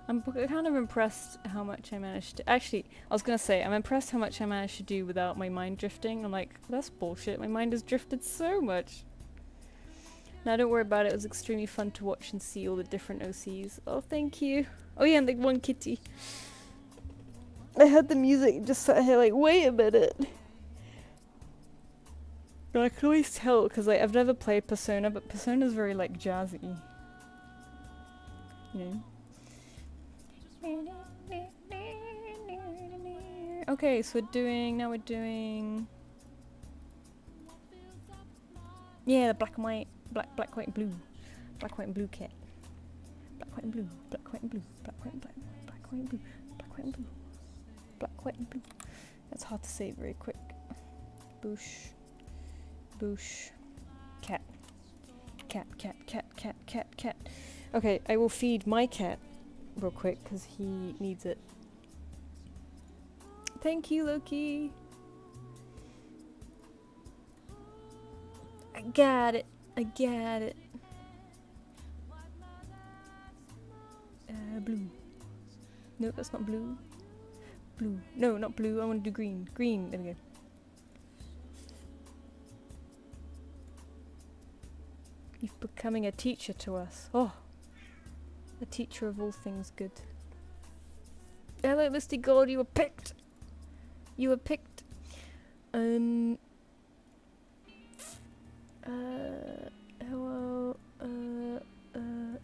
I'm kind of impressed how much I managed to... Actually, I was gonna say, I'm impressed how much I managed to do without my mind drifting. I'm like, that's bullshit. My mind has drifted so much. Now, don't worry about it. It was extremely fun to watch and see all the different OCs. Oh, thank you. Oh yeah, and the one kitty. I heard the music and just sat here like, wait a minute. But I could always tell, because like, I've never played Persona, but Persona's very like jazzy. You know? Okay, so now we're doing... Yeah, the black and white, black, white, and blue. Black, white, and blue kit. Black, white, and blue. Black, white, and blue. Black, white, and black. Black, white, and blue. Black, white, and blue. Black, white, and blue. That's hard to say very quick. Boosh. Boosh. Cat. Cat, cat, cat, cat, cat, cat. Okay, I will feed my cat real quick because he needs it. Thank you, Loki. I got it. I got it. Blue. No, that's not blue. Blue. No, not blue. I want to do green. Green. There we go. You're becoming a teacher to us. Oh. A teacher of all things good. Hello, Mr. Gold. You were picked. You were picked. Hello.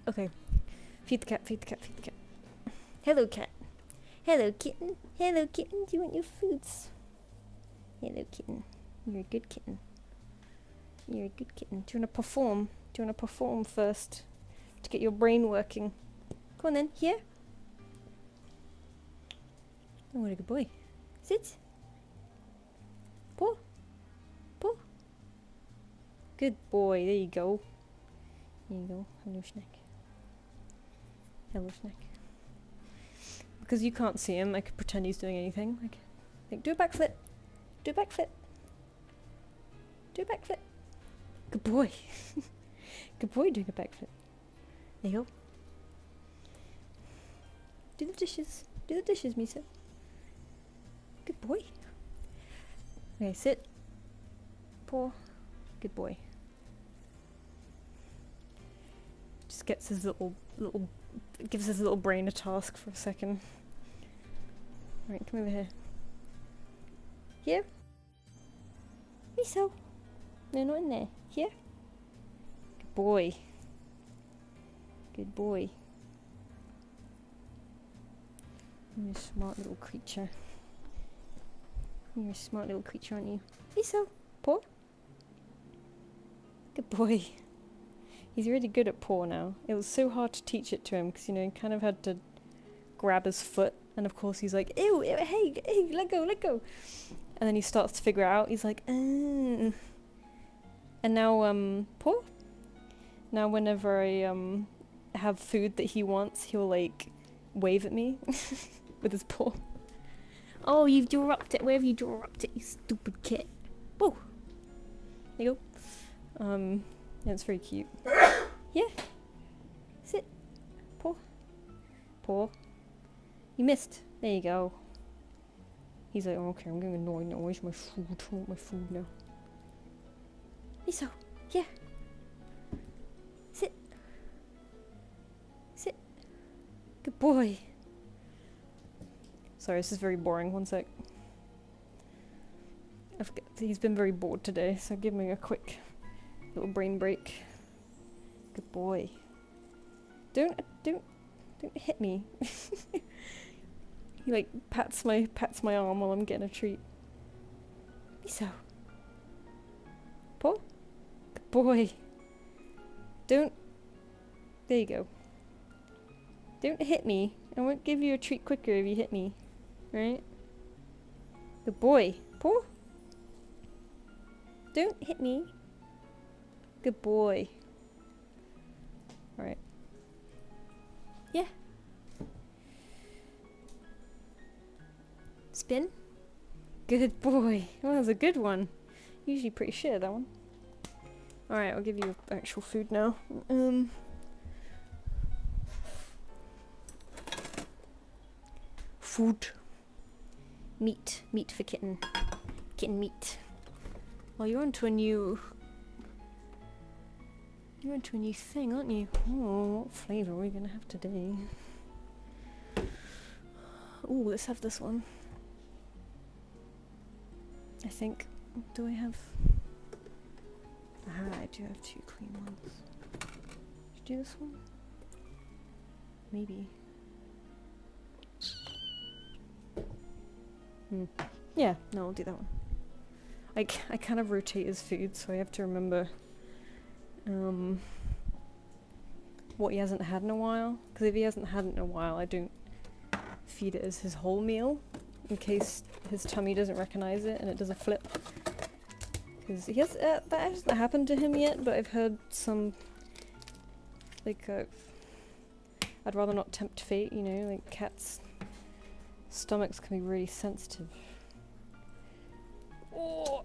Okay. Feed the cat, feed the cat, feed the cat. Hello, cat. Hello, kitten. Hello, kitten. Do you want your foods? Hello, kitten. You're a good kitten. You're a good kitten. Do you want to perform? Do you want to perform first? To get your brain working. Come on then. Here. Oh, what a good boy. Sit. Paw. Paw. Good boy. There you go. There you go. Hello, snack. Hello, snack. Because you can't see him, I could pretend he's doing anything. Like, do a backflip. Do a backflip. Do a backflip. Good boy. Good boy doing a backflip. There you go. Do the dishes. Do the dishes, Misa. Good boy. Okay, sit. Paw. Good boy. Just gets his little gives his little brain a task for a second. Right, come over here. Here? Miso. No, not in there. Here? Good boy. Good boy. You're a smart little creature. You're a smart little creature, aren't you? Miso. Paw. Good boy. He's really good at paw now. It was so hard to teach it to him because, you know, he kind of had to grab his foot. And of course he's like, ew, ew, hey, let go, let go. And then he starts to figure it out. He's like, And now, paw? Now whenever I, have food that he wants, he'll, like, wave at me with his paw. Oh, you've dropped it. Where have you dropped it, you stupid kid? Whoa. There you go. Yeah, it's very cute. Yeah. Sit. Paw. Paw. You missed. There you go. He's like, oh, okay, I'm getting annoyed now. Where's my food? I want my food now. Miso. Yeah. Sit. Sit. Good boy. Sorry, this is very boring. One sec. He's been very bored today, so give me a quick little brain break. Good boy. Don't hit me. He like pats my arm while I'm getting a treat. Miso. Paw? Good boy. Don't. There you go. Don't hit me. I won't give you a treat quicker if you hit me. Right? Good boy. Paw? Don't hit me. Good boy. Alright. Yeah. Spin. Good boy. Well, that was a good one. Usually pretty shit at that one. Alright, I'll give you actual food now. Food. Meat. Meat for kitten. Kitten meat. Well, you're onto a new... You're into a new thing, aren't you? Oh, what flavour are we gonna have today? Ooh, let's have this one. I think. Do I have... Ah, I do have two clean ones. Should I do this one? Maybe. Yeah, no, I'll do that one. I kind of rotate his food, so I have to remember what he hasn't had in a while. Because if he hasn't had it in a while, I don't feed it as his whole meal, in case his tummy doesn't recognize it and it does a flip. Because he has that hasn't happened to him yet, but I've heard some like I'd rather not tempt fate, you know, like cats' stomachs can be really sensitive. Oh.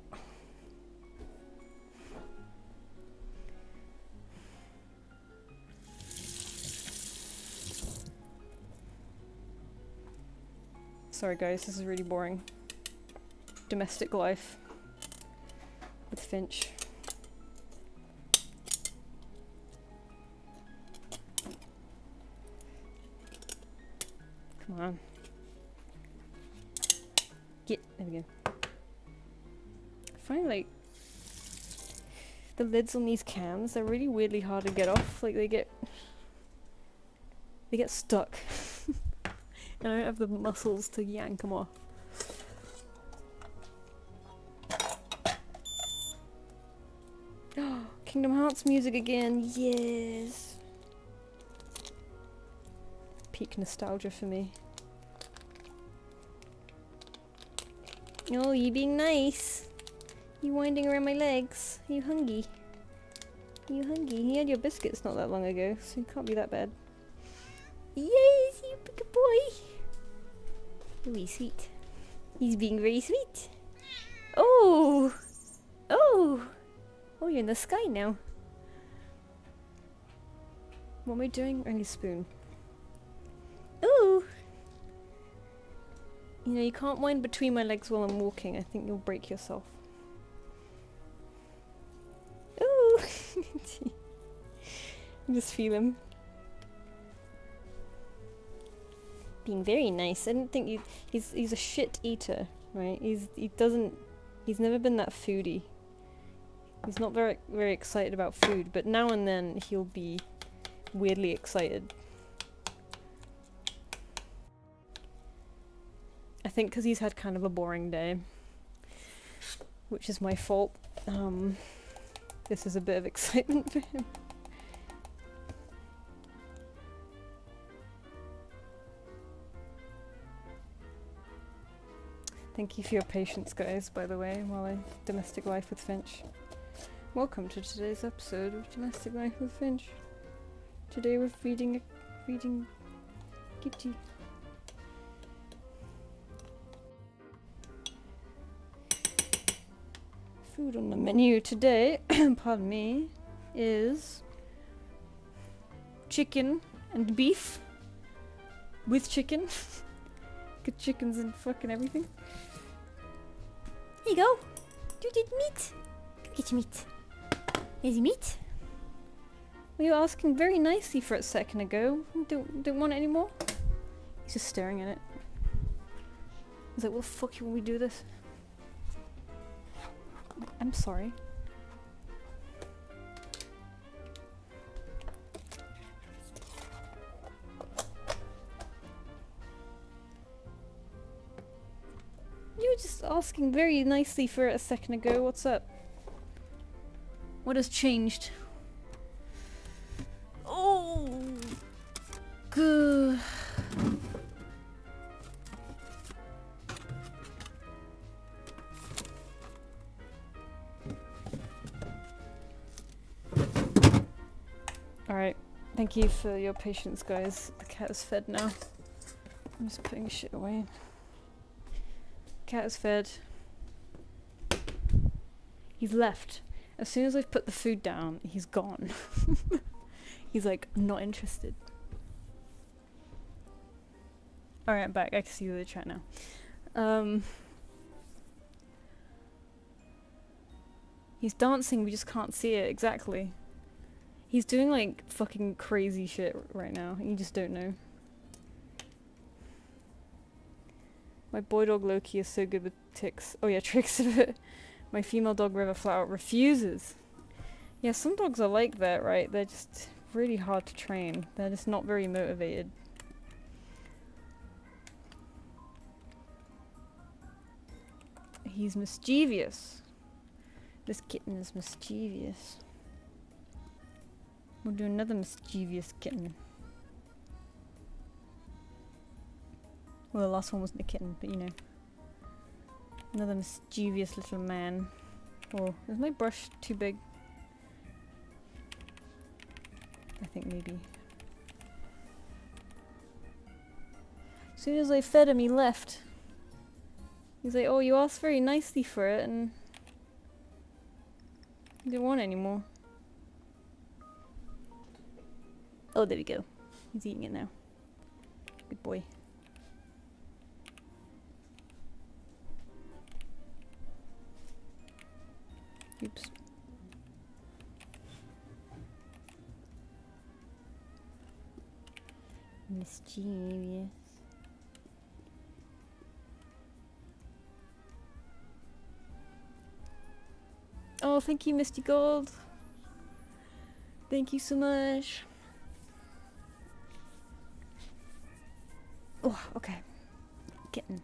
Sorry guys, this is really boring. Domestic life with Finch. Come on. Get, there we go. I find like the lids on these cans, they're really weirdly hard to get off. Like they get stuck. And I don't have the muscles to yank them off. Kingdom Hearts music again, yes! Peak nostalgia for me. Oh, you being nice! You winding around my legs. Are you hungry? Are you hungry? He had your biscuits not that long ago, so it can't be that bad. Yes, you good boy! Oh, he's sweet. He's being very sweet. Oh! Oh! Oh, you're in the sky now. What am I doing? I need a spoon. Ooh! You know, you can't wind between my legs while I'm walking. I think you'll break yourself. Ooh! Just feel him. Being very nice. I didn't think you... He's a shit eater, right? He's never been that foodie. He's not very excited about food, but now and then he'll be weirdly excited. I think because he's had kind of a boring day, which is my fault. This is a bit of excitement for him. Thank you for your patience, guys, by the way, while I domestic life with Finch. Welcome to today's episode of Domestic Life with Finch. Today we're feeding Kitty. Food on the menu today, pardon me, is chicken and beef with chicken. Good chickens and fucking everything. Here you go. You did meat. Go get your meat. Here's your meat. Well, you were asking very nicely for it a second ago. Don't want it anymore? He's just staring at it. He's like, what the fuck when we do this? I'm sorry. You were just asking very nicely for it a second ago. What's up? What has changed? Oh, good. Alright, thank you for your patience, guys. The cat is fed now. I'm just putting shit away. Cat is fed. He's left. As soon as I've put the food down, he's gone. He's like, not interested. Alright, I'm back. I can see the chat now. He's dancing, we just can't see it, exactly. He's doing like fucking crazy shit right now, you just don't know. My boy dog Loki is so good with ticks. Oh yeah, tricks of it. My female dog River flat out refuses. Yeah, some dogs are like that, right? They're just really hard to train. They're just not very motivated. He's mischievous. This kitten is mischievous. We'll do another mischievous kitten. Well, the last one wasn't a kitten, but you know. Another mischievous little man. Oh, is my brush too big? I think maybe. As soon as I fed him, he left. He's like, oh, you asked very nicely for it, and you didn't want it anymore. Oh, there we go. He's eating it now. Good boy. Oops. Mischievous. Oh, thank you, Misty Gold. Thank you so much. Oh, okay. Getting.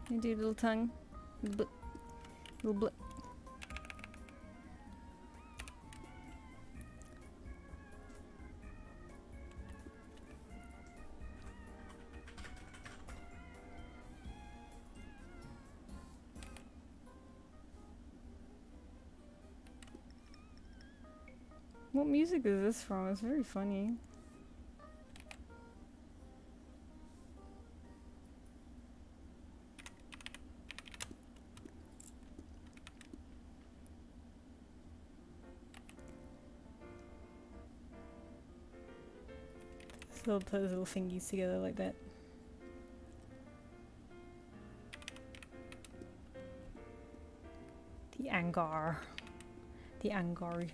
You do a little tongue. Little blip. Little blip. What music is this from? It's very funny. So put his little fingies together like that. The Angar. The Angari.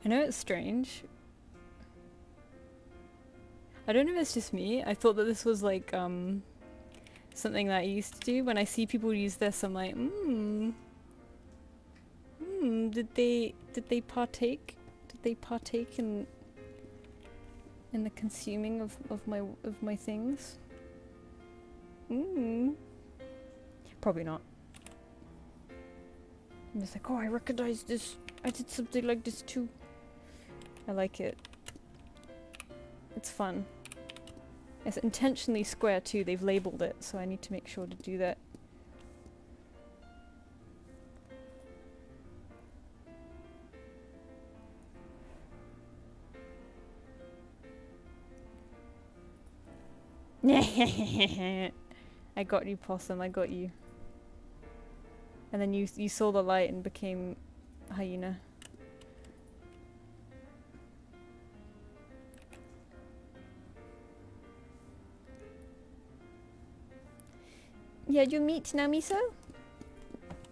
I know it's strange. I don't know if it's just me. I thought that this was like something that I used to do. When I see people use this, I'm like, did they partake? Did they partake in the consuming of my things? Probably not. I'm just like, oh, I recognize this. I did something like this too. I like it. It's fun. It's intentionally square too. They've labeled it, so I need to make sure to do that. I got you, possum. I got you. And then you saw the light and became hyena. You had your meat now, Miso?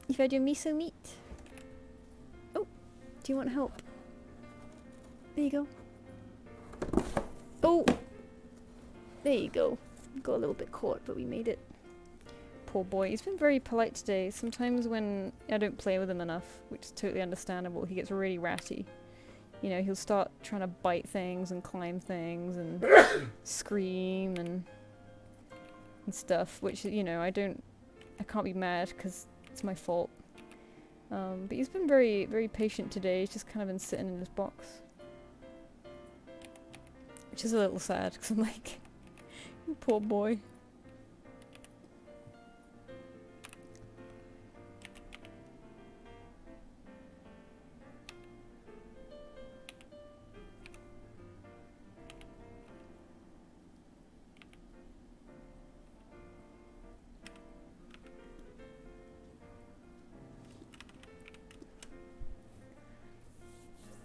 You've had your miso meat? Oh, do you want help? There you go. Oh! There you go. Got a little bit caught, but we made it. Poor boy. He's been very polite today. Sometimes when I don't play with him enough, which is totally understandable, he gets really ratty. You know, he'll start trying to bite things and climb things and scream and stuff, which, you know, I can't be mad because it's my fault. But he's been very, very patient today. He's just kind of been sitting in his box. Which is a little sad because I'm like, poor boy.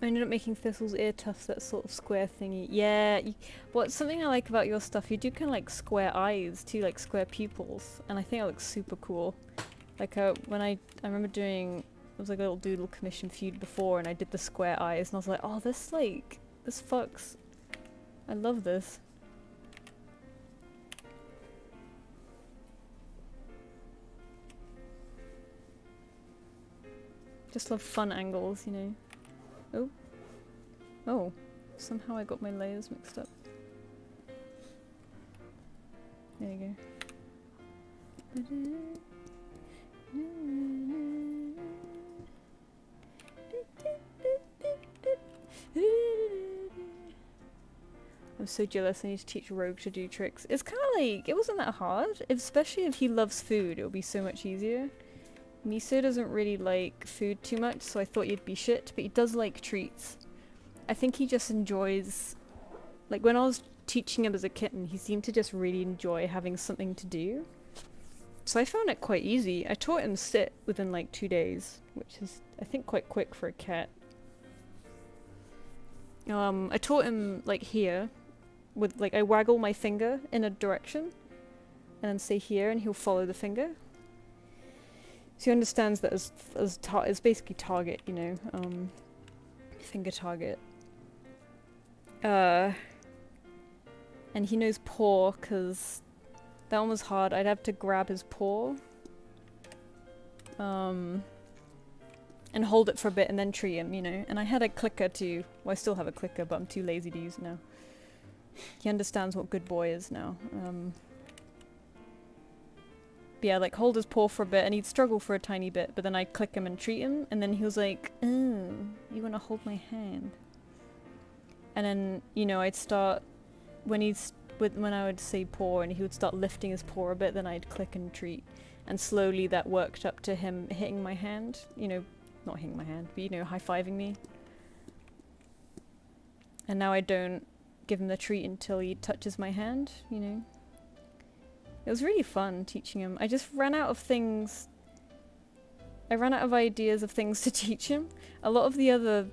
I ended up making Thistle's ear tufts, that sort of square thingy. Yeah, what's something I like about your stuff, you do kind of like square eyes too, like square pupils, and I think it looks super cool. Like when I remember doing, it was like a little doodle commission feud before, and I did the square eyes, and I was like, oh, this fucks. I love this. Just love fun angles, you know. Oh. Oh. Somehow I got my layers mixed up. There you go. so jealous. I need to teach Rogue to do tricks. It's kind of like, it wasn't that hard. Especially if he loves food, it would be so much easier. Miso doesn't really like food too much, so I thought you'd be shit, but he does like treats. I think he just enjoys, like when I was teaching him as a kitten, he seemed to just really enjoy having something to do. So I found it quite easy. I taught him sit within like 2 days, which is I think quite quick for a cat. I taught him like here, with like I waggle my finger in a direction, and then say here, and he'll follow the finger. So he understands that as basically target, you know, finger target. And he knows paw, because that one was hard. I'd have to grab his paw. And hold it for a bit and then treat him, you know. And I had a clicker too. Well, I still have a clicker, but I'm too lazy to use it now. He understands what good boy is now. But yeah, like hold his paw for a bit, and he'd struggle for a tiny bit, but then I'd click him and treat him, and then he was like, "Oh, you want to hold my hand?" And then, you know, I'd start when I would say paw, and he would start lifting his paw a bit, then I'd click and treat, and slowly that worked up to him hitting my hand. You know, not hitting my hand, but you know, high-fiving me. And now I don't give him the treat until he touches my hand, you know. It was really fun teaching him. I just ran out of things. I ran out of ideas of things to teach him. A lot of the other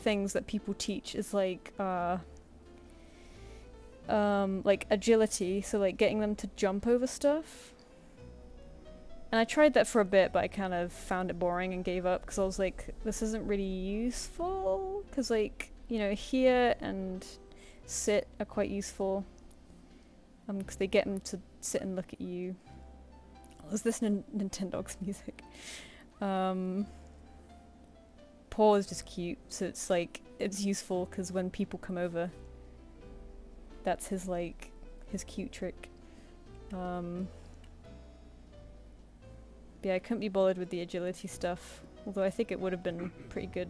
things that people teach is like agility, so like getting them to jump over stuff. And I tried that for a bit, but I kind of found it boring and gave up, because I was like, this isn't really useful, because like, you know, here and sit are quite useful. Because they get them to sit and look at you. I was listening to Nintendo's music. Paw is just cute, so it's like, it's useful because when people come over, that's his like, his cute trick. Yeah, I couldn't be bothered with the agility stuff, although I think it would have been pretty good.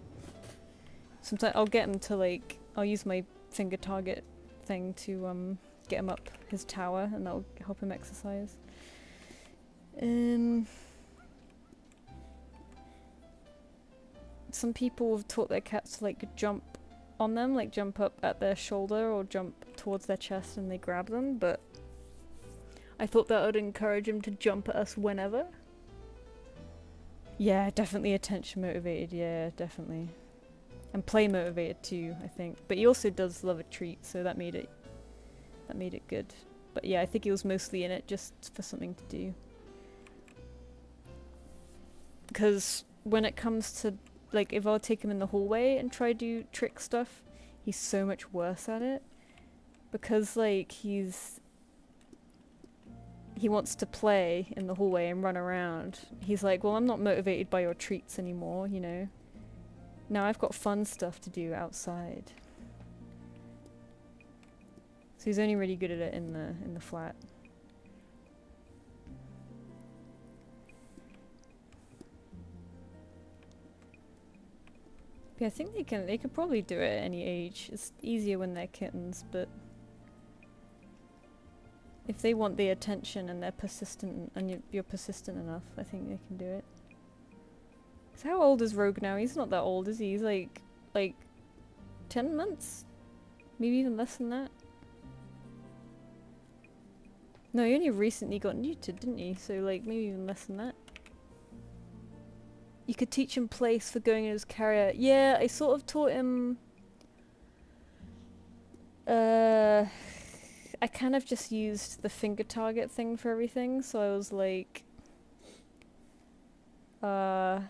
Sometimes I'll get him to like, I'll use my finger target thing to get him up his tower, and that'll help him exercise. Some people have taught their cats to like jump on them, like jump up at their shoulder or jump towards their chest and they grab them, but I thought that would encourage him to jump at us whenever. Yeah, definitely attention motivated, yeah, definitely. And play motivated too, I think. But he also does love a treat, so that made it good. But yeah, I think he was mostly in it just for something to do. Because when it comes to, like, if I'll take him in the hallway and try to do trick stuff, he's so much worse at it. Because, like, he wants to play in the hallway and run around. He's like, well, I'm not motivated by your treats anymore, you know. Now I've got fun stuff to do outside. So he's only really good at it in the flat. Yeah, I think they could probably do it at any age. It's easier when they're kittens, but if they want the attention and they're persistent and you're persistent enough, I think they can do it. So how old is Rogue now? He's not that old, is he? He's like 10 months? Maybe even less than that. No, he only recently got neutered, didn't he? So like maybe even less than that. You could teach him place for going in his carrier. Yeah, I sort of taught him... I kind of just used the finger target thing for everything, so I was like... I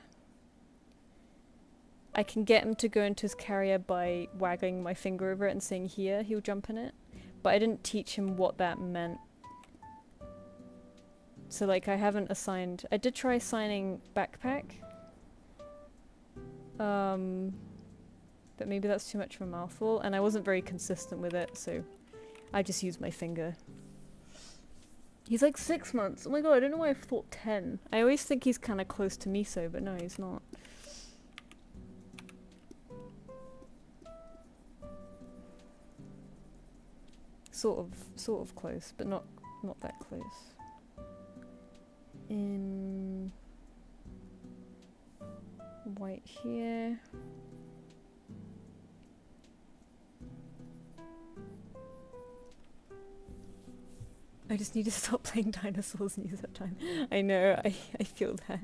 can get him to go into his carrier by waggling my finger over it and saying here, he'll jump in it. But I didn't teach him what that meant. So like I haven't assigned... I did try assigning backpack. But maybe that's too much of a mouthful, and I wasn't very consistent with it, so I just used my finger. He's like 6 months. Oh my god, I don't know why I thought 10. I always think he's kind of close to Miso, but no, he's not. sort of close, but not that close. In white here. I just need to stop playing dinosaurs and use that time. I know, I feel that.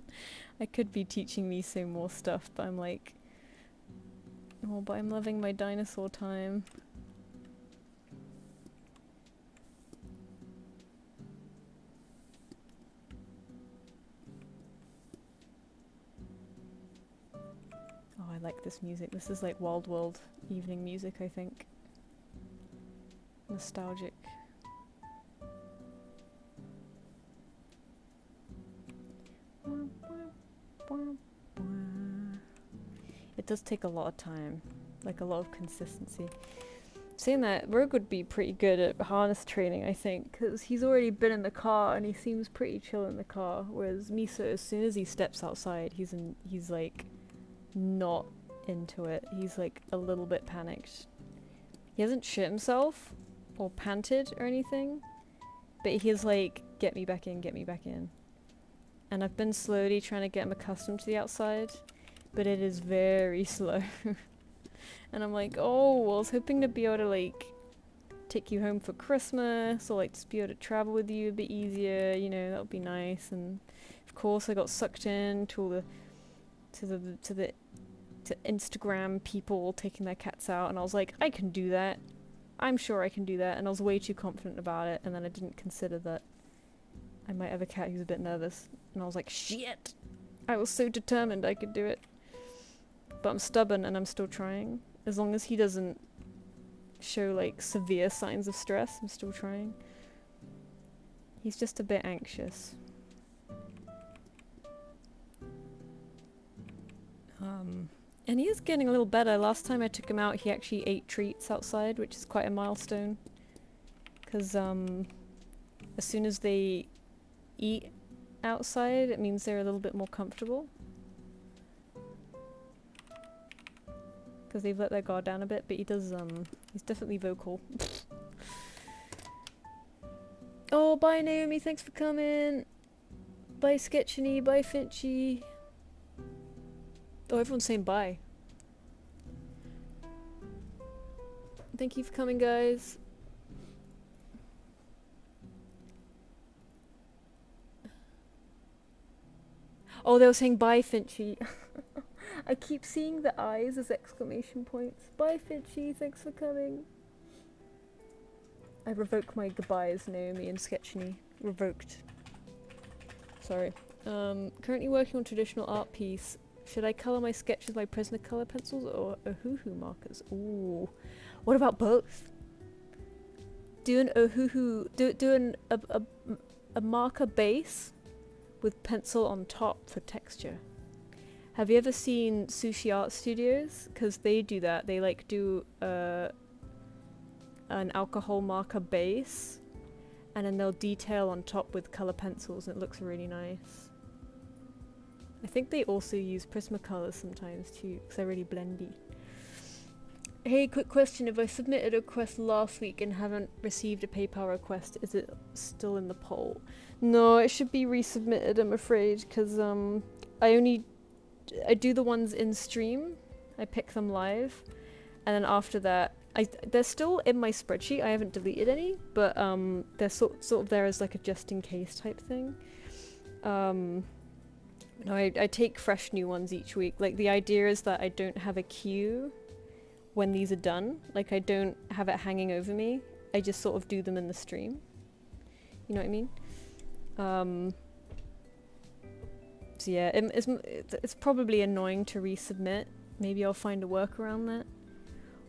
I could be teaching Miso more stuff, but I'm like, oh, but I'm loving my dinosaur time. Oh, I like this music. This is like Wild World evening music, I think. Nostalgic. It does take a lot of time, like a lot of consistency. Saying that, Rogue would be pretty good at harness training, I think, because he's already been in the car and he seems pretty chill in the car, whereas Miso, as soon as he steps outside, he's like not into it. He's like a little bit panicked. He hasn't shit himself or panted or anything, but he's like, get me back in, get me back in. And I've been slowly trying to get him accustomed to the outside, but it is very slow. And I'm like, oh, well, I was hoping to be able to like take you home for Christmas, or like just be able to travel with you a bit easier, you know, that would be nice. And of course I got sucked in to all the to Instagram people taking their cats out, and I was like, I can do that. I'm sure I can do that. And I was way too confident about it, and then I didn't consider that I might have a cat who's a bit nervous. And I was like, shit! I was so determined I could do it. But I'm stubborn and I'm still trying. As long as he doesn't show like severe signs of stress, I'm still trying. He's just a bit anxious. And he is getting a little better. Last time I took him out, he actually ate treats outside, which is quite a milestone. Because as soon as they eat outside, it means they're a little bit more comfortable. Because they've let their guard down a bit, but he does, he's definitely vocal. Oh, bye Naomi, thanks for coming! Bye Sketchiny, bye Finchy! Oh, everyone's saying bye. Thank you for coming, guys. Oh, they were saying bye, Finchy. I keep seeing the eyes as exclamation points. Bye, Finchy, thanks for coming. I revoke my goodbyes, Naomi and Sketchiny. Revoked. Sorry. Currently working on traditional art piece. Should I colour my sketches by Prismacolor pencils or Ohuhu markers? Ooh. What about both? Do an Ohuhu... Do a marker base with pencil on top for texture. Have you ever seen Sushi Art Studios? Because they do that. They like do an alcohol marker base, and then they'll detail on top with color pencils, and it looks really nice. I think they also use Prismacolor sometimes too, because they're really blendy. Hey, quick question. If I submitted a request last week and haven't received a PayPal request, is it still in the poll? No, it should be resubmitted, I'm afraid, because I do the ones in stream. I pick them live, and then after that, they're still in my spreadsheet. I haven't deleted any, but they're sort of there as like a just in case type thing. No, I take fresh new ones each week. Like, the idea is that I don't have a queue when these are done. Like, I don't have it hanging over me. I just sort of do them in the stream. You know what I mean? So yeah, it's probably annoying to resubmit. Maybe I'll find a work around that.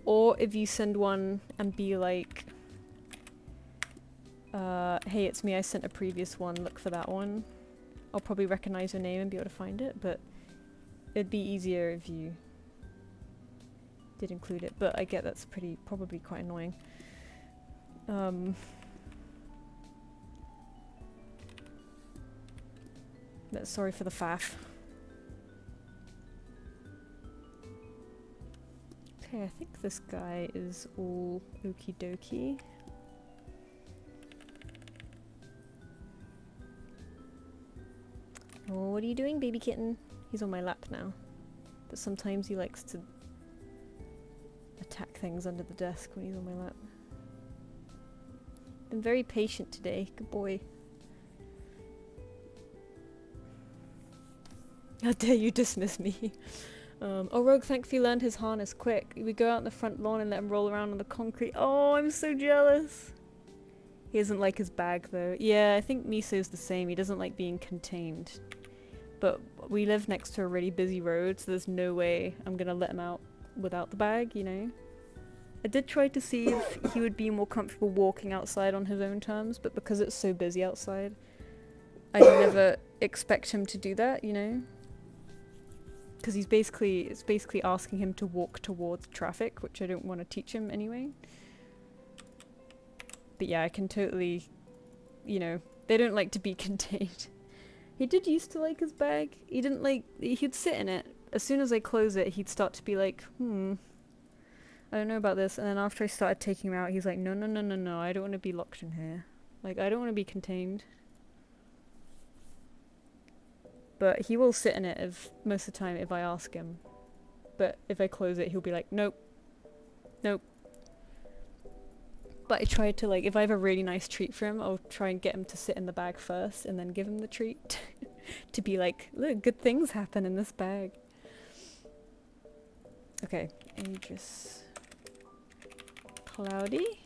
Or if you send one and be like, hey, it's me, I sent a previous one, look for that one. I'll probably recognize your name and be able to find it, but it'd be easier if you did include it. But I get that's probably quite annoying. But sorry for the faff. Okay, I think this guy is all okie dokie. Oh, what are you doing, baby kitten? He's on my lap now. But sometimes he likes to attack things under the desk when he's on my lap. Been very patient today. Good boy. How dare you dismiss me? Oh, Rogue thankfully learned his harness quick. We go out in the front lawn and let him roll around on the concrete. Oh, I'm so jealous. He doesn't like his bag though. Yeah, I think Miso's the same. He doesn't like being contained. But we live next to a really busy road, so there's no way I'm gonna let him out without the bag, you know? I did try to see if he would be more comfortable walking outside on his own terms, but because it's so busy outside, I never expect him to do that, you know? Because it's basically asking him to walk towards traffic, which I don't want to teach him anyway. But yeah, I can totally, you know, they don't like to be contained. He did used to like his bag. He didn't like, he'd sit in it. As soon as I close it, he'd start to be like, I don't know about this. And then after I started taking him out, he's like, no, I don't want to be locked in here. Like, I don't want to be contained. But he will sit in it most of the time if I ask him. But if I close it, he'll be like, nope. But I try to, like, if I have a really nice treat for him, I'll try and get him to sit in the bag first and then give him the treat. To be like, look, good things happen in this bag. Okay, Idris. Cloudy.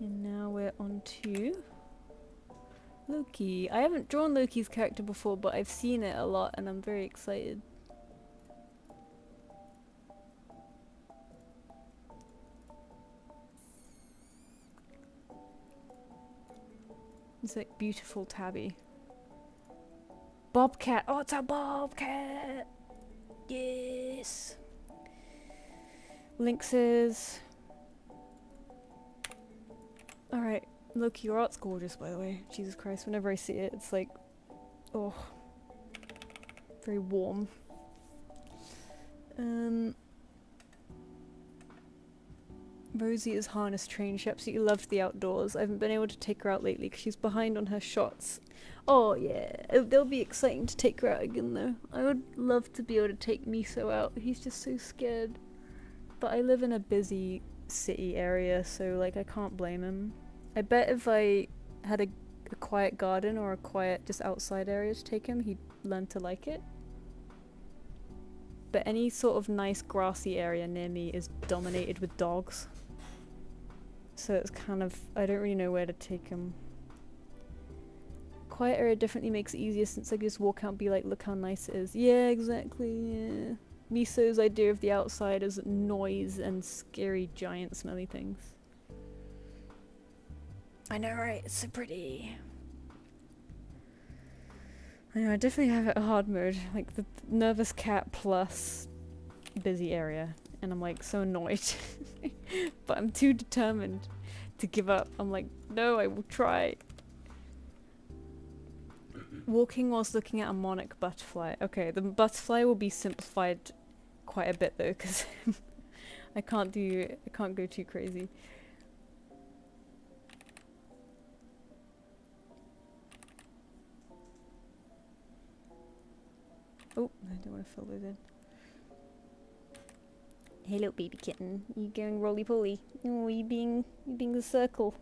And now we're on to Loki. I haven't drawn Loki's character before, but I've seen it a lot and I'm very excited. It's like beautiful tabby. Bobcat! Oh, it's a bobcat! Yes! Lynxes. Alright, Loki, your art's gorgeous, by the way. Jesus Christ, whenever I see it, it's like, oh, very warm. Rosie is harness trained. She absolutely loves the outdoors. I haven't been able to take her out lately because she's behind on her shots. Oh yeah, they'll be exciting to take her out again though. I would love to be able to take Miso out. He's just so scared. But I live in a busy city area, so like I can't blame him. I bet if I had a quiet garden or a quiet just outside area to take him, he'd learn to like it. But any sort of nice grassy area near me is dominated with dogs. So it's kind of, I don't really know where to take him. Quiet area definitely makes it easier since I can just walk out and be like, look how nice it is. Yeah, exactly, yeah. Miso's idea of the outside is noise and scary giant smelly things. I know, right? It's so pretty. I know, I definitely have it hard mode, like the nervous cat plus busy area, and I'm like so annoyed. But I'm too determined to give up. I'm like, no, I will try. Walking whilst looking at a monarch butterfly. Okay, the butterfly will be simplified quite a bit though, because I can't go too crazy. Oh, I don't want to fill those in. Hello, baby kitten. You going roly-poly? Oh, you being the circle.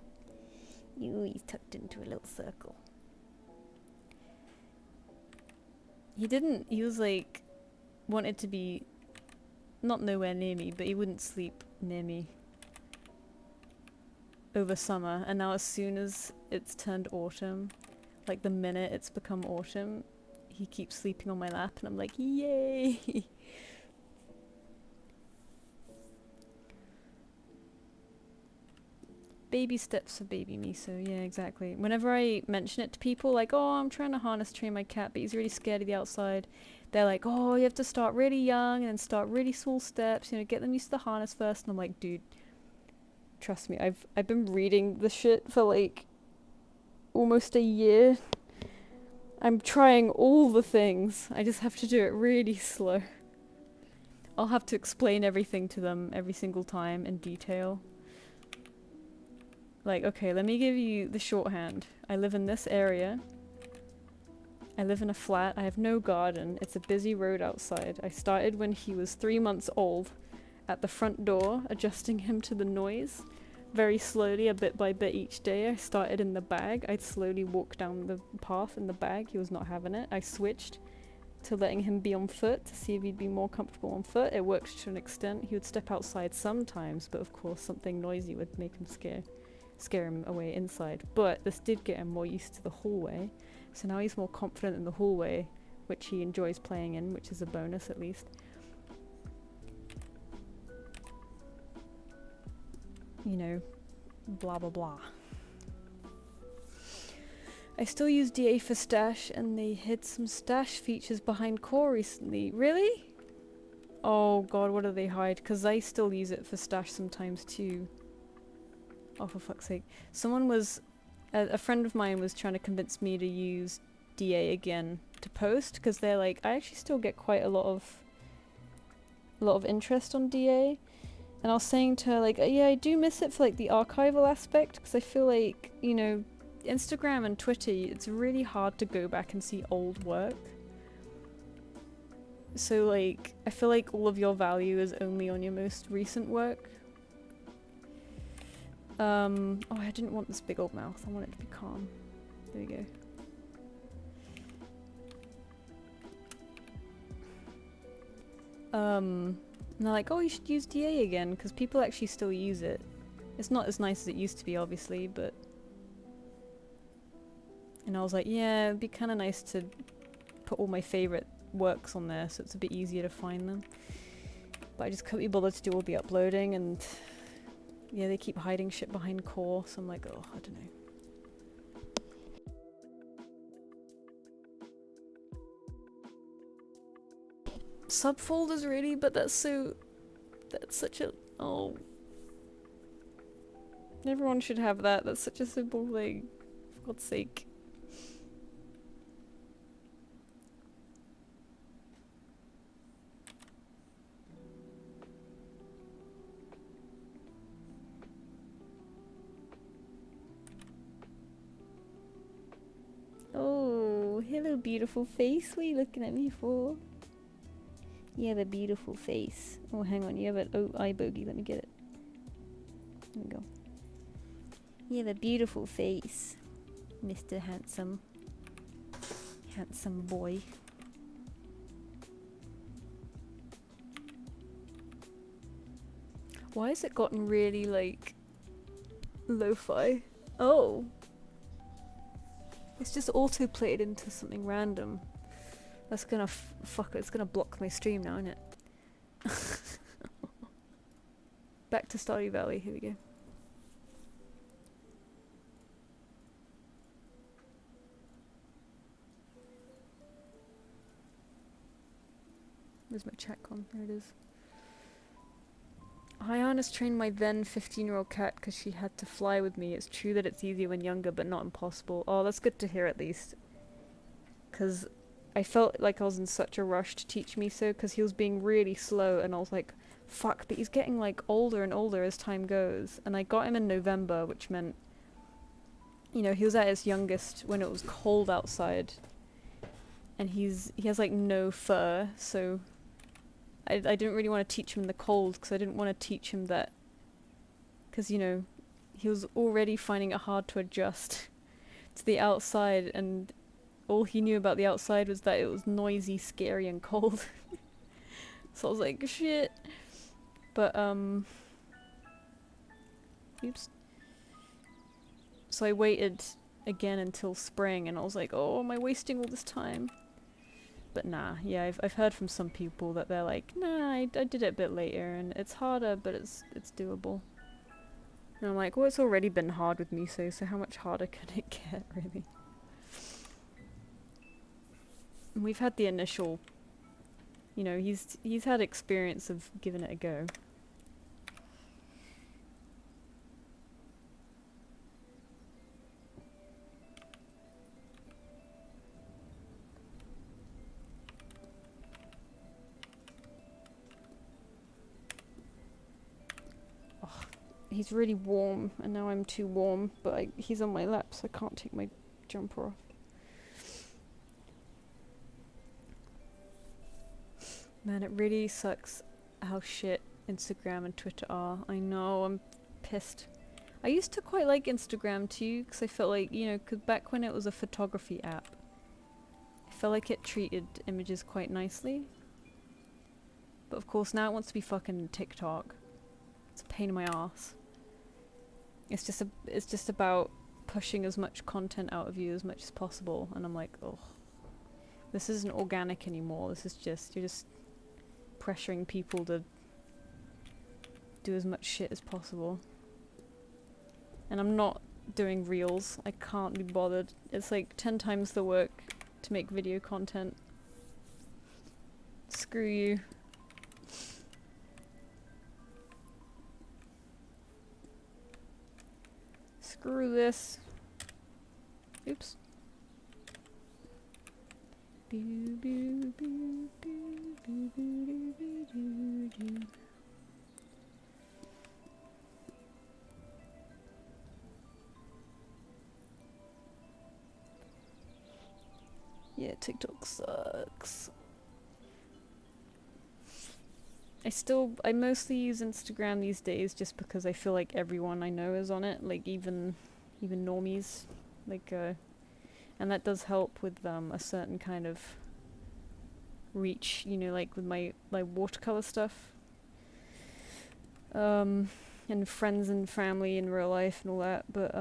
He's tucked into a little circle. He was like, wanted to be, not nowhere near me, but he wouldn't sleep near me over summer, and now as soon as it's turned autumn, like the minute it's become autumn, he keeps sleeping on my lap, and I'm like, yay! Baby steps for baby Miso, yeah, exactly. Whenever I mention it to people, like, oh, I'm trying to harness train my cat, but he's really scared of the outside, they're like, oh, you have to start really young and then start really small steps, you know, get them used to the harness first. And I'm like, dude, trust me, I've been reading the shit for like almost a year. I'm trying all the things. I just have to do it really slow. I'll have to explain everything to them every single time in detail. Like, okay, let me give you the shorthand. I live in this area. I live in a flat. I have no garden. It's a busy road outside. I started when he was 3 months old at the front door, adjusting him to the noise. Very slowly, a bit by bit each day. I started in the bag. I'd slowly walk down the path in the bag. He was not having it. I switched to letting him be on foot to see if he'd be more comfortable on foot. It worked to an extent. He would step outside sometimes, but of course something noisy would make him scare him away inside. But this did get him more used to the hallway. So now he's more confident in the hallway, which he enjoys playing in, which is a bonus at least. You know, blah blah blah. I still use DA for stash, and they hid some stash features behind core recently. Really? Oh god, what do they hide? Because I still use it for stash sometimes too. Oh, for fuck's sake. A friend of mine was trying to convince me to use DA again to post, because they're like, I actually still get quite a lot of interest on DA. And I was saying to her, like, yeah, I do miss it for, like, the archival aspect, because I feel like, you know, Instagram and Twitter, it's really hard to go back and see old work. So, like, I feel like all of your value is only on your most recent work. Oh, I didn't want this big old mouth. I want it to be calm. There we go. And they're like, oh, you should use DA again, because people actually still use it. It's not as nice as it used to be, obviously, but... And I was like, yeah, it'd be kind of nice to put all my favourite works on there, so it's a bit easier to find them. But I just couldn't be bothered to do all the uploading, and... Yeah, they keep hiding shit behind core, so I'm like, oh, I don't know. Subfolders, really? But that's such a... Oh. Everyone should have that. That's such a simple thing. For God's sake. Oh, hello beautiful face. What are you looking at me for? You have a beautiful face. Oh, hang on. You have an eye bogey. Let me get it. There we go. You have a beautiful face, Mr. Handsome. Handsome boy. Why has it gotten really, like, lo-fi? Oh. It's just auto-played into something random. That's gonna fuck it. It's gonna block my stream now, isn't it? Back to Stardew Valley. Here we go. Where's my chat gone? There it is. Hyannis trained my then 15-year-old cat because she had to fly with me. It's true that it's easier when younger, but not impossible. Oh, that's good to hear at least. Because I felt like I was in such a rush to teach Miso, because he was being really slow, and I was like, fuck, but he's getting, like, older and older as time goes. And I got him in November, which meant, you know, he was at his youngest when it was cold outside. And he has, like, no fur, so... I didn't really want to teach him the cold, because I didn't want to teach him that, because, you know, he was already finding it hard to adjust to the outside, and all he knew about the outside was that it was noisy, scary, and cold. So I was like, shit. But, oops. So I waited again until spring, and I was like, oh, am I wasting all this time? But nah, yeah, I've heard from some people that they're like, nah, I did it a bit later, and it's harder, but it's doable. And I'm like, well, it's already been hard with Miso, so how much harder can it get, really? And we've had the initial, you know, he's had experience of giving it a go. He's really warm, and now I'm too warm, but he's on my lap, so I can't take my jumper off. Man, it really sucks how shit Instagram and Twitter are. I know, I'm pissed. I used to quite like Instagram too, because I felt like, you know, cause back when it was a photography app, I felt like it treated images quite nicely. But of course now it wants to be fucking TikTok. It's a pain in my ass. It's just about pushing as much content out of you as much as possible, and I'm like, oh, this isn't organic anymore. This is just, you're just pressuring people to do as much shit as possible. And I'm not doing reels. I can't be bothered. It's like 10 times the work to make video content. Screw you. Screw this. Oops. Yeah, TikTok sucks. I mostly use Instagram these days just because I feel like everyone I know is on it, like even normies, like and that does help with a certain kind of reach, you know, like with my watercolor stuff, and friends and family in real life and all that, but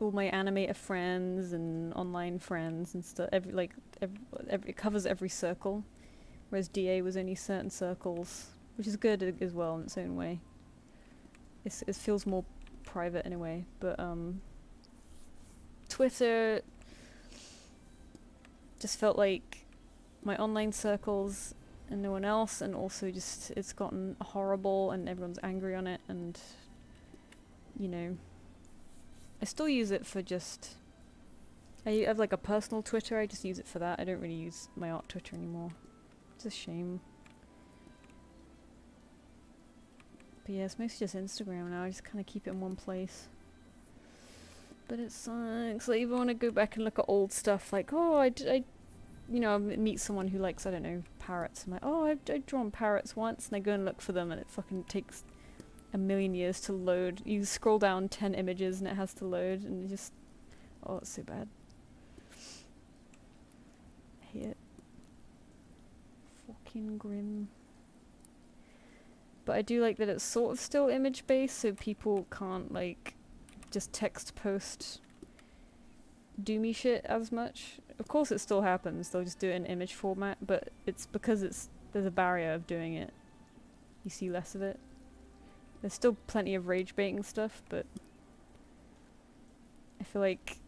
all my animator friends and online friends and stuff, every it covers every circle. Whereas DA was only certain circles, which is good as well in its own way. It feels more private in a way, but Twitter just felt like my online circles and no one else, and also just it's gotten horrible and everyone's angry on it, and you know, I still use it for just, I have like a personal Twitter, I just use it for that. I don't really use my art Twitter anymore. It's a shame. But yeah, it's mostly just Instagram now. I just kind of keep it in one place. But it sucks. Like, even when I go back and look at old stuff, like, oh, I you know, meet someone who likes, I don't know, parrots. I'm like, oh, I've drawn parrots once, and I go and look for them, and it fucking takes a million years to load. You scroll down 10 images, and it has to load, and you just, oh, it's so bad. I hate it. Fucking grim. But I do like that it's sort of still image based, so people can't like just text post doomy shit as much. Of course it still happens, they'll just do it in image format, but it's because there's a barrier of doing it. You see less of it. There's still plenty of rage baiting stuff, but I feel like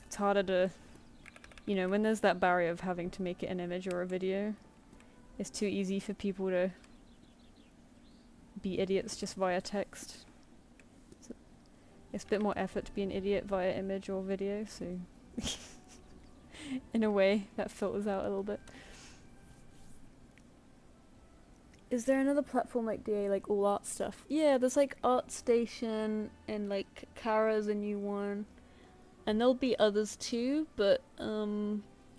it's harder to, you know, when there's that barrier of having to make it an image or a video, it's too easy for people to be idiots just via text. So it's a bit more effort to be an idiot via image or video, so in a way that filters out a little bit. Is there another platform like DA, like all art stuff? Yeah, there's like ArtStation, and like Kara's a new one. And there'll be others too, but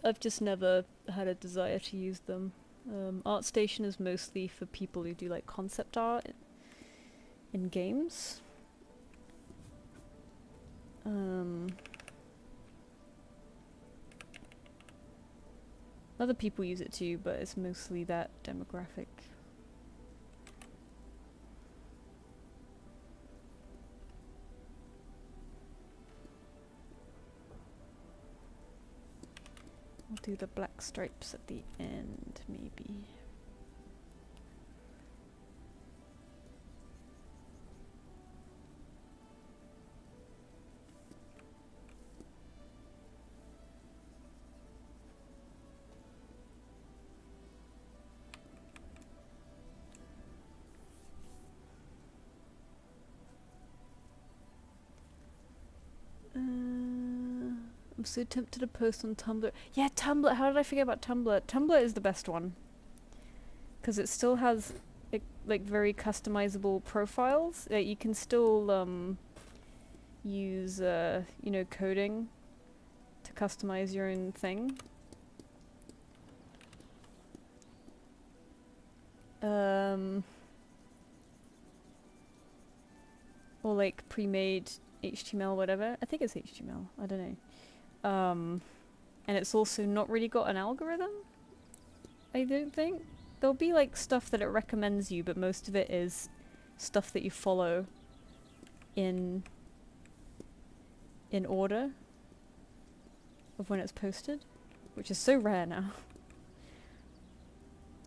I've just never had a desire to use them. ArtStation is mostly for people who do like concept art in games. Other people use it too, but it's mostly that demographic. I'll do the black stripes at the end, maybe. I'm so tempted to post on Tumblr. Yeah, Tumblr! How did I forget about Tumblr? Tumblr is the best one. Because it still has, like, very customizable profiles. You can still, use, you know, coding to customize your own thing. or like pre-made HTML, whatever. I think it's HTML. I don't know. And it's also not really got an algorithm. I don't think. There'll be like stuff that it recommends you, but most of it is stuff that you follow in order of when it's posted, which is so rare now.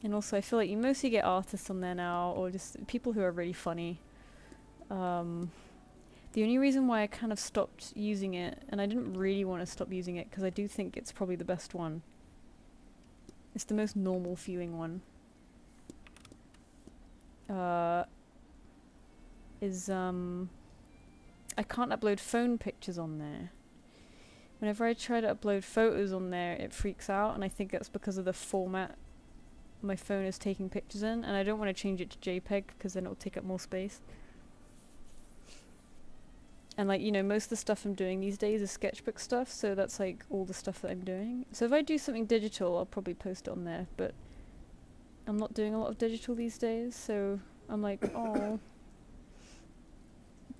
And also I feel like you mostly get artists on there now, or just people who are really funny. The only reason why I kind of stopped using it, and I didn't really want to stop using it because I do think it's probably the best one. It's the most normal feeling one. I can't upload phone pictures on there. Whenever I try to upload photos on there, it freaks out, and I think that's because of the format my phone is taking pictures in, and I don't want to change it to JPEG because then it'll take up more space. And like, you know, most of the stuff I'm doing these days is sketchbook stuff, so that's like all the stuff that I'm doing. So if I do something digital, I'll probably post it on there, but I'm not doing a lot of digital these days, so I'm like, oh,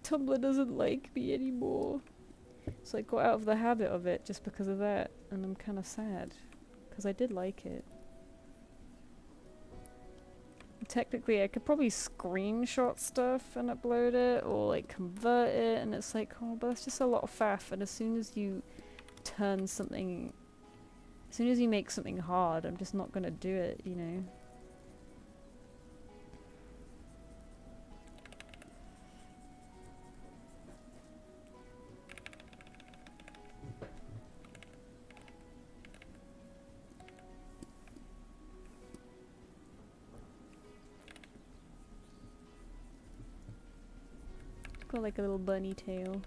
Tumblr doesn't like me anymore. So I got out of the habit of it just because of that, and I'm kind of sad, because I did like it. Technically, I could probably screenshot stuff and upload it, or like convert it, and it's like, oh, but that's just a lot of faff, and as soon as you turn something, as soon as you make something hard, I'm just not gonna do it, you know? Got like a little bunny tail.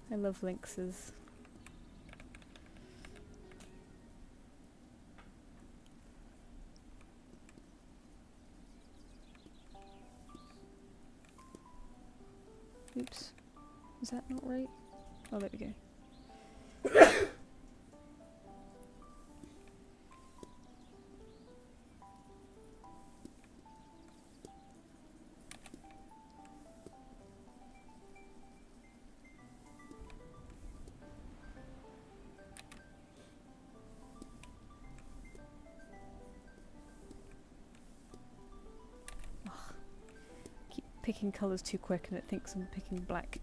I love lynxes. Oops. Is that not right? Oh, there we go. Picking colours too quick and it thinks I'm picking black.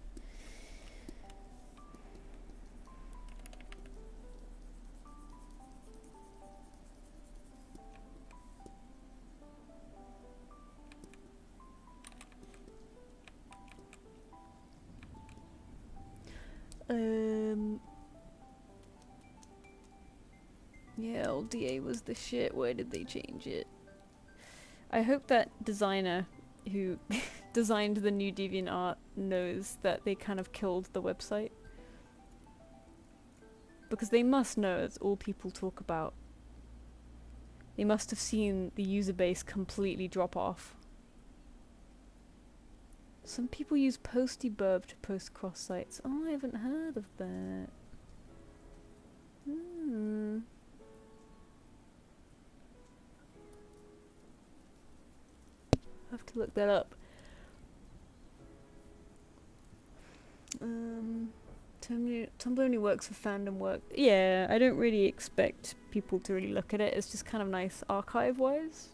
Yeah, LDA was the shit. Why did they change it? I hope that designer who designed the new DeviantArt knows that they kind of killed the website. Because they must know it's all people talk about. They must have seen the user base completely drop off. Some people use Postybirb to post cross sites. Oh, I haven't heard of that. I have to look that up. Tumblr only works for fandom work. Yeah, I don't really expect people to really look at it. It's just kind of nice archive-wise.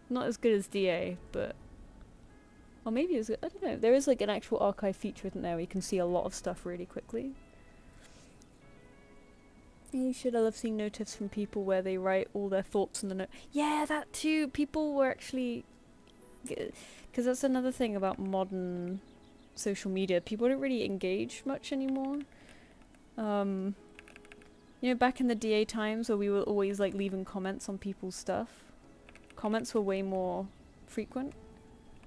Not as good as DA, but... Or maybe it's... I don't know. There is like an actual archive feature, isn't there, where you can see a lot of stuff really quickly. You should have seen notifs from people where they write all their thoughts in the note. Yeah, that too! People were actually... Because that's another thing about modern social media. People don't really engage much anymore. You know, back in the DA times where we were always like leaving comments on people's stuff, comments were way more frequent,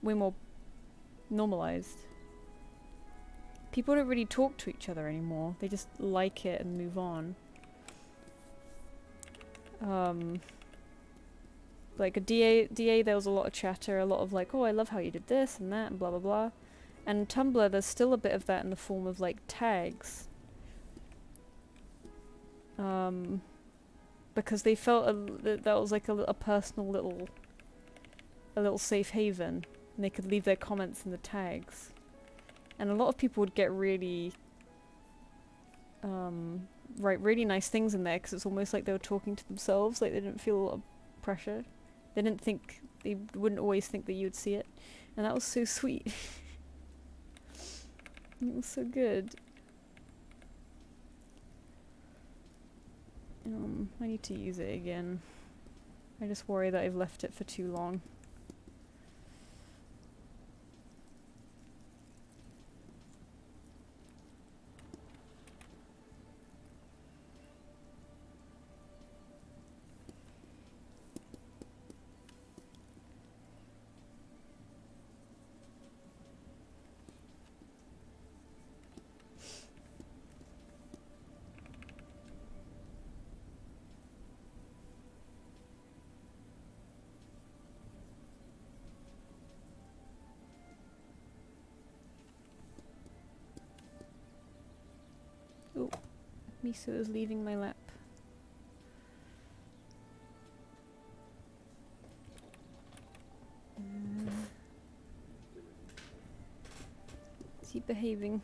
way more normalized. People don't really talk to each other anymore. They just like it and move on. Like a DA there was a lot of chatter, a lot of like, oh, I love how you did this and that and blah blah blah. And Tumblr, there's still a bit of that in the form of like tags. Because they felt that was like a personal little a little safe haven, and they could leave their comments in the tags. And a lot of people would get really, write really nice things in there, because it's almost like they were talking to themselves, like they didn't feel a lot of pressure. They didn't think, they wouldn't always think that you would see it. And that was so sweet. It was so good. I need to use it again. I just worry that I've left it for too long. Miso is leaving my lap. Is he behaving?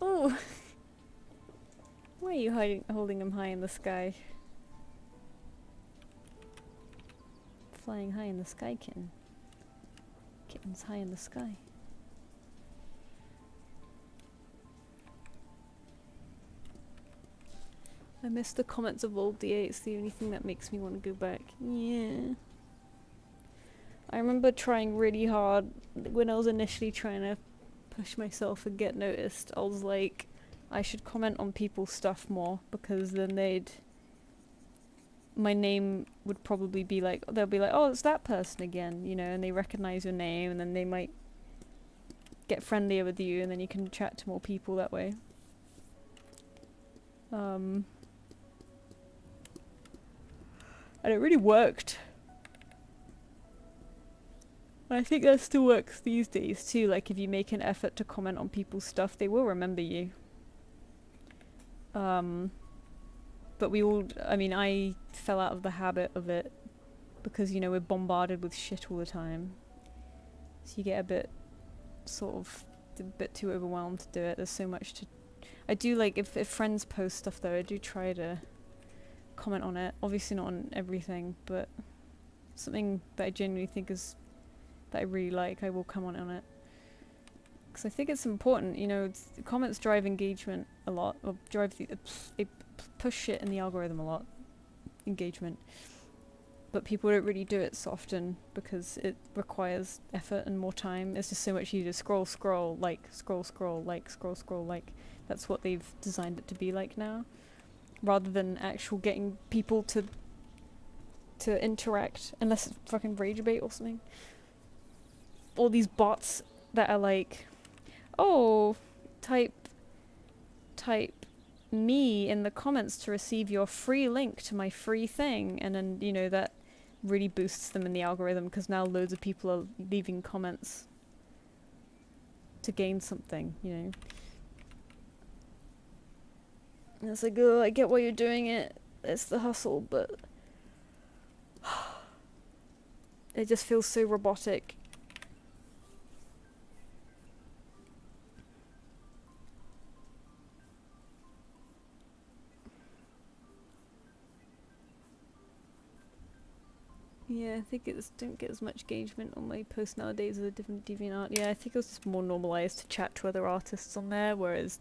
Oh! Why are you holding him high in the sky? Flying high in the sky, kitten. Kitten's high in the sky. I miss the comments of old D8. It's the only thing that makes me want to go back. Yeah. I remember trying really hard when I was initially trying to push myself and get noticed. I was like, I should comment on people's stuff more, because then my name would probably be like, they'll be like, oh, it's that person again, you know, and they recognize your name, and then they might get friendlier with you, and then you can chat to more people that way. And it really worked. I think that still works these days too, like if you make an effort to comment on people's stuff, they will remember you. But we all, I mean, I fell out of the habit of it because, you know, we're bombarded with shit all the time. So you get a bit, sort of, a bit too overwhelmed to do it. There's so much to... I do, like, if friends post stuff though, I do try to comment on it. Obviously not on everything, but something that I genuinely think is, that I really like, I will comment on it. Because I think it's important, you know, comments drive engagement a lot, or drive the... they push shit in the algorithm a lot. Engagement. But people don't really do it so often because it requires effort and more time. It's just so much easier to scroll, scroll, like, scroll, scroll, like, scroll, scroll, like. That's what they've designed it to be like now. Rather than actual getting people to interact, unless it's fucking rage bait or something. All these bots that are like, oh, type me in the comments to receive your free link to my free thing, and then, you know, that really boosts them in the algorithm because now loads of people are leaving comments to gain something, you know. And it's like, oh, I get why you're doing it, it's the hustle, but it just feels so robotic. Yeah, I think don't get as much engagement on my post nowadays as a different DeviantArt. Yeah, I think it was just more normalized to chat to other artists on there, whereas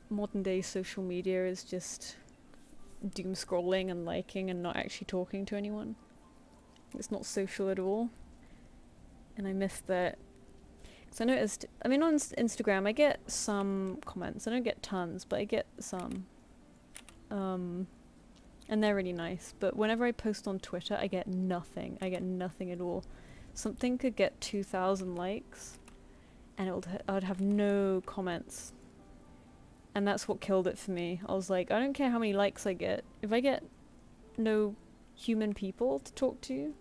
modern day social media is just doom scrolling and liking and not actually talking to anyone. It's not social at all. And I miss that. Because I noticed, I mean, on Instagram I get some comments. I don't get tons, but I get some. And they're really nice, but whenever I post on Twitter, I get nothing. I get nothing at all. Something could get 2,000 likes, and I'd have no comments. And that's what killed it for me. I was like, I don't care how many likes I get. If I get no human people to talk to,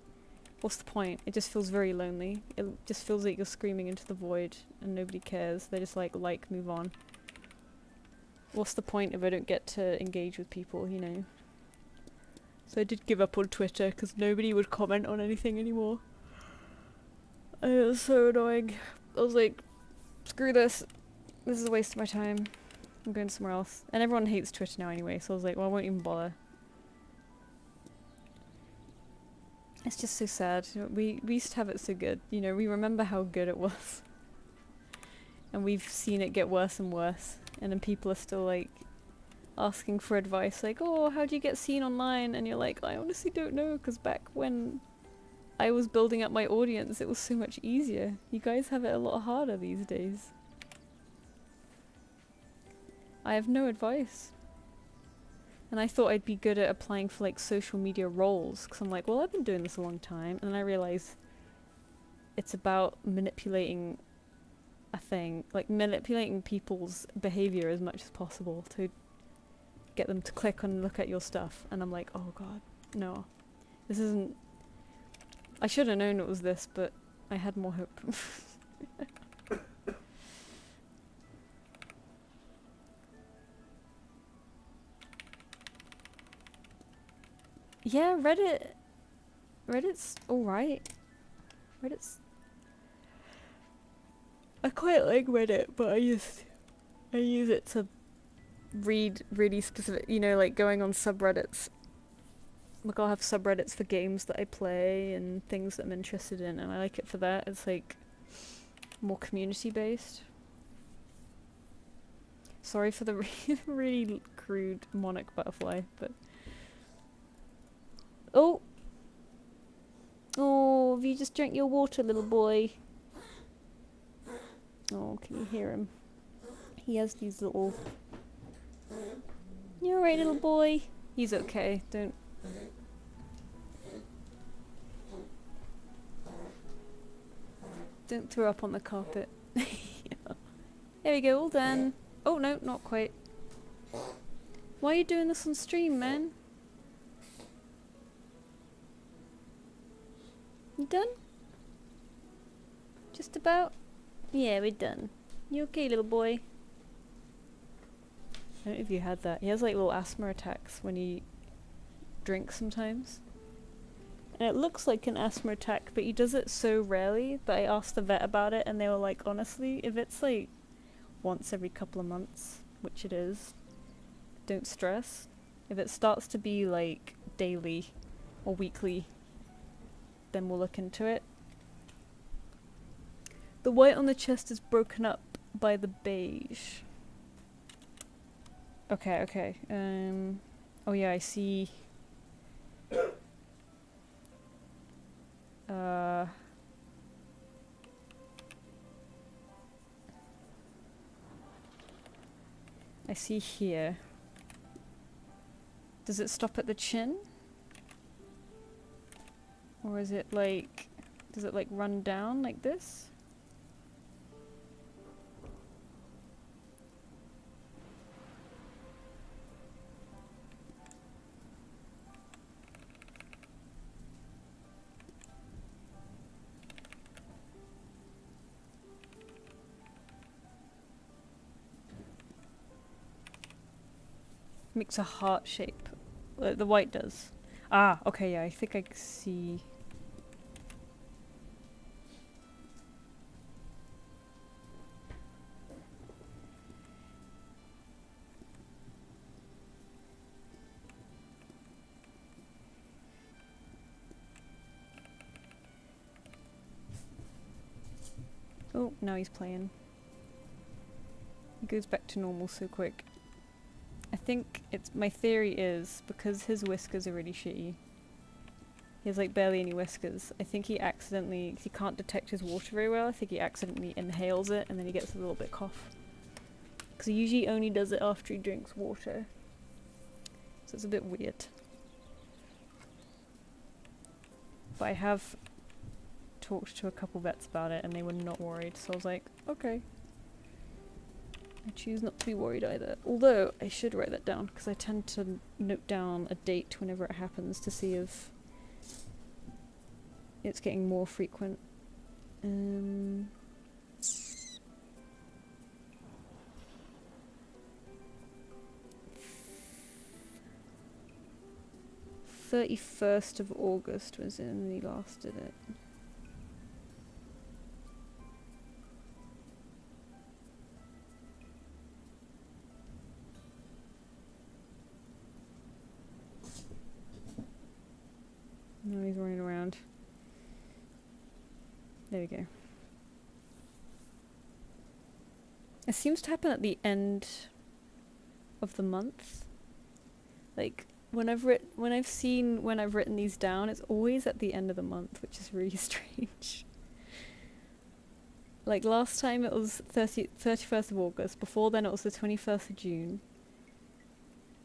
what's the point? It just feels very lonely. It just feels like you're screaming into the void, and nobody cares. They just like, move on. what's the point if I don't get to engage with people, you know? So I did give up on Twitter because nobody would comment on anything anymore. And it was so annoying. I was like, screw this. This is a waste of my time. I'm going somewhere else. And everyone hates Twitter now anyway, so I was like, well, I won't even bother. It's just so sad. You know, we used to have it so good. You know, we remember how good it was. And we've seen it get worse and worse. And then people are still like asking for advice, like, oh, how do you get seen online? And you're like, I honestly don't know, because back when I was building up my audience, it was so much easier. You guys have it a lot harder these days. I have no advice. And I thought I'd be good at applying for like social media roles, because I'm like, well, I've been doing this a long time. And then I realize it's about manipulating a thing, like manipulating people's behavior as much as possible to get them to click and look at your stuff. And I'm like, oh god, no, this isn't. I should have known it was this, but I had more hope. Yeah, Reddit's alright. I quite like Reddit, but I use it to read really specific, you know, like going on subreddits. Like I'll have subreddits for games that I play and things that I'm interested in, and I like it for that. It's like more community based. Sorry for the really crude monarch butterfly, but oh, have you just drank your water, little boy? Oh, can you hear him? He has these little. You alright, little boy? He's okay. Don't throw up on the carpet. There we go, all done. Oh no, not quite. Why are you doing this on stream, man? You done? Just about? Yeah, we're done. You okay, little boy? I don't know if you had that. He has like little asthma attacks when he drinks sometimes. And it looks like an asthma attack, but he does it so rarely that I asked the vet about it and they were like, honestly, if it's like once every couple of months, which it is, don't stress. If it starts to be like daily or weekly, then we'll look into it. The white on the chest is broken up by the beige. Okay. Oh yeah, I see. I see here. Does it stop at the chin? Or is it like, does it like run down like this? Makes a heart shape. The white does. Ah, okay, yeah, I think I see. Oh, now he's playing. He goes back to normal so quick. I think my theory is because his whiskers are really shitty. He has like barely any whiskers. I think he can't detect his water very well. I think he accidentally inhales it and then he gets a little bit cough. Because he usually only does it after he drinks water. So it's a bit weird. But I have talked to a couple vets about it and they were not worried. So I was like, okay. I choose not to be worried either. Although, I should write that down, because I tend to note down a date whenever it happens to see if it's getting more frequent. 31st of August was when we last did it. No, he's running around. There we go. It seems to happen at the end of the month. Like, when I've written these down, it's always at the end of the month, which is really strange. Like, last time it was 31st of August. Before then it was the 21st of June.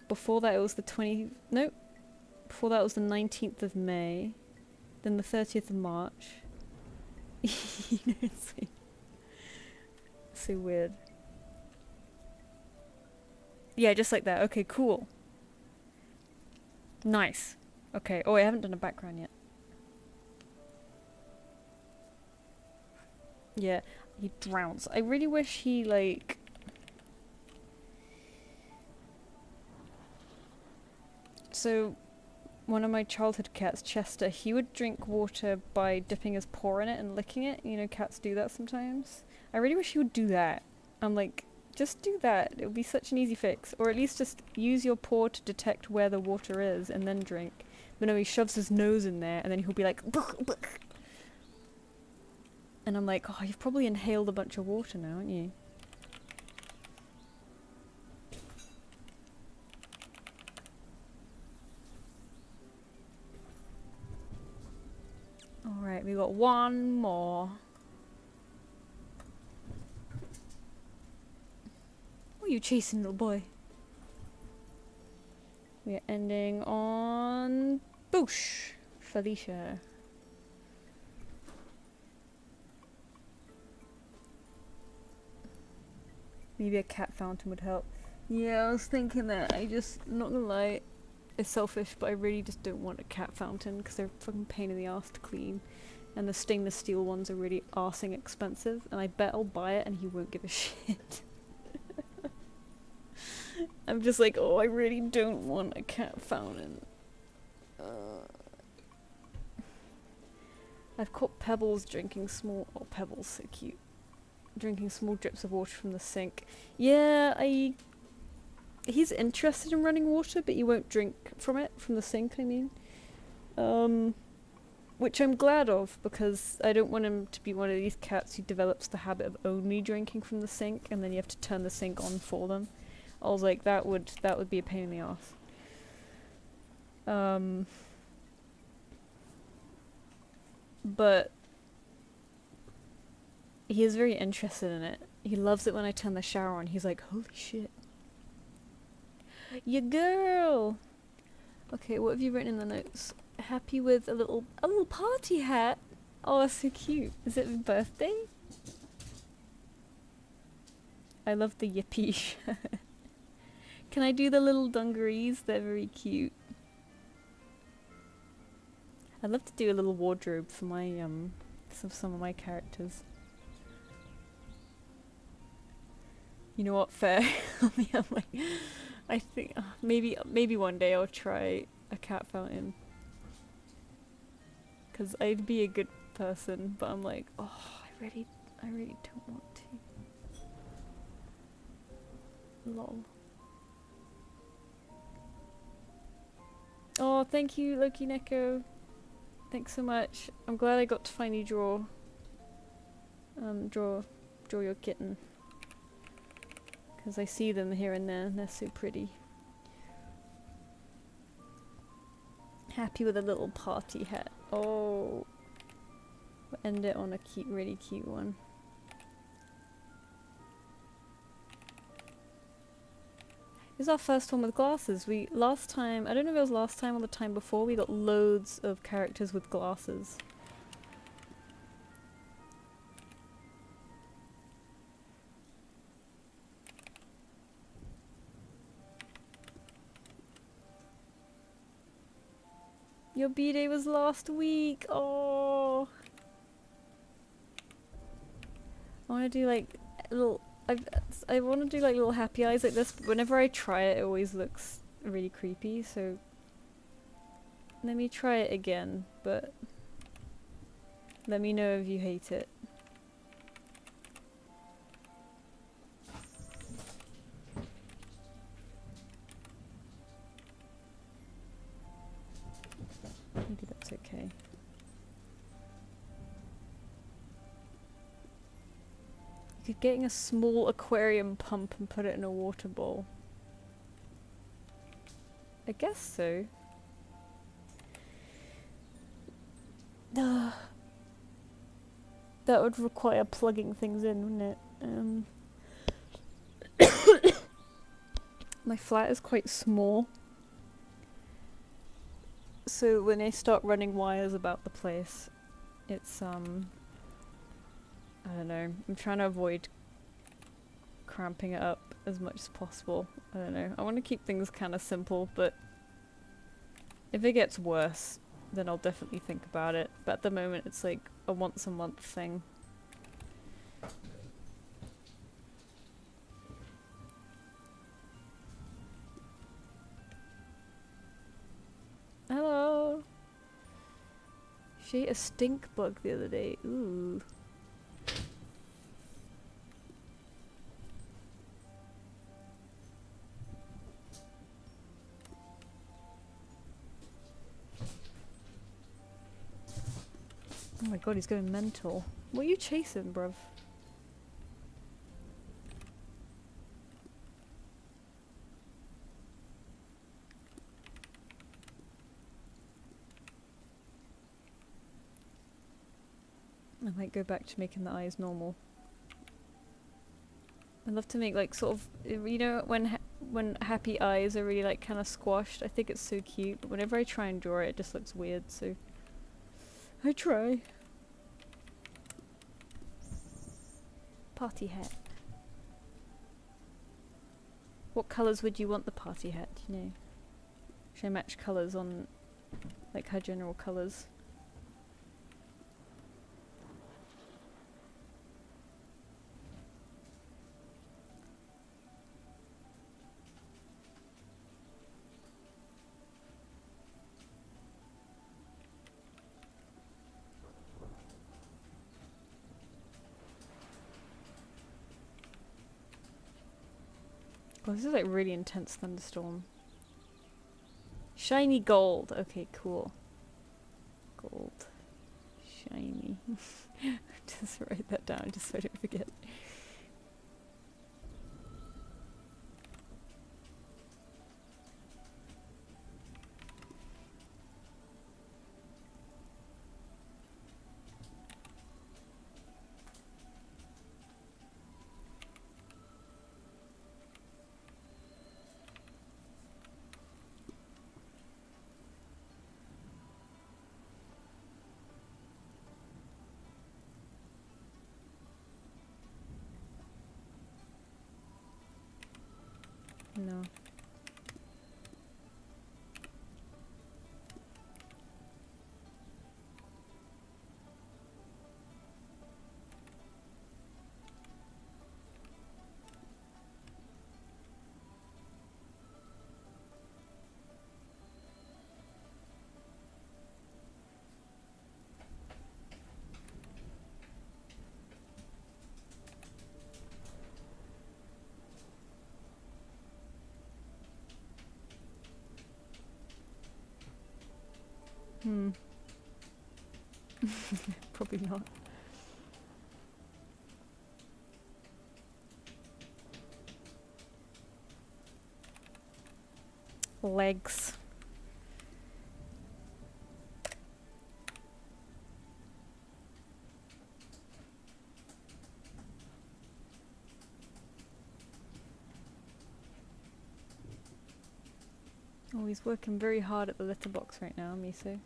Before that it was the 19th of May. Then the 30th of March. You know, it's so weird. Yeah, just like that. Okay, cool. Nice. Okay. Oh, I haven't done a background yet. Yeah, he drowns. I really wish he, like... So, one of my childhood cats, Chester, he would drink water by dipping his paw in it and licking it. You know, cats do that sometimes. I really wish he would do that. I'm like, just do that. It would be such an easy fix. Or at least just use your paw to detect where the water is and then drink. But no, he shoves his nose in there and then he'll be like... Blech, blech. And I'm like, oh, you've probably inhaled a bunch of water now, haven't you? Alright, we got one more. What are you chasing, little boy? We are ending on... Boosh! Felicia. Maybe a cat fountain would help. Yeah, I was thinking that. Not gonna lie, it's selfish, but I really just don't want a cat fountain because they're a fucking pain in the ass to clean. And the stainless steel ones are really arsing expensive, and I bet I'll buy it and he won't give a shit. I'm just like, oh, I really don't want a cat fountain. I've caught Pebbles drinking small... Oh, Pebbles, so cute. Drinking small drips of water from the sink. Yeah, he's interested in running water, but he won't drink from it, from the sink, I mean. Which I'm glad of, because I don't want him to be one of these cats who develops the habit of only drinking from the sink, and then you have to turn the sink on for them. I was like, that would be a pain in the ass. But he is very interested in it. He loves it when I turn the shower on. He's like, holy shit. Ya girl! Okay, what have you written in the notes? Happy with a little party hat? Oh, that's so cute. Is it his birthday? I love the yippee shirt. Can I do the little dungarees? They're very cute. I'd love to do a little wardrobe for my, some of my characters. You know what, fair. I'm like, I think maybe one day I'll try a cat fountain. Cause I'd be a good person, but I'm like, oh, I really don't want to. Lol. Oh, thank you, Loki Neko. Thanks so much. I'm glad I got to finally draw your kitten. Because I see them here and there, and they're so pretty. Happy with a little party hat. Oh, we'll end it on a cute, really cute one. This is our first one with glasses. Last time, I don't know if it was last time or the time before, we got loads of characters with glasses. Your B-Day was last week. Oh, I want to do like little. I want to do like little happy eyes like this, but whenever I try it, it always looks really creepy. So Let me try it again, but let me know if you hate it. Maybe that's okay. You could getting a small aquarium pump and put it in a water bowl. I guess so. That would require plugging things in, wouldn't it? My flat is quite small, so when I start running wires about the place, it's I don't know, I'm trying to avoid cramping it up as much as possible. I don't know, I want to keep things kind of simple, but if it gets worse, then I'll definitely think about it. But at the moment, it's like a once a month thing. Hello! She ate a stink bug the other day. Ooh. Oh my god, he's going mental. What are you chasing, bruv? I might go back to making the eyes normal. I'd love to make like sort of, you know, when happy eyes are really like kind of squashed. I think it's so cute, but whenever I try and draw it, it just looks weird. So I try. Party hat. What colours would you want the party hat? Do you know? Should I match colours on like her general colours? Oh, this is like really intense thunderstorm. Shiny gold. Okay, cool. Gold. Shiny. Just write that down just so I don't forget. No. Hmm. Probably not. Legs. Oh, he's working very hard at the litter box right now, Miso.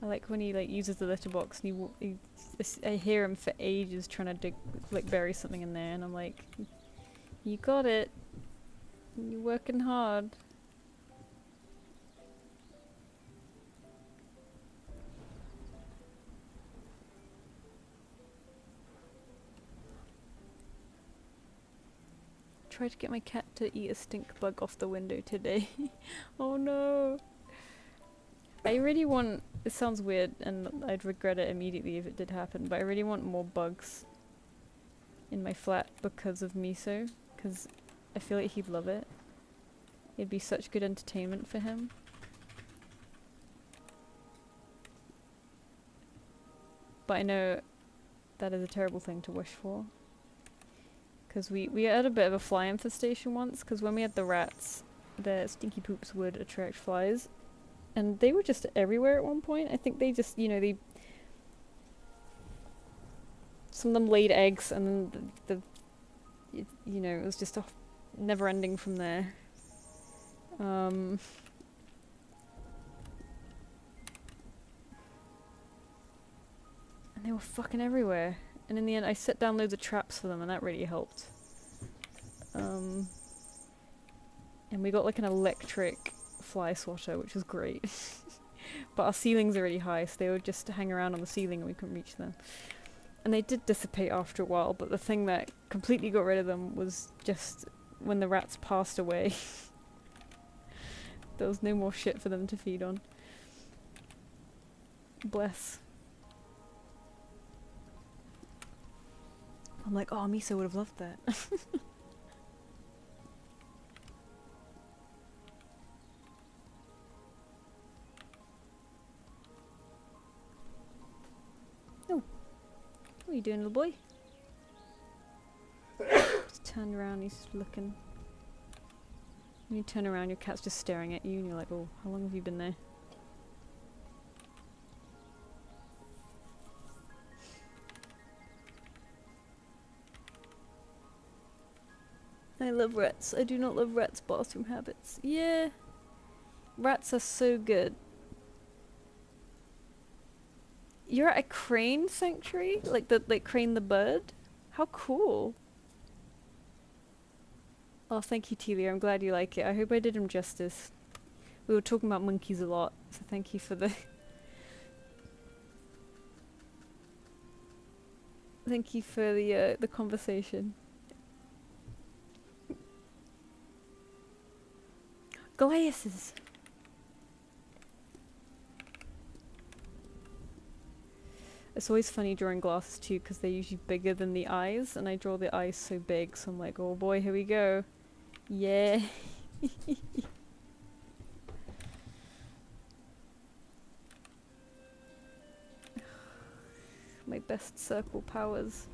I like when he like uses the litter box and I hear him for ages trying to dig, like bury something in there, and I'm like, you got it. You're working hard. tried to get my cat to eat a stink bug off the window today. Oh no. I really want, it sounds weird and I'd regret it immediately if it did happen, but I really want more bugs in my flat because of Miso, because I feel like he'd love it. It'd be such good entertainment for him. But I know that is a terrible thing to wish for. Because we had a bit of a fly infestation once, because when we had the rats, the stinky poops would attract flies. And they were just everywhere at one point. I think they just, you know, some of them laid eggs and then you know, it was just a never ending from there. And they were fucking everywhere. And in the end I set down loads of traps for them and that really helped. And we got like an electric fly swatter, which was great. But our ceilings are really high, so they would just hang around on the ceiling and we couldn't reach them. And they did dissipate after a while, but the thing that completely got rid of them was just when the rats passed away. There was no more shit for them to feed on. Bless. I'm like, oh, Miso would have loved that. Oh. What are you doing, little boy? Just turned around, he's looking. When you turn around, your cat's just staring at you and you're like, oh, how long have you been there? I love rats. I do not love rats' bathroom habits. Yeah. Rats are so good. You're at a crane sanctuary? Like Crane the bird? How cool. Oh, thank you, Telia. I'm glad you like it. I hope I did him justice. We were talking about monkeys a lot, so thank you for the... Thank you for the conversation. Glasses! It's always funny drawing glasses too, because they're usually bigger than the eyes, and I draw the eyes so big, so I'm like, oh boy, here we go. Yeah. My best circle powers.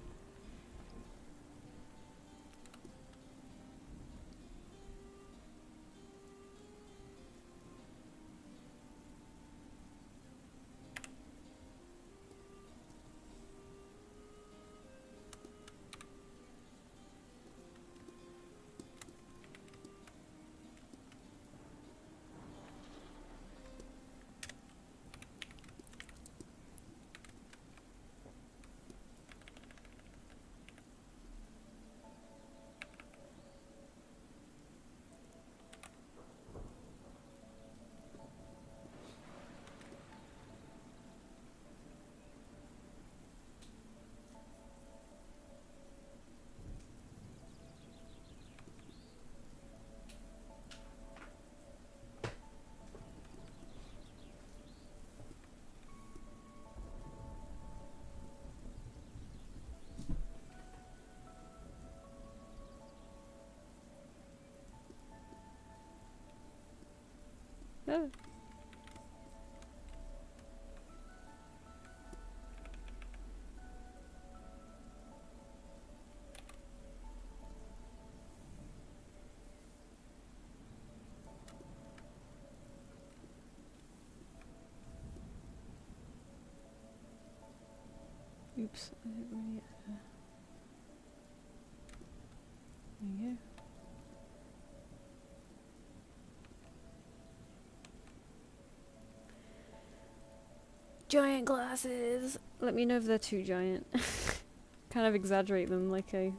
Oh. Oops, I didn't really... There you go. Giant glasses! Let me know if they're too giant. Kind of exaggerate them like I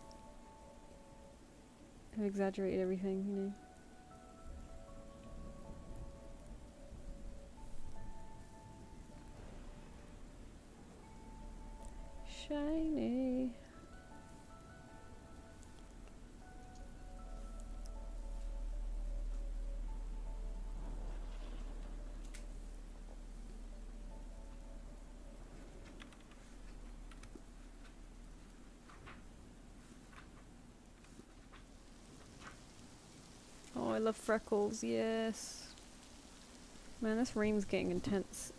have exaggerated everything, you know. Shiny. love freckles, yes. Man, this rain's getting intense.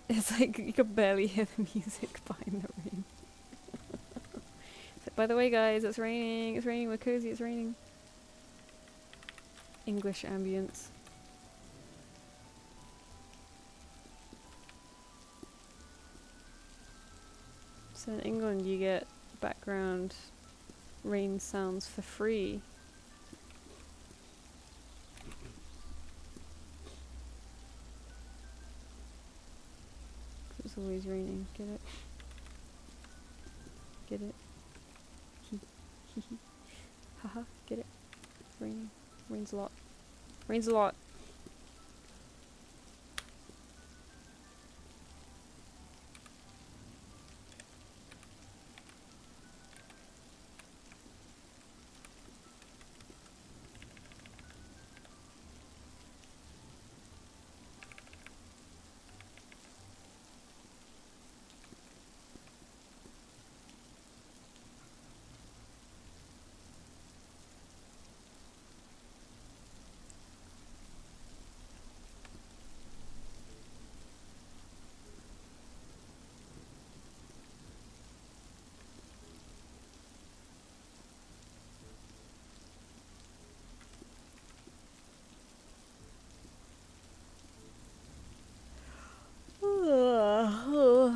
It's like you can barely hear the music behind the rain. So, by the way guys, it's raining, we're cozy, it's raining. English ambience. So in England you get background rain sounds for free. It's always raining, get it? Get it? Haha, get it? It's raining. Rains a lot. Rains a lot.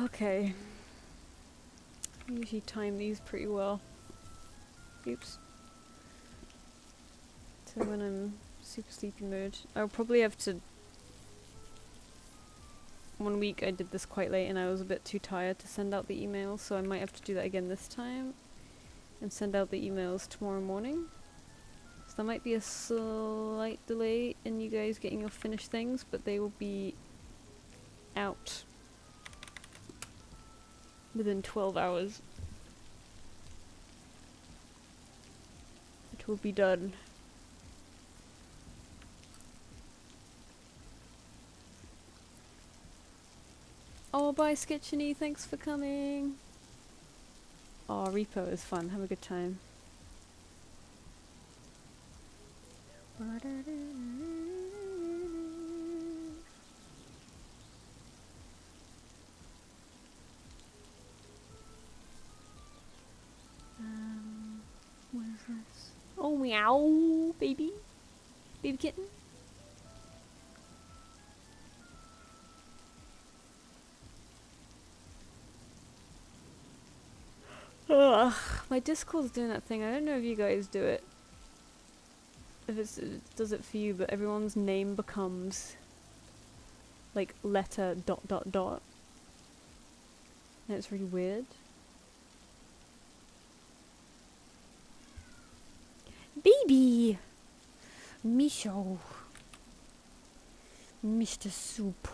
Okay. I usually time these pretty well. Oops. So when I'm super sleepy mode, I'll probably have to... One week I did this quite late and I was a bit too tired to send out the emails, so I might have to do that again this time and send out the emails tomorrow morning. So there might be a slight delay in you guys getting your finished things, but they will be out within 12 hours. It will be done. Oh, bye Sketchiny, thanks for coming. Oh, Repo is fun, have a good time. What is this? Oh, meow, baby. Baby kitten. Ugh, my Discord's doing that thing. I don't know if you guys do it. If it does it for you, but everyone's name becomes like letter ... And it's really weird. Baby! Micho. Mr. Soup.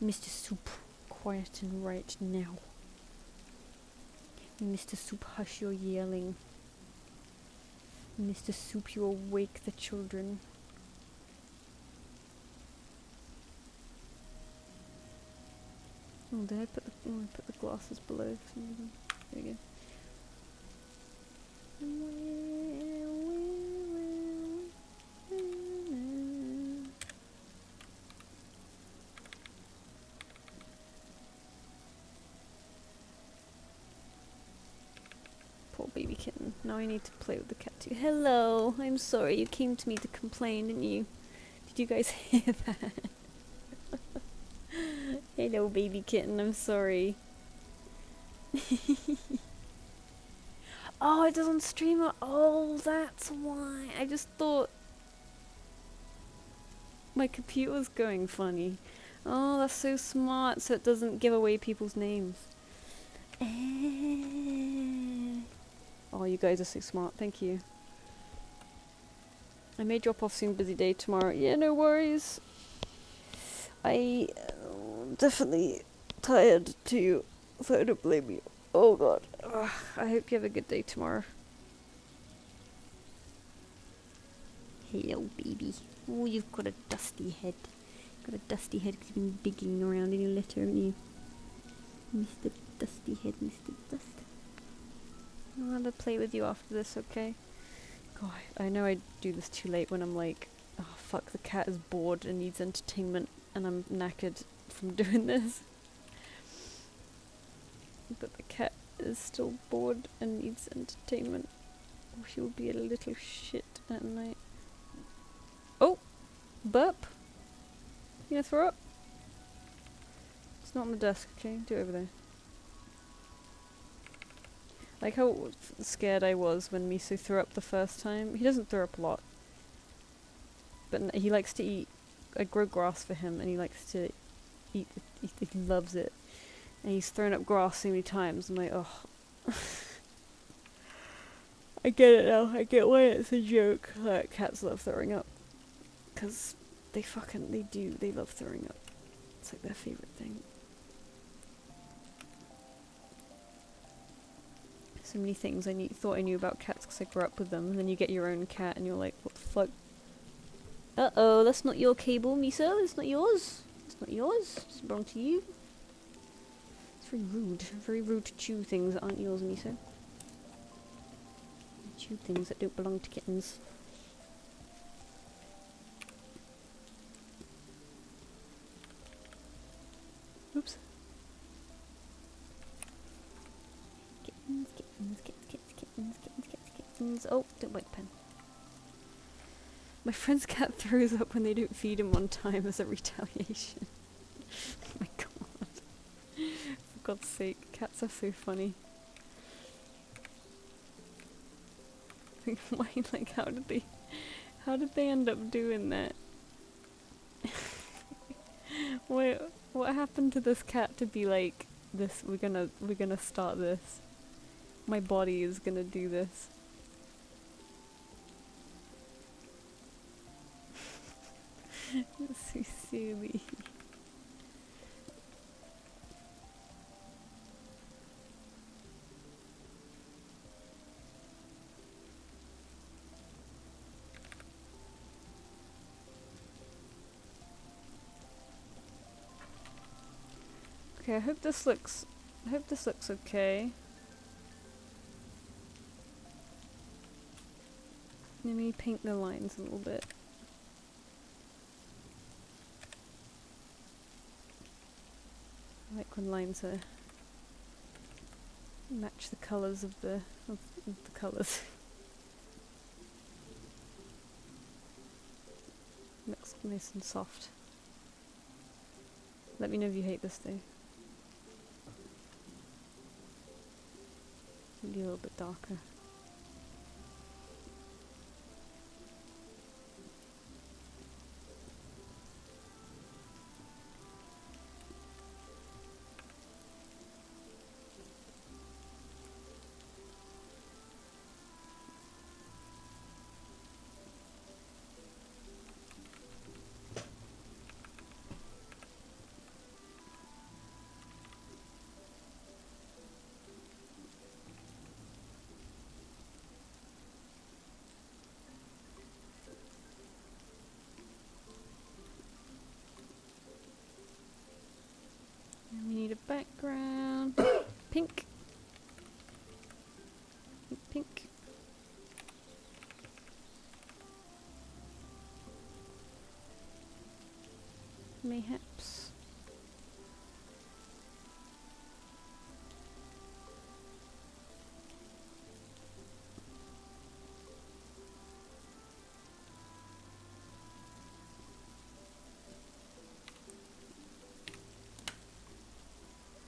Mr. Soup, quiet and right now. Mr. Soup, hush your yelling. Mr. Soup, you awake the children. Oh, did I put the glasses below? There we go. Poor baby kitten. Now I need to play with the cat too. Hello! I'm sorry, you came to me to complain, didn't you? Did you guys hear that? Hello, baby kitten, I'm sorry. Oh, it doesn't stream it. Oh, that's why. I just thought my computer was going funny. Oh, that's so smart, so it doesn't give away people's names. Oh, you guys are so smart. Thank you. I may drop off soon. Busy day tomorrow. Yeah, no worries. I definitely tired too, so I don't blame you. Oh god. Ugh, I hope you have a good day tomorrow. Hello, baby. Oh, you've got a dusty head. Got a dusty head because you've been digging around in your litter, haven't you? Mr. Dusty Head, Mr. Dust. I'll have to play with you after this, okay? God, I know I do this too late when I'm like, oh fuck, the cat is bored and needs entertainment and I'm knackered from doing this. But the cat is still bored and needs entertainment. Or she'll be a little shit at night. Oh! Burp! You gonna throw up? It's not on the desk, okay? Do it over there. Like how scared I was when Miso threw up the first time. He doesn't throw up a lot. But he likes to eat. I grow grass for him and he likes to eat. He loves it. And he's thrown up grass so many times. I'm like, oh. I get it now. I get why it's a joke that cats love throwing up. Because they do. They love throwing up. It's like their favorite thing. So many things I thought I knew about cats because I grew up with them. And then you get your own cat and you're like, what the fuck? Uh-oh, that's not your cable, Miso. It's not yours. It's not yours. It's belong to you. It's very rude. Very rude to chew things that aren't yours, Miso. Chew things that don't belong to kittens. Oops. Kittens, kittens, kittens, kittens, kittens, kittens, kittens, kittens. Oh, don't bite the pen. My friend's cat throws up when they don't feed him on time as a retaliation. Oh my god. For God's sake, cats are so funny. Why, like, how did they end up doing that? What happened to this cat to be like, this, we're gonna start this. My body is gonna do this. It's so silly. Okay, I hope this looks okay. Let me paint the lines a little bit. I like when lines are match the colours of the colours. Looks nice and soft. Let me know if you hate this though. Maybe a little bit darker. And we need a background. Pink. Pink. Mayhaps.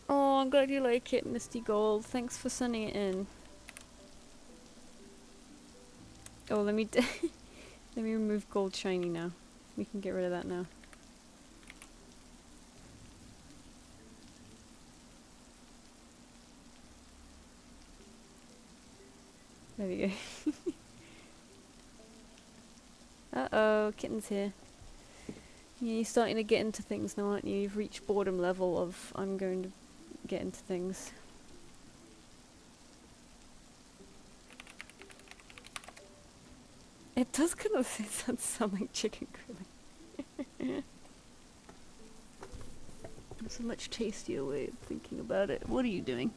Oh, I'm glad you like it, Misty Gold. Thanks for sending it in. Oh, let me let me remove gold shiny now. We can get rid of that now. There we go. Uh-oh, kitten's here. Yeah, you're starting to get into things now, aren't you? You've reached boredom level of I'm going to get into things. It does kind of sound like chicken grilling. It's a much tastier way of thinking about it. What are you doing?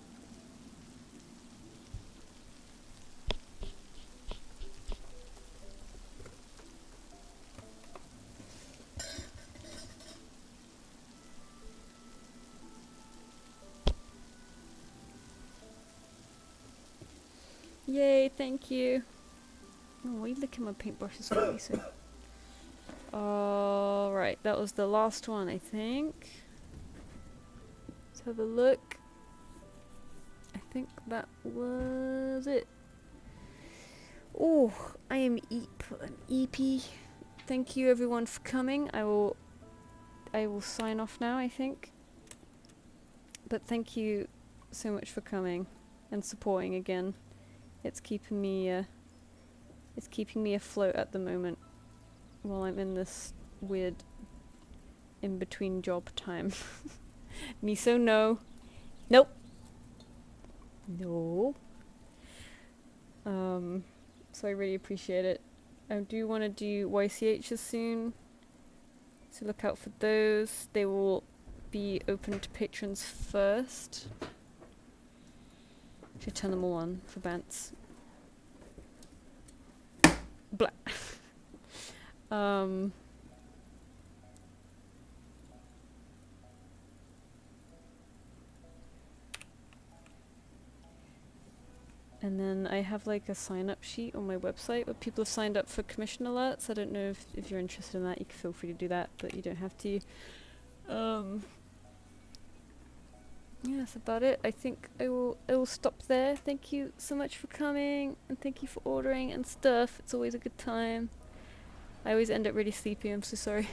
Yay, thank you. Oh, why are you licking my paintbrushes for me, so? Alright, that was the last one, I think. Let's have a look. I think that was it. Oh, I am an EP. Thank you everyone for coming. I will sign off now, I think. But thank you so much for coming and supporting again. It's keeping me afloat at the moment while I'm in this weird in between job time. Miso, no. Nope. No. So I really appreciate it. I do want to do YCHs soon, so look out for those. They will be open to patrons first. Should turn them all on for Bants. Blah. And then I have like a sign up sheet on my website where people have signed up for commission alerts. I don't know if you're interested in that, you can feel free to do that, but you don't have to. Yeah, that's about it. I think I will stop there. Thank you so much for coming, and thank you for ordering and stuff. It's always a good time. I always end up really sleepy, I'm so sorry.